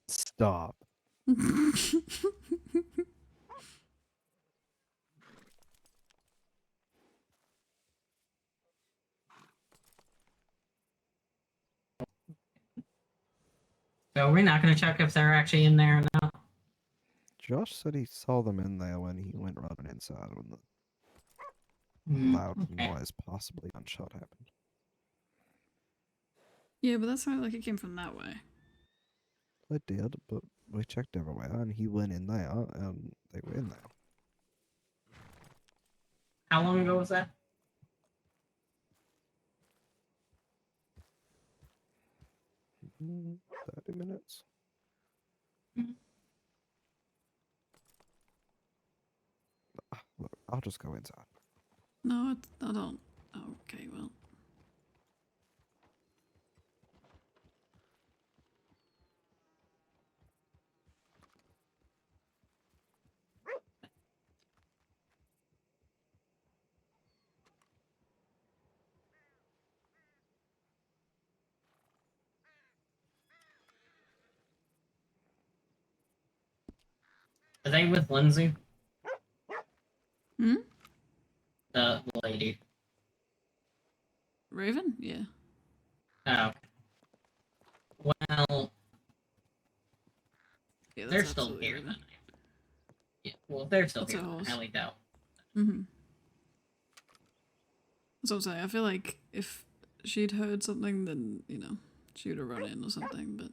Stop. So we're not gonna check if they're actually in there now. Josh said he saw them in there when he went running inside when the loud Okay. noise, possibly gunshot, happened. Yeah, but that sounded like it came from that way. It did, but we checked everywhere, and he went in there, and they were in there. How long ago was that? Mm, 30 minutes. Look, I'll just go inside. No, I don't. Okay, well. Are they with Lindsay? Hmm? The lady. Raven? Yeah. Oh. Well, Yeah, they're that's still absolutely here Raven. then. Yeah, well, if they're still That's here, a then I horse. highly doubt. Mm-hmm. That's what I'm saying. I feel like if she'd heard something, then, you know, she would have run in or something, but...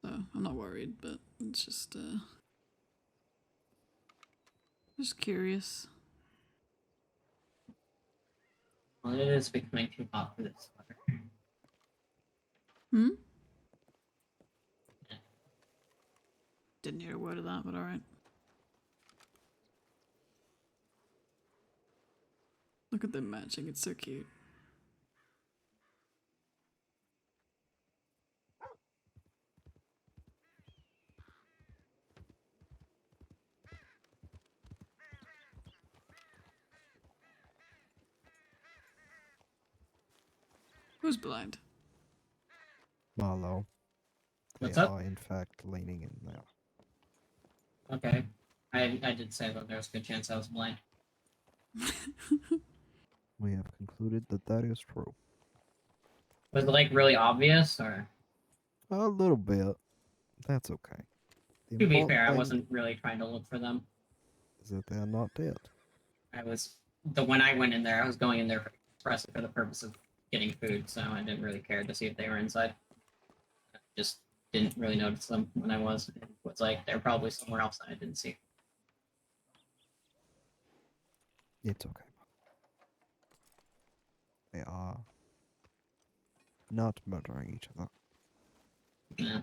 So, I'm not worried, but it's just curious. Well, it is becoming too hot for this weather. Hmm? Didn't hear a word of that, but alright. Look at them matching, it's so cute. Who's blind? Marlo. They What's up? are, in fact, leaning in there. Okay. I did say that there was a good chance I was blind. We have concluded that that is true. Was it like really obvious, or? A little bit. That's okay. The To be important fair, I thing wasn't really trying to look for them. is that they're not dead. When I went in there, I was going in there expressly for the purpose of getting food, so I didn't really care to see if they were inside. I just didn't really notice them when I was. It was like they're probably somewhere else that I didn't see. It's okay. They are not murdering each other. Yeah.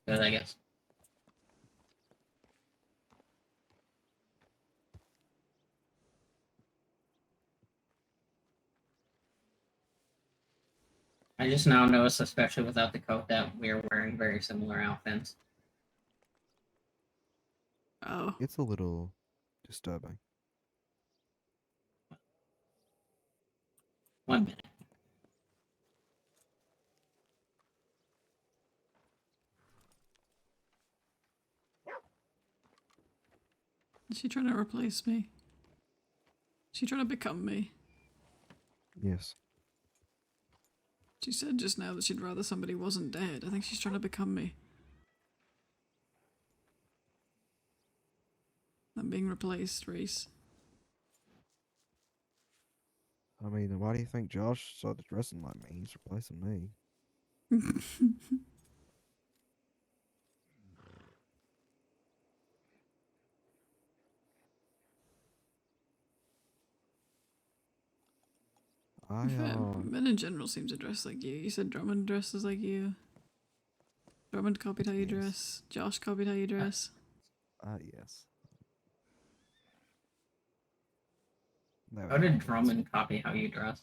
Good, I guess. I just now noticed, especially without the coat, that we're wearing very similar outfits. Oh. It's a little disturbing. 1 minute. Is she trying to replace me? Is she trying to become me? Yes. She said just now that she'd rather somebody wasn't dead. I think she's trying to become me. I'm being replaced, Reese. I mean, why do you think Josh started dressing like me? He's replacing me. Men in general seem to dress like you. You said Drummond dresses like you. Drummond copied how you dress. Josh copied how you dress. Yes. How did Drummond copy how you dress?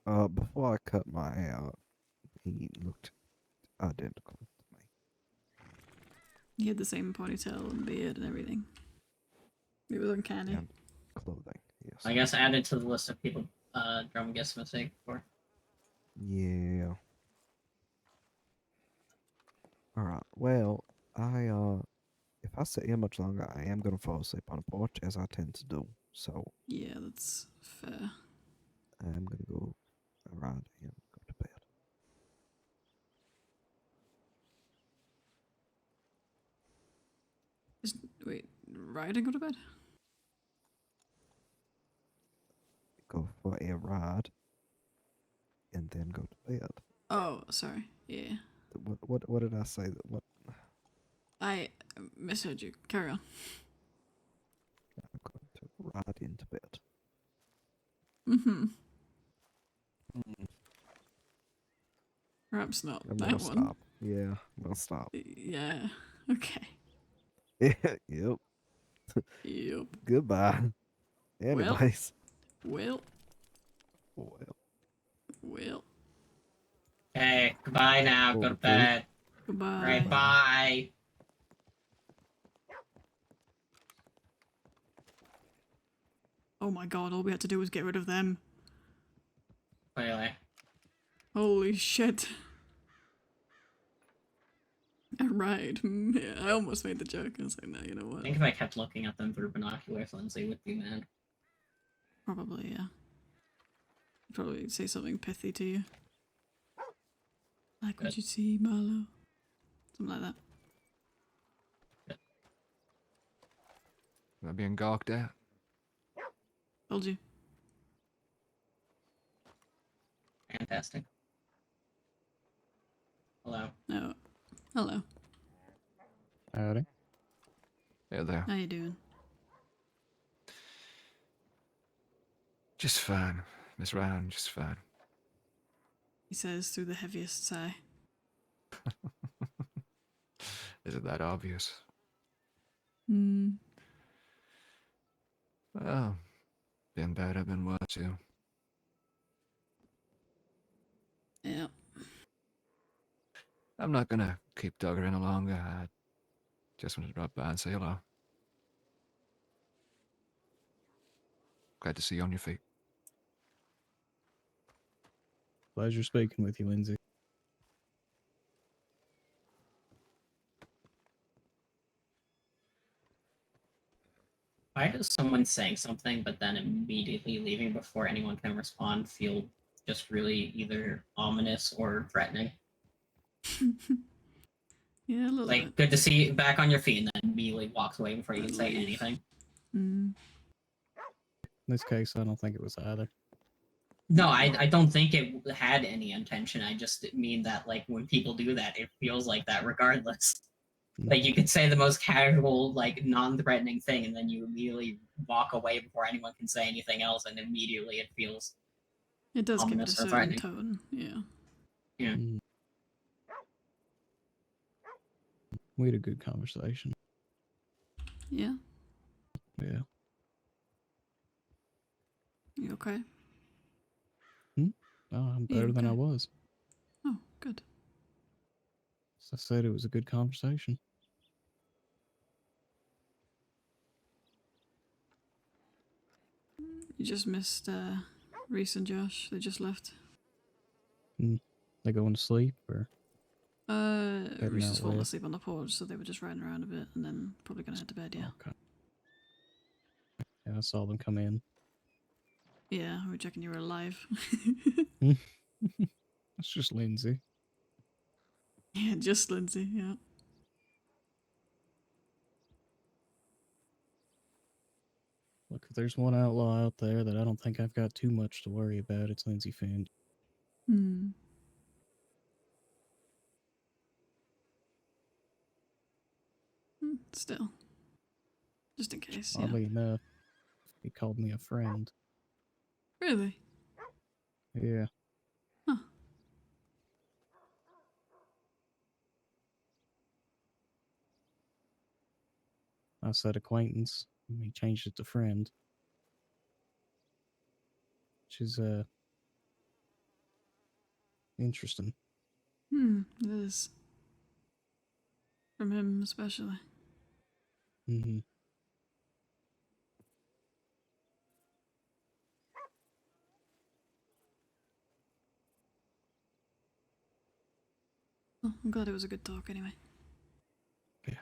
Before I cut my hair, he looked identical to me. He had the same ponytail and beard and everything. It was uncanny. And clothing, yes. I guess added to the list of people Drummond gets mistake for. Yeah. Alright, well, if I sit here much longer, I am gonna fall asleep on a porch, as I tend to do. So Yeah, that's fair. I'm gonna go around and go to bed. Wait, ride and go to bed? Go for a ride, and then go to bed. Oh, sorry. Yeah. What did I say? What? I misheard you. Carry on. I'm going to ride into bed. Mm-hmm. Perhaps not I'm that gonna one. stop. Yeah, I'm gonna stop. Yeah. Okay. Yep. Yep. Goodbye. Anyways. Well. Well. Hey, goodbye now. Go to Okay. bed. Goodbye. Right, bye. Oh my god, all we had to do was get rid of them. Clearly. Holy shit. Right. Yeah, I almost made the joke. I was like, no, you know I what? think if I kept looking at them through binoculars, Lindsay would be mad. Probably, yeah. Probably say something pithy to you. Like what you see, Marlo. Something like that. Am I being gawked at? Told you. Fantastic. Hello. No. Hello. Howdy. Hey there. How you doing? Just fine, Miss Ryan, just fine. He says through the heaviest sigh. Is it that obvious? Hmm. Well, been bad, I've been well too. Yeah. I'm not gonna keep Duggar any longer. I just wanted to drop by and say hello. Glad to see you on your feet. Pleasure speaking with you, Lindsay. Why does someone saying something but then immediately leaving before anyone can respond feel just really either ominous or threatening? Yeah, a little Like, bit. good to see you back on your feet, and then immediately walks away before you can say anything. Mm. In this case, I don't think it was either. No, I don't think it had any intention. I just mean that, like, when people do that, it feels like that regardless. Like, you could say the most casual, like, non-threatening thing, and then you immediately walk away before anyone can say anything else, and immediately it feels It does give it a ominous or certain threatening. tone, yeah. Yeah. We had a good conversation. Yeah? Yeah. You okay? Oh, I'm better than I was. Oh, good. As I said, it was a good conversation. You just missed Reese and Josh. They just left. They going to sleep, or? Heading Reese out was falling where? asleep on the porch, so they were just riding around a bit, and then probably gonna head to bed. Yeah. Okay. Yeah, I saw them come in. Yeah, we were checking you were alive. It's just Lindsay. Yeah, just Lindsay. Yeah. Look, if there's one outlaw out there that I don't think I've got too much to worry about, it's Lindsay Finn. Hmm. Still, just in case. Yeah. Oddly enough, he called me a friend. Really? Yeah. Huh. I said acquaintance, and he changed it to friend. Which is, interesting. It is. From him, especially. Mm-hmm. Oh, I'm glad it was a good talk anyway. Yeah.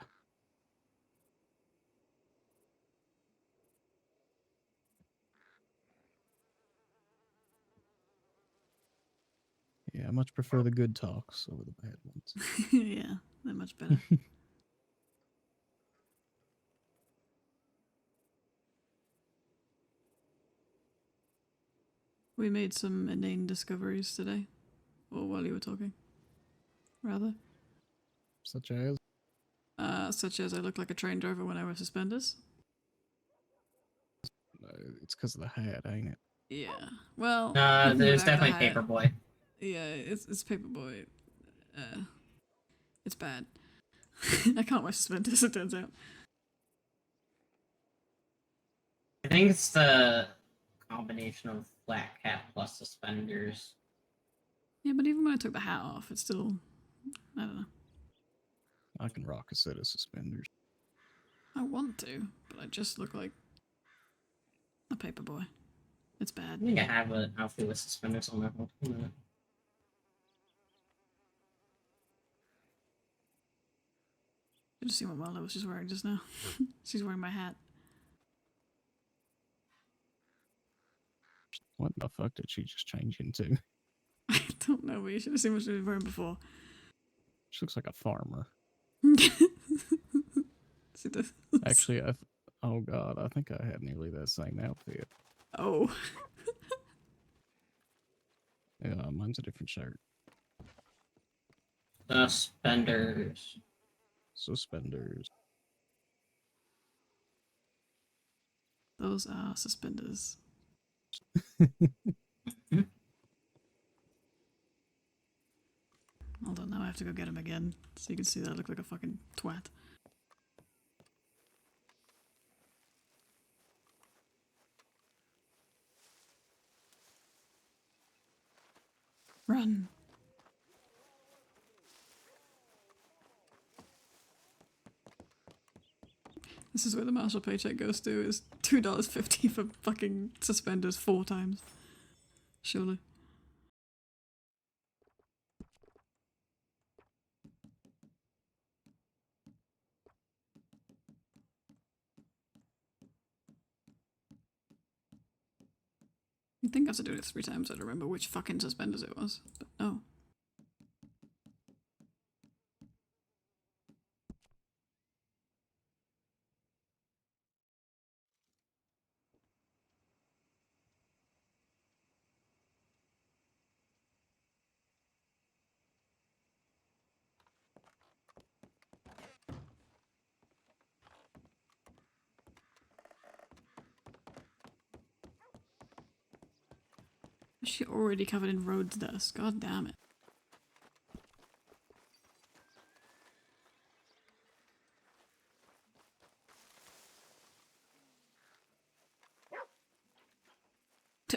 Yeah, I much prefer the good talks over the bad ones. Yeah, they're much better. We made some inane discoveries today. Or while you were talking. Rather. Such as? Such as I look like a train driver when I wear suspenders. It's because of the hat, ain't it? Yeah. Well, even There's without the definitely hat- Paperboy. Yeah, it's Paperboy. It's bad. I can't wear suspenders, it turns out. I think it's the combination of flat cap plus suspenders. Yeah, but even when I took the hat off, it's still... I don't know. I can rock a set of suspenders. I want to, but I just look like a Paperboy. It's bad. I think I have an outfit with suspenders on my whole. You just see what Marlo was just wearing just now. She's wearing my hat. What the fuck did she just change into? I don't know, but you should have seen what she was wearing before. She looks like a farmer. She does. Actually, oh god, I think I had nearly that same outfit. Oh. Yeah, mine's a different shirt. Suspenders. Suspenders. Those are suspenders. Hold on, now I have to go get him again, so you can see that I look like a fucking twat. Run. This is where the Marshall paycheck goes to, is $2.50 for fucking suspenders 4 times. Surely. You'd think after doing it 3 times I'd remember which fucking suspenders it was, but no. Is she already covered in road dust? God damn it.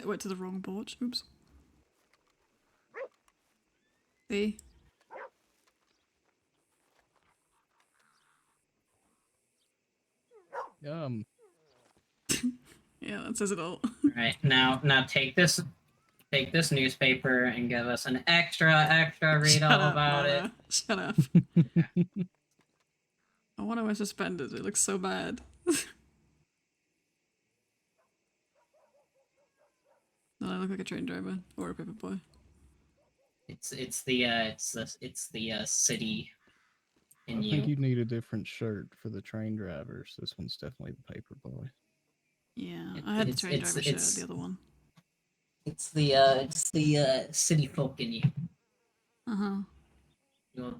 Went to the wrong porch. Oops. See? Yum. Yeah, that says it all. Alright, now take this take this newspaper and give us an extra read Shut all up, about it. Nana. Shut up. I want to wear suspenders. It looks so bad. Don't I look like a train driver or a paper boy? It's the city in I you. think you need a different shirt for the train drivers. This one's definitely the paper boy. Yeah, I had the train driver shirt, the other one. It's the city folk in you. Uh-huh. Your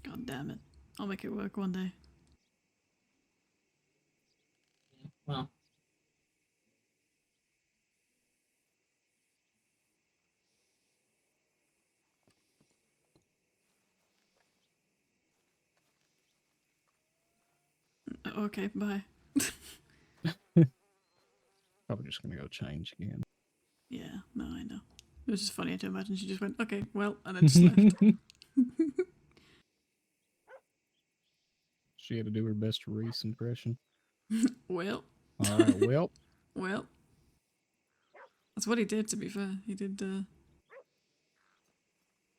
God damn it. I'll make it work one day. well. Okay, bye. Probably just gonna go change again. Yeah, no, I know. It was just funny to imagine she just went, okay, well, and then just left. She had to do her best Reese impression. Well. All right, well. Well. That's what he did, to be fair. He did do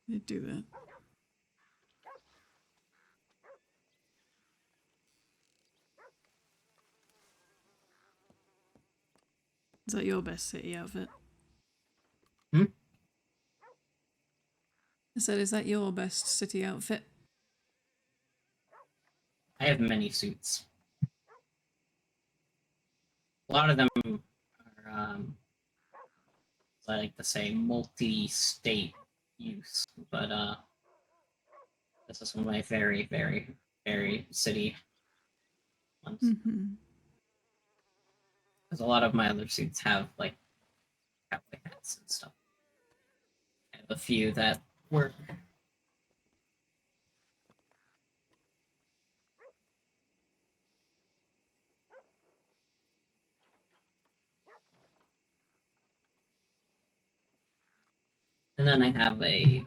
that. Is that your best city outfit? Hmm? I said, is that your best city outfit? I have many suits. A lot of them are, I like to say, multi-state use, but this is one of my very, very, very city ones. Mm-hmm. Because a lot of my other suits have like cowboy hats and stuff. I have a few that work. And then I have a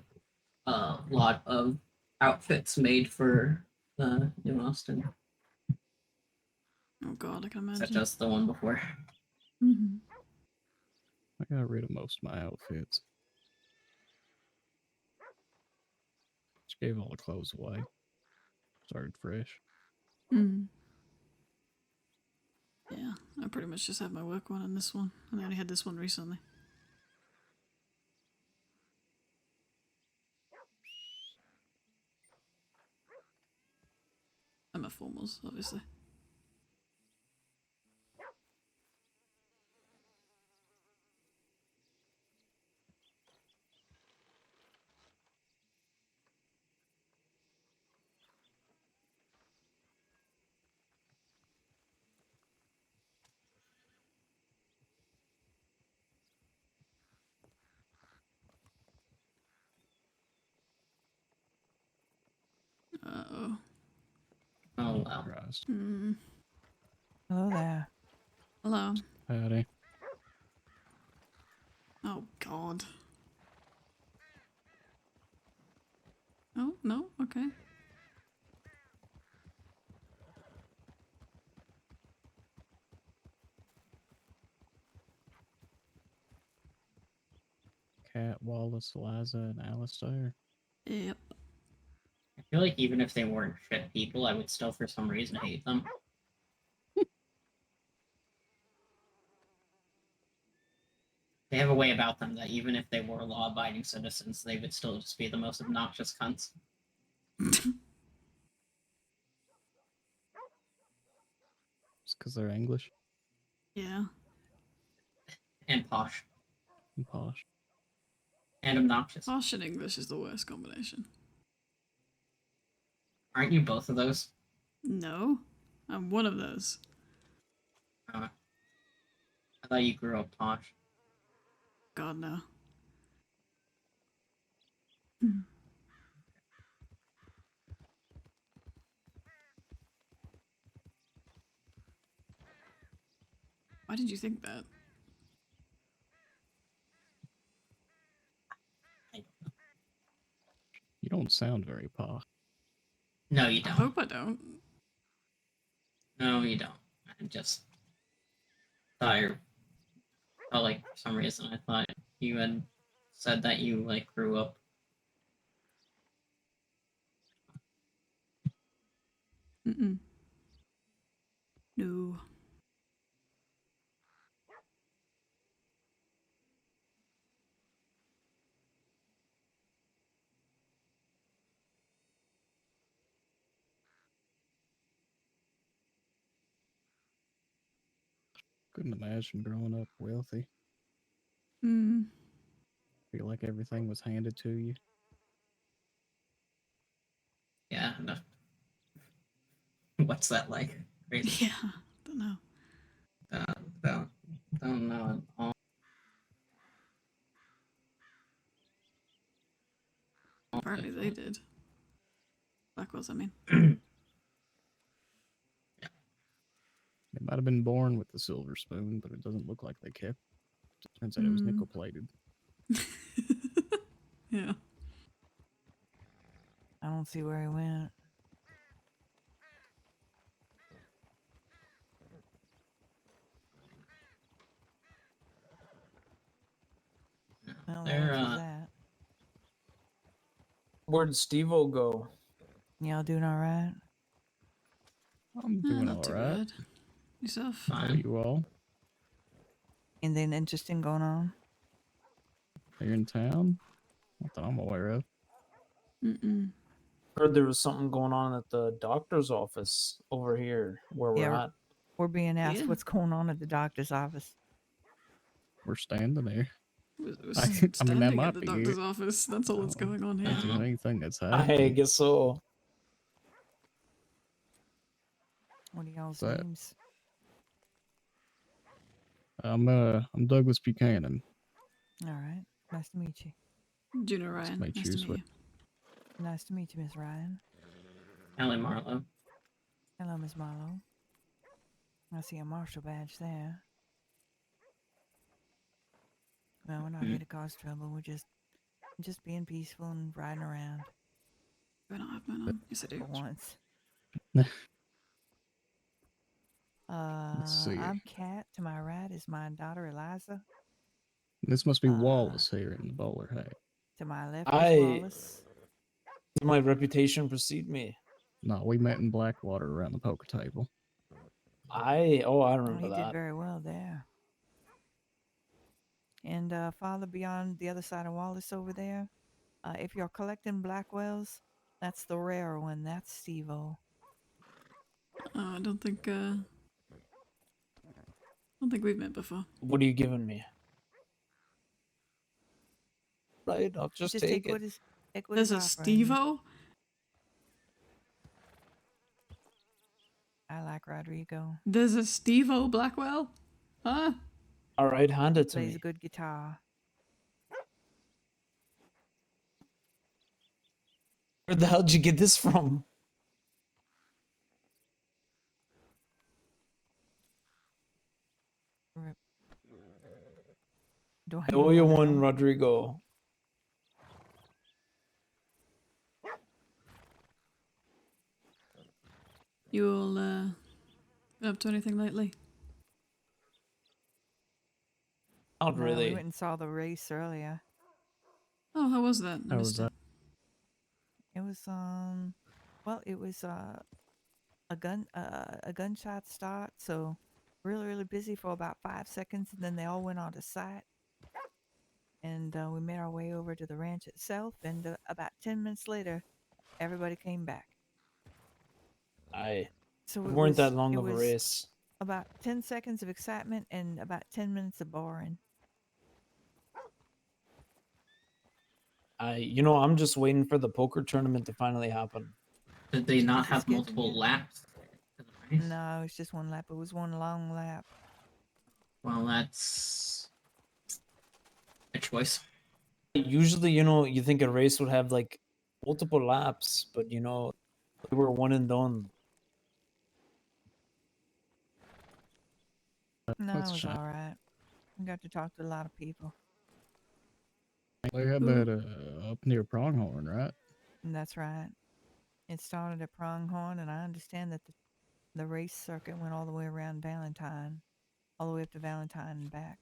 lot of outfits made for New Austin, Oh god, I can imagine. such as the one before. Mm-hmm. I got rid of most of my outfits. Just gave all the clothes away. Started fresh. Mm. Yeah, I pretty much just have my work one and this one. And I only had this one recently. And my formals, obviously. Uh-oh. Oh wow. Christ. Mm. Hello there. Hello. Howdy. Oh god. Oh, no? Okay. Cat, Wallace, Eliza, and Alistair. Yep. I feel like even if they weren't shit people, I would still for some reason hate them. They have a way about them that even if they were law-abiding citizens, they would still just be the most obnoxious cunts. It's because they're English Yeah. And posh. and posh. And obnoxious. Posh and English is the worst combination. Aren't you both of those? No. I'm one of those. I thought you grew up posh. God, no. Why did you think that? You don't sound very posh. No, you I don't. hope I don't. No, you don't. I just thought you. Oh, like for some reason I thought you had said that you like grew up. Mm-mm. No. Couldn't imagine growing up wealthy. Mm. Feel like everything was handed to you. Yeah. No. What's that like? Crazy. Yeah. Don't know. Don't, don't know at all. Apparently they did. Blackwells, I mean. They might have been born with the silver spoon, but it doesn't look like they kept. Turns out it was Mm. nickel plated. Yeah. I don't see where he went. Well, the They're answer's that. Where'd Steve-O go? Y'all doing all right? I'm doing Not all too right. bad. Yourself? How about you all? Anything interesting going on? Are you in town? Not that I'm aware of. Mm-mm. Heard there was something going on at the doctor's office over here where we're Yeah, at. we're being asked Yeah. what's going on at the doctor's office. We're standing there. We're I mean, that standing at might the be doctor's it. office. That's all that's going on here. Not doing anything that's I happening. guess so. What are y'all's That- names? I'm Douglas Buchanan. All right. Nice to meet you. Juno Ryan. Nice to Nice meet to you meet you. Nice to meet you, Miss Ryan. Ellie Marlowe. Hello, Miss Marlowe. I see a marshal badge there. Well, we're not here to cause trouble. We're just being peaceful and riding around. Do I not have mine on? Yes, I do. For once. Let's see. I'm Kat. To my right is my daughter Eliza. This must be Wallace here in the bowler hat. To my left is Wallace. Did my reputation precede me? No, we met in Blackwater around the poker table. I remember He that. did very well there. And farther beyond the other side of Wallace over there, if you're collecting Blackwells, that's the rare one. That's Steve-O. I don't think we've met before. What are you giving me? Right, I'll just take it. Take what There's a he's offering you. Steve-O? I like Rodrigo. There's a Steve-O Blackwell? Huh? All right, hand it to Plays me. a good guitar. Where the hell did you get this from? Do I owe you one, Rodrigo. You all been up to anything lately? Not No, really. we went and saw the race earlier. Oh, how was that? I How was missed it. It was well, it was a gunshot start, so really busy for about 5 seconds, and then they all went onto site. And we made our way over to the ranch itself, and about 10 minutes later, everybody came back. So it it weren't was, that long it of a was race. About 10 seconds of excitement and about 10 minutes of boring. I'm just waiting for the poker tournament to finally happen. Did they not Is it have scheduled multiple yet? laps? To the race? No, it's just one lap. It was one long lap. Well, that's a choice. Usually, you think a race would have like multiple laps, but we were one and done. No, Let's it was try. all right. We got to talk to a lot of people. They had that up near Pronghorn, right? And that's right. It started at Pronghorn, and I understand that the The race circuit went all the way around Valentine, all the way up to Valentine and back.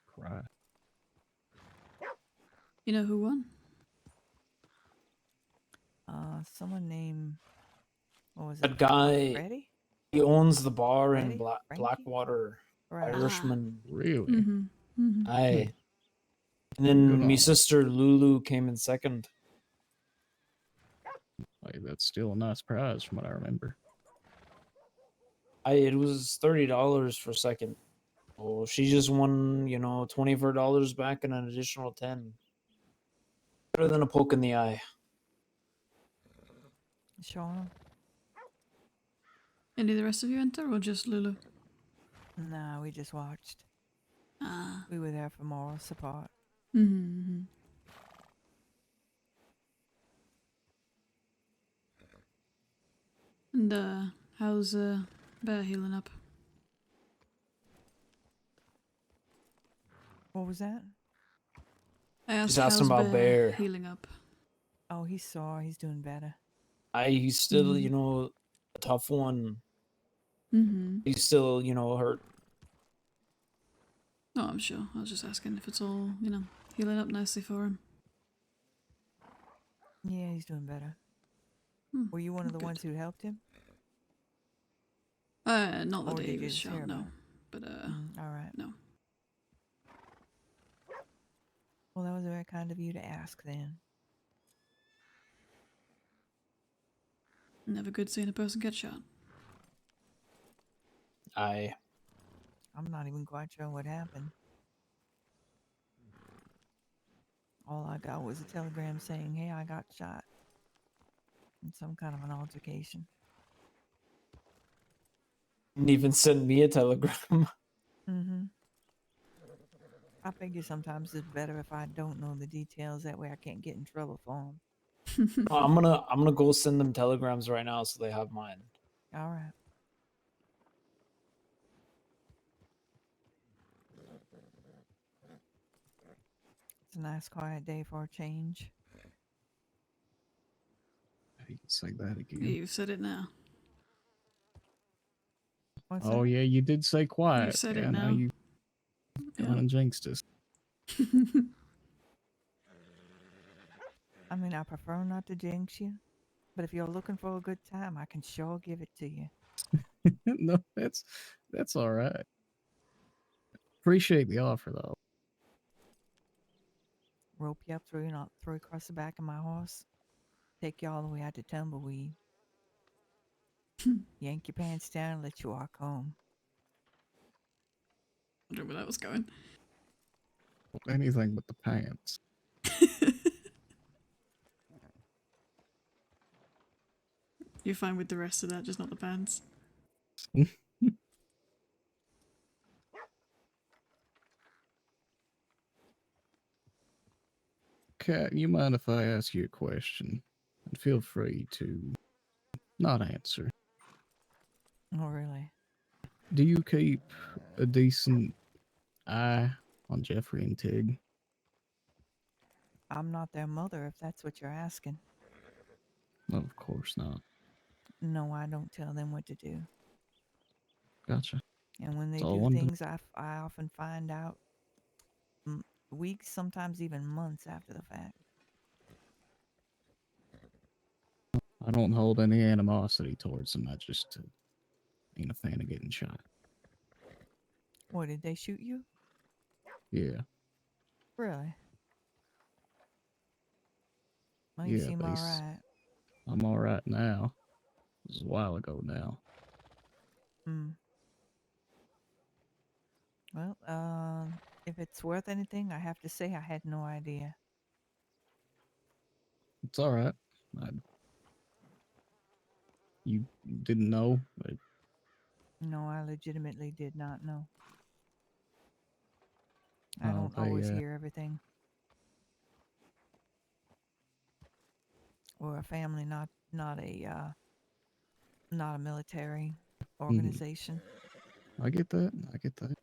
Cry. You know who won? Someone named, what was it? That guy, Freddie? he owns the bar in Freddie? Frankie? Blackwater, Right. Irishman. Really? Mm-hmm. Mm-hmm. Aye. And Good then on my him. sister Lulu came in second. Like, that's still a nice prize from what I remember. It was $30 for second. Oh, she just won, $24 back and an additional 10. Better than a poke in the eye. Sean? And did the rest of you enter or just Lulu? Nah, we just watched. Ah. We were there for moral support. Mm-hmm. And how's Bear healing up? What was that? I asked Just asked him how's about Bear. healing up. Oh, he's sore. He's doing better. He's still, Mhm. a tough one. Mm-hmm. He's still, hurt. Oh, I'm sure. I was just asking if it's all, healing up nicely for him. Yeah, he's doing better. Hmm, Were you one of the good. ones who helped him? Not the Or day did he you was just hear shot, about no. it? But, All right. no. Well, that was very kind of you to ask then. Never good seeing a person get shot. Aye. I'm not even quite sure what happened. All I got was a telegram saying, hey, I got shot. In some kind of an altercation. Didn't even send me a telegram. Mm-hmm. I figure sometimes it's better if I don't know the details. That way I can't get in trouble for them. No, I'm gonna go send them telegrams right now so they have mine. All right. It's a nice quiet day for a change. You can say that again. You've said it now. What's Oh, that? yeah, you did say quiet. You've said yeah, it now now. you Yeah. gone and jinxed us. I mean, I prefer not to jinx you, but if you're looking for a good time, I can sure give it to you. No, that's all right. Appreciate the offer, though. Rope you up, throw you across the back of my horse, take you all the way out to Tumbleweed, yank your pants down, and let you walk home. I don't know where that was going. Anything but the pants. You're fine with the rest of that, just not the pants. Kat, you mind if I ask you a question? And feel free to not answer. Oh, really? Do you keep a decent eye on Jeffrey and Tig? I'm not their mother, if that's what you're asking. No, of course not. No, I don't tell them what to do. Gotcha. And when they That's all I do wanted to things, I often find out weeks, sometimes even months after the fact. I don't hold any animosity towards them. I just ain't a fan of getting shot. What, did they shoot you? Yeah. Really? Well, you Yeah, seem but all right. I'm all right now. It was a while ago now. Well, if it's worth anything, I have to say I had no idea. It's all right. You didn't know? But No, I legitimately did not know. I Oh, don't they, always hear everything. We're a family, not a military organization. I get that. I get that.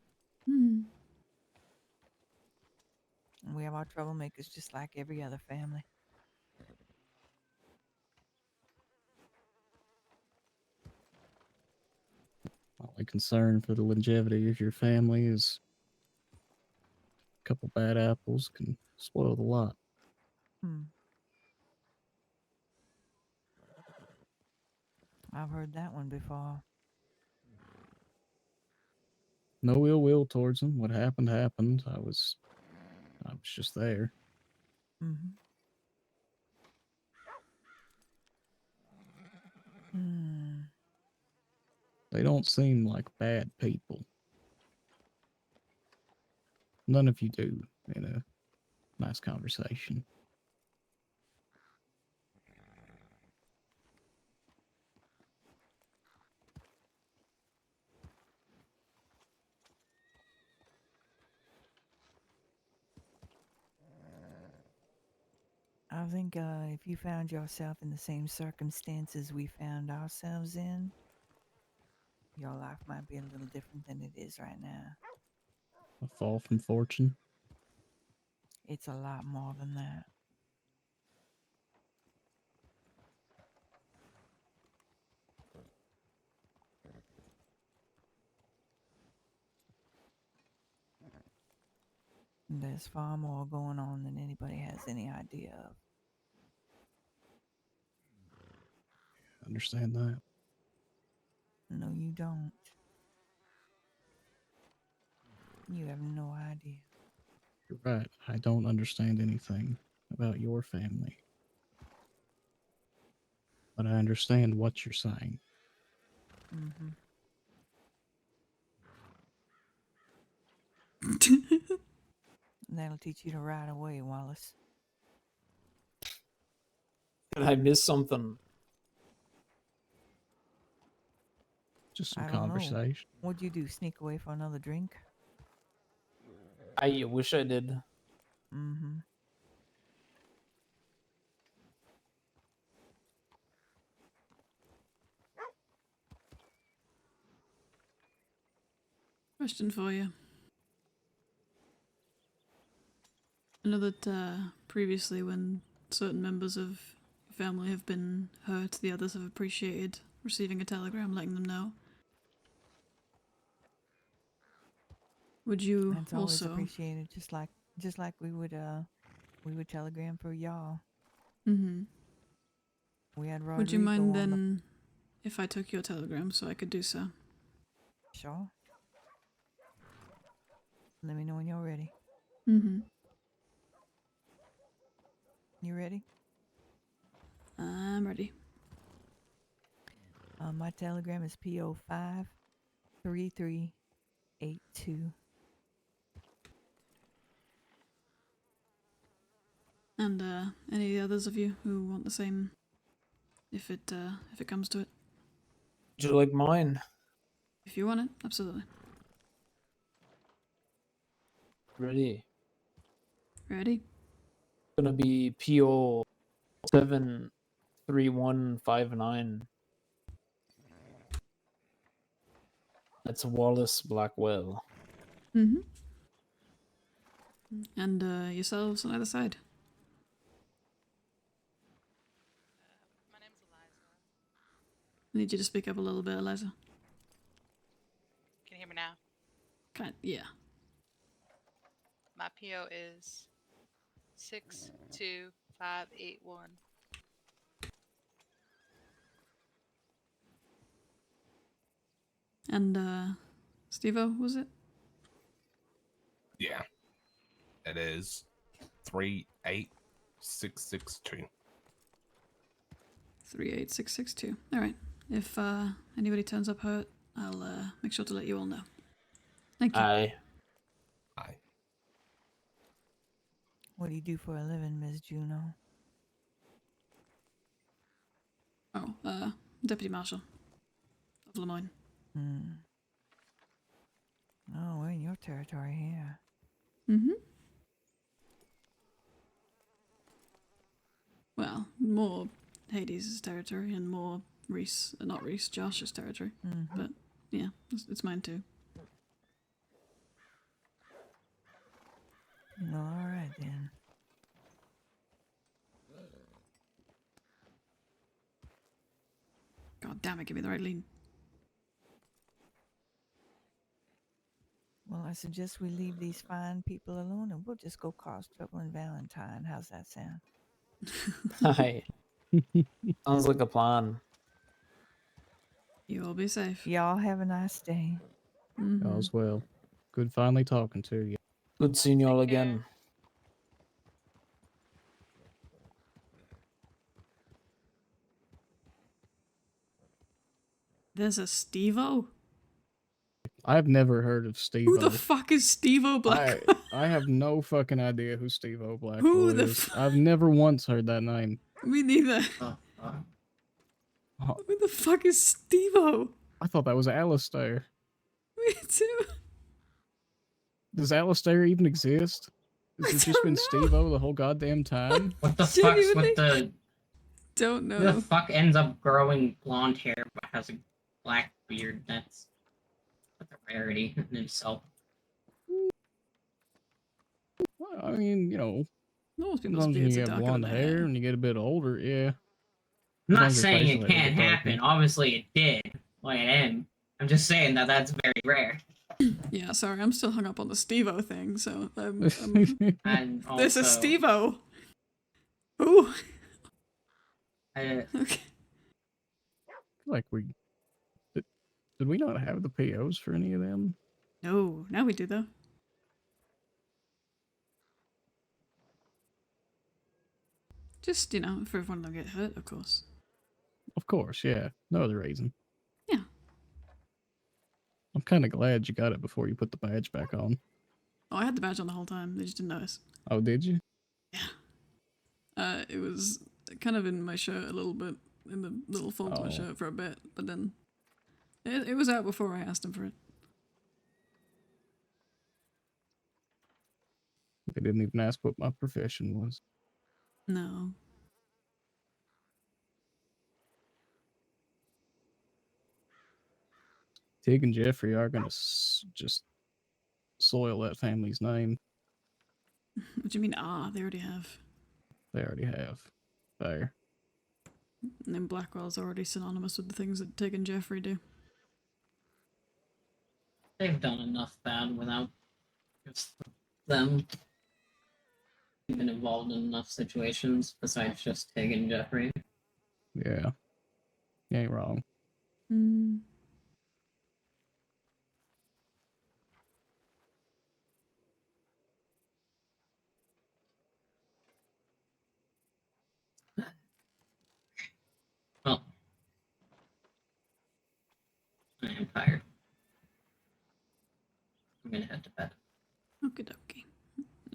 Hmm. And we have our troublemakers just like every other family. only concern for the longevity of your family is a couple bad apples can spoil the lot. Hmm. I've heard that one before. No ill will towards them. What happened happened. I was just there. Mm-hmm. Hmm. They don't seem like bad people. None of you do in a nice conversation. I think if you found yourself in the same circumstances we found ourselves in, your life might be a little different than it is right now. A fall from fortune. It's a lot more than that. There's far more going on than anybody has any idea of. Understand that. No, you don't. You have no idea. You're right. I don't understand anything about your family. But I understand what you're saying. Mm-hmm. That'll teach you to ride away, Wallace. Did I miss something? Just some I don't know. conversation. What'd you do? Sneak away for another drink? I wish I did. Mm-hmm. Question for you. I know that previously when certain members of your family have been hurt, the others have appreciated receiving a telegram letting them know. Would you That's always also... appreciated, just like we would telegram for y'all. Mm-hmm. We had Rodrigo Would you mind on then if I took your telegram so I could do so? Sure. Let me know when you're ready. Mm-hmm. You ready? I'm ready. My telegram is PO 53382. And any others of you who want the same, if it comes to it. Would you like mine? If you want it, absolutely. Ready. Ready? Gonna be PO 73159. That's Wallace Blackwell. Mm-hmm. And yourselves on either side. My name's Eliza. I need you to speak up a little bit, Eliza. Can you hear me now? Yeah. My PO is 62581. And Steve-O, was it? Yeah. It is 38662. 38662. Alright. If anybody turns up hurt, I'll make sure to let you all know. Thank you. Aye. Aye. What do you do for a living, Miss Juno? Oh, Deputy Marshal of Lemoyne. Oh, we're in your territory here. Mm-hmm. Well, more Hades' territory and more not Reese, Josh's territory. Mm-hmm. But yeah, it's mine too. Well, all right then. God damn it, give me the right lead. I suggest we leave these fine people alone and we'll just go cause trouble in Valentine. How's that sound? Hi. Sounds like a plan. You will be safe. Y'all have a nice day. All's well. Good finally talking to you. Good seeing y'all again. There's a Steve-O? I've never heard of Steve-O. Who the fuck is Steve-O Black? I have no fucking idea who Steve-O Who Blackwell the is. I've never once heard that name. Me neither. Who the fuck is Steve-O? I thought that was Alistair. Me too. Does Alistair even exist? Has it just been know. Steve-O the whole goddamn time? What the fuck's with the... Don't Who know. the fuck ends up growing blonde hair but has a black beard? That's a rarity in itself. Well, I mean, you know, Most people's sometimes when beards you are get darker blonde than hair hair. and you get a bit older, yeah. I'm not As long as your saying facial it hair can't gets happen. darker. Obviously it did. Like it am. I'm just saying that that's very rare. Yeah, sorry, I'm still hung up on the Steve-O thing, so And There's a also, Steve-O. Ooh. Okay. Like did we not have the POs for any of them? No, now we do though. Just, you know, for everyone to get hurt, of course. Of course, yeah. No other reason. Yeah. I'm kind of glad you got it before you put the badge back on. Oh, I had the badge on the whole time. They just didn't notice. Oh, did you? It was kind of in my shirt a little bit, in the little fold of my Oh. shirt for a bit, but then it was out before I asked him for it. They didn't even ask what my profession was. No. Tig and Jeffrey are gonna just soil that family's name. What do you mean, they already have. They already have. There. And then Blackwell's already synonymous with the things that Tig and Jeffrey do. they've done enough bad without just them. They've been involved in enough situations besides just Tig and Jeffrey. Yeah. You ain't wrong. Hmm. Well, I am tired. I'm gonna head to bed. Okie dokie.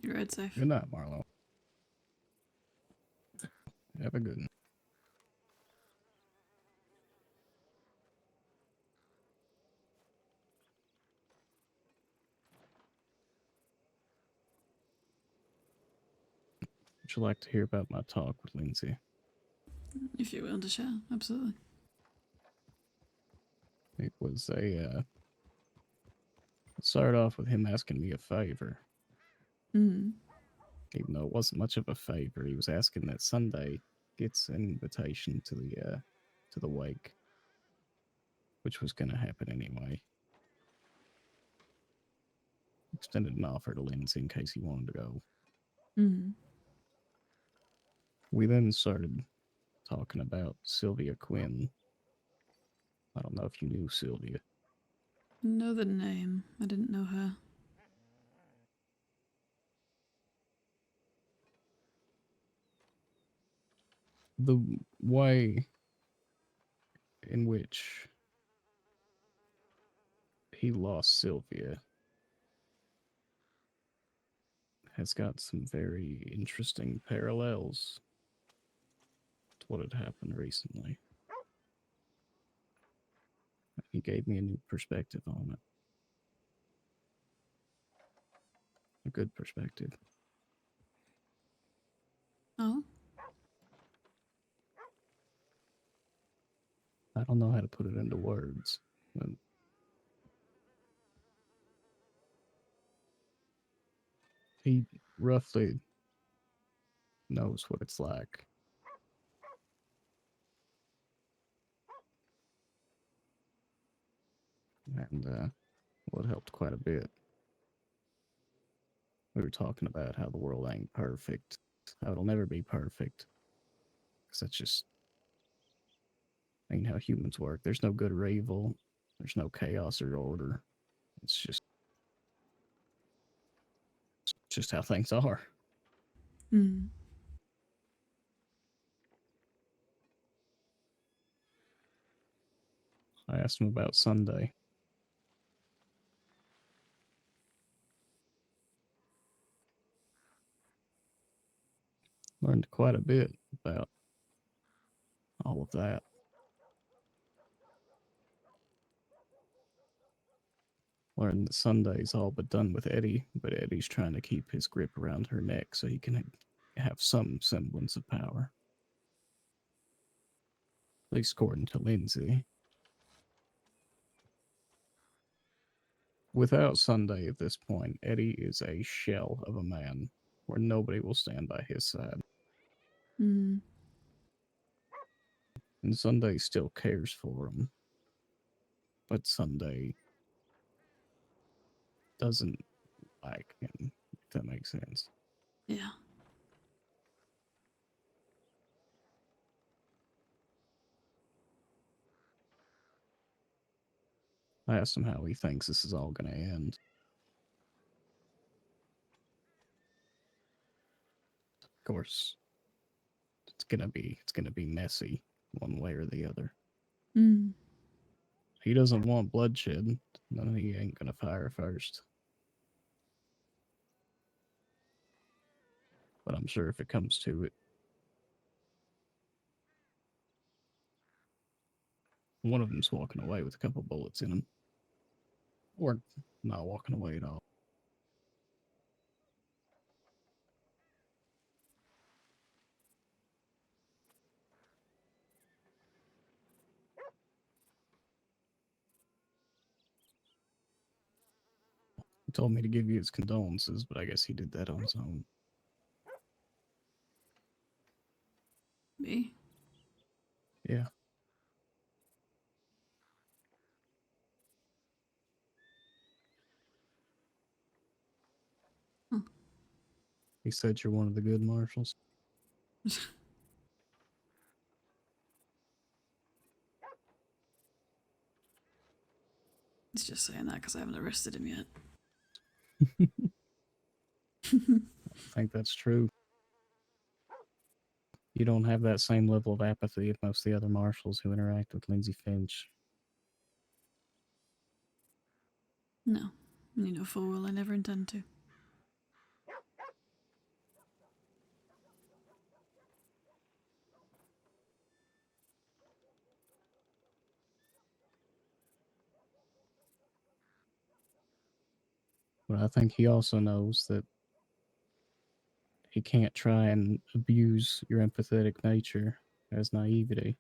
You're right safe. Good night, Marlo. Have a good one. Would you like to hear about my talk with Lindsay? If you're willing to share, absolutely. It was it started off with him asking me a favor. Mm. Even though it wasn't much of a favor, he was asking that Sunday gets an invitation to the wake, which was going to happen anyway. Extended an offer to Lindsay in case he wanted to go. Mm. We then started talking about Sylvia Quinn. I don't know if you knew Sylvia. Know the name. I didn't know her. The way in which he lost Sylvia has got some very interesting parallels to what had happened recently. He gave me a new perspective on it. A good perspective. Oh? I don't know how to put it into words, but he roughly knows what it's like. And well, it helped quite a bit. We were talking about how the world ain't perfect, how it'll never be perfect. Because that's just ain't how humans work. There's no good or evil. There's no chaos or order. It's just how things are. Mm. I asked him about Sunday. Learned quite a bit about all of that. Learned that Sunday's all but done with Eddie, but Eddie's trying to keep his grip around her neck so he can have some semblance of power. At least according to Lindsay. Without Sunday at this point, Eddie is a shell of a man where nobody will stand by his side. Mm. And Sunday still cares for him. But Sunday doesn't like him, if that makes sense. Yeah. I asked him how he thinks this is all going to end. Of course, it's gonna be messy, one way or the other. Mm. He doesn't want bloodshed, then he ain't gonna fire first. But I'm sure if it comes to it, one of them's walking away with a couple bullets in him. Or not walking away at all. He told me to give you his condolences, but I guess he did that on his own. Me? Yeah. Huh. He said you're one of the good marshals. He's just saying that because I haven't arrested him yet. I think that's true. You don't have that same level of apathy as most of the other marshals who interact with Lindsay Finch. No. You know full well I never intend to. But I think he also knows that he can't try and abuse your empathetic nature as naivety.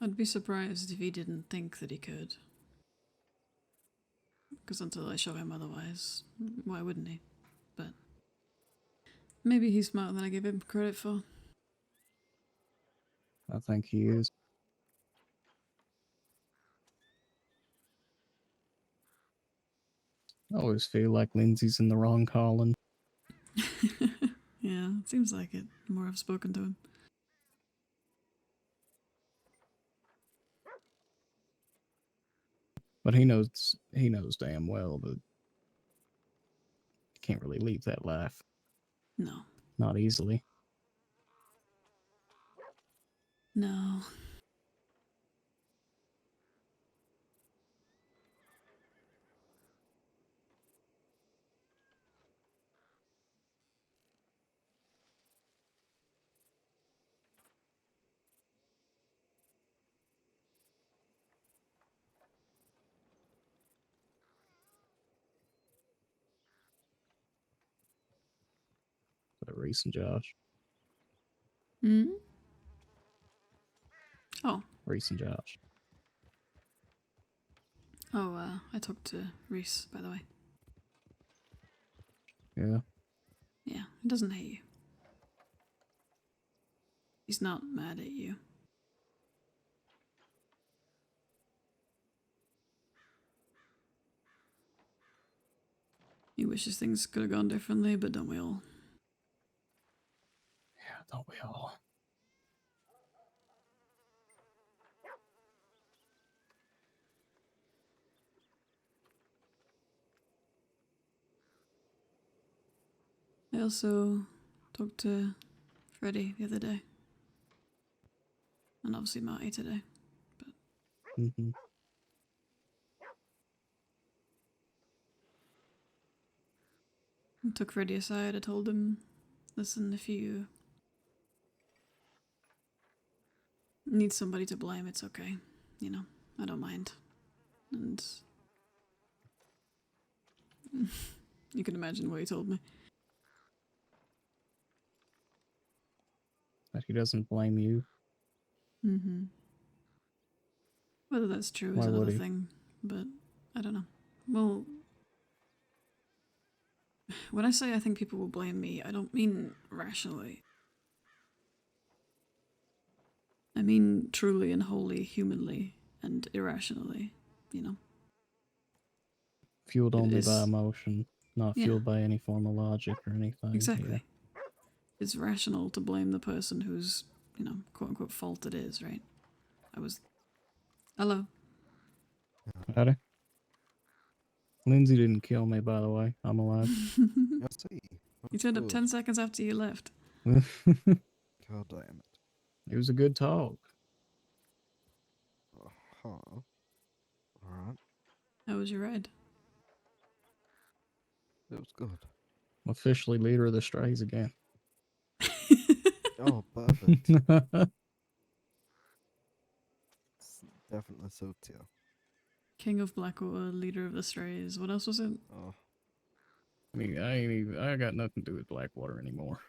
I'd be surprised if he didn't think that he could. Because until I show him otherwise, why wouldn't he? But maybe he's smarter than I give him credit for. I think he is. I always feel like Lindsay's in the wrong calling. Yeah, it seems like it. The more I've spoken to him. But he knows damn well that he can't really leave that life. No. Not easily. No. But Reese and Josh. Hmm? Oh. Reese and Josh. Oh, I talked to Reese, by the way. Yeah. Yeah, he doesn't hate you. He's not mad at you. He wishes things could have gone differently, but don't we all? Yeah, don't we all? I also talked to Freddie the other day. And obviously Marty today. Mm-hmm. I took Freddie aside. I told him, listen, if you need somebody to blame, it's okay. You know, I don't mind. And you can imagine what he told me. That he doesn't blame you. Mm-hmm. Whether that's true is Why would another he? thing, but I don't know. Well, when I say I think people will blame me, I don't mean rationally. I mean truly and wholly humanly and irrationally, you know. Fueled It only by is- emotion, not Yeah. fueled by any form of logic or anything. Exactly. It's rational to blame the person whose, you know, quote unquote fault it is, right? Hello. Yeah. Howdy. Lindsay didn't kill me, by the way. I'm alive. I see. You turned up 10 seconds after you left. God damn it. It was a good talk. Huh. Alright. How was your ride? It was good. I'm officially leader of the strays again. Oh, perfect. Definitely suits you. King of Blackwater, leader of the strays. What else was it? Oh. I mean, I got nothing to do with Blackwater anymore.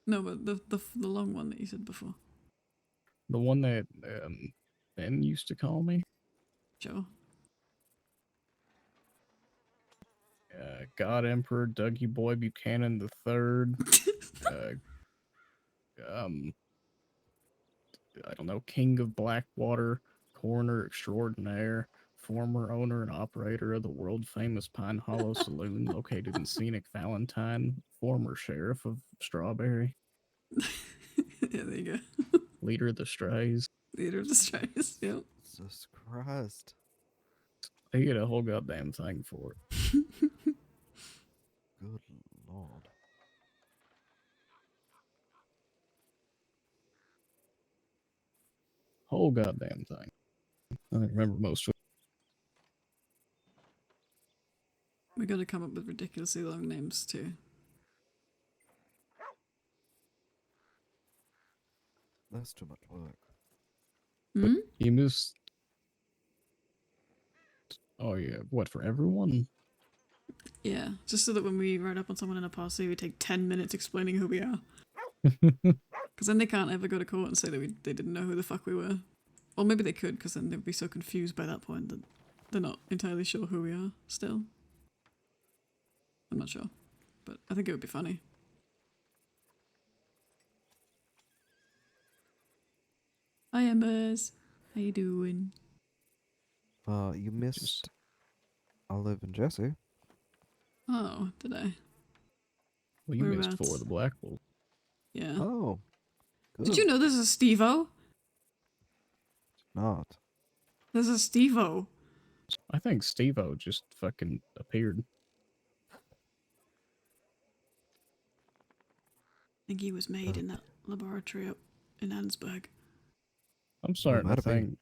No, but the long one that you said before. The one that Ben used to call me. Sure. God Emperor Dougie Boy Buchanan the Third. I don't know, King of Blackwater, Coroner Extraordinaire, former owner and operator of the world famous Pine Hollow Saloon located in scenic Valentine, former sheriff of Strawberry. Yeah, there you go. Leader of the Strays. Leader of the strays, yep. Jesus Christ. They get a whole goddamn thing for it. Good lord. Whole goddamn thing. I don't remember most of it. We gotta come up with ridiculously long names too. That's too much work. Hmm? You missed. Oh, yeah. What, for everyone? Yeah, just so that when we write up on someone in a posse, we take 10 minutes explaining who we are. Because then they can't ever go to court and say that they didn't know who the fuck we were. Or maybe they could, because then they'd be so confused by that point that they're not entirely sure who we are still. I'm not sure, but I think it would be funny. Hi Embers, how you doing? You missed Olive and Jesse. Oh, did I? Well, you missed Whereabouts? 4 of the Black Wolves. Yeah. Oh. Good. Did you know there's a Steve-O? Not. There's a Steve-O. I think Steve-O just fucking appeared. I think he was made in that laboratory up in Ansburg. I'm starting might to have been. think.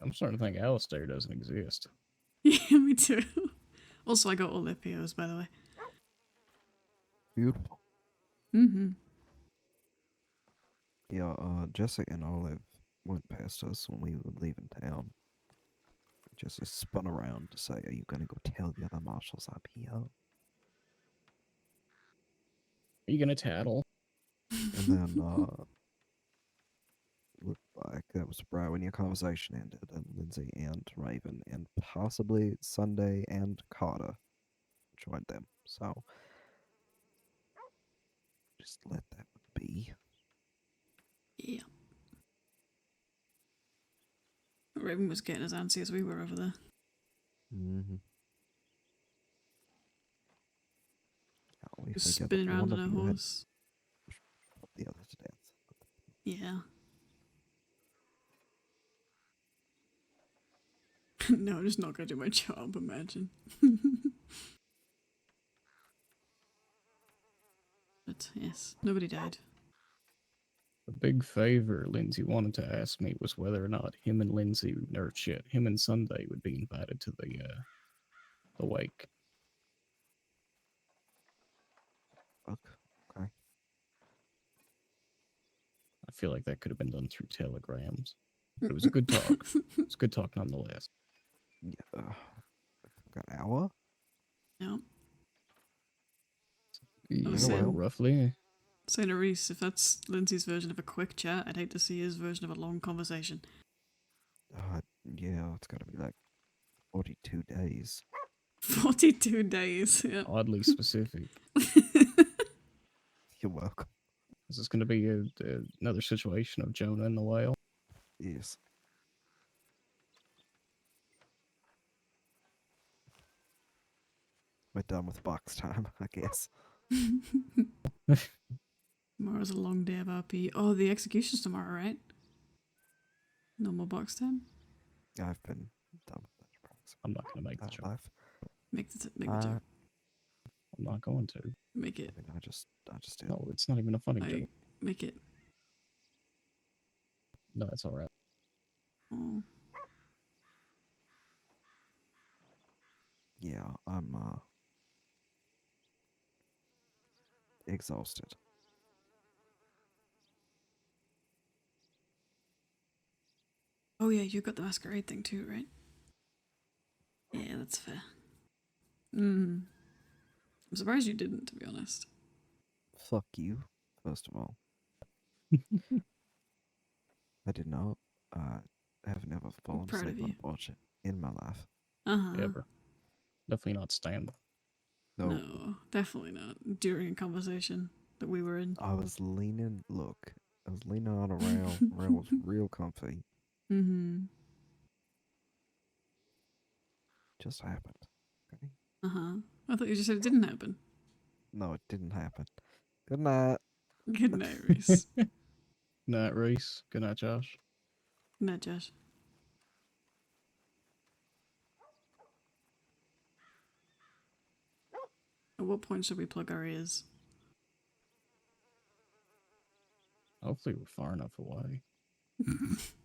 I'm starting to think Alistair doesn't exist. Yeah, me too. Also, I got all their POs, by the way. Beautiful. Mm-hmm. Yeah, Jesse and Olive went past us when we were leaving town. Jesse spun around to say, "Are you gonna go tell the other marshals I'm here?" Are you gonna tattle? And then, looked like that was right when your conversation ended, and Lindsay and Raven and possibly Sunday and Carter joined them. So, Just let that be. Yeah. Raven was getting as antsy as we were over there. Mm-hmm. Just spinning around on her horse. The other to death. Yeah. No, I'm just not gonna do my job, imagine. But yes, nobody died. The big favor Lindsay wanted to ask me was whether or not him and Lindsay, or shit, him and Sunday would be invited to the wake. Okay. I feel like that could have been done through telegrams. But it was a good talk. It was a good talk nonetheless. Yeah. Got an hour? No. Yeah, was saying- roughly. Say to Reese, if that's Lindsay's version of a quick chat, I'd hate to see his version of a long conversation. Yeah, it's got to be like 42 days. 42 days, yeah. Oddly specific. You're welcome. Is this going to be another situation of Jonah and the whale? Yes. We're done with box time, I guess. Tomorrow's a long day of RP. Oh, the execution's tomorrow, right? No more box time? I've been done with that box. I'm not going to make the joke. Make the joke. I'm not going to. Make it. I mean, I just did. No, it's not even a funny joke. Make it. No, it's alright. Oh. Yeah, I'm exhausted. Oh yeah, you got the masquerade thing too, right? Yeah, that's fair. I'm surprised you didn't, to be honest. Fuck you, first of all. I did not. Have never fallen proud asleep of on you. a bullshit in my life. Ever. Definitely not stand. No, definitely not. During a conversation that we were in. I was leaning. Look, I was leaning on a rail. The rail was real comfy. Mm-hmm. Just happened. Okay. Uh-huh. I thought you just said it didn't happen. No, it didn't happen. Good night. Good night, Reese. Good night, Reese. Good night, Josh. Good night, Josh. At what point should we plug our ears? Hopefully we're far enough away.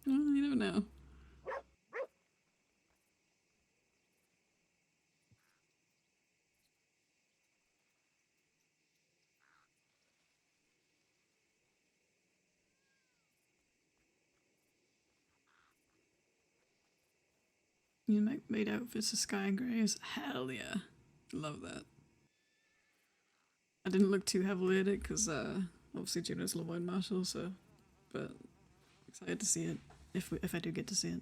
Well, you never know. You made outfits of Sky and Greys. Hell yeah. Love that. I didn't look too heavily at it because obviously Juno's Lemoyne Marshall, so but excited to see it if I do get to see it.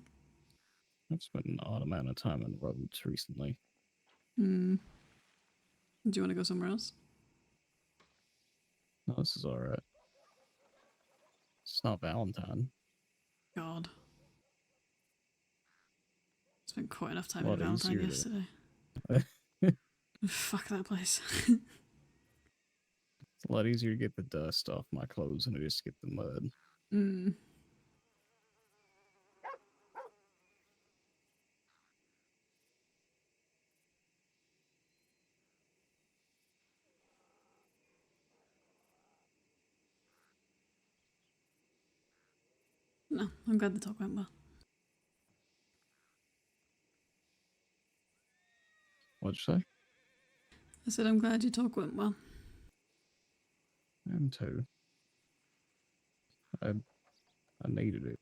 I've spent an odd amount of time on roads recently. Do you want to go somewhere else? No, this is alright. It's not Valentine. God. Spent quite enough time A in lot Valentine easier yesterday. Fuck that place. It's a lot easier to get the dust off my clothes than it is to get the mud. No, I'm glad the talk went well. What'd you say? I said I'm glad your talk went well. I am too. I needed it.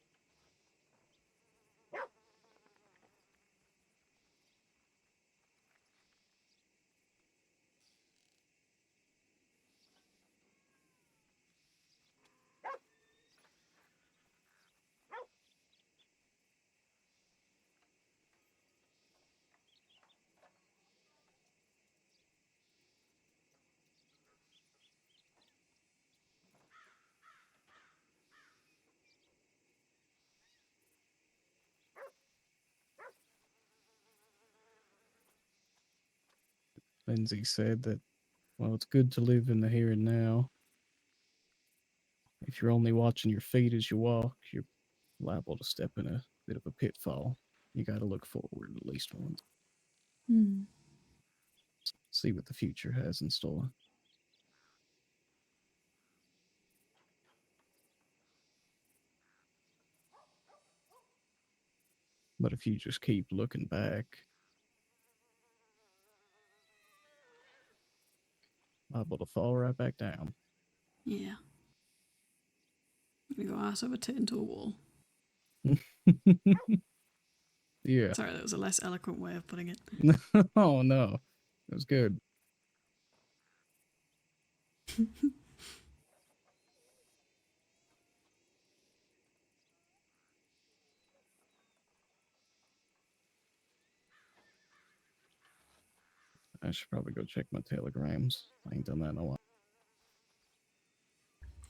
Lindsay said that, well, it's good to live in the here and now. If you're only watching your feet as you walk, you're liable to step in a bit of a pitfall. You got to look forward at least once. Hmm. See what the future has in store. But if you just keep looking back, liable to fall right back down. Yeah. I'm gonna go ass over tit into a wall. Yeah. Sorry, that was a less eloquent way of putting it. Oh no, it was good. I should probably go check my telegrams. I ain't done that in a while.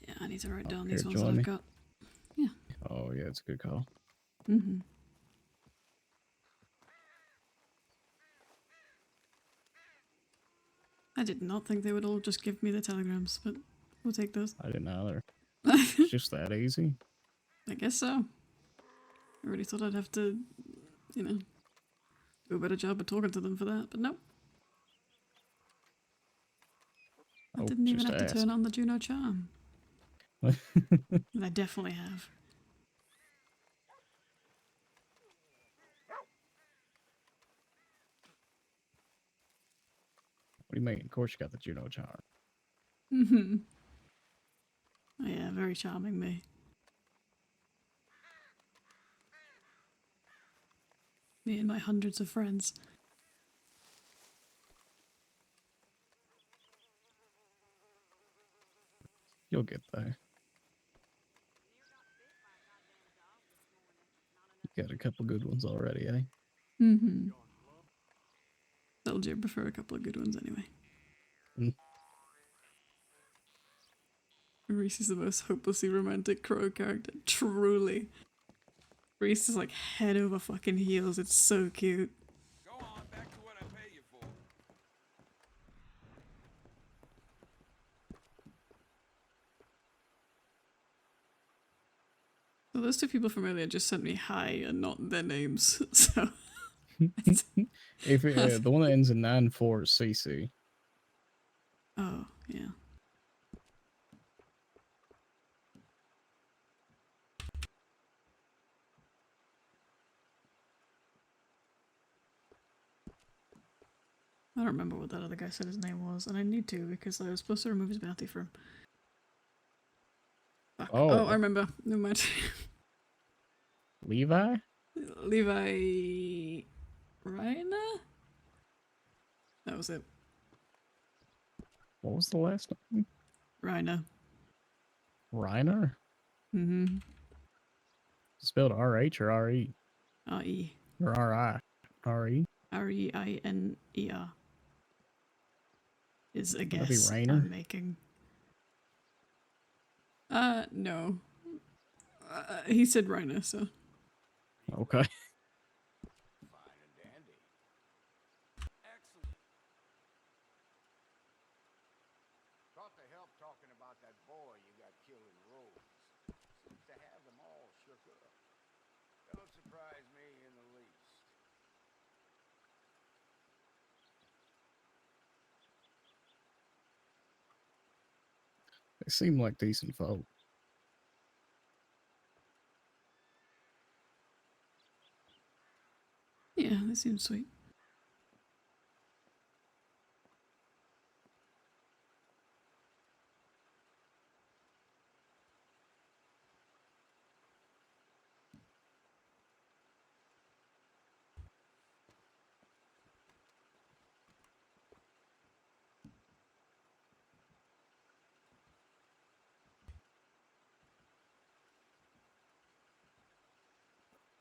Yeah, I need to write down Here, these ones that join I've me. got. Yeah. Oh yeah, it's a good call. Mm-hmm. I did not think they would all just give me the telegrams, but we'll take those. I didn't either. It's just that easy. I guess so. I really thought I'd have to, you know, do a better job of talking to them for that, but nope. I Oh, didn't even just have to ask. turn on the Juno charm. And I definitely have. What do you mean? Of course you got the Juno charm. Mm-hmm. Oh yeah, very charming me. Me and my hundreds of friends. You'll get there. You got a couple good ones already, eh? Mm-hmm. Told you I prefer a couple of good ones anyway. Mm. Reese is the most hopelessly romantic crow character. Truly. Reese is like head over fucking heels. It's so cute. Go on, back to what I pay you for. So those two people from earlier just sent me hi and not their names. So If the one that ends in 9-4 is CC. oh yeah. I don't remember what that other guy said his name was, and I need to because I was supposed to remove his bounty from. Fuck. Oh, I remember. Never mind. Levi? Levi Reiner? That was it. What was the last name? Reiner. Reiner? Mm-hmm. Spelled RH or RE? R-E. Or RI? RE? R-E-I-N-E-R. Is a That'd be guess Rainer? I'm making. No. He said Reiner, so. Okay. Fine and dandy. Excellent. Thought to help talking about that boy you got killed in Rhodes. Seems to have them all shook up. Don't surprise me in the least. They seem like decent folk. Yeah, that seems sweet.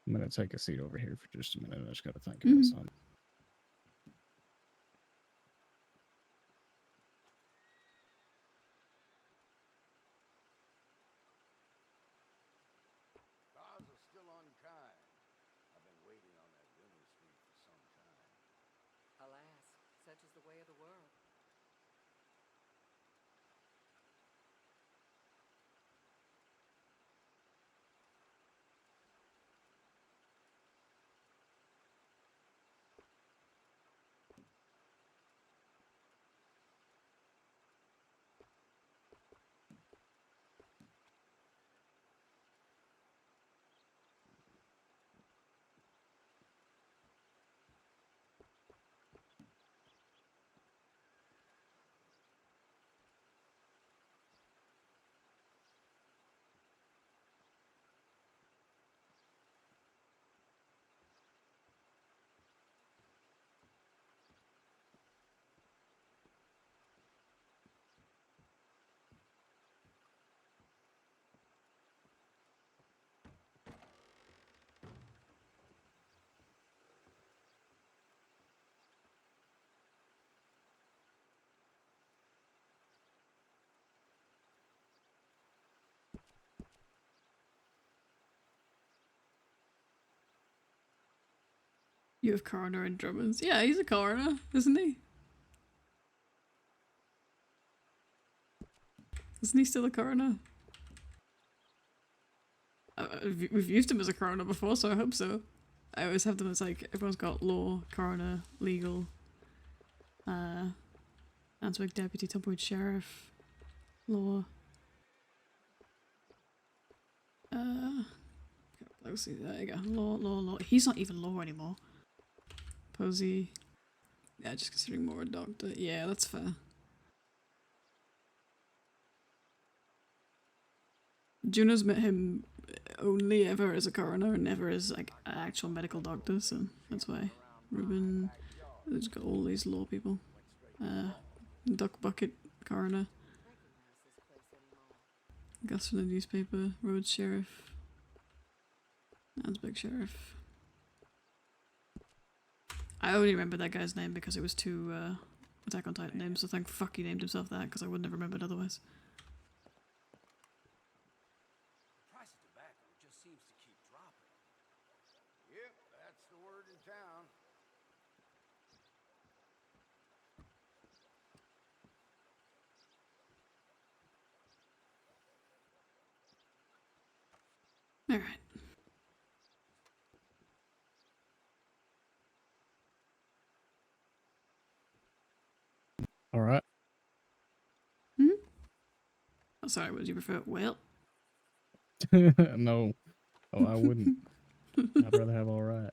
I'm gonna take a seat over here for just a minute. I just gotta think about something. Stars are still unkind. I've been waiting on that window suite for some time. Alas, such is the way of the world. You have coroner and Drummond's. Yeah, he's a coroner, isn't he? Isn't he still a coroner? We've used him as a coroner before, so I hope so. I always have them as like, everyone's got law, coroner, legal, Answick deputy, Tumbleweed sheriff, law. Let's see, there you go. Law. He's not even law anymore. Posey. Yeah, just considering more a doctor. Yeah, that's fair. Juno's met him only ever as a coroner and never as like an actual medical doctor, so that's why. Ruben, there's got all these law people. Duck Bucket, coroner. Gus from the newspaper, Road sheriff. Ansbeg sheriff. I only remember that guy's name because it was two Attack on Titan names, so thank fuck he named himself that because I wouldn't have remembered otherwise. Price of tobacco just seems to keep dropping. Yep, that's the word in town. Alright. Alright. Oh, sorry, would you prefer whale? No. Oh, I wouldn't. I'd rather have alright.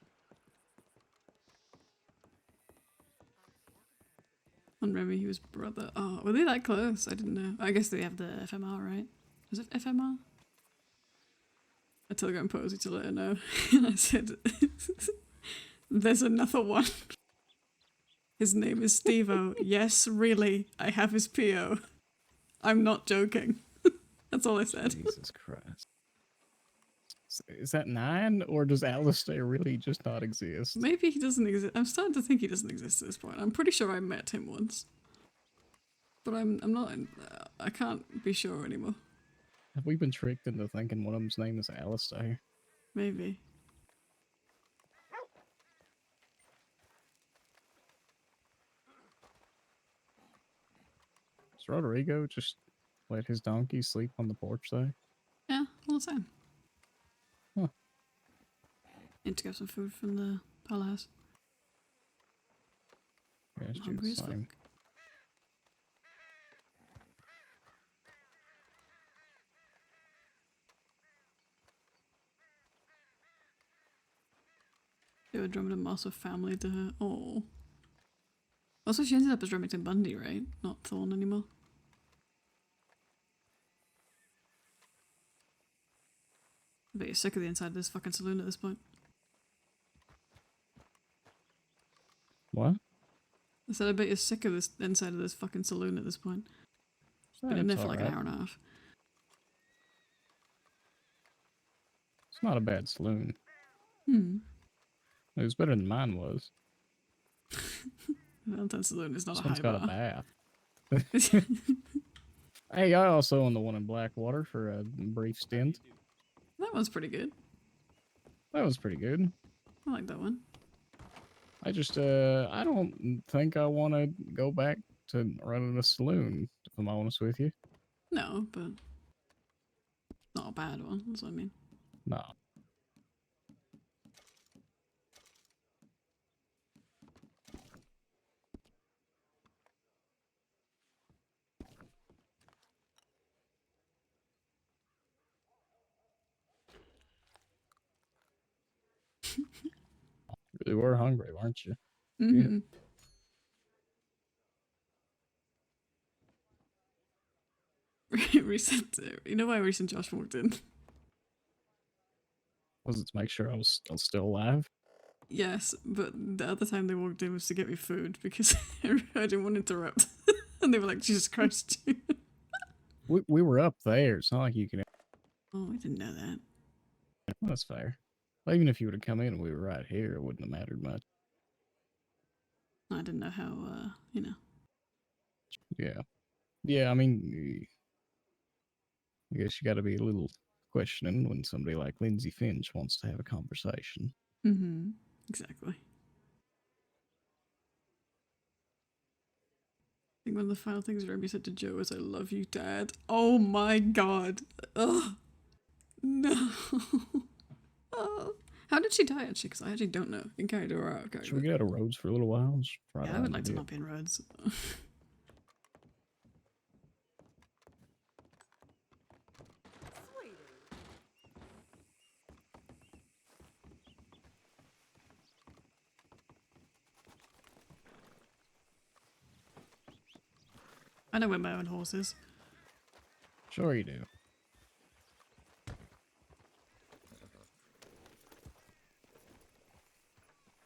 On Remy, he was brother. Oh, were they that close? I didn't know. I guess they have the FMR, right? Was it FMR? I telegram Posey to let her know. And I said, there's another one. His name is Steve-O. Yes, really. I have his PO. I'm not joking. That's all I said. Jesus Christ. Is that 9, or does Alistair really just not exist? Maybe he doesn't exist. I'm starting to think he doesn't exist at this point. I'm pretty sure I met him once. But I'm not, I can't be sure anymore. Have we been tricked into thinking one of them's name is Alistair? Maybe. Does Rodrigo just let his donkey sleep on the porch there? Yeah, all the time. Huh. Need to get some food from the palace. Yeah, it's Hungry as fuck. same. They were Drummond and Moss were family to her. Oh. Also, she ended up as Remington Bundy, right? Not Thorn anymore. I bet you're sick of the inside of this fucking saloon at this point. What? I said I bet you're sick of this inside of this fucking saloon at this point. Oh, Been in there it's for like an alright. hour and a half. It's not a bad saloon. Hmm. It was better than mine was. Valentine Saloon is not This a one's high got bar. a bath. Hey, I also own the one in Blackwater for a brief stint. That one's pretty good. That was pretty good. I like that one. I just, I don't think I want to go back to running a saloon, if I'm honest with you. No, but not a bad one, that's what I mean. No. Really were hungry, weren't you? Mm-hmm. Recent, you know why recent Josh walked in? Was it to make sure I was still alive? Yes, but the other time they walked in was to get me food because I didn't want to interrupt. And they were like, Jesus Christ. We were up there. It's not like you could. Oh, I didn't know that. Well, that's fair. Well, even if you would have come in and we were right here, it wouldn't have mattered much. I didn't know how, you know. Yeah. Yeah, I mean, I guess you got to be a little questioning when somebody like Lindsay Finch wants to have a conversation. Mm-hmm. Exactly. think one of the final things Remy said to Joe was, "I love you, Dad." Oh my god. Ugh. No. Oh. How did she die, actually? Because I actually don't know. In character or out of character. Should we get out of roads for a little while? Just ride Yeah, I around would a like to bit. not be in roads. I know where my own horse is. Sure you do.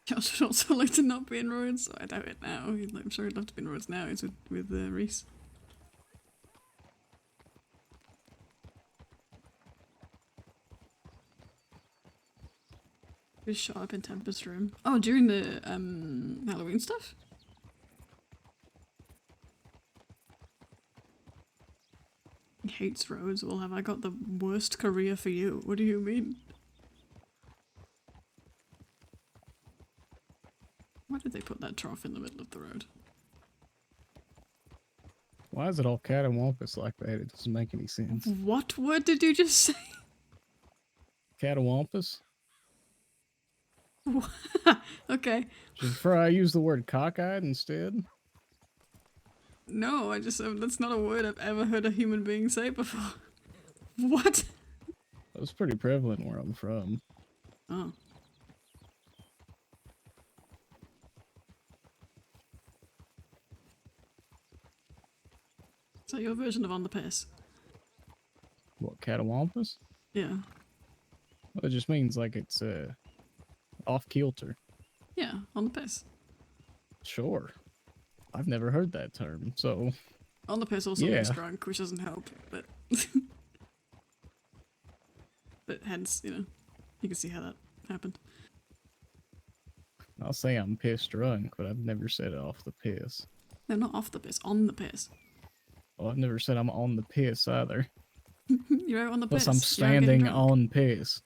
Josh would also like to not be in roads. I doubt it now. I'm sure he'd love to be in roads now. He's with Reese. Just shot up in Tempest room. Oh, during the Halloween stuff? He hates roads. Well, have I got the worst career for you? What do you mean? Why did they put that trough in the middle of the road? Why is it all catawampus like that? It doesn't make any sense. What word did you just say? Catawampus? Okay. Do you prefer I use the word cockeyed instead? No, I just that's not a word I've ever heard a human being say before. What? That was pretty prevalent where I'm from. Oh. So your version of on the piss? What, catawampus? Yeah. Well, it just means like it's off kilter. Yeah, on the piss. Sure. I've never heard that term, so On the piss also yeah. means drunk, which doesn't help, but but hence, you know, you can see how that happened. I'll say I'm piss drunk, but I've never said it off the piss. No, not off the piss, on the piss. Well, I've never said I'm on the piss either. You're out on the piss. Plus I'm standing on piss.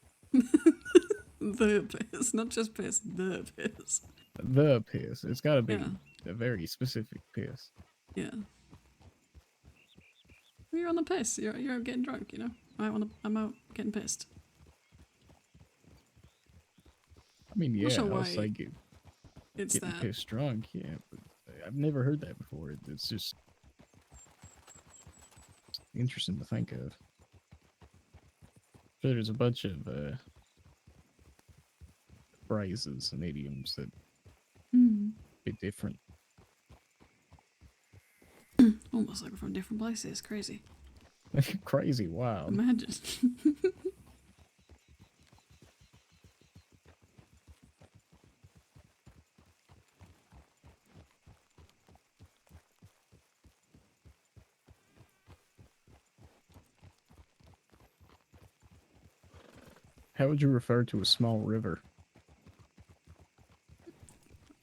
The piss, not just piss, the piss. The piss. It's gotta be Yeah. a very specific piss. Yeah. You're on the piss. You're out getting drunk, you know. I'm out getting pissed. I mean, Not yeah, sure I'll why say it's getting that. pissed drunk, yeah, but I've never heard that before. It's just interesting to think of. Sure, there's a bunch of phrases and idioms that be different. Almost like we're from different places. Crazy. Crazy wild. Imagine. How would you refer to a small river?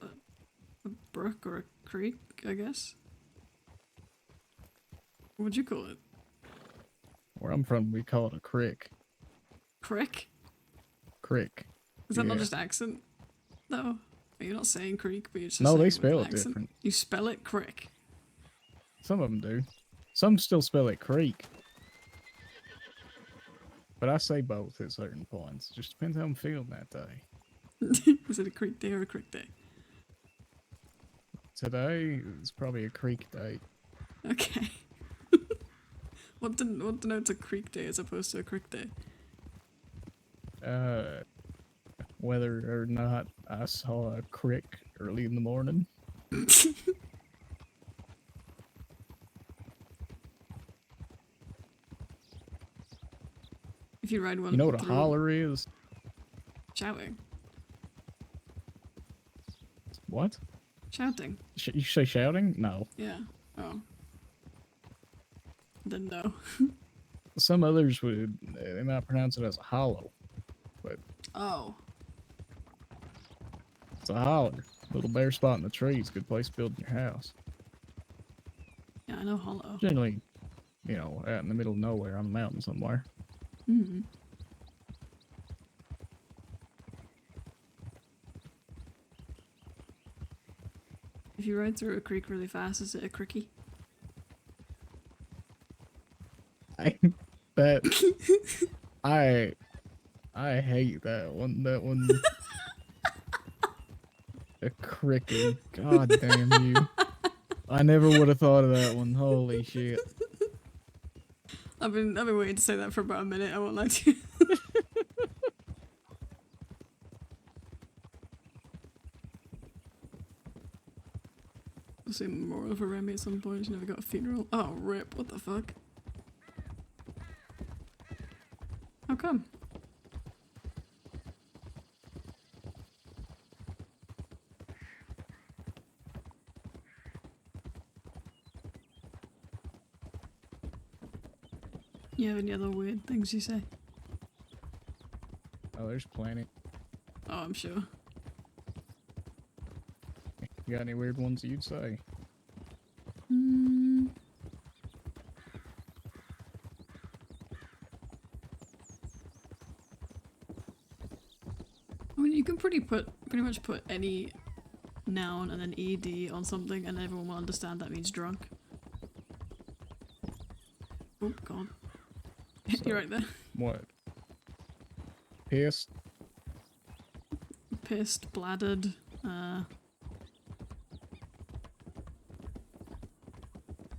A brook or a creek, I guess. What would you call it? Where I'm from, we call it a crick. Crick? Crick. Is that not Yeah. just accent, though? You're not saying creek, but you're just No, saying they with spell an it accent. different. You spell it crick. Some of them do. Some still spell it creek. But I say both at certain points. Just depends how I'm feeling that day. Is it a creek day or a crick day? Today is probably a creek day. Okay. What denotes a creek day as opposed to a crick day? Whether or not I saw a crick early in the morning. If you ride one, You know what a through- holler is? Shouting. What? Shouting. You say shouting? No. Yeah. Oh. Then no. Some others would, they might pronounce it as a hollow. But Oh. it's a holler. Little bare spot in the trees. Good place building your house. Yeah, I know hollow. Generally, you know, out in the middle of nowhere on a mountain somewhere. Mm-hmm. If you ride through a creek really fast, is it a cricky? that I hate that one. That one. A cricket. God damn you. I never would have thought of that one. Holy shit. I've been waiting to say that for about a minute, I won't lie to you. I'll see more of a Remy at some point. She never got a funeral. Oh, rip. What the fuck? How come? You have any other weird things you say? Oh, there's plenty. Oh, I'm sure. You got any weird ones you'd say? Hmm. I mean, you can pretty much put any noun and then ed on something, and everyone will understand that means drunk. Oh god, you're right there. What? Pissed? Pissed, bladdered.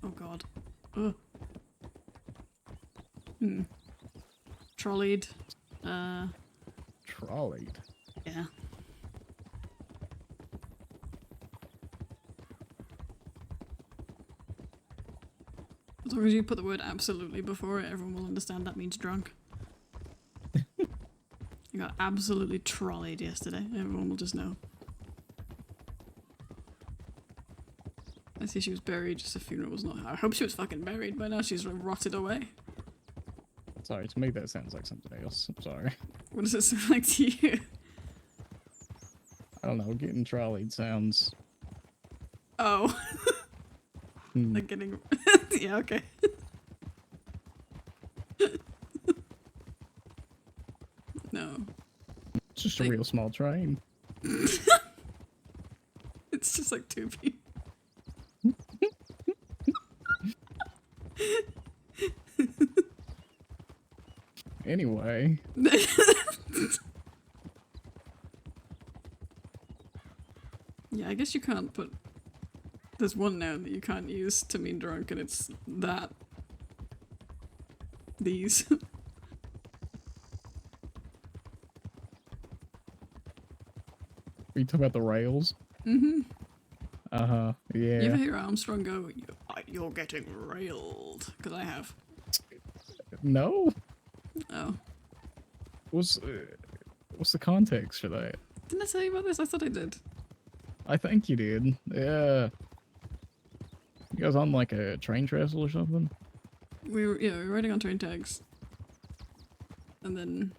Oh god. Ugh. Trolleyed. Trolleyed? Yeah. As long as you put the word absolutely before it, everyone will understand that means drunk. I got absolutely trolleyed yesterday. Everyone will just know. I see she was buried, just a funeral was not. I hope she was fucking buried by now. She's rotted away. Sorry, to me that sounds like something else. I'm sorry. What does it sound like to you? I don't know, getting trolleyed sounds... Oh. Like getting... yeah, okay. No. It's just a real small train. It's just like two people. Anyway. Yeah, I guess you can't put... There's one noun that you can't use to mean drunk, and it's that. These. Are you talking about the rails? Mm-hmm. Uh-huh, yeah. You ever hear Armstrong go, you're getting railed? Because I have. No? Oh. What's the context for that? Didn't I tell you about this? I thought I did. I think you did. Yeah. You guys on like a train trestle or something? We were riding on train tags. And then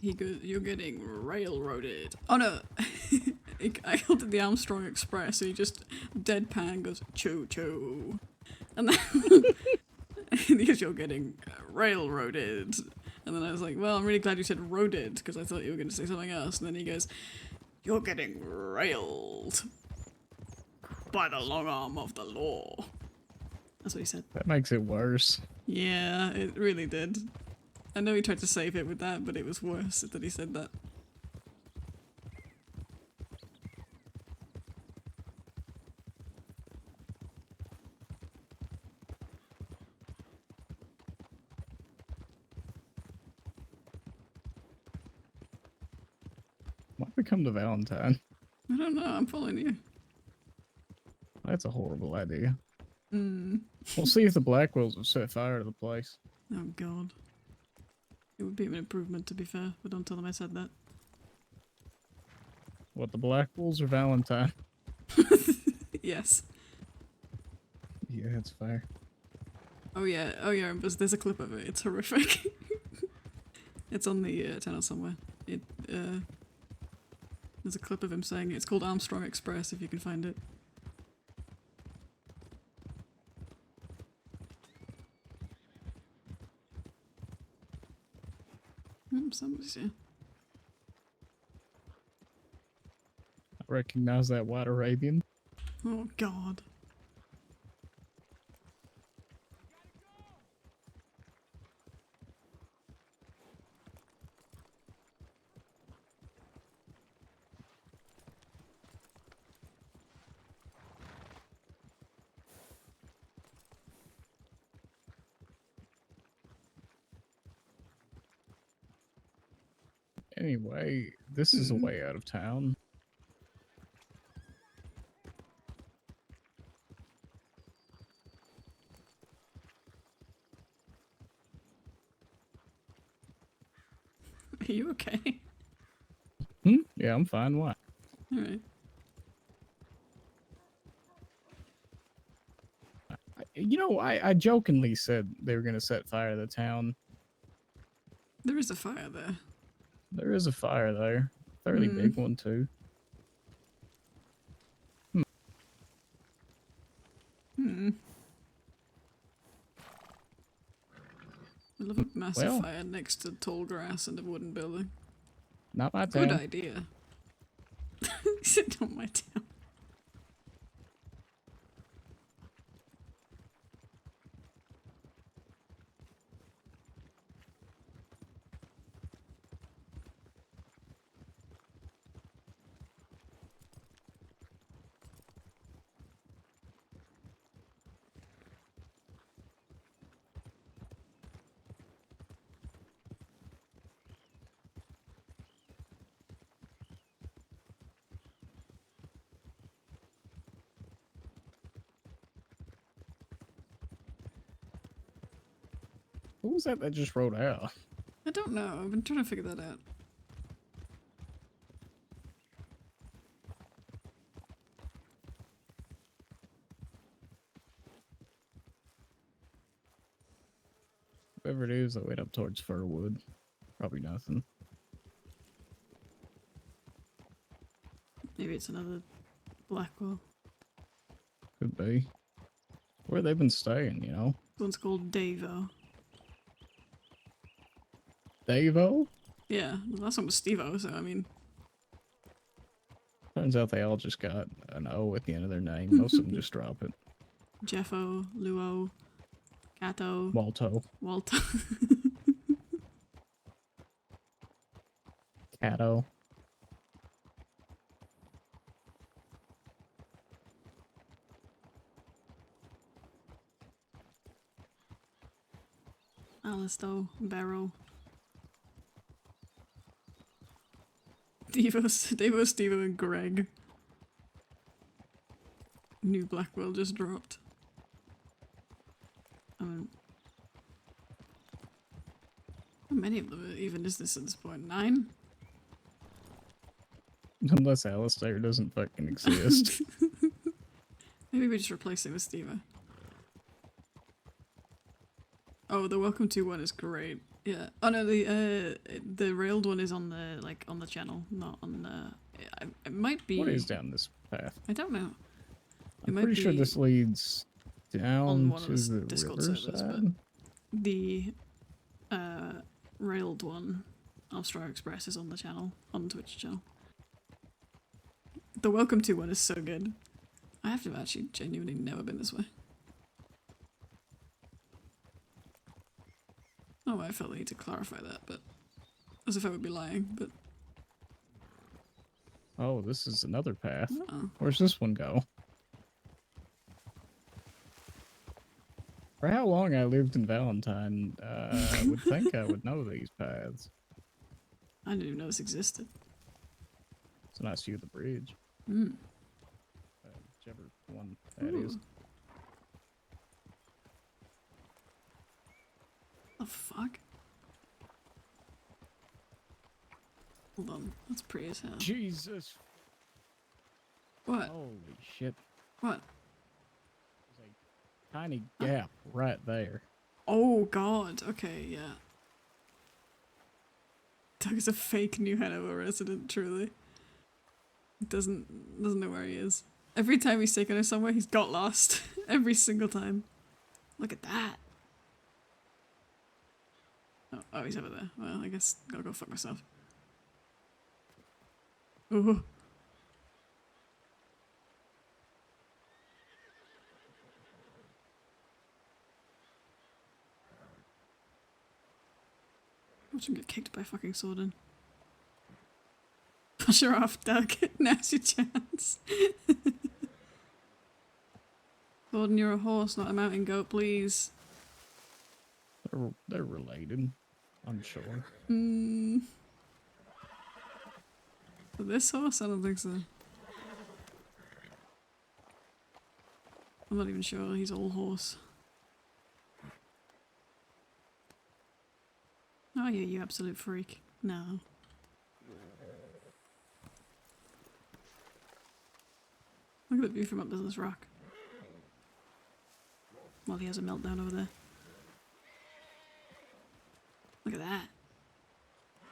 he goes, you're getting railroaded. Oh no! I called it the Armstrong Express, so he just deadpan goes, choo choo. And then he goes, you're getting railroaded. And then I was like, well, I'm really glad you said roaded, because I thought you were going to say something else. And then he goes, you're getting railed by the long arm of the law. That's what he said. That makes it worse. Yeah, it really did. I know he tried to save it with that, but it was worse that he said that. Why become the Valentine? I don't know, I'm following you. That's a horrible idea. Mm. We'll see if the Blackwells have set fire to the place. Oh god. It would be an improvement, to be fair, but don't tell them I said that. What, the Blackwells or Valentine? Yes. Yeah, that's fair. Oh yeah, but there's a clip of it, it's horrific. It's on the channel somewhere. There's a clip of him saying it's called Armstrong Express, if you can find it. Somebody's here. I recognize that white Arabian. Oh god. Anyway, this is a way out of town. Are you okay? Yeah, I'm fine. Why? Alright. You know, I jokingly said they were going to set fire to the town. There is a fire there. There is a fire there. Fairly big one, too. I love a massive Well. fire next to tall grass and a wooden building. Not my Good town. idea. Sit on my town. Who was that just rode out? I don't know. I've been trying to figure that out. Whoever it is that went up towards Firwood. Probably nothing. Maybe it's another Blackwell. Could be. Where they've been staying, you know? This one's called Davo. Davo? Yeah, the last one was Stevo, so I mean... Turns out they all just got an O at the end of their name. Most of them just drop it. Jeffo, Luo, Cato... Walto. Walto. Cato. Alisto, Barrow. Devo, Stevo, and Greg. New Blackwell just dropped. How many of them even is this at this point? 9? Unless Alistair doesn't fucking exist. Maybe we just replace it with Stevo. Oh, the welcome to one is great. Yeah. Oh no, the railed one is on the on the channel, not on the. It might be. What is down this path? I don't know. I'm pretty sure this leads down on one to of the Discord riverside. servers, but the railed one, Austro Express, is on the channel, on the Twitch channel. The welcome to one is so good. I have to have actually genuinely never been this way. Oh, I felt the need to clarify that, but as if I would be lying, but... Oh, this is another path. Oh. Where's this one go? For how long I lived in Valentine, I would think I would know these paths. I didn't even know this existed. It's a nice view of the bridge. Whichever one that is. The fuck? Hold on, that's pretty as hell. Jesus. What? Holy shit. What? There's a tiny gap right there. Oh god, okay, yeah. Doug is a fake New Hanover resident, truly. Doesn't know where he is. Every time he's taken us somewhere, he's got lost. Every single time. Look at that. Oh, he's over there. Well, I guess gotta go fuck myself. Ooh. Watch him get kicked by fucking Sordin. Push her off, Doug. Now's your chance. Sordin, you're a horse, not a mountain goat, please. They're related, I'm sure. For this horse? I don't think so. I'm not even sure. He's all horse. Oh yeah, you absolute freak. No. Look at the view from up this rock. While he has a meltdown over there. Look at that.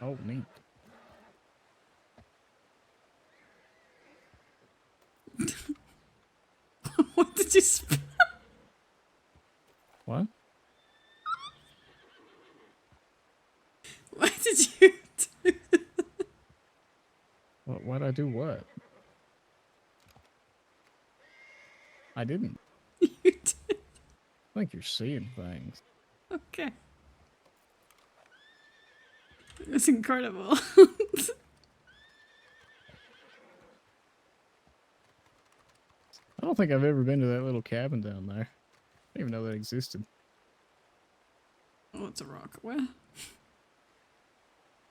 Oh, neat. What did you spell? What? What did you do? Why'd I do what? I didn't. You did. I think you're seeing things. Okay. It's incredible. I don't think I've ever been to that little cabin down there. I didn't even know that existed. Oh, it's a rock. Where?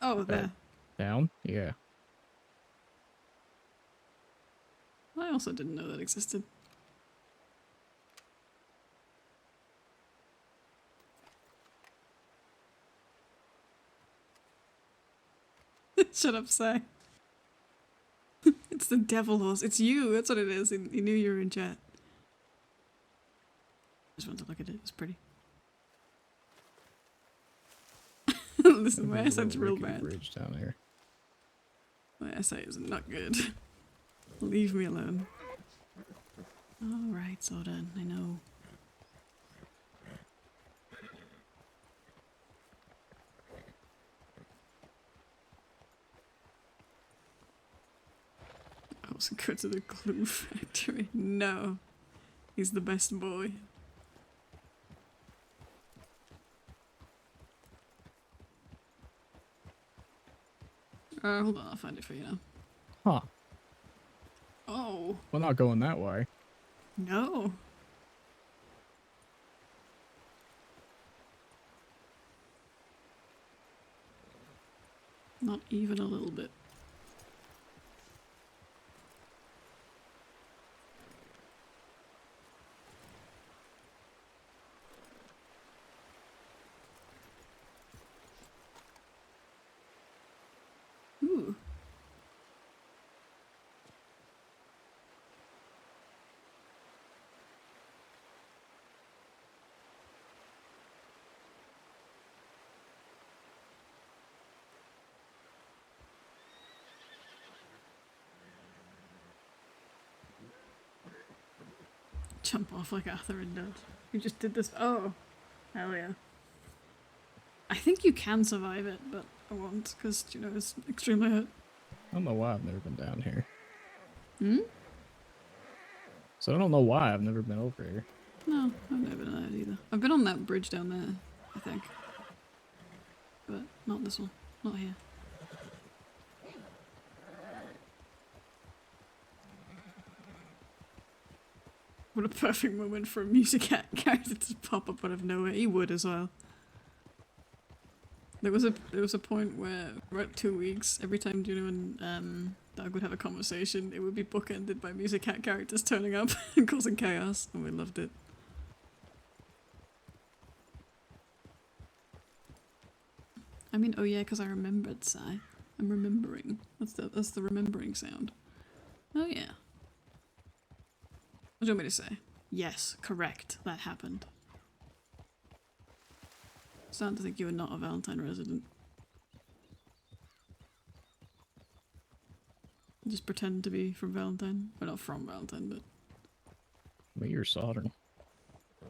Oh, there. Down? Yeah. I also didn't know that existed. Shut up, Sai. It's the devil horse. It's you. That's what it is. He knew you were in chat. Just wanted to look at it. It's pretty. Listen, my eyesight's real bad. Bridge down here. My eyesight is not good. Leave me alone. Alright, so done. I know. I was go to the glue factory. No. He's the best boy. Hold on, I'll find it for you now. Huh. Oh. We're not going that way. No. Not even a little bit. Ooh. Jump off like Arthur and Dad. You just did this. Oh. Hell yeah. I think you can survive it, but I won't, because Juno is extremely hurt. I don't know why I've never been down here. Hmm? So I don't know why I've never been over here. No, I've never been on that either. I've been on that bridge down there, I think. But not this one. Not here. What a perfect moment for a music character to pop up out of nowhere. He would as well. There was a point where about 2 weeks, every time Juno and Doug would have a conversation, it would be bookended by music cat characters turning up and causing chaos, and we loved it. I mean, oh yeah, because I remembered, Sai. I'm remembering. That's the remembering sound. Oh yeah. What do you want me to say? Yes, correct. That happened. Starting to think you were not a Valentine resident. Just pretend to be from Valentine. Well, not from Valentine, but... Me or Soldern?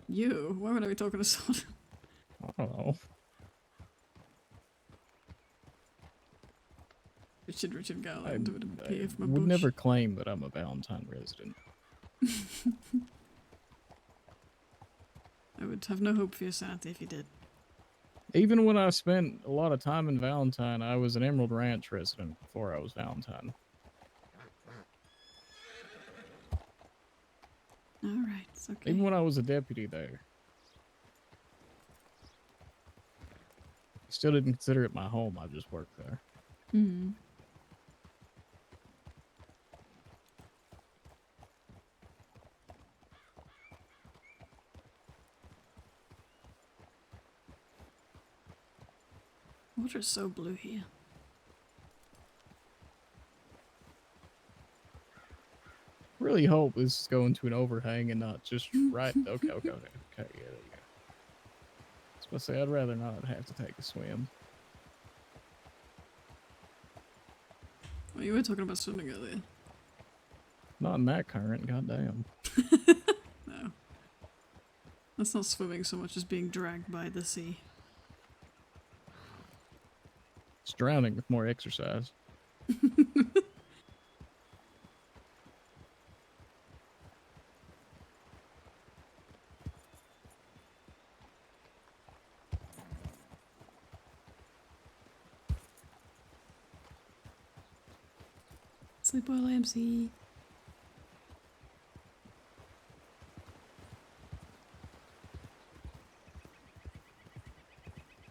You? Why would I be talking to Soldern? I don't know. Richard Garland would appear from a would bush. never claim that I'm a Valentine resident. I would have no hope for your sanity if you did. Even when I spent a lot of time in Valentine, I was an Emerald Ranch resident before I was Valentine. Alright, it's okay. Even when I was a deputy there. Still didn't consider it my home, I just worked there. Mm-hmm. Water is so blue here. Really hope this is going to an overhang and not just right. Okay, yeah, there you go. I was gonna say I'd rather not have to take a swim. Well, you were talking about swimming earlier. Not in that current, goddamn. No. That's not swimming so much as being dragged by the sea. It's drowning with more exercise. Sleep well, AMC.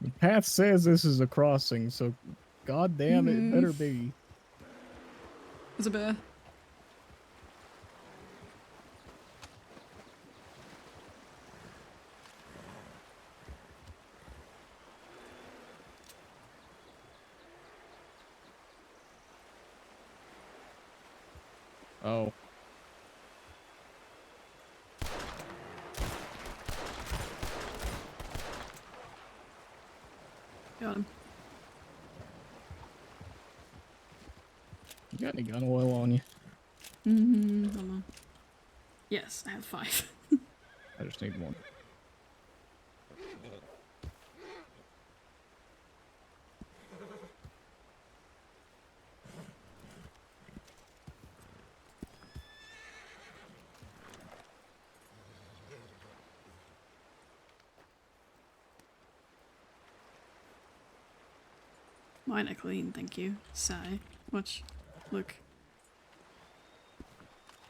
The path says this is a crossing, so goddamn it better be. There's a bear. Oh. Got him. You got any gun oil on you? Hold on. Yes, I have 5. I just need one. Mine are clean, thank you. Sigh. Watch. Look.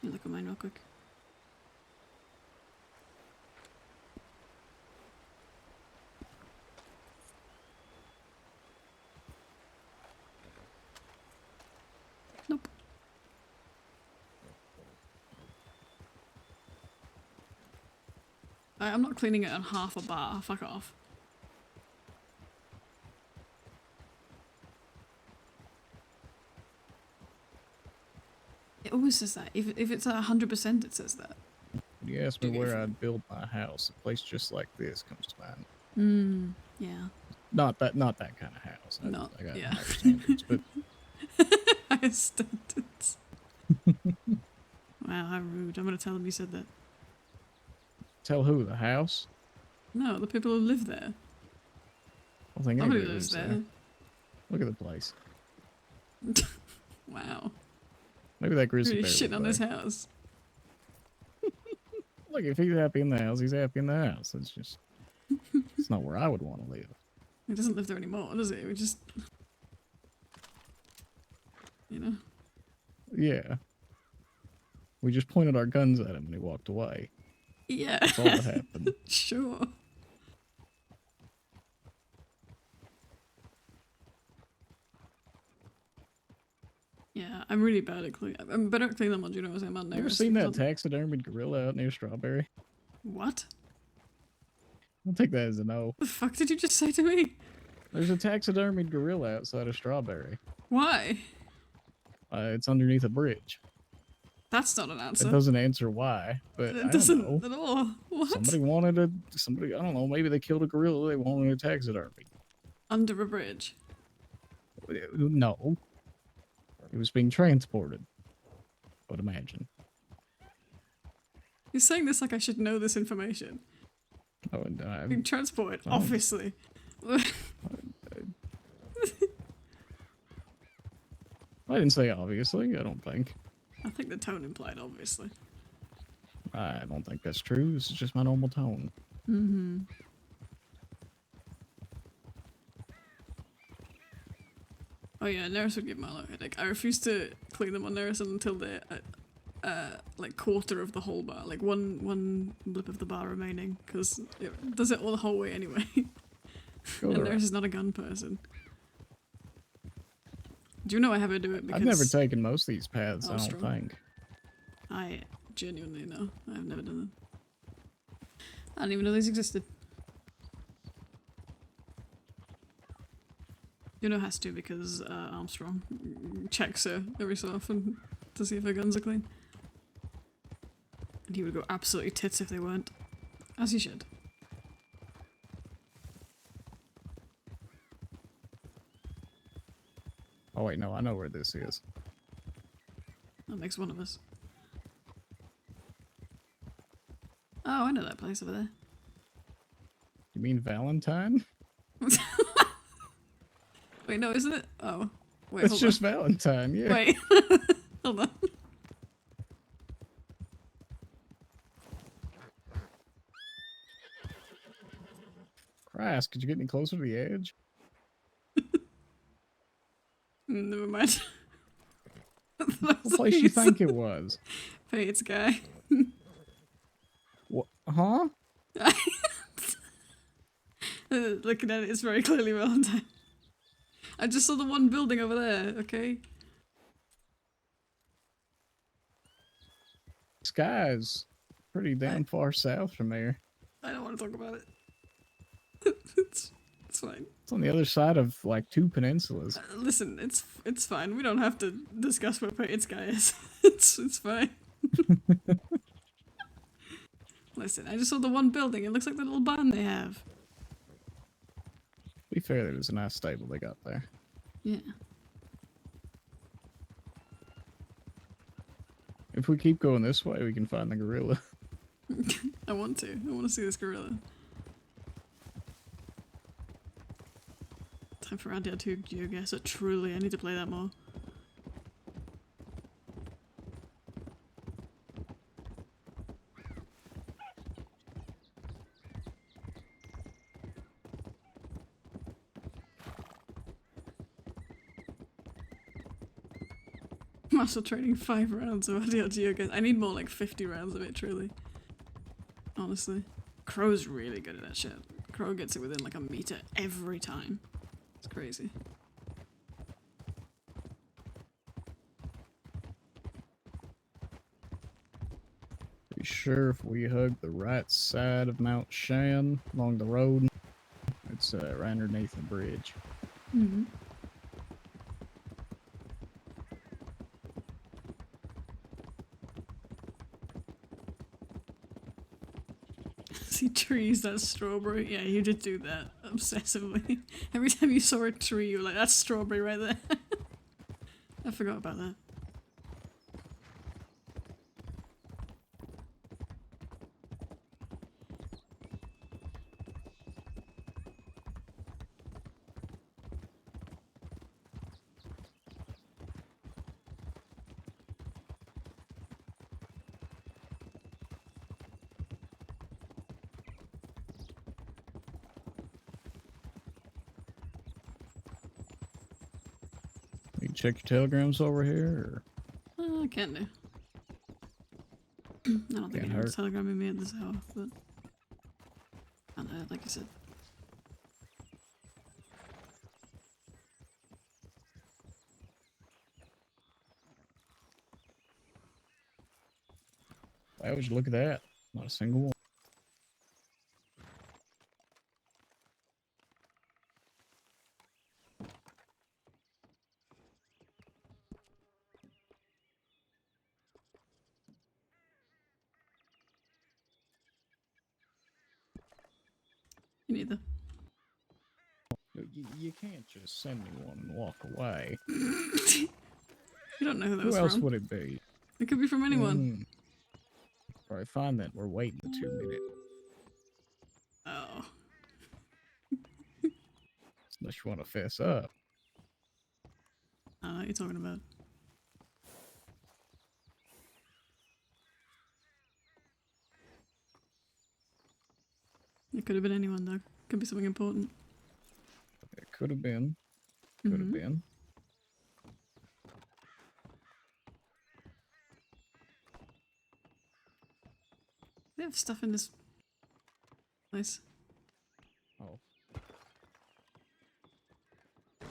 You look at mine real quick. Nope. I'm not cleaning it on half a bar. Fuck off. It always says that. If it's 100%, it says that. You asked me where I'd build my house. A place just like this comes to mind. Yeah. Not that kind of house. I got yeah. higher standards, but Higher standards. Wow, how rude. I'm gonna tell them you said that. Tell who? The house? No, the people who live there. I don't think Nobody anybody lives lives there. Look at the place. Wow. Maybe that grizzly Really bear shitting lived on this there. house. Look, if he's happy in the house, he's happy in the house. It's just, it's not where I would want to live. He doesn't live there anymore, does he? We just... You know? Yeah. We just pointed our guns at him and he walked away. Yeah. That's all that happened. Sure. Yeah, I'm really bad at cleaning. I'm better at cleaning them on Juno as I'm on You ever Neris. seen that taxidermied gorilla out near Strawberry? What? I'll take that as a no. The fuck did you just say to me? There's a taxidermied gorilla outside of Strawberry. Why? It's underneath a bridge. That's not an answer. It doesn't answer why, but I It don't doesn't know. at all. What? Somebody, I don't know, maybe they killed a gorilla, they wanted a taxidermy. Under a bridge. No. It was being transported. I would imagine. You're saying this like I should know this information. Oh, and Being transported, Oh. obviously. I didn't say obviously, I don't think. I think the tone implied obviously. I don't think that's true. This is just my normal tone. Mm-hmm. Oh yeah, Neris would give Milo a headache. I refuse to clean them on Neris until they're like quarter of the whole bar, like one blip of the bar remaining, because it does it all the whole way anyway. Go And there. Neris is not a gun person. Do you know I have her do it because I've never taken most of these paths, I don't strong. think. I genuinely know. I've never done them. I didn't even know these existed. Juno has to because Armstrong checks her every so often to see if her guns are clean. And he would go absolutely tits if they weren't. As he should. Oh wait, no, I know where this is. That makes one of us. Oh, I know that place over there. You mean Valentine? Wait, no, isn't it? Oh. Wait, It's hold just on. Valentine, yeah. Wait. Hold on. Christ, could you get any closer to the edge? Never mind. What place you think it was? Fate's guy. What? Huh? Looking at it, it's very clearly Valentine. I just saw the one building over there, okay? Sky's pretty damn far south from here. I don't want to talk about it. it's fine. It's on the other side of like 2 peninsulas. Listen, it's fine. We don't have to discuss what Fate's guy is. it's fine. Listen, I just saw the one building. It looks like the little barn they have. To be fair, it was a nice stable they got there. Yeah. If we keep going this way, we can find the gorilla. I want to. I want to see this gorilla. Time for Radia 2 GeoGuessr. Truly, I need to play that more. Muscle training 5 rounds of Radia GeoGuessr. I need more like 50 rounds of it, truly. Honestly. Crow's really good at that shit. Crow gets it within like a meter every time. It's crazy. Be sure if we hug the right side of Mount Shan along the road, it's right underneath the bridge. Mm-hmm. See trees, that's strawberry. Yeah, you did do that obsessively. Every time you saw a tree, you were like, that's strawberry right there. I forgot about that. You can check your telegrams over here, I can do. I don't think anyone's telegramming me at this hour, but... I don't know, like you said. Why would you look at that? Not a single one. Me neither. You can't just send me one and walk away. You don't know who that Who was else from. would it be? It could be from anyone. Or I find that we're waiting the 2 minute. Oh. Unless you want to fess up. I don't know what you're talking about. It could have been anyone though. Could be something important. It could have been. Could have been. They have stuff in this place. Oh. Are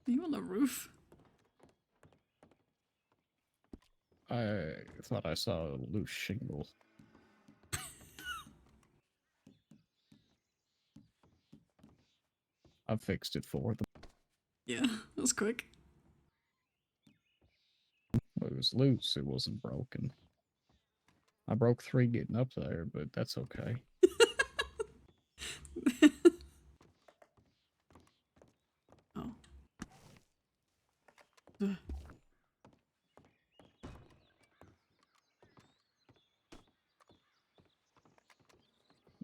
you on the roof? I thought I saw a loose shingle. I fixed it for them. Yeah, that was quick. It was loose. It wasn't broken. I broke 3 getting up there, but that's okay. Oh. Ugh.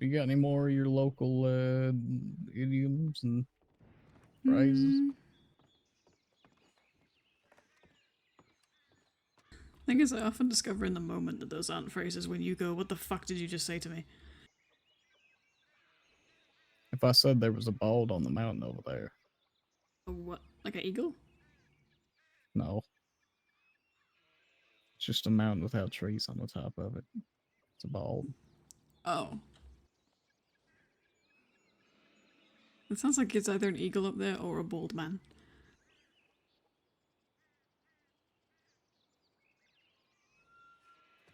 You got any more of your local idioms and phrases? Thing is, I often discover in the moment that those aren't phrases when you go, "What the fuck did you just say to me?" If I said there was a bald on the mountain over there, A what? Like an eagle? no. It's just a mountain without trees on the top of it. It's a bald. Oh. It sounds like it's either an eagle up there or a bald man.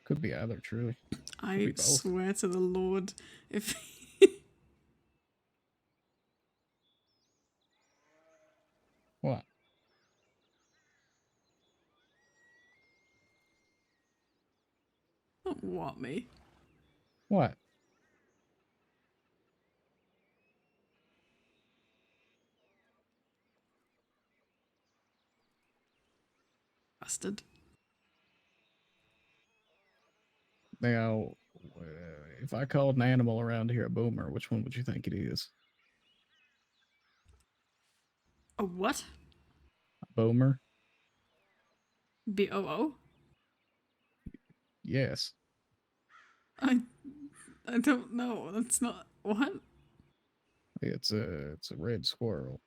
Could be either, truly. Could be I both. swear to the Lord, if What? don't want me. What? Bastard. Now, if I called an animal around here a boomer, which one would you think it is? A what? A boomer? B-O-O? Yes. I don't know. That's not what? It's a red squirrel.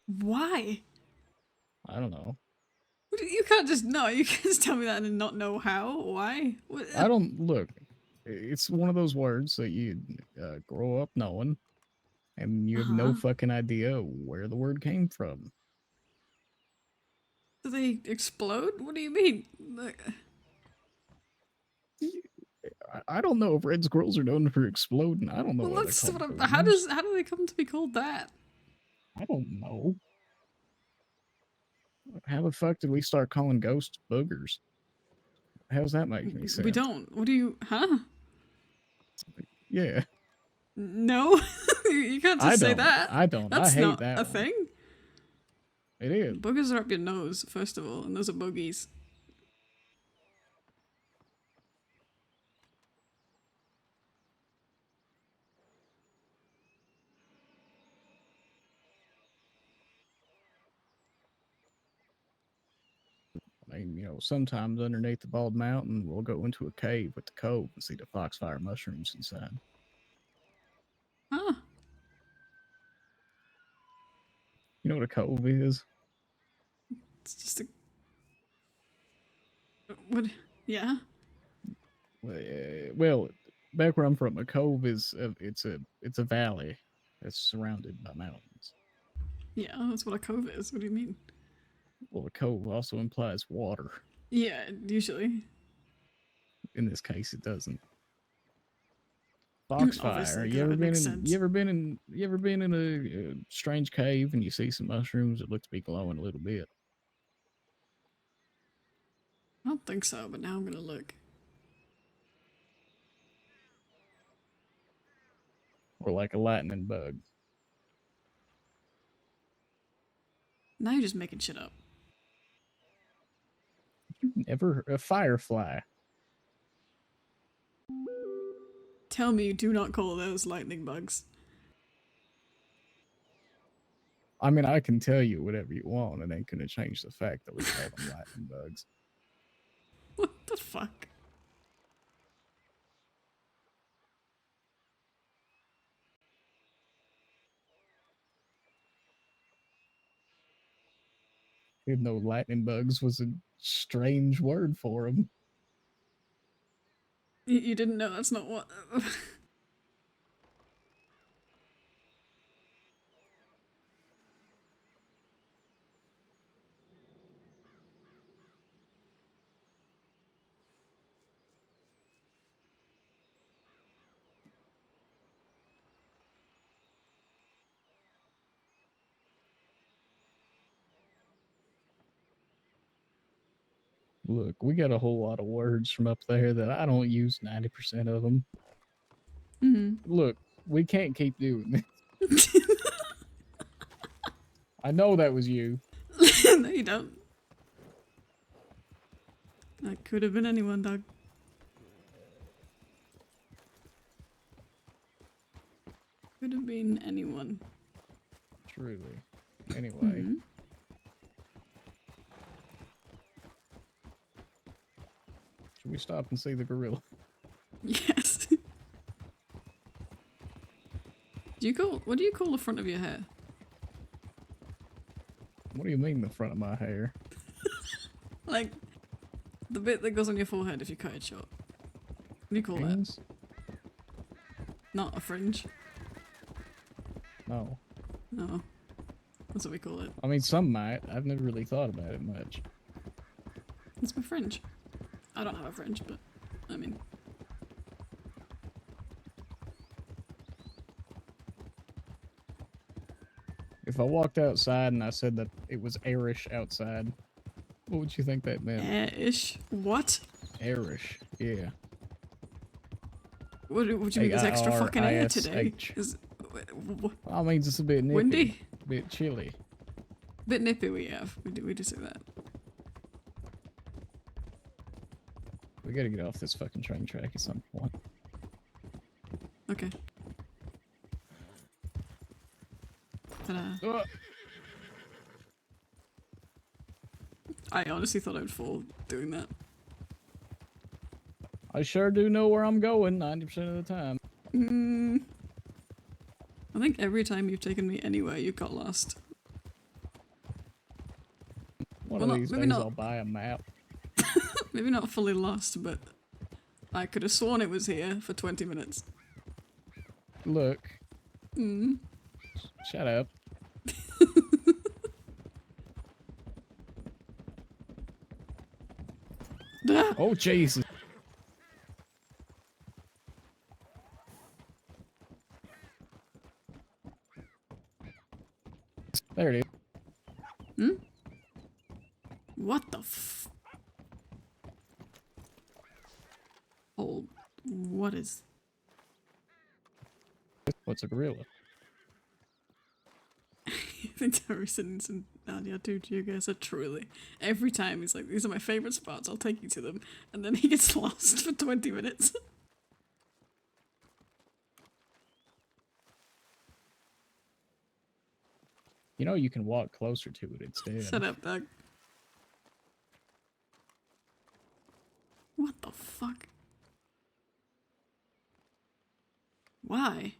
Why? I don't know. You can't just know. You can't just tell me that and not know how. Why? What? I don't look. It's one of those words that you grow up knowing, and you have no fucking idea where the word came from. Do they explode? What do you mean? Like, I don't know if red squirrels are known for exploding. I don't know well, why they're that's called what boomers. how do they come to be called that? I don't know. How the fuck did we start calling ghosts boogers? How's that make any sense? We don't. What do you? Huh? Yeah. No, you can't I just say don't. that. I don't. That's I hate not that a one. thing. It is. Boogers are up your nose, first of all, and those are boogies. I mean, sometimes underneath the bald mountain, we'll go into a cave with the cove and see the foxfire mushrooms inside. Huh? You know what a cove is? It's just a. What? Yeah. Well, back where I'm from, a cove is it's a valley that's surrounded by mountains. Yeah, that's what a cove is. What do you mean? Well, a cove also implies water. Yeah, usually. In this case, it doesn't. Obviously, Foxfire. 'cause You ever that been makes in? sense. You ever been in a strange cave and you see some mushrooms that look to be glowing a little bit? I don't think so, but now I'm gonna look. Or like a lightning bug. Now you're just making shit up. Never a firefly. Tell me you do not call those lightning bugs. I mean, I can tell you whatever you want. It ain't gonna change the fact that we call them lightning bugs. What the fuck? Even though lightning bugs was a strange word for them. You didn't know that's not what. Look, we got a whole lot of words from up there that I don't use 90% of them. Look, we can't keep doing this. I know that was you. No, you don't. That could have been anyone, Doug. Could have been anyone. Truly. Anyway. Should we stop and see the gorilla? Yes. What do you call the front of your hair? What do you mean the front of my hair? Like, the bit that goes on your forehead if you cut it short. What do you call Fringe? that? Not a fringe. No. No. That's what we call it. I mean, some might. I've never really thought about it much. It's my fringe. I don't have a fringe, but I mean. If I walked outside and I said that it was airish outside, what would you think that meant? Airish? What? Airish, yeah. What do you mean there's extra fucking air today? I mean, it's a bit nippy. Windy? A bit chilly. Bit nippy we have. We do say that. We gotta get off this fucking train track at some point. Okay. Ta-da. I honestly thought I would fall doing that. I sure do know where I'm going 90% of the time. I think every time you've taken me anywhere, you got lost. One of these days I'll buy a map. Maybe not fully lost, but I could have sworn it was here for 20 minutes. Look. Shut up. Oh, Jesus. There it is. What the f... Oh, what is... What's a gorilla? I think Harrison and Nadia do you guys are truly. Every time he's like, these are my favourite spots, I'll take you to them. And then he gets lost for 20 minutes. You know you can walk closer to it instead. Shut up, Doug. What the fuck? Why?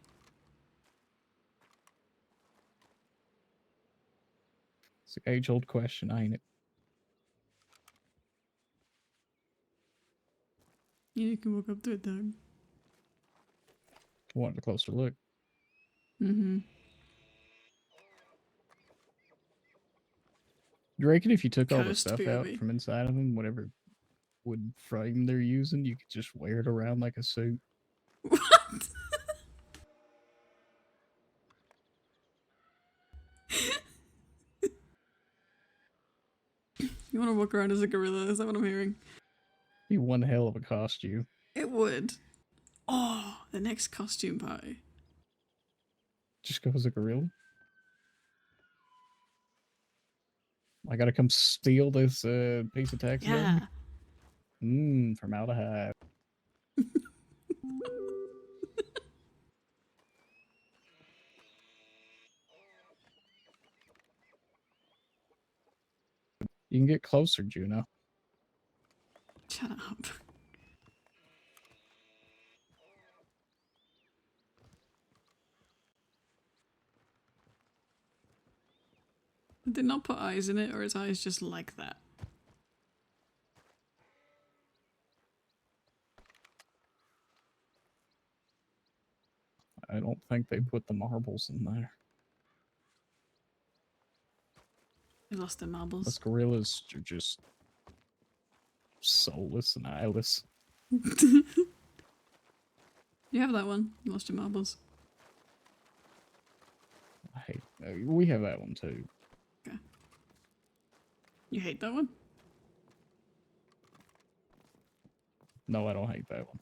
It's an age-old question, ain't it? Yeah, you can walk up to it, Doug. Want a closer look. You reckon if you took all the Cursed stuff out POV. from inside of them, whatever wood frame they're using, you could just wear it around like a suit? What? You want to walk around as a gorilla? Is that what I'm hearing? Be one hell of a costume. It would. Oh, the next costume party. Just go as a gorilla. I gotta come steal this piece of text. Yeah. Formaldehyde. You can get closer, Juno. Shut up. Did they not put eyes in it, or is eyes just like that? I don't think they put the marbles in there. They lost their marbles. Those gorillas are just soulless and eyeless. You have that one. You lost your marbles. I hate. We have that one too. Okay. You hate that one? No, I don't hate that one.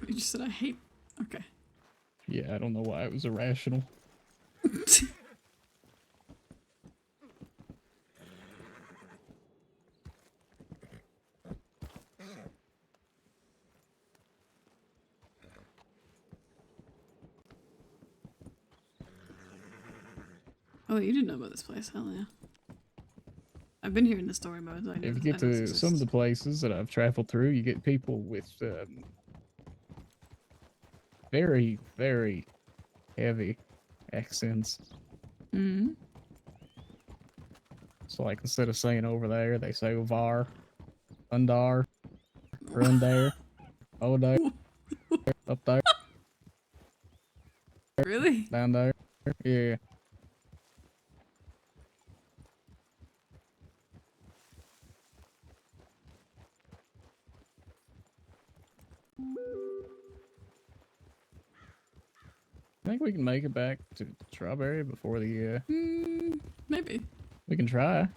You just said I hate. Okay. Yeah, I don't know why it was irrational. Oh, you didn't know about this place? Hell yeah. I've been hearing the story mode. I know, If you get I know this to some of exists. the places that I've traveled through, you get people with very, very heavy accents. Mm-hmm. So, like, instead of saying over there, they say var, undar, run there, oh there, up there, Really? down there. Yeah. I think we can make it back to Strawberry before the, Maybe. we can try.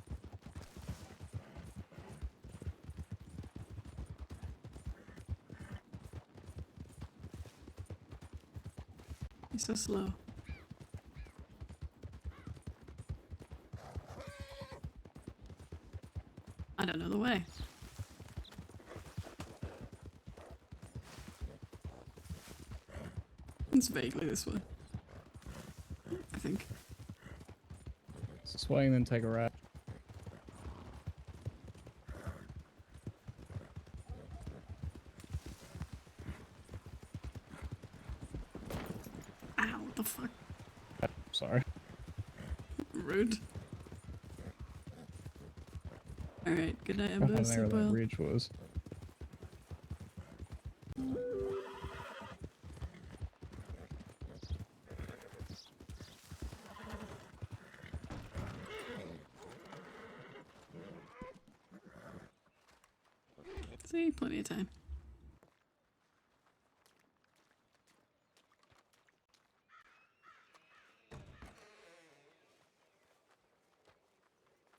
He's so slow. I don't know the way. It's vaguely this way. I think. This way and then take a right. Ow, what the fuck? Sorry. Rude. Alright, good night, I Ember. don't know where Sleep that well. bridge was. See, plenty of time.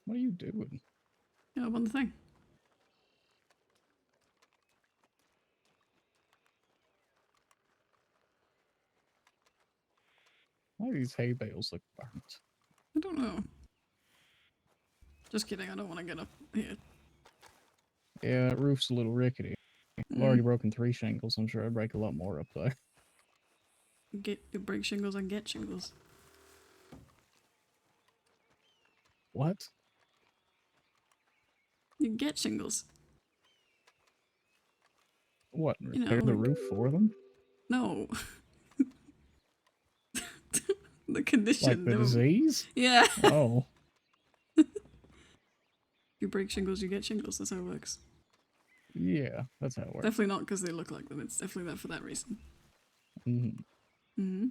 What are you doing? Yeah, one thing. Why do these hay bales look burnt? I don't know. Just kidding, I don't want to get up here. Yeah, that roof's a little rickety. I've already broken 3 shingles. I'm sure I'd break a lot more up there. Break shingles and get shingles. What? You get shingles. What? You Repair know, the roof for them? No. The condition. Like the never- disease? Yeah. Oh. If you break shingles, you get shingles. That's how it works. Yeah, that's how it works. Definitely not because they look like them. It's definitely that for that reason. Mm-hmm. Mm-hmm.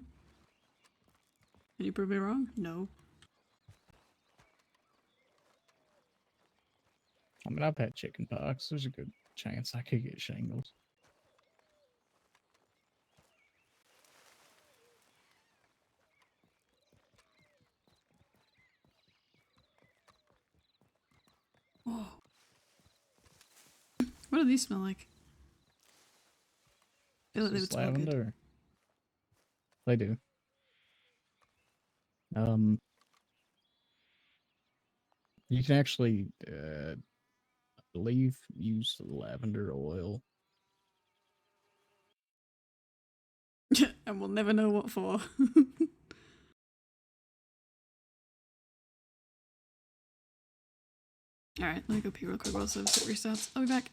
Can you prove me wrong? No. I mean, I've had chicken pox. There's a good chance I could get shingles. Oh. What do these smell like? I feel like they Is would this smell good. lavender? They do. You can actually, I believe, use the lavender oil. And we'll never know what for. Alright, let me go pee real quick while the service restarts. I'll be back.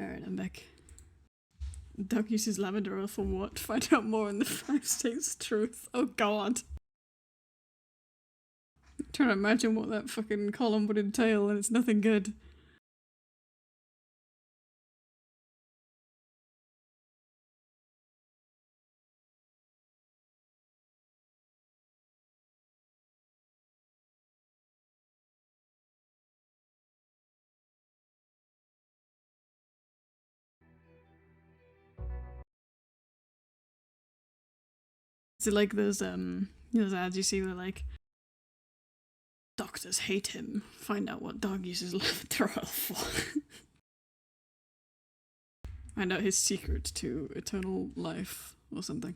Alright, I'm back. Doug uses lavender oil for what? Find out more in the 5 states of truth. Oh god. I'm trying to imagine what that fucking column would entail, and it's nothing good. Is it like those those ads you see where like doctors hate him, find out what dog uses lavender oil for. Find out his secret to eternal life or something.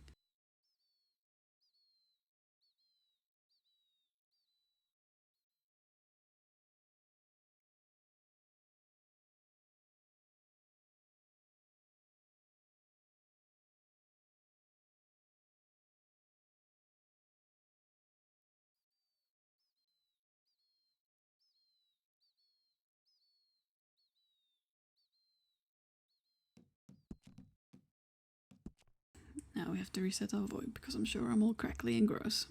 Now we have to reset our void because I'm sure I'm all crackly and gross.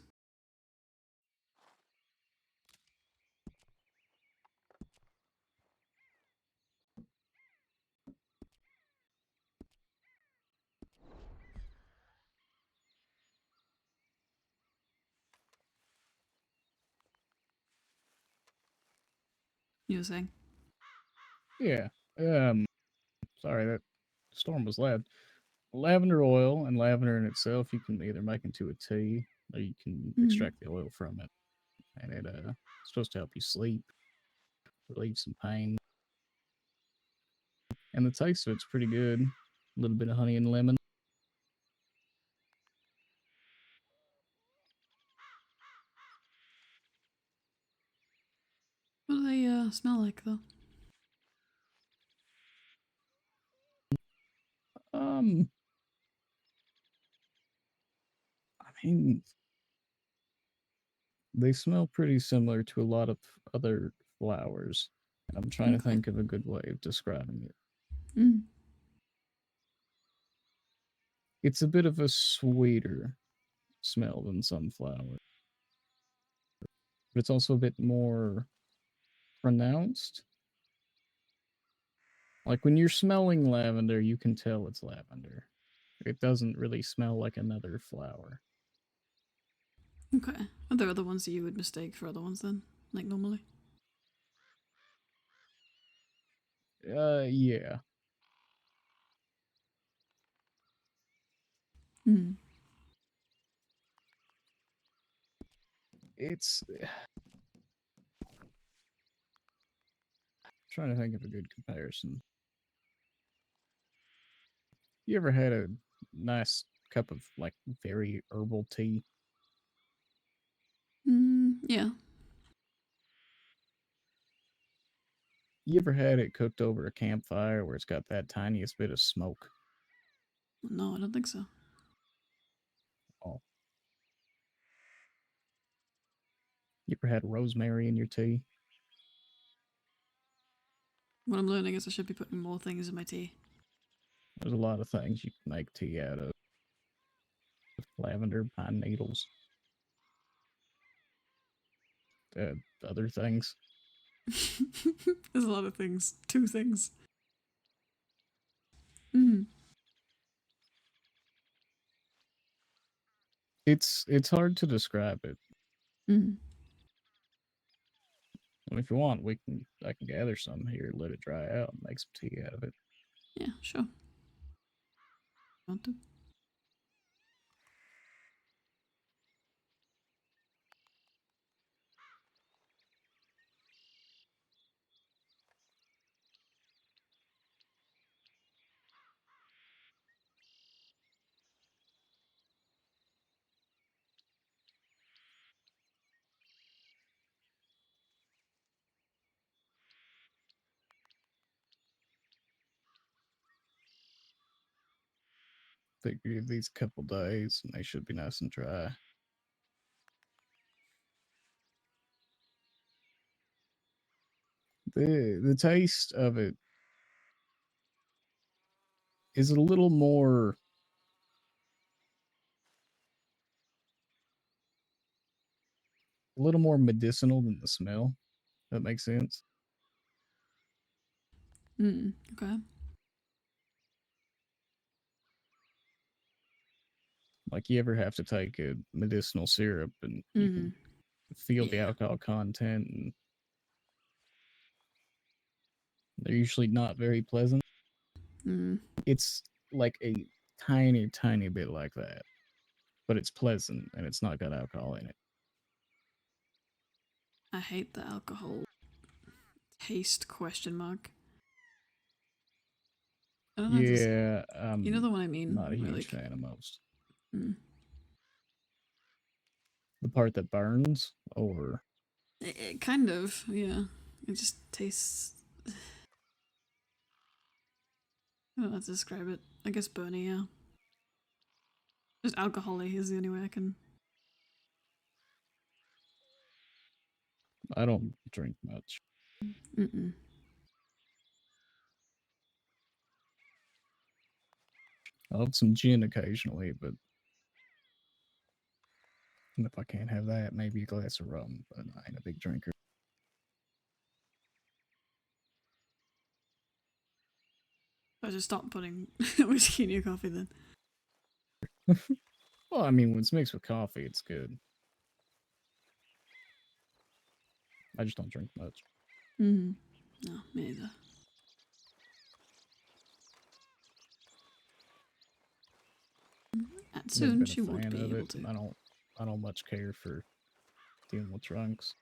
You were saying? Yeah. Sorry, that storm was loud. Lavender oil and lavender in itself, you can either make into a tea or you can extract the oil from it. And it's supposed to help you sleep, relieve some pain. And the taste of it's pretty good. A little bit of honey and lemon. What do they smell like though? I mean, they smell pretty similar to a lot of other flowers. And I'm trying to think of a good way of describing it. Mm. It's a bit of a sweeter smell than sunflower. But it's also a bit more pronounced. Like when you're smelling lavender, you can tell it's lavender. It doesn't really smell like another flower. Okay. Are there other ones that you would mistake for other ones then? Like normally? Yeah. Hmm. It's trying to think of a good comparison. You ever had a nice cup of like very herbal tea? Yeah. You ever had it cooked over a campfire where it's got that tiniest bit of smoke? No, I don't think so. Oh. You ever had rosemary in your tea? What I'm learning is I should be putting more things in my tea. There's a lot of things you can make tea out of. Lavender, pine needles. Other things. There's a lot of things. 2 things. Mm. It's hard to describe it. Mm. And if you want, I can gather some here, let it dry out, and make some tea out of it. Yeah, sure. Want to? Figure these couple days, and they should be nice and dry. The taste of it is a little more medicinal than the smell. That makes sense. Okay. Like you ever have to take a medicinal syrup and you can feel the alcohol content, and they're usually not very pleasant. It's like a tiny, tiny bit like that, but it's pleasant and it's not got alcohol in it. I hate the alcohol taste question mark. I don't know how to Yeah, you know the one I mean? not a where, huge like, fan of most. The part that burns, or it kind of, yeah. It just tastes. I don't know how to describe it. I guess burny, yeah. Just alcohol-y is the only way I can. I don't drink much. I'll have some gin occasionally, but if I can't have that, maybe a glass of rum, but I ain't a big drinker. I just stopped putting whiskey in your coffee then. Well, I mean, when it's mixed with coffee, it's good. I just don't drink much. No, me neither. And Never soon been she a would fan be of able it. to. I don't much care for dealing with drunks.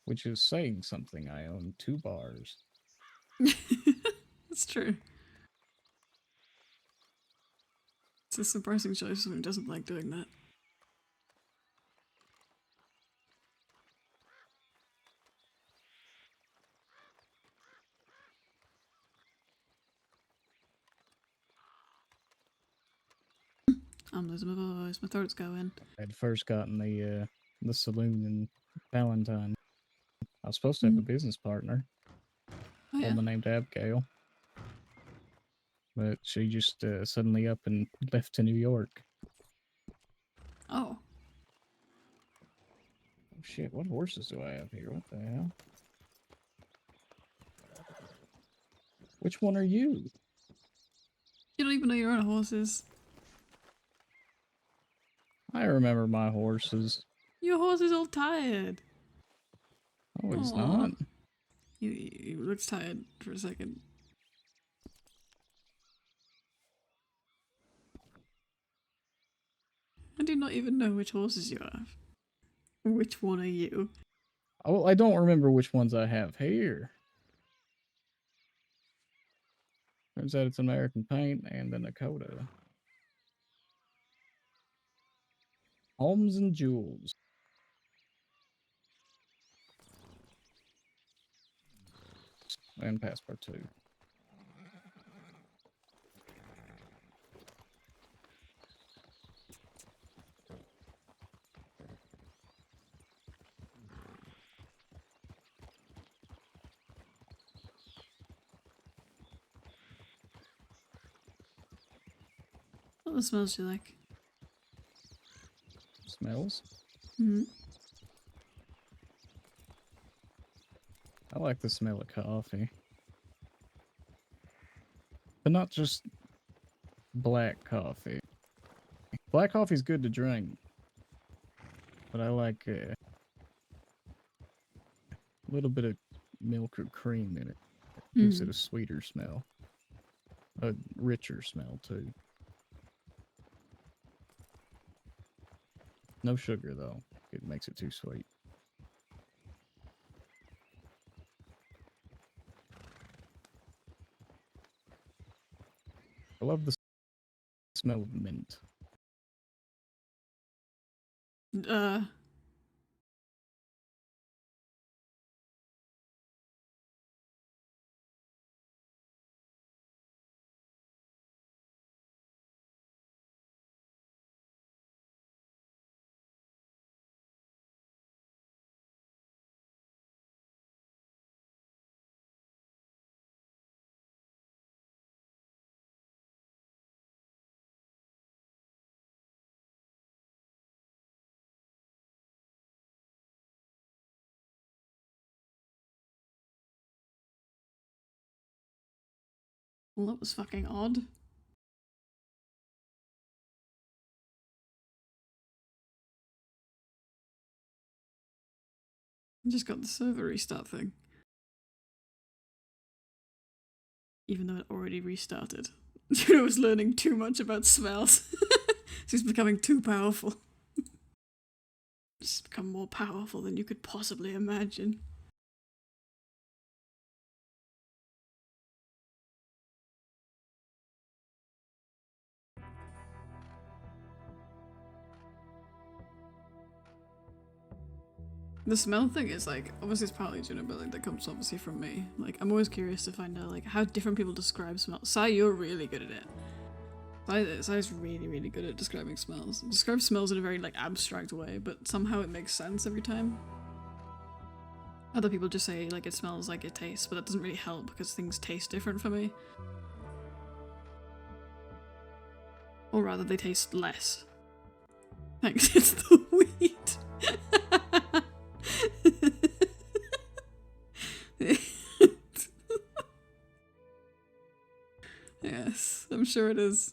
Which is saying something. I own 2 bars. That's true. It's a surprising choice who doesn't like doing that. I'm losing my voice. My throat's going. I'd first gotten the saloon in Valentine. I was supposed to have a business partner. Oh, yeah. Woman named Abigail. But she just suddenly up and left to New York. Oh. Oh shit, what horses do I have here? What the hell? Which one are you? You don't even know your own horses. I remember my horses. Your horse is all tired. Oh, he's Aw. not. He looks tired for a second. I do not even know which horses you have. Which one are you? Oh, I don't remember which ones I have here. Turns out it's American Paint and the Nakota. Holmes and Jewels. And Passepartout. What the smells do you like? Smells? Mm-hmm. I like the smell of coffee. But not just black coffee. Black coffee's good to drink. But I like a little bit of milk or cream in it. Gives it a sweeter smell. A richer smell, too. No sugar, though. It makes it too sweet. I love the smell of mint. Well, that was fucking odd. I just got the server restart thing. Even though it already restarted. Juno was learning too much about smells. She's becoming too powerful. She's become more powerful than you could possibly imagine. The smell thing is like, obviously it's partly Juno, but like that comes obviously from me. Like, I'm always curious to find out like how different people describe smells. Sai, you're really good at it. Sai's really, really good at describing smells. It describes smells in a very like abstract way, but somehow it makes sense every time. Other people just say like it smells like it tastes, but that doesn't really help because things taste different for me. Or rather, they taste less. Thanks, it's the weed. Yes, I'm sure it is.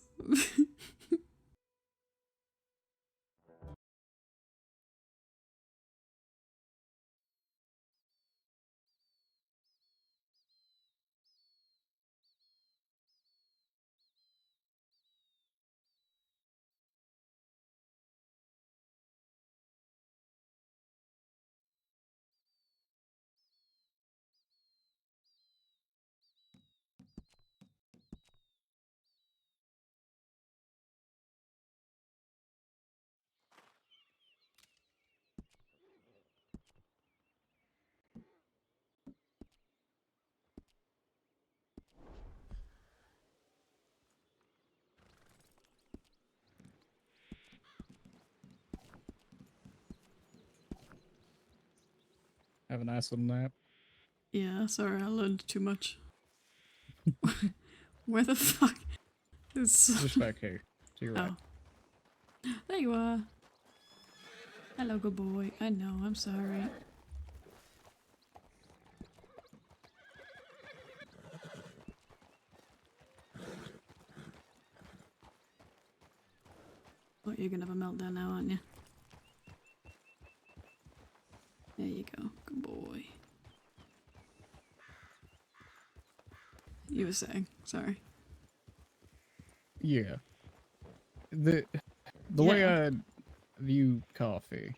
Have a nice little nap. Yeah, sorry, I learned too much. Where the fuck is... Just back here. To your right. Oh. There you are. Hello, good boy. I know, I'm sorry. Oh, you're gonna have a meltdown now, aren't you? There you go. Good boy. You were saying, sorry. Yeah. The way I view coffee,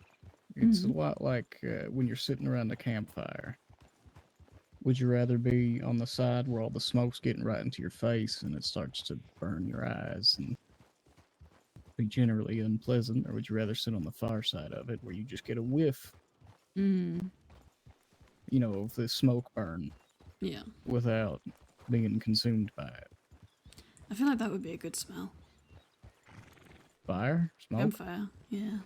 it's a lot like when you're sitting around a campfire. Would you rather be on the side where all the smoke's getting right into your face and it starts to burn your eyes and be generally unpleasant, or would you rather sit on the far side of it where you just get a whiff, Mm. you know, of the smoke burn? Yeah. Without being consumed by it. I feel like that would be a good smell. Fire? Smoke? Campfire, yeah.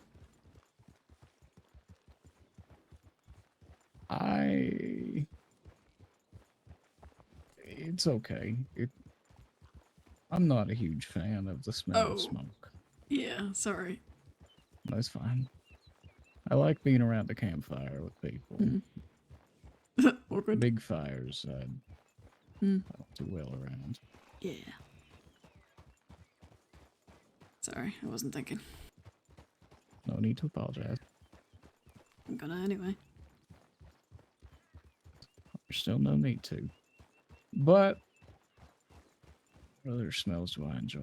It's okay. I'm not a huge fan of the smell of smoke. Yeah, sorry. That's fine. I like being around the campfire with people. Awkward. Big fires, I don't do well around. Yeah. Sorry, I wasn't thinking. No need to apologize. I'm gonna anyway. There's still no need to. But what other smells do I enjoy?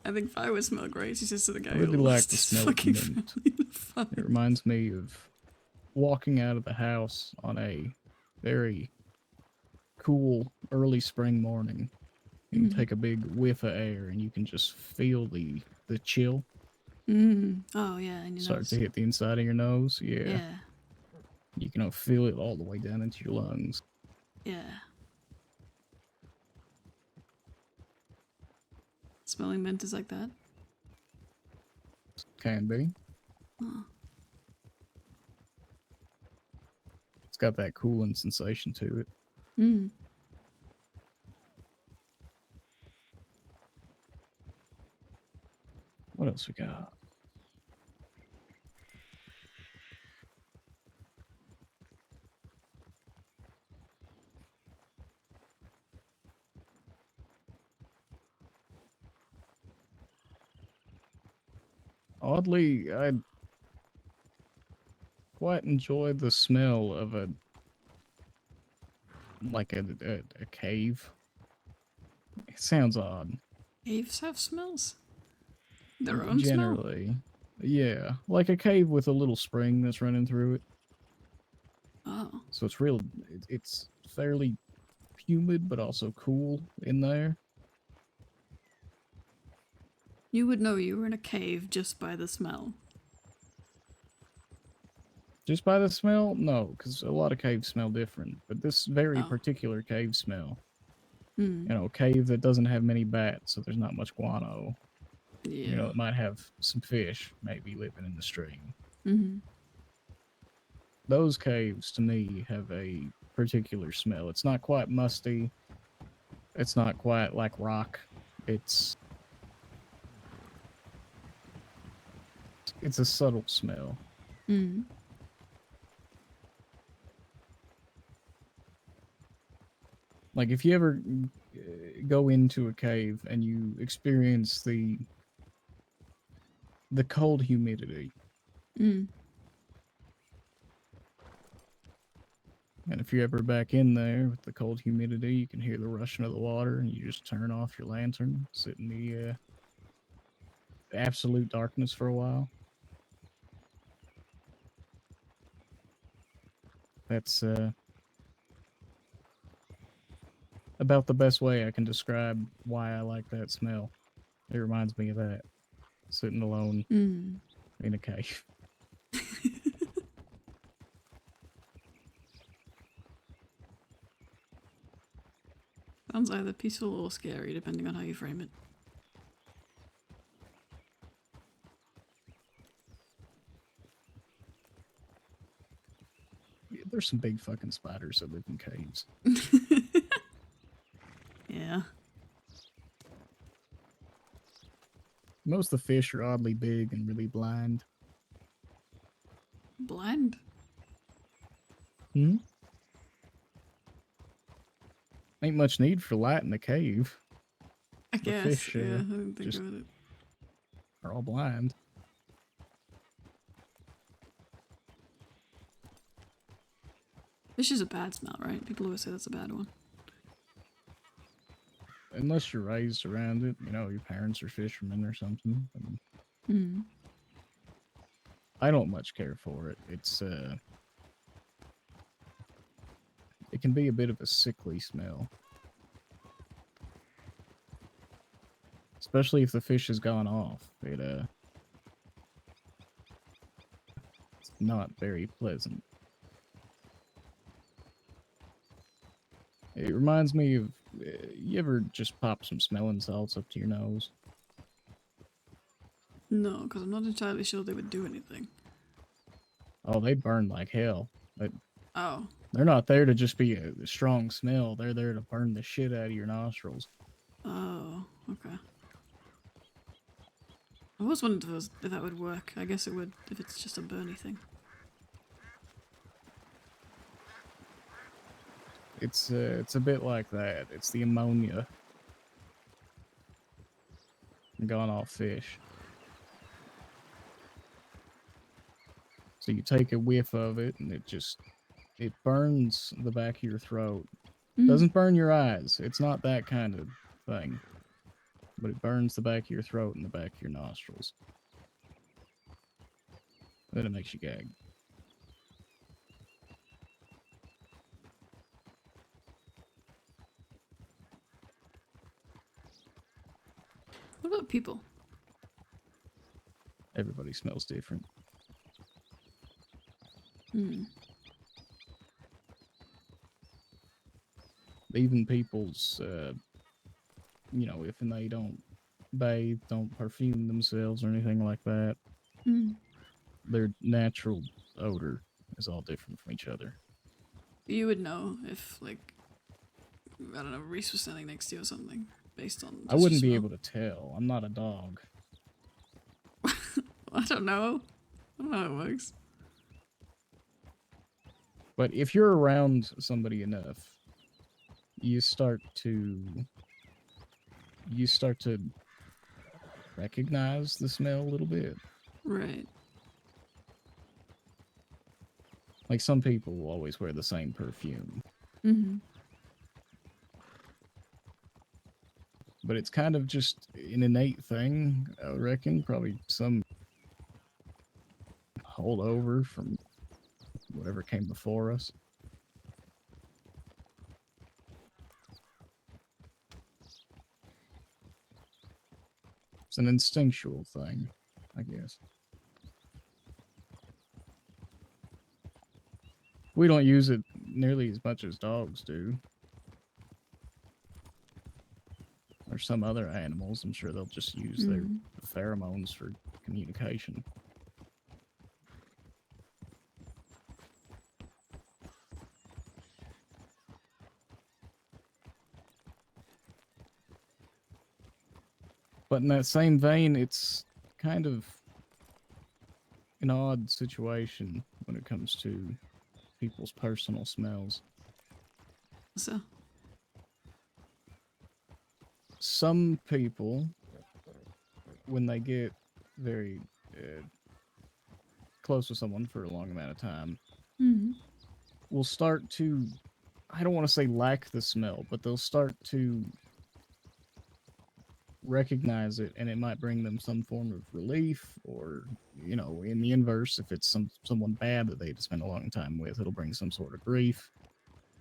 I think fire would smell great. She says to the guy I really who like lost the his smell of fucking mint. family in the fire. It reminds me of walking out of the house on a very cool early spring morning. You take a big whiff of air and you can just feel the chill. Oh yeah, and your Start nose. to hit the inside of your nose. Yeah. Yeah. You can feel it all the way down into your lungs. Yeah. Smelling mint is like that? Can be. Oh. It's got that cooling sensation to it. Mm. What else we got? Oddly, I quite enjoy the smell of a cave. It sounds odd. Caves have smells? Their own smell? Generally, yeah, like a cave with a little spring that's running through it. Oh. So it's fairly humid, but also cool in there. You would know you were in a cave just by the smell. Just by the smell? No, because a lot of caves smell different. But this very Oh. particular cave smell, Hmm. you know, a cave that doesn't have many bats, so there's not much guano. Yeah. You know, it might have some fish maybe living in the stream. Mm-hmm. Those caves, to me, have a particular smell. It's not quite musty. It's not quite like rock. It's a subtle smell. Mm. Like if you ever go into a cave and you experience the cold humidity, Mm. and if you're ever back in there with the cold humidity, you can hear the rushing of the water, and you just turn off your lantern, sit in the absolute darkness for a while. That's about the best way I can describe why I like that smell. It reminds me of that, sitting alone Mm. in a cave. Sounds either peaceful or scary, depending on how you frame it. There's some big fucking spiders that live in caves. Yeah. Most of the fish are oddly big and really blind. Blind? Hmm? Ain't much need for light in the cave. I The guess, fish yeah, I didn't think just about it. are all blind. Fish is a bad smell, right? People always say that's a bad one. Unless you're raised around it, you know, your parents are fishermen or something. Mm. I don't much care for it. It's it can be a bit of a sickly smell. Especially if the fish has gone off. It's not very pleasant. It reminds me of, you ever just pop some smelling salts up to your nose? No, because I'm not entirely sure they would do anything. Oh, they burn like hell. But Oh. they're not there to just be a strong smell. They're there to burn the shit out of your nostrils. Oh, okay. I was wondering if that would work. I guess it would if it's just a burny thing. It's a bit like that. It's the ammonia gone off fish. So you take a whiff of it, and it burns the back of your throat. Mm. Doesn't burn your eyes. It's not that kind of thing. But it burns the back of your throat and the back of your nostrils. Then it makes you gag. What about people? Everybody smells different. Hmm. Even people's, you know, if they don't bathe, don't perfume themselves or anything like that, Mm. their natural odor is all different from each other. You would know if, like, I don't know, Reese was standing next to you or something, based on just I wouldn't your be smell. able to tell. I'm not a dog. I don't know. I don't know how it works. But if you're around somebody enough, you start to recognize the smell a little bit. Right. Like some people will always wear the same perfume, Mm-hmm. but it's kind of just an innate thing, I reckon. Probably some holdover from whatever came before us. It's an instinctual thing, I guess. We don't use it nearly as much as dogs do. Or some other animals. I'm sure they'll just use their pheromones for communication. But in that same vein, it's kind of an odd situation when it comes to people's personal smells. So. Some people, when they get very close with someone for a long amount of time, will start to, I don't want to say lack the smell, but they'll start to recognize it, and it might bring them some form of relief, or, you know, in the inverse, if it's someone bad that they had to spend a long time with, it'll bring some sort of grief.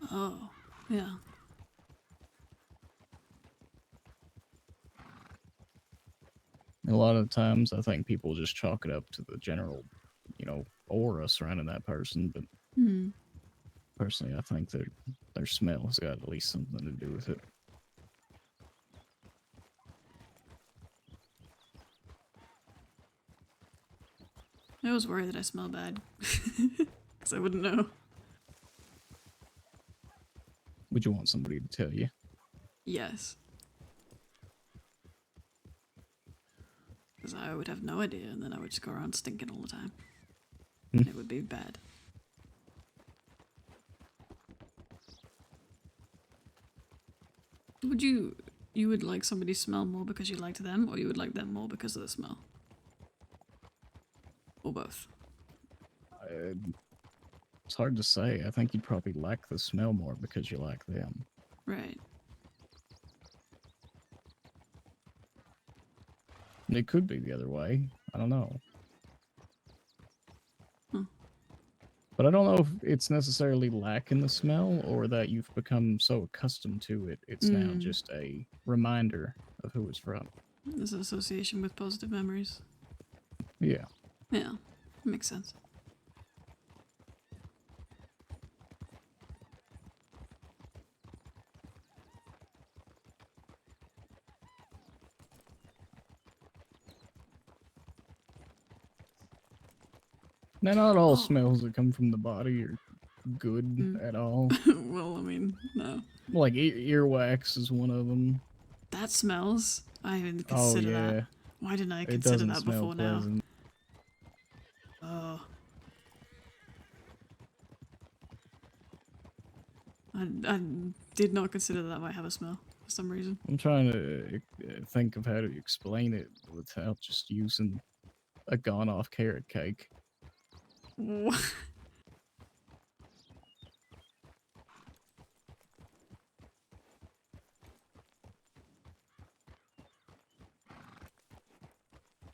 Oh, yeah. And a lot of times, I think people just chalk it up to the general, you know, aura surrounding that person, but personally, I think that their smell has got at least something to do with it. I was worried that I smell bad. Because I wouldn't know. Would you want somebody to tell you? Yes. Because I would have no idea, and then I would just go around stinking all the time. And it would be bad. You would like somebody to smell more because you liked them, or you would like them more because of the smell? Or both? It's hard to say. I think you'd probably like the smell more because you like them. Right. It could be the other way. I don't know. But I don't know if it's necessarily lacking the smell or that you've become so accustomed to it, it's now just a reminder of who it's from. There's an association with positive memories. Yeah. Yeah, makes sense. Now, not all smells that come from the body are good at all. Well, I mean, no. Like earwax is one of them. That smells? I didn't consider that. Why didn't I consider that before now? Oh. I did not consider that might have a smell for some reason. I'm trying to think of how to explain it without just using a gone-off carrot cake. What?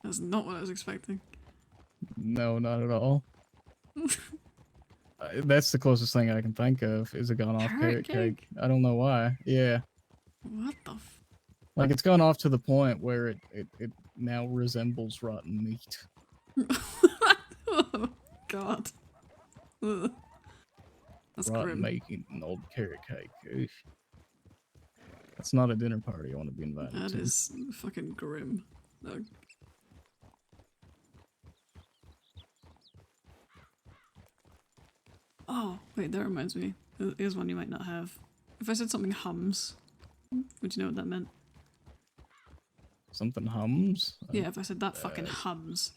That's not what I was expecting. No, not at all. That's the closest thing I can think of is a gone-off carrot cake. I don't know why. Yeah. What the f... Like, it's gone off to the point where it now resembles rotten meat. Oh, God. Ugh. That's rotten grim. meat and an old carrot cake. Oof. That's not a dinner party I want to be invited to. That is fucking grim. Ugh. Oh, wait, that reminds me. Here's one you might not have. If I said something hums, would you know what that meant? Something hums? Yeah, if I said that fucking hums.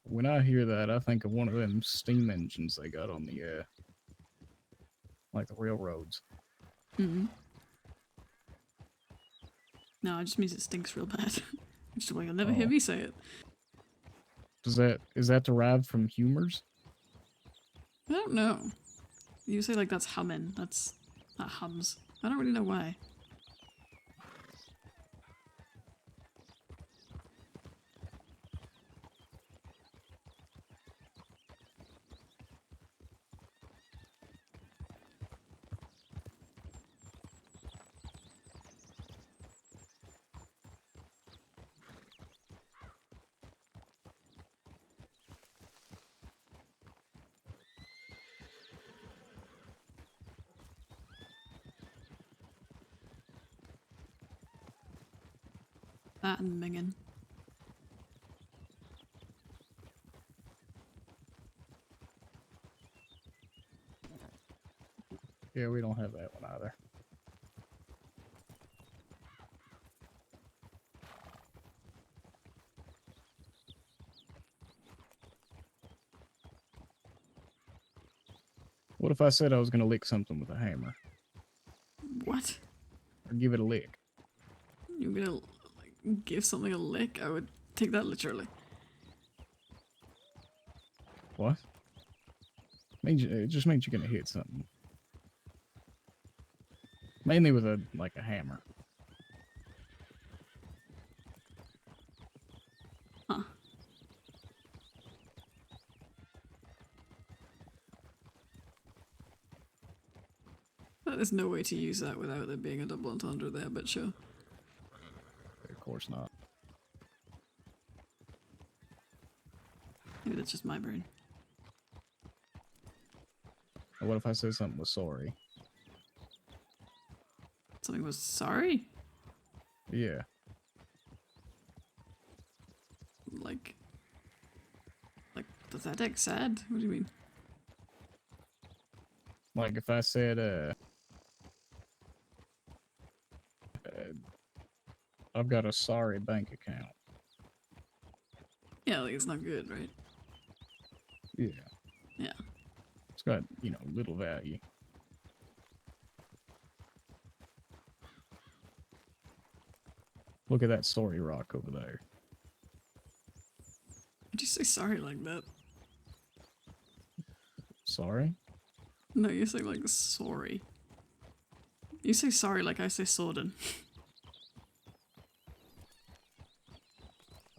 When I hear that, I think of one of them steam engines they got on the, like the railroads. No, it just means it stinks real bad. Well, you'll never hear me say it. Is that derived from humors? I don't know. You say like that's humming. That's not hums. I don't really know why. That and minging. Yeah, we don't have that one either. What if I said I was gonna lick something with a hammer? What? Or give it a lick? You're gonna like, give something a lick? I would take that literally. What? It just means you're gonna hit something. Mainly with a hammer. Huh. There's no way to use that without there being a double entendre there, but sure. Of course not. Maybe that's just my brain. Or what if I said something was sorry? Something was sorry? Yeah. Like, pathetic, sad? What do you mean? Like if I said, I've got a sorry bank account. Yeah, like it's not good, right? Yeah. Yeah. It's got, little value. Look at that sorry rock over there. Did you say sorry like that? Sorry? No, you say like sorry. You say sorry like I say Sorden.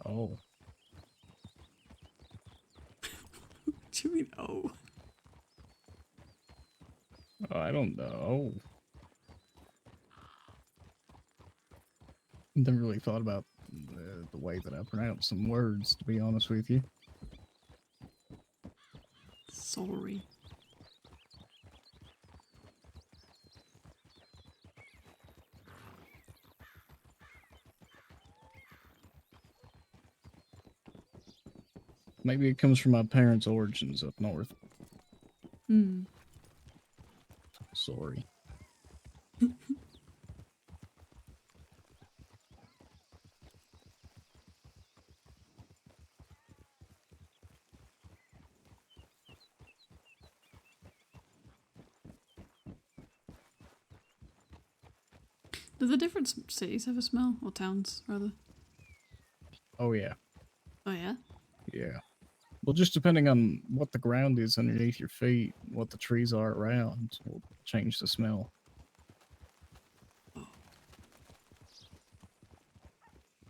Oh. What do you mean, oh? I don't know. Never really thought about the way that I pronounce some words, to be honest with you. Sorry. Maybe it comes from my parents' origins up north. Hmm. Sorry. Do the different cities have a smell? Or towns, rather? Oh, yeah. Oh, yeah? Yeah. Well, just depending on what the ground is underneath your feet, what the trees are around, will change the smell.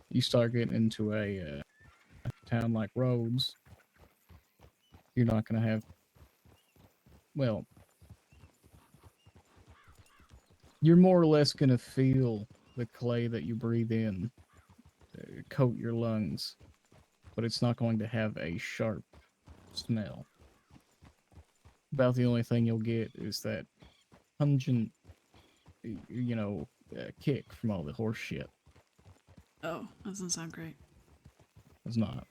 You start getting into a town like Rhodes, you're not going to have, well, you're more or less going to feel the clay that you breathe in coat your lungs, but it's not going to have a sharp smell. About the only thing you'll get is that pungent, kick from all the horse shit. Oh, that doesn't sound great. It's not.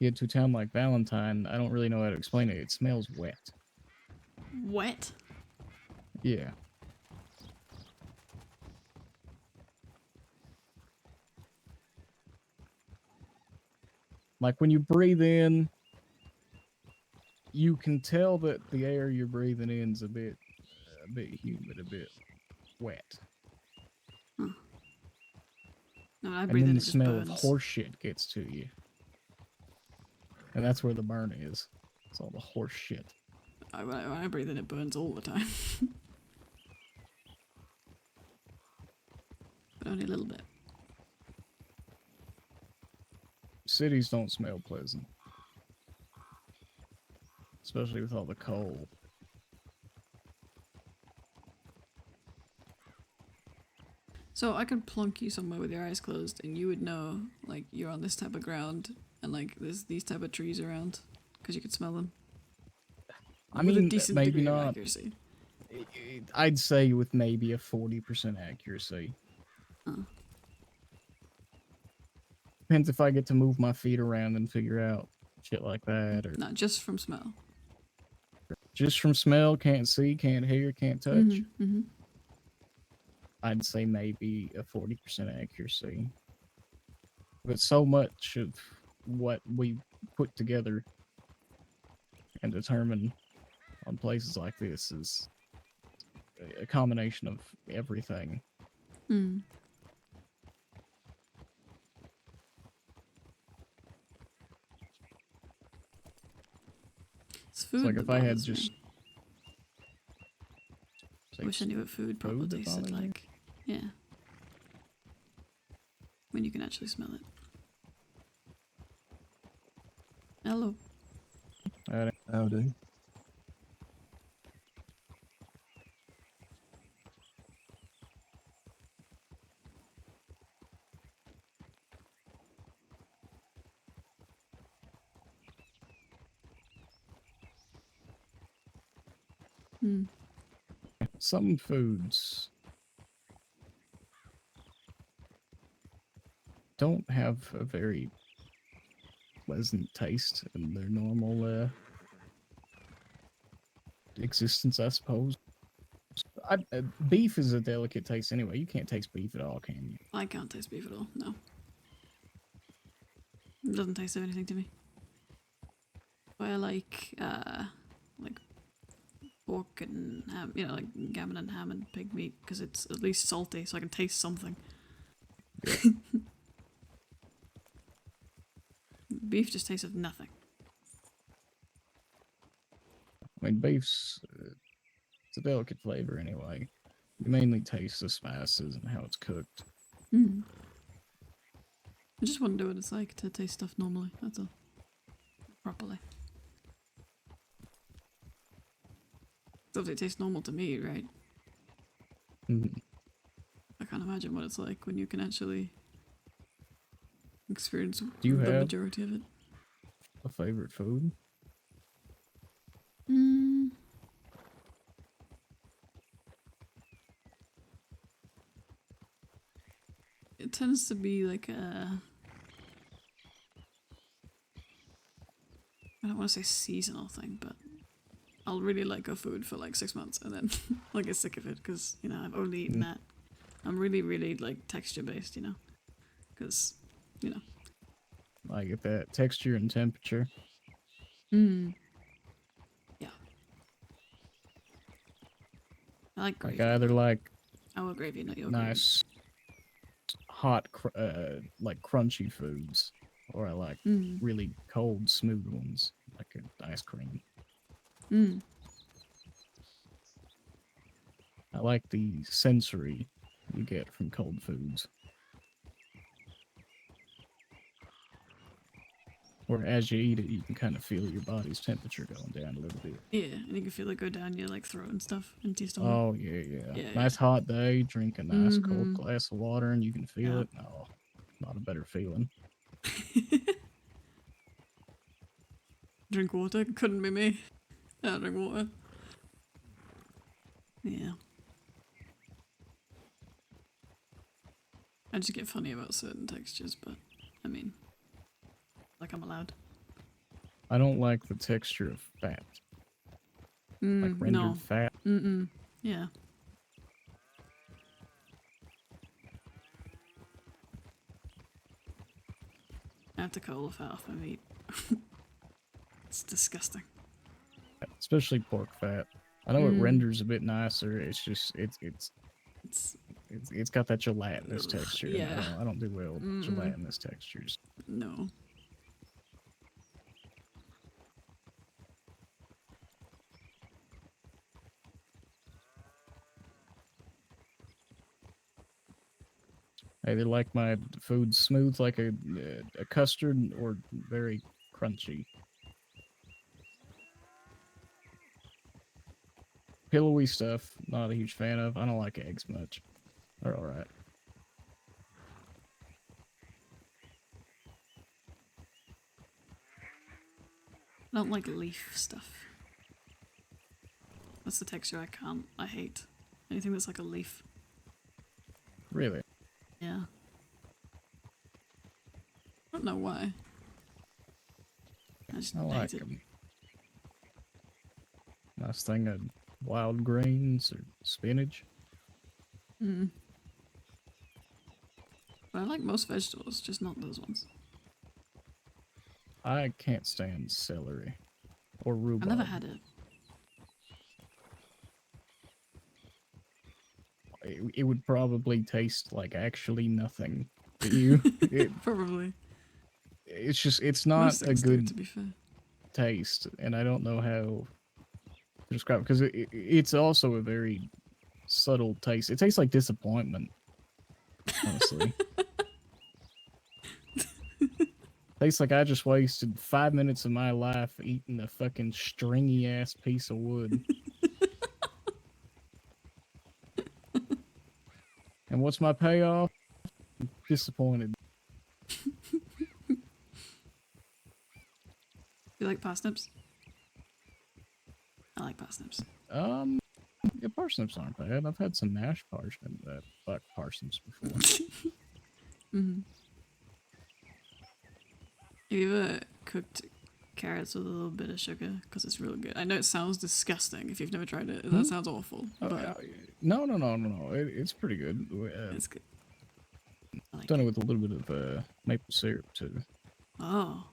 You get to a town like Valentine, I don't really know how to explain it. It smells wet. Wet? Yeah. Like when you breathe in, you can tell that the air you're breathing in is a bit humid, a bit wet. Huh. No, when I And breathe then in, the it just smell of burns. horse shit gets to you. And that's where the burn is. It's all the horse shit. When I breathe in, it burns all the time. But only a little bit. Cities don't smell pleasant. Especially with all the coal. So I could plunk you somewhere with your eyes closed, and you would know, like, you're on this type of ground, and like there's these type of trees around, because you could smell them. I With a mean, decent maybe degree of not. accuracy. I'd say with maybe a 40% accuracy. Depends if I get to move my feet around and figure out shit like that, or Not just from smell. just from smell, can't see, can't hear, can't touch. Mm-hmm. I'd say maybe a 40% accuracy. But so much of what we put together and determine on places like this is a combination of everything. Hmm. It's food It's like that if I had bothers just... me. Wish I knew what food proper that tasted bothers you? like. Yeah. When you can actually smell it. Hello. Howdy. Hmm. Some foods don't have a very pleasant taste in their normal existence, I suppose. Beef is a delicate taste anyway. You can't taste beef at all, can you? I can't taste beef at all, no. It doesn't taste of anything to me. But I like pork and ham, you know, like gammon and ham and pig meat, because it's at least salty, so I can taste something. Beef just tastes of nothing. I mean, beef's it's a delicate flavor anyway. You mainly taste the spices and how it's cooked. Hmm. I just wonder what it's like to taste stuff normally, that's all. Properly. Does it taste normal to me, right? Mm. I can't imagine what it's like when you can actually experience Do you the have majority of it. a favorite food? Mm. It tends to be like a... I don't want to say seasonal thing, but I'll really like a food for like 6 months and then I'll get sick of it because, you know, I've only eaten that. I'm really, really like texture based, you know, because, you know. I get that texture and temperature. Mm. Yeah. I like gravy. Like I either like I want gravy, not your gravy. nice hot, like crunchy foods, or I like really cold, smooth ones, like ice cream. Mm. I like the sensory you get from cold foods. Or as you eat it, you can kind of feel your body's temperature going down a little bit. Yeah, and you can feel it go down your like throat and stuff into your stomach. Oh yeah. Nice hot day, drink a nice cold Mhm. glass of water, and you can feel Yeah. it. Oh, not a better feeling. Drink water? Couldn't be me. I don't drink water. Yeah. I just get funny about certain textures, but I mean, like I'm allowed. I don't like the texture of fat. Like rendered No. fat. Mm-mm. Yeah. I have to cut all the fat off my meat. It's disgusting. Especially pork fat. I know it Mm. renders a bit nicer. It's just it's it's got that gelatinous texture. And yeah. I don't do well with Mm-mm. gelatinous textures. No. I either like my food smooth like a custard or very crunchy. Pillowy stuff, not a huge fan of. I don't like eggs much. They're alright. I don't like leaf stuff. That's the texture I can't. I hate. Anything that's like a leaf. Really? Yeah. I don't know why. I just I hate like it. them. Nice thing of wild greens or spinach. Mm. But I like most vegetables, just not those ones. I can't stand celery or I rhubarb. never had it. It would probably taste like actually nothing to you. Probably. It's just, it's not Most a things do, good to be fair. taste, and I don't know how to describe it, because it's also a very subtle taste. It tastes like disappointment, honestly. Tastes like I just wasted 5 minutes of my life eating a fucking stringy ass piece of wood. And what's my payoff? Disappointed. You like parsnips? I like parsnips. Yeah, parsnips aren't bad. I've had some mashed parsnips before. Mm-hmm. Have you ever cooked carrots with a little bit of sugar? Because it's really good. I know it sounds disgusting if you've never tried it. That sounds awful. But No. It's pretty good. it's good. I like done it with a little bit of maple syrup too. Oh.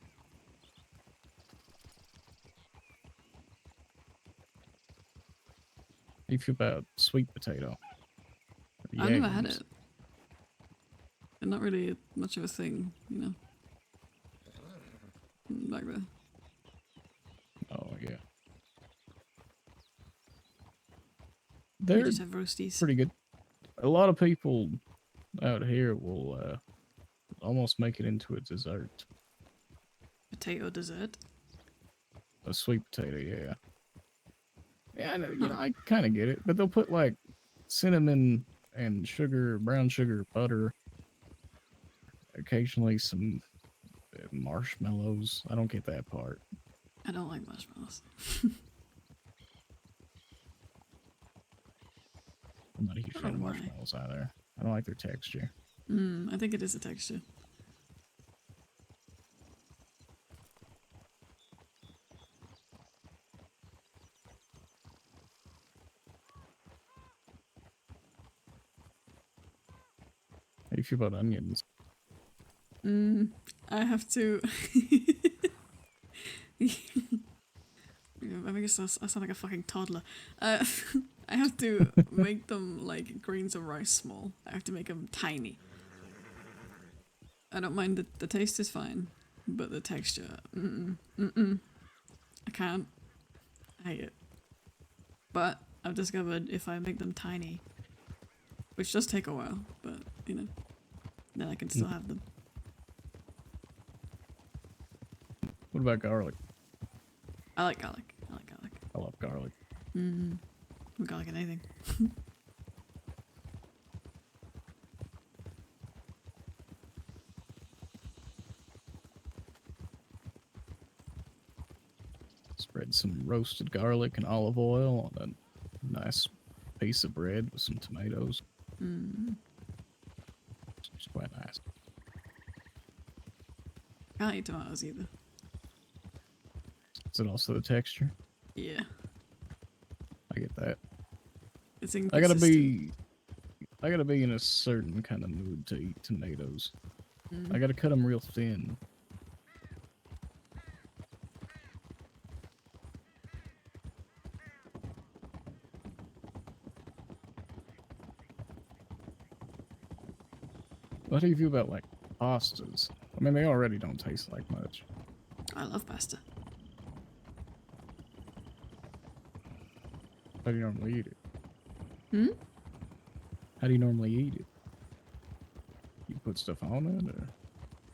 How do you feel about sweet potato? I've never had it. They're not really much of a thing, you know. Back there. Oh yeah. We They're just have roasties. pretty good. A lot of people out here will almost make it into a dessert. Potato dessert. A sweet potato, yeah. Yeah, I kind of get it, but they'll put like cinnamon and sugar, brown sugar, butter, occasionally some marshmallows. I don't get that part. I don't like marshmallows. I'm not a huge I fan don't of know why. marshmallows either. I don't like their texture. I think it is a texture. How do you feel about onions? I have to. I guess I sound like a fucking toddler. I have to make them like grains of rice small. I have to make them tiny. I don't mind the taste is fine, but the texture, I can't. I hate it. But I've discovered if I make them tiny, which does take a while, but you know, then I can still have them. What about garlic? I like garlic. I like garlic. I love garlic. Garlic and anything. Spread some roasted garlic and olive oil on a nice piece of bread with some tomatoes. It's quite nice. Can't eat tomatoes either. Is it also the texture? Yeah. I get that. It's I inconsistent. gotta be in a certain kind of mood to eat tomatoes. Mm. I gotta cut them real thin. How do you feel about like pastas? I mean, they already don't taste like much. I love pasta. How do you normally eat it? Hmm? How do you normally eat it? You put stuff on it, or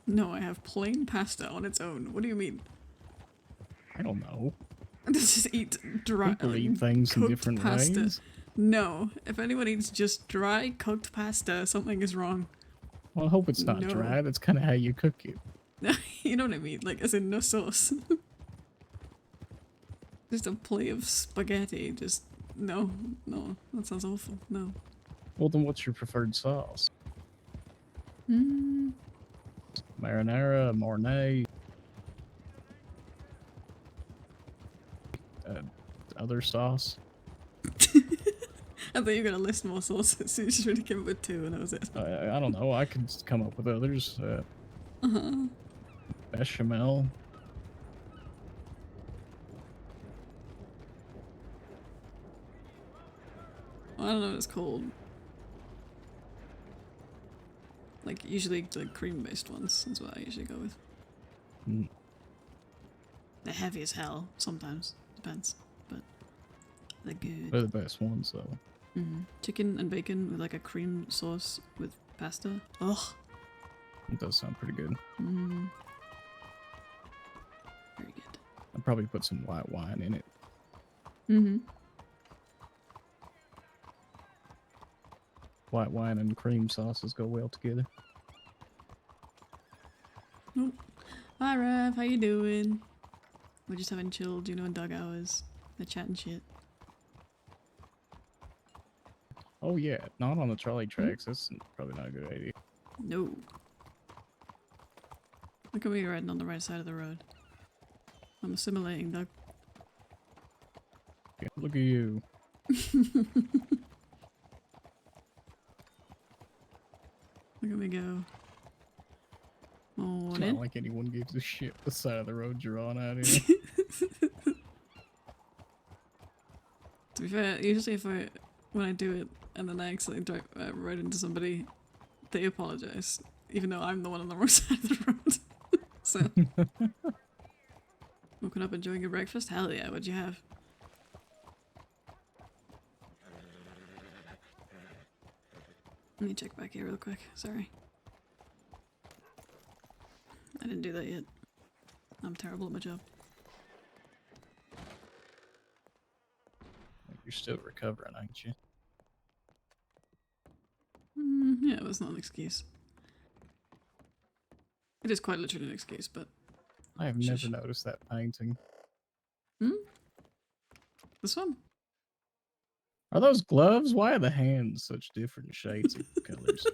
No, I have plain pasta on its own. What do you mean? I don't know. Just eat dry, People eat things in cooked different pasta. ways. No, if anyone eats just dry cooked pasta, something is wrong. Well, I hope it's not No. dry. That's kind of how you cook it. You know what I mean? Like, as in no sauce. Just a plate of spaghetti. Just no, that sounds awful. No. Well, then what's your preferred sauce? Mm. Marinara, Mornay, other sauce. I thought you were gonna list more sauces. So you just really came up with 2, and that was it. I don't know. I could come up with others. Uh-huh. Bechamel. I don't know what it's called. Like, usually like cream-based ones. That's what I usually go with. Mm. They're heavy as hell sometimes. Depends, but they're good. They're the best ones, though. Chicken and bacon with like a cream sauce with pasta. Ugh. It does sound pretty good. Mm. Very good. I'd probably put some white wine in it. Mm-hmm. White wine and cream sauces go well together. Oh. Hi, Rev. How you doing? We're just having chill Juno and dog hours. They're chatting shit. Oh yeah, not on the trolley tracks. That's probably not a good idea. No. Look at me riding on the right side of the road. I'm assimilating, Doug. Yeah, look at you. Look at me go. It's Morning. not like anyone gives a shit the side of the road you're on out here. To be fair, usually when I do it and then I accidentally drive right into somebody, they apologize, even though I'm the one on the wrong side of the road. So, woken up enjoying your breakfast? Hell yeah! What'd you have? Let me check back here real quick. Sorry, I didn't do that yet. I'm terrible at my job. You're still recovering, aren't you? Yeah, it was not an excuse. It is quite literally an excuse, but... I have never noticed that painting. Hmm? This one? Are those gloves? Why are the hands such different shades of colors?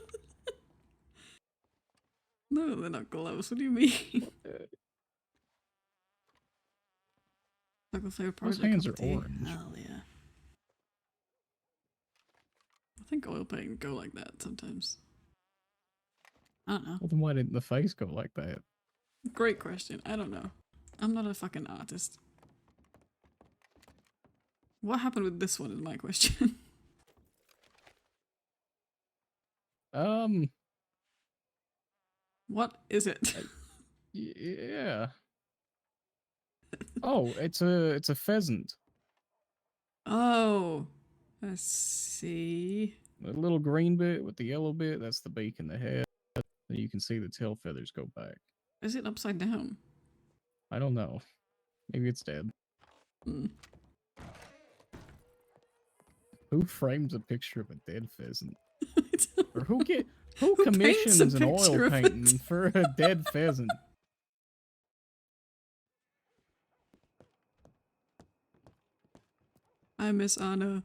No, they're not gloves. What do you mean? Local flavor Those product. hands cup of are tea. orange. Hell yeah. I think oil paint can go like that sometimes. I don't know. Well, then why didn't the face go like that? Great question. I don't know. I'm not a fucking artist. What happened with this one is my question. What is it? Yeah. Oh, it's a pheasant. Oh, I see. The little green bit with the yellow bit, that's the beak and the head. Then you can see the tail feathers go back. Is it upside down? I don't know. Maybe it's dead. Mm. Who frames a picture of a dead pheasant? Or who paints commissions a an picture oil of it? painting for a dead pheasant? I miss Anna.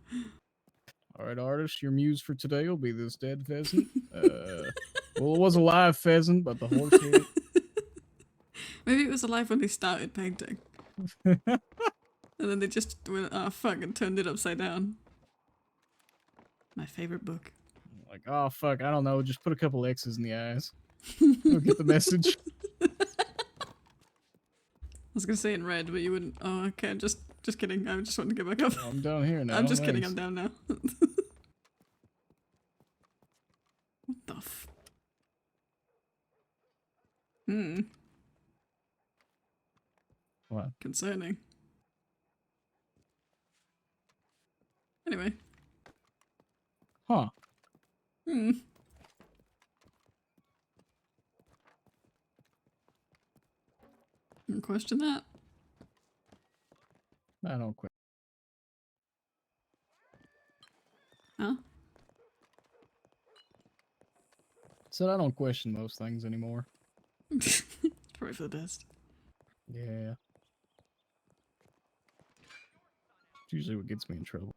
All right, artist, your muse for today will be this dead pheasant. Well, it was a live pheasant, but the horse hit it. Maybe it was alive when they started painting. And then they just went, oh fuck, and turned it upside down. My favorite book. Like, oh fuck, I don't know, just put a couple X's in the eyes. You'll get the message. I was gonna say in red, but you wouldn't. Oh, okay, just kidding. I just wanted to get back up. Well, I'm down here now. I'm just kidding, thanks. I'm down now. What the f... Hmm. What? Concerning. Anyway. Huh. Hmm. Don't question that. I don't quit. Huh? Said I don't question most things anymore. Probably for the best. Yeah. It's usually what gets me in trouble.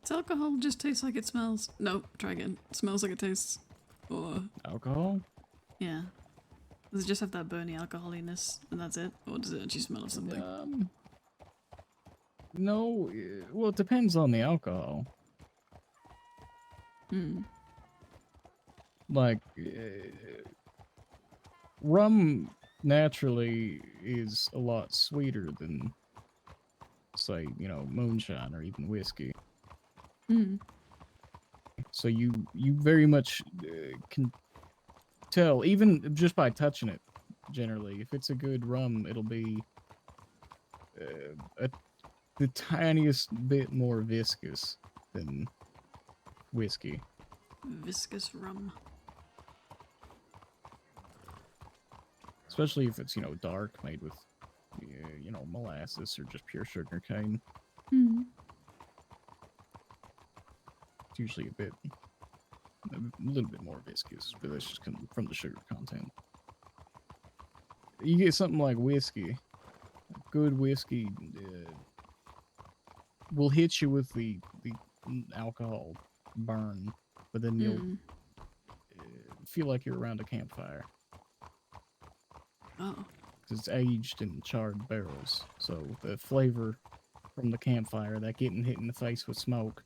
Does alcohol just taste like it smells? Nope, try again. It smells like it tastes. Or... Alcohol? Yeah. Does it just have that burny alcoholiness and that's it? Or does it actually smell of something? No, well, it depends on the alcohol. Hmm. Like, rum naturally is a lot sweeter than, say, you know, moonshine or even whiskey. Hmm. So you very much can tell, even just by touching it, generally. If it's a good rum, it'll be the tiniest bit more viscous than whiskey. Viscous rum. Especially if it's, you know, dark, made with, you know, molasses or just pure sugar cane. Hmm. It's usually a little bit more viscous, but that's just from the sugar content. You get something like whiskey. Good whiskey will hit you with the alcohol burn, but then you'll feel like you're around a campfire. Oh. Because it's aged in charred barrels, so the flavor from the campfire, that getting hit in the face with smoke,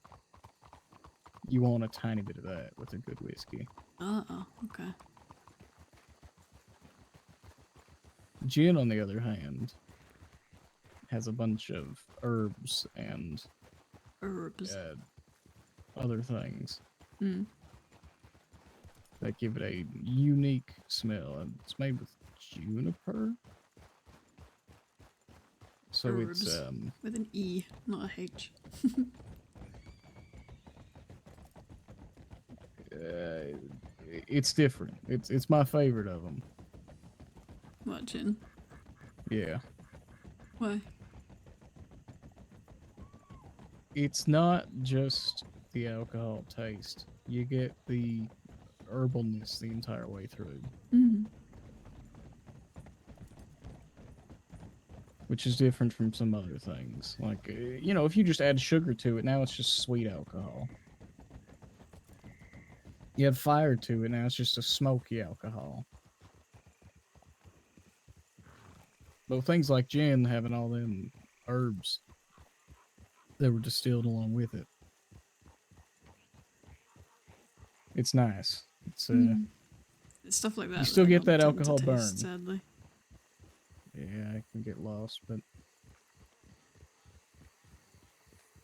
you want a tiny bit of that with a good whiskey. Oh, okay. Gin, on the other hand, has a bunch of herbs and other things that give it a unique smell. And it's made with juniper. So Herbs. it's With an E, not a H. it's different. It's my favorite of them. What, gin? Yeah. Why? It's not just the alcohol taste. You get the herbalness the entire way through. Mm. Which is different from some other things. Like, you know, if you just add sugar to it, now it's just sweet alcohol. You add fire to it, now it's just a smoky alcohol. But things like gin having all them herbs that were distilled along with it. It's nice. It's It's stuff like that. You still I get don't that tend to alcohol taste, burn. sadly. Yeah, I can get lost, but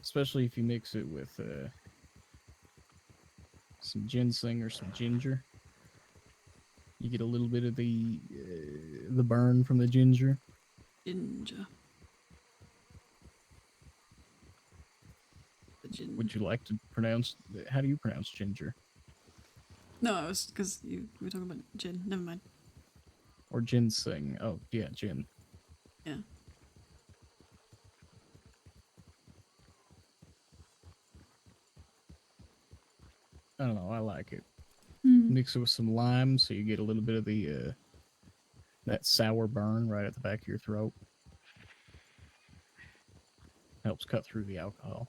especially if you mix it with some ginseng or some ginger, you get a little bit of the burn from the ginger. Ginger. The gin. Would you like to pronounce? How do you pronounce ginger? No, it was because we were talking about gin. Never mind. Or ginseng? Oh yeah, gin. Yeah. I don't know. I like it. Mm. Mix it with some lime, so you get a little bit of the that sour burn right at the back of your throat. Helps cut through the alcohol.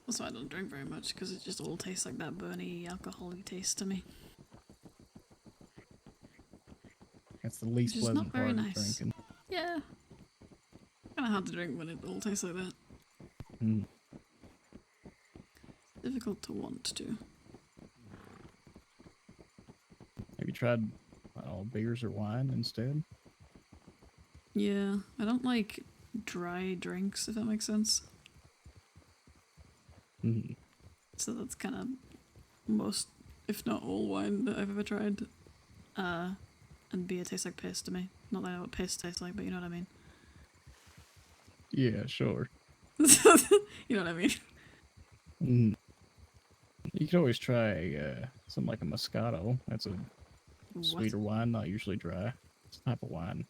That's why I don't drink very much, because it just all tastes like that burny, alcohol-y taste to me. That's the least Which is pleasant not very part of nice. drinking. Yeah. I kind of hard to drink when it all tastes like that. Mm. Difficult to want to. Have you tried beers or wine instead? Yeah, I don't like dry drinks, if that makes sense. Mm. So that's kind of most, if not all, wine that I've ever tried. And beer tastes like piss to me. Not that I know what piss tastes like, but you know what I mean. Yeah, sure. You know what I mean. Mm. You could always try something like a Moscato. That's a What? sweeter wine, not usually dry. It's a type of wine.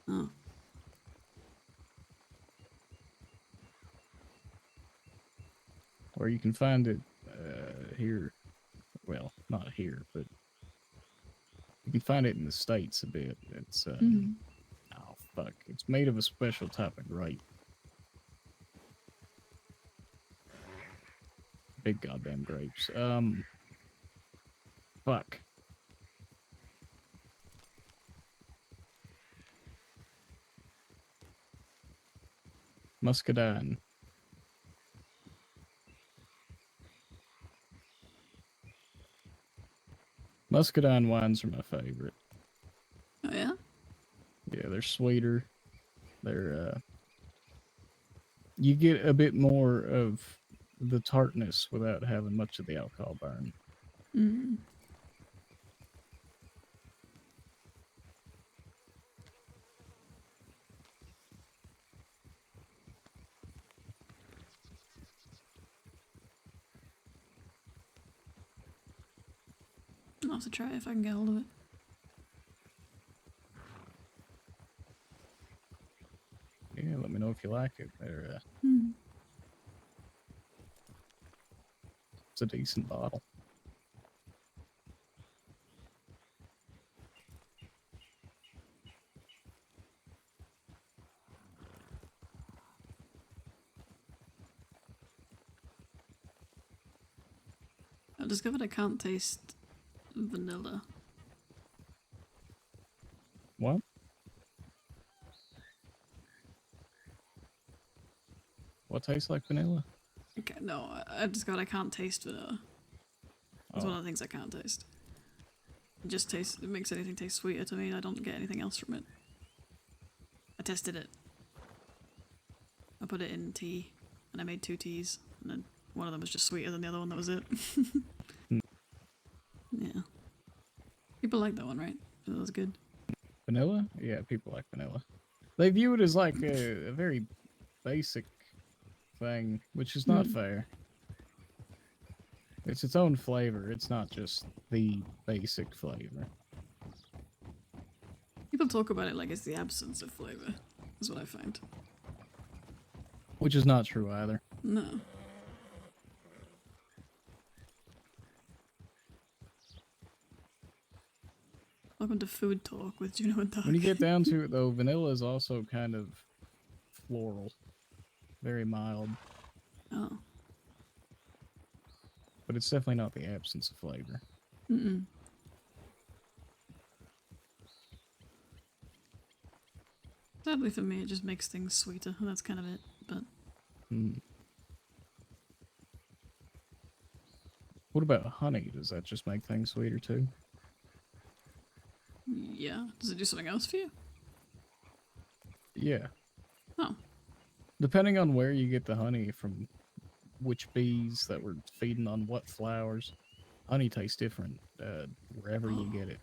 Oh. Or you can find it here. Well, not here, but you can find it in the States a bit. It's oh fuck! It's made of a special type of grape. Big goddamn grapes. Fuck. Muscadine. Muscadine wines are my favorite. Oh yeah? Yeah, they're sweeter. They're you get a bit more of the tartness without having much of the alcohol burn. Mm. I'll have to try it if I can get hold of it. Yeah, let me know if you like it. They're it's a decent bottle. I've discovered I can't taste vanilla. What? What tastes like vanilla? Okay, no, I discovered I can't taste vanilla. That's one of the things I can't taste. It makes anything taste sweeter to me, and I don't get anything else from it. I tested it. I put it in tea, and I made 2 teas, and then one of them was just sweeter than the other one, that was it. Yeah. People like that one, right? That was good. Vanilla? Yeah, people like vanilla. They view it as like a very basic thing, which is not fair. It's its own flavor. It's not just the basic flavor. People talk about it like it's the absence of flavor, is what I find. Which is not true either. No. Welcome to Food Talk with Juno and Doug. When you get down to it, though, vanilla is also kind of floral. Very mild. Oh. But it's definitely not the absence of flavor. Mm-mm. Sadly for me, it just makes things sweeter, and that's kind of it, but... What about honey? Does that just make things sweeter, too? Yeah. Does it do something else for you? Yeah. Oh. Depending on where you get the honey from, which bees that were feeding on what flowers, honey tastes different wherever you get it.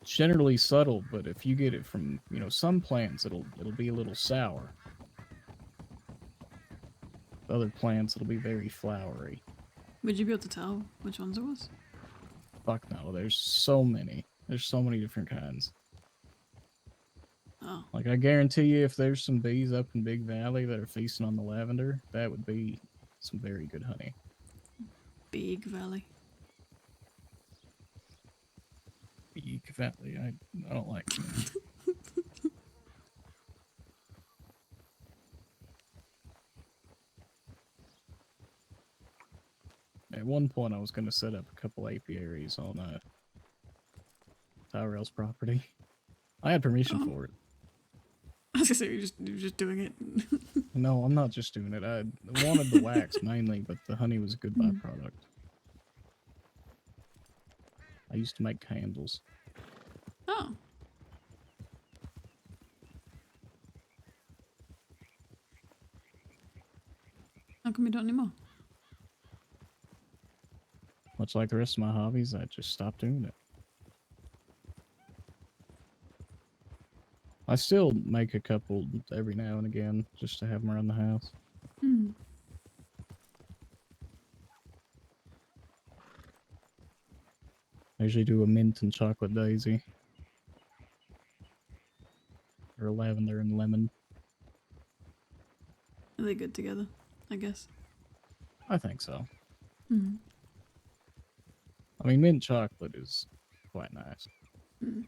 It's generally subtle, but if you get it from, some plants, it'll be a little sour. Other plants, it'll be very flowery. Would you be able to tell which ones it was? Fuck no, there's so many. There's so many different kinds. Oh. Like, I guarantee you, if there's some bees up in Big Valley that are feasting on the lavender, that would be some very good honey. Big Valley. Big Valley, I don't like that. At one point, I was going to set up a couple apiaries on Tyrell's property. I had permission Oh. for it. I was gonna say you're just doing it. No, I'm not just doing it. I wanted the wax mainly, but the honey was a good Mm. byproduct. I used to make candles. Oh. How come you don't anymore? Much like the rest of my hobbies, I just stopped doing it. I still make a couple every now and again, just to have them around the house. Hmm. I usually do a mint and chocolate daisy. Or a lavender and lemon. Are they good together? I guess. I think so. Hmm. I mean, mint chocolate is quite nice. Hmm.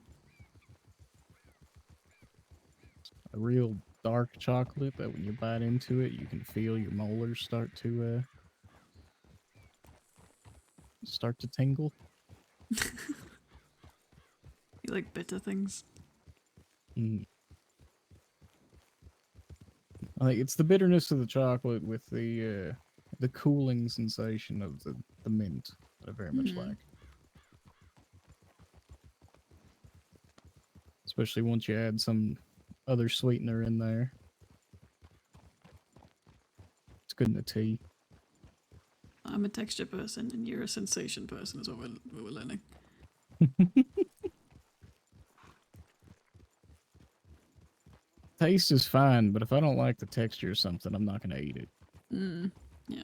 A real dark chocolate that when you bite into it, you can feel your molars start to tingle. You like bitter things. Mm. I think it's the bitterness of the chocolate with the cooling sensation of the mint that I very much Mhm. like. Especially once you add some other sweetener in there. It's good in the tea. I'm a texture person and you're a sensation person, is what we're learning. Taste is fine, but if I don't like the texture of something, I'm not going to eat it. Mm. Yeah.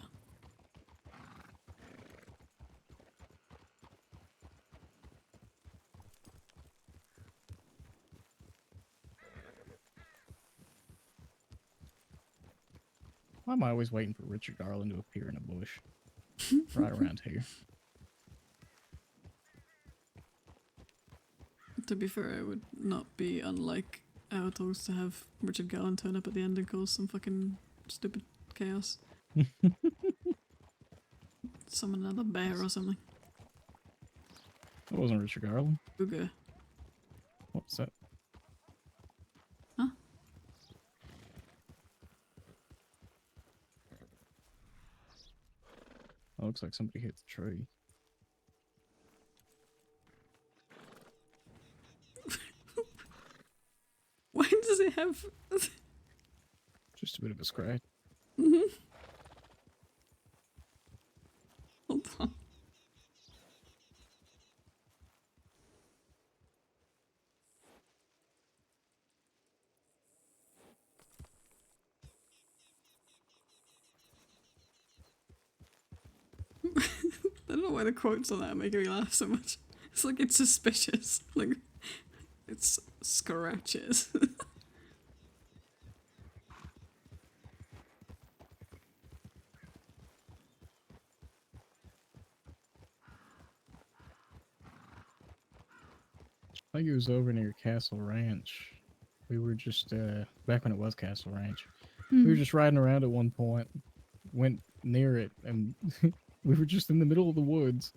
Why am I always waiting for Richard Garland to appear in a bush? Right around here. To be fair, it would not be unlike our talks to have Richard Garland turn up at the end and cause some fucking stupid chaos. Summon another bear or something. That wasn't Richard Garland. Booger. What was that? Huh? Oh, looks like somebody hit the tree. Why does it have... Just a bit of a scratch. Mm-hmm. Hold on. I don't know why the quotes on that are making me laugh so much. It's like it's suspicious. Like, it's scratches. I think it was over near Castle Ranch. We were just, back when it was Castle Ranch. We were just riding around at one point, went near it, and we were just in the middle of the woods.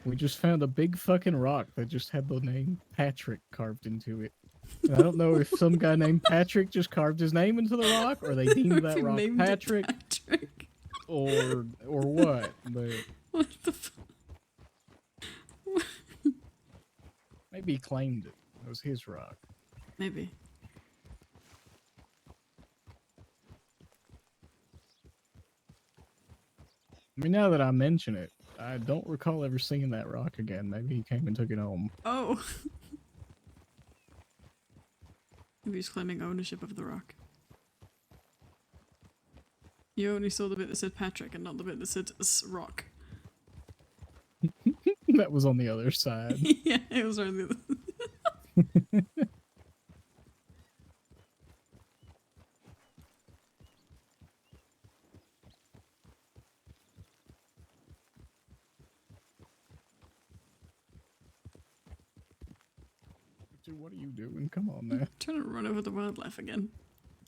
We just found a big fucking rock that just had the name Patrick carved into it. And I don't know if some guy named Patrick just carved his name into the rock, or they deemed that You rock named it Patrick, Patrick. or what. But What the maybe he claimed it. It was his rock. Maybe. I mean, now that I mention it, I don't recall ever seeing that rock again. Maybe he came and took it home. Oh. Maybe he's claiming ownership of the rock. You only saw the bit that said Patrick and not the bit that said rock. That was on the other side. Yeah, it was on the other. Dude, what are you doing? Come on, man. Trying to run over the wildlife again.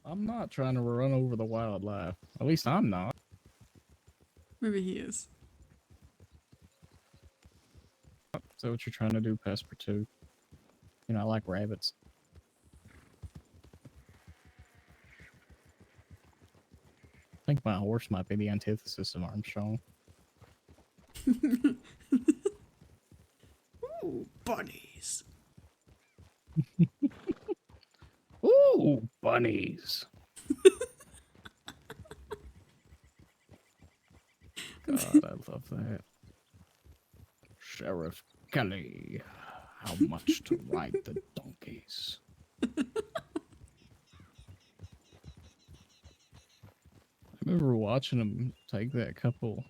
I'm not trying to run over the wildlife. At least I'm not. Maybe he is. Is that what you're trying to do, Pesper, too? You know, I like rabbits. my horse might be the antithesis of Armstrong. Ooh, bunnies. Ooh, bunnies. God, I love that. Sheriff Kelly, how much to ride the donkeys? I remember watching him take a couple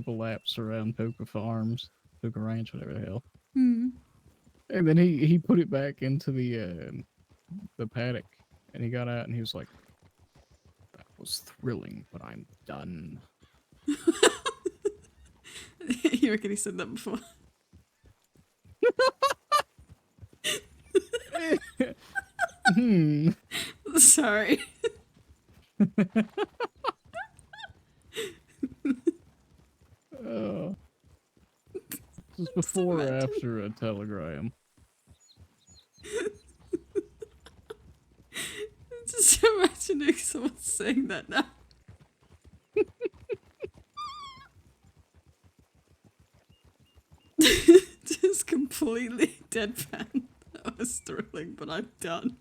laps around Poca Farms, Poca Ranch, whatever the hell. Hmm. And then he put it back into the paddock, and he got out and he was like, "That was thrilling, but I'm done." You reckon he said that before? Sorry. This is before or after a telegram. Just imagining someone saying that now. Just completely deadpan. That was thrilling, but I'm done.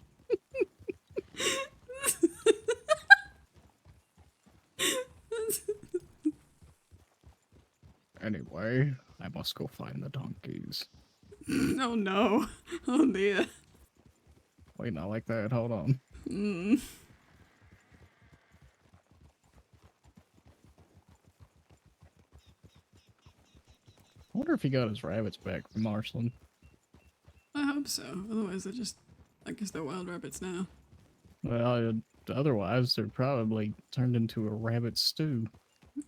Anyway, I must go find the donkeys. Oh no. Oh dear. Wait, not like that. Hold on. Mm. I wonder if he got his rabbits back from Marceline. I hope so. Otherwise, they're just. I guess they're wild rabbits now. Well, otherwise, they're probably turned into a rabbit stew.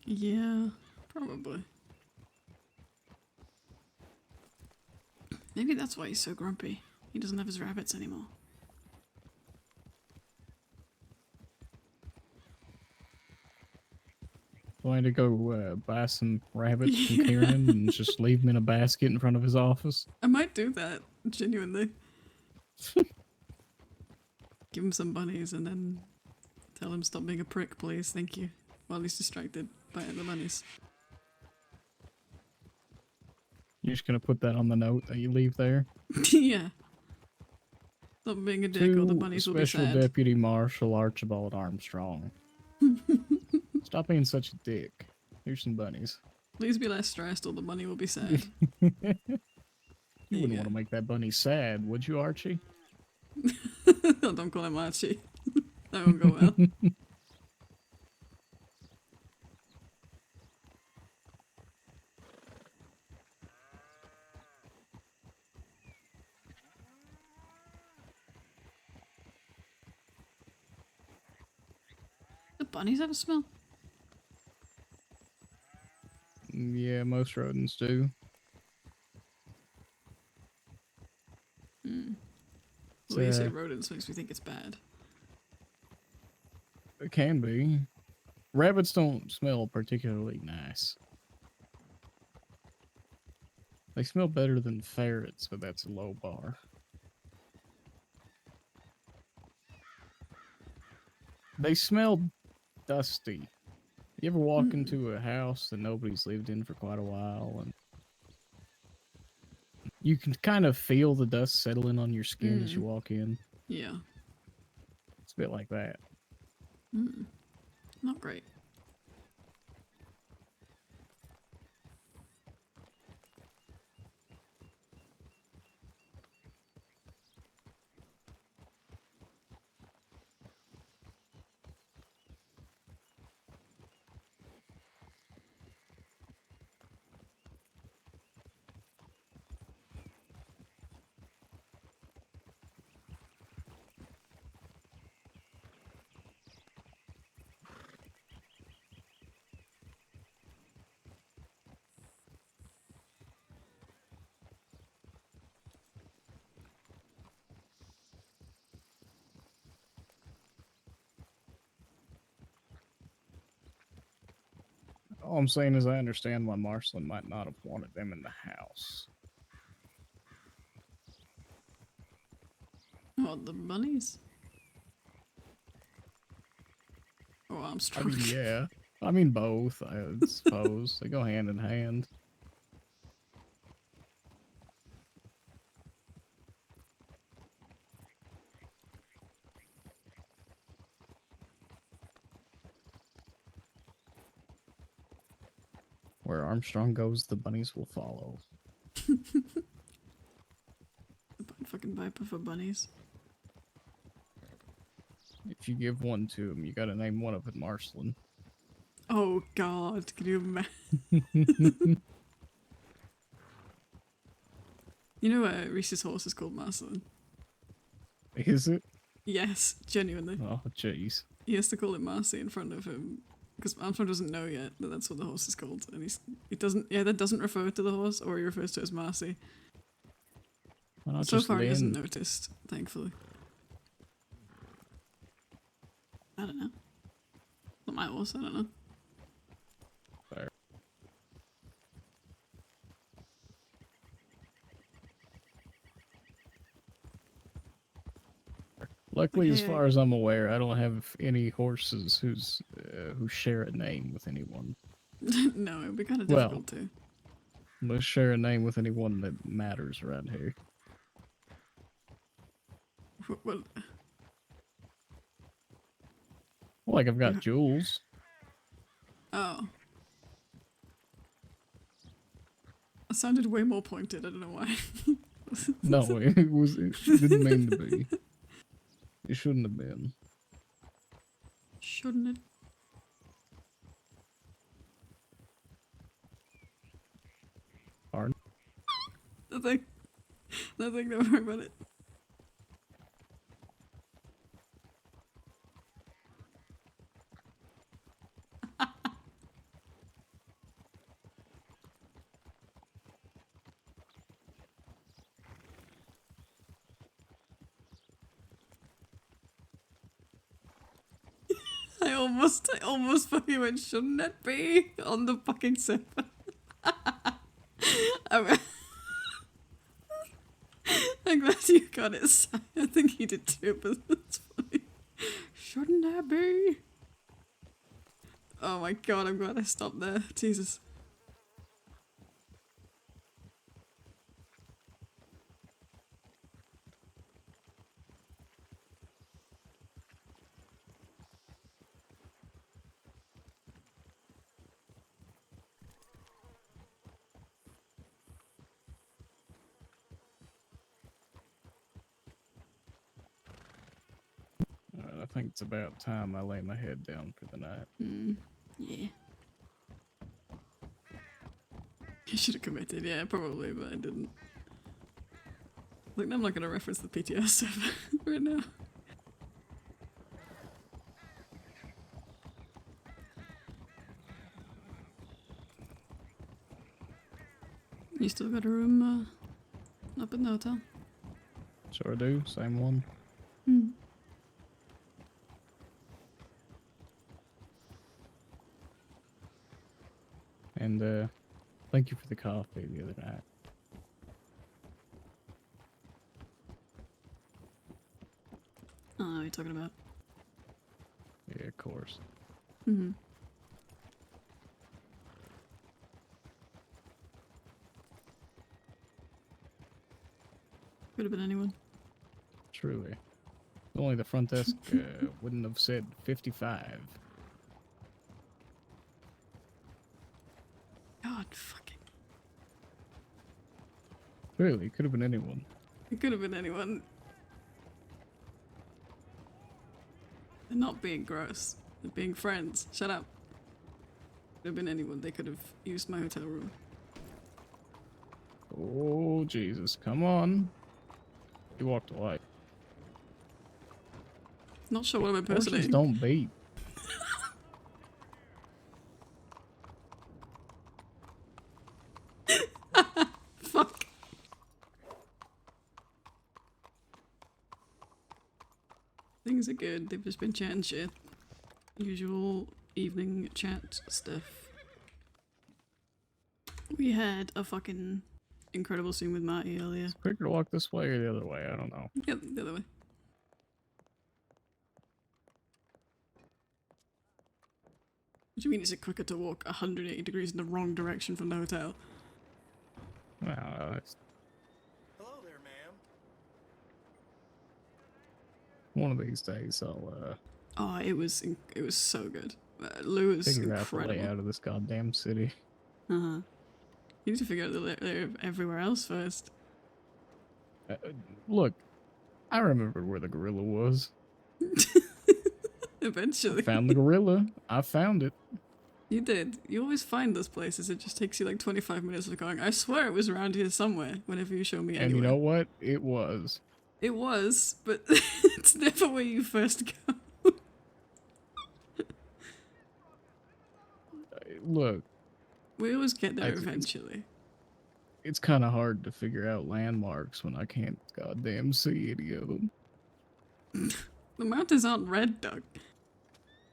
Yeah, probably. Maybe that's why he's so grumpy. He doesn't have his rabbits anymore. Going to go buy some rabbits from Kieran and just leave them in a basket in front of his office. I might do that, genuinely. Give him some bunnies and then tell him stop being a prick, please, thank you. While he's distracted by the bunnies. You're just gonna put that on the note that you leave there? Yeah. Stop being a dick or the To bunnies will be Special sad. Deputy Marshal Archibald Armstrong. Stop being such a dick. Here's some bunnies. Please be less stressed or the bunny will be sad. You wouldn't want to make that bunny sad, would you, Archie? Don't call him Archie. That won't go well. The bunnies have a smell? Yeah, most rodents do. Hmm. The way you say rodents makes me think it's bad. It can be. Rabbits don't smell particularly nice. They smell better than ferrets, but that's a low bar. They smell dusty. You ever walk into a house that nobody's lived in for quite a while, and you can kind of feel the dust settling on your skin as you walk in? Yeah. It's a bit like that. Not great. All I'm saying is I understand why Marceline might not have wanted them in the house. What, the bunnies? or I Armstrong? mean, yeah. I mean, both, I suppose. They go hand in hand. Where Armstrong goes, the bunnies will follow. Fucking viper for bunnies. If you give one to him, you gotta name one of it Marceline. Oh god, can you imagine? You know Reese's horse is called Marceline? Is it? Yes, genuinely. Oh, jeez. He has to call it Marcy in front of him because Armstrong doesn't know yet that that's what the horse is called, and that doesn't refer to the horse, or he refers to it as Marcy. Why not So just far, he hasn't Lynn? noticed, thankfully. I don't know. Not my horse, I don't know. Fair. Luckily, as far as I'm aware, I don't have any horses who share a name with anyone. No, it'd be kind of Well, difficult to. Let's share a name with anyone that matters around here. Well, Like, I've got Jules. oh. It sounded way more pointed, I don't know why. No, it didn't mean to be. It shouldn't have been. Shouldn't it? Pardon? Nothing. Nothing, don't worry about it. I almost fucking went, shouldn't it be? On the fucking server. I'm glad you got it, Si. I think he did too, but that's funny. Shouldn't that be? Oh my god, I'm glad I stopped there. Jesus. Alright, I think it's about time I lay my head down for the night. Yeah. I should have committed, yeah, probably, but I didn't. Look, I'm not gonna reference the PTS server right now. You still got a room up in the hotel? Sure do, same one. Hmm. And thank you for the coffee the other night. Oh, what are you talking about? Yeah, of course. Mm-hmm. Could have been anyone. Truly. Only the front desk wouldn't have said 55. God fucking. Really, it could have been anyone. It could have been anyone. They're not being gross. They're being friends. Shut up. Could have been anyone. They could have used my hotel room. Oh, Jesus. Come on. You walked away. Not sure what I'm Horses impersonating. don't beat. Fuck. Things are good. They've just been chatting shit. Usual evening chat stuff. We had a fucking incredible scene with Marty earlier. It's quicker to walk this way or the other way. I don't know. Yep, the other way. do you mean is it quicker to walk 180 degrees in the wrong direction from the hotel? Well, Hello there, ma'am. one of these days I'll Oh, it was so good. Lou is figure out the incredible. layout of this goddamn city. Uh-huh. You need to figure out the layout of everywhere else first. Look, I remembered where the gorilla was. Eventually. Found the gorilla. I found it. You did. You always find those places. It just takes you like 25 minutes of going, I swear it was around here somewhere, whenever you show me And anywhere. you know what? It was. It was, but it's never where you first go. Look, We always get there It's- eventually. it's kind of hard to figure out landmarks when I can't goddamn see any of them. The mountains aren't red, Doug.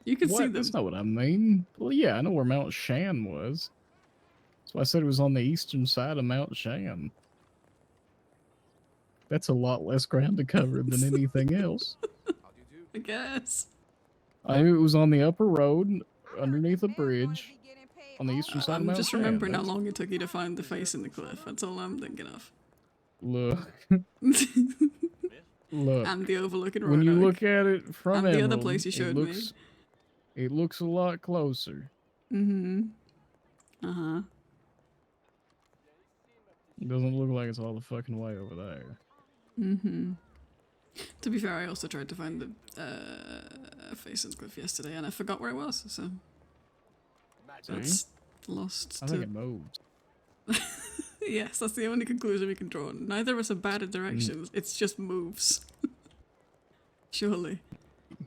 You can see What? them. That's not what I mean. Well, yeah, I know where Mount Shan was. That's why I said it was on the eastern side of Mount Shan. That's a lot less ground to cover than anything else. I guess. I knew it was on the upper road, underneath a bridge, on the eastern side of I'm Mount just Shan. remembering how That's- long it took you to find the face in the cliff. That's all I'm thinking of. Look. Look. And the overlooking road. When you look at it from and the Emerald, other place you showed me. it looks a lot closer. Mm-hmm. Uh-huh. It doesn't look like it's all the fucking way over there. Mm-hmm. To be fair, I also tried to find the face in the cliff yesterday, and I forgot where it was, so... That's lost I to... think it moves. Yes, that's the only conclusion we can draw. Neither of us are bad at directions, it's just moves. Surely.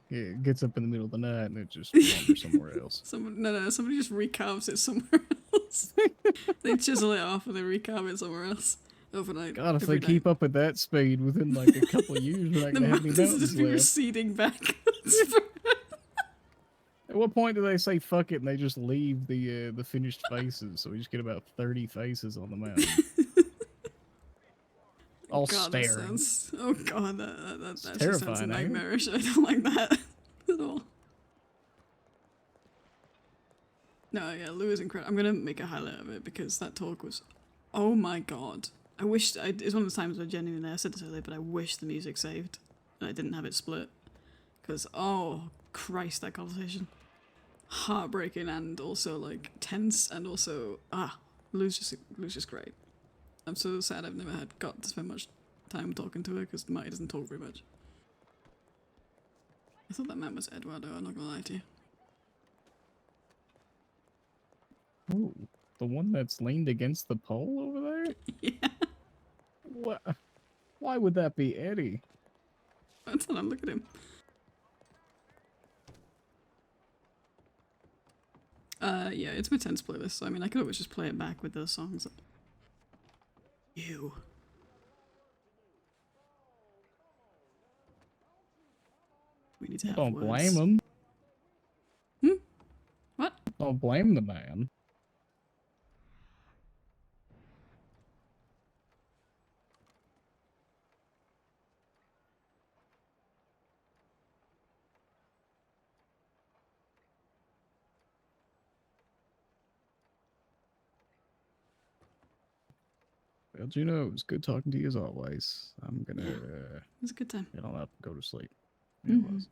Yeah, it gets up in the middle of the night and it just wanders somewhere else. Somebody just recarves it somewhere else. They chisel it off and they recarve it somewhere else overnight. God, if every they keep up at that speed within like a couple of years, we're not the gonna have any mountains will mountains just be left. receding back. At what point do they say fuck it and they just leave the finished faces? So we just get about 30 faces on the mountain. All God, that staring. sounds... Oh god, that just sounds terrifying, eh? nightmarish. I don't like that at all. No, yeah, Lou is incredible. I'm gonna make a highlight of it because that talk was... Oh my god. I wish... it's one of the times where genuinely, I said this earlier, but I wish the music saved. And I didn't have it split. Because, oh, Christ, that conversation. Heartbreaking and also, like, tense and also... Lou's just great. I'm so sad I've never got to spend much time talking to her because Marty doesn't talk very much. I thought that man was Eduardo, I'm not gonna lie to you. Ooh, the one that's leaned against the pole over there? Yeah. What? Why would that be Eddie? That's not, look at him. Yeah, it's my tense playlist, so I mean I could always just play it back with those songs. Ew. We need to have Don't words. blame him. What? Don't blame the man. Well, Juno, it was good talking to you as always. I'm gonna It was a good time. get on up and go to sleep. Yeah, it was.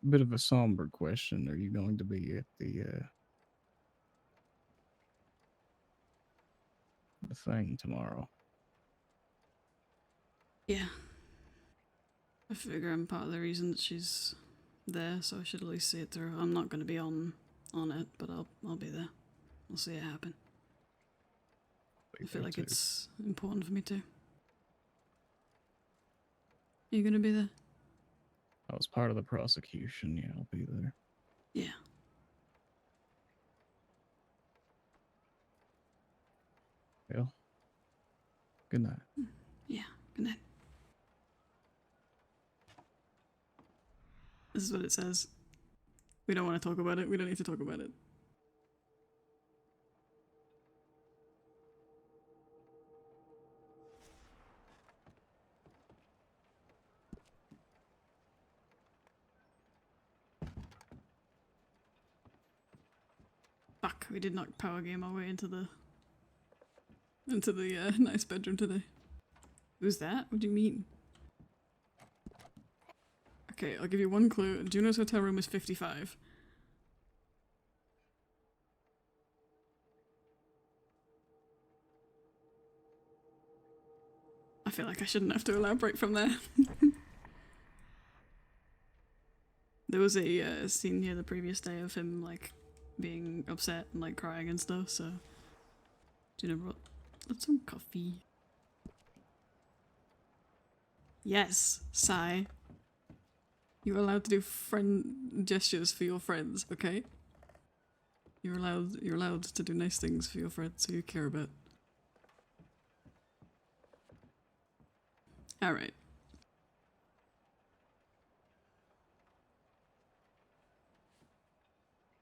Bit of a somber question. Are you going to be at the thing tomorrow? Yeah. I figure I'm part of the reason that she's there, so I should at least see it through. I'm not going to be on it, but I'll be there. I'll see it happen. I feel like it's important for me too. You gonna be there? I was part of the prosecution. Yeah, I'll be there. Yeah. Well, good night. Yeah, good night. This is what it says. We don't want to talk about it. We don't need to talk about it. Fuck, we did not power game our way into the nice bedroom today. Who's that? What do you mean? Okay, I'll give you one clue. Juno's hotel room is 55. I feel like I shouldn't have to elaborate from there. There was a scene here the previous day of him like being upset and like crying and stuff, so Juno brought some coffee. Yes, sigh. You're allowed to do friend gestures for your friends, okay? You're allowed to do nice things for your friends who you care about. Alright.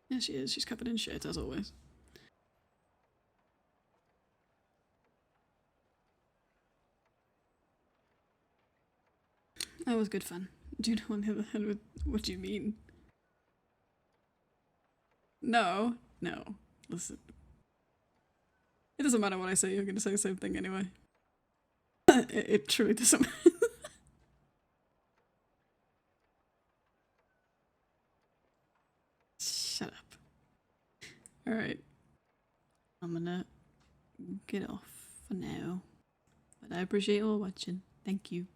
Yeah, she is. She's covered in shit, as always. That was good fun. Juno on the other hand, what do you mean? No. No. Listen. It doesn't matter what I say, you're gonna say the same thing anyway. It truly doesn't matter. Shut up. Alright. I'm gonna get off for now. But I appreciate you all watching. Thank you.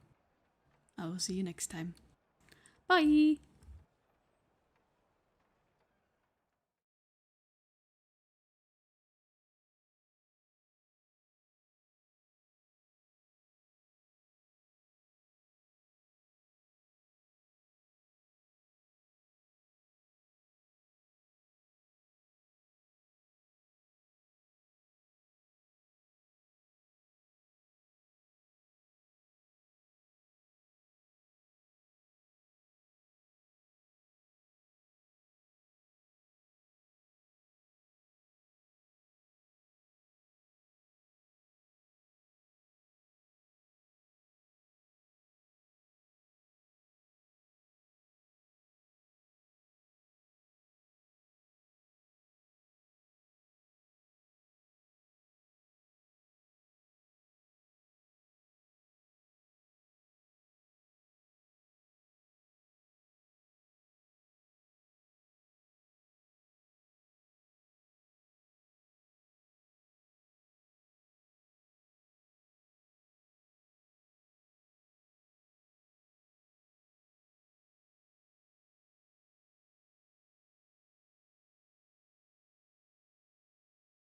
I will see you next time. Bye!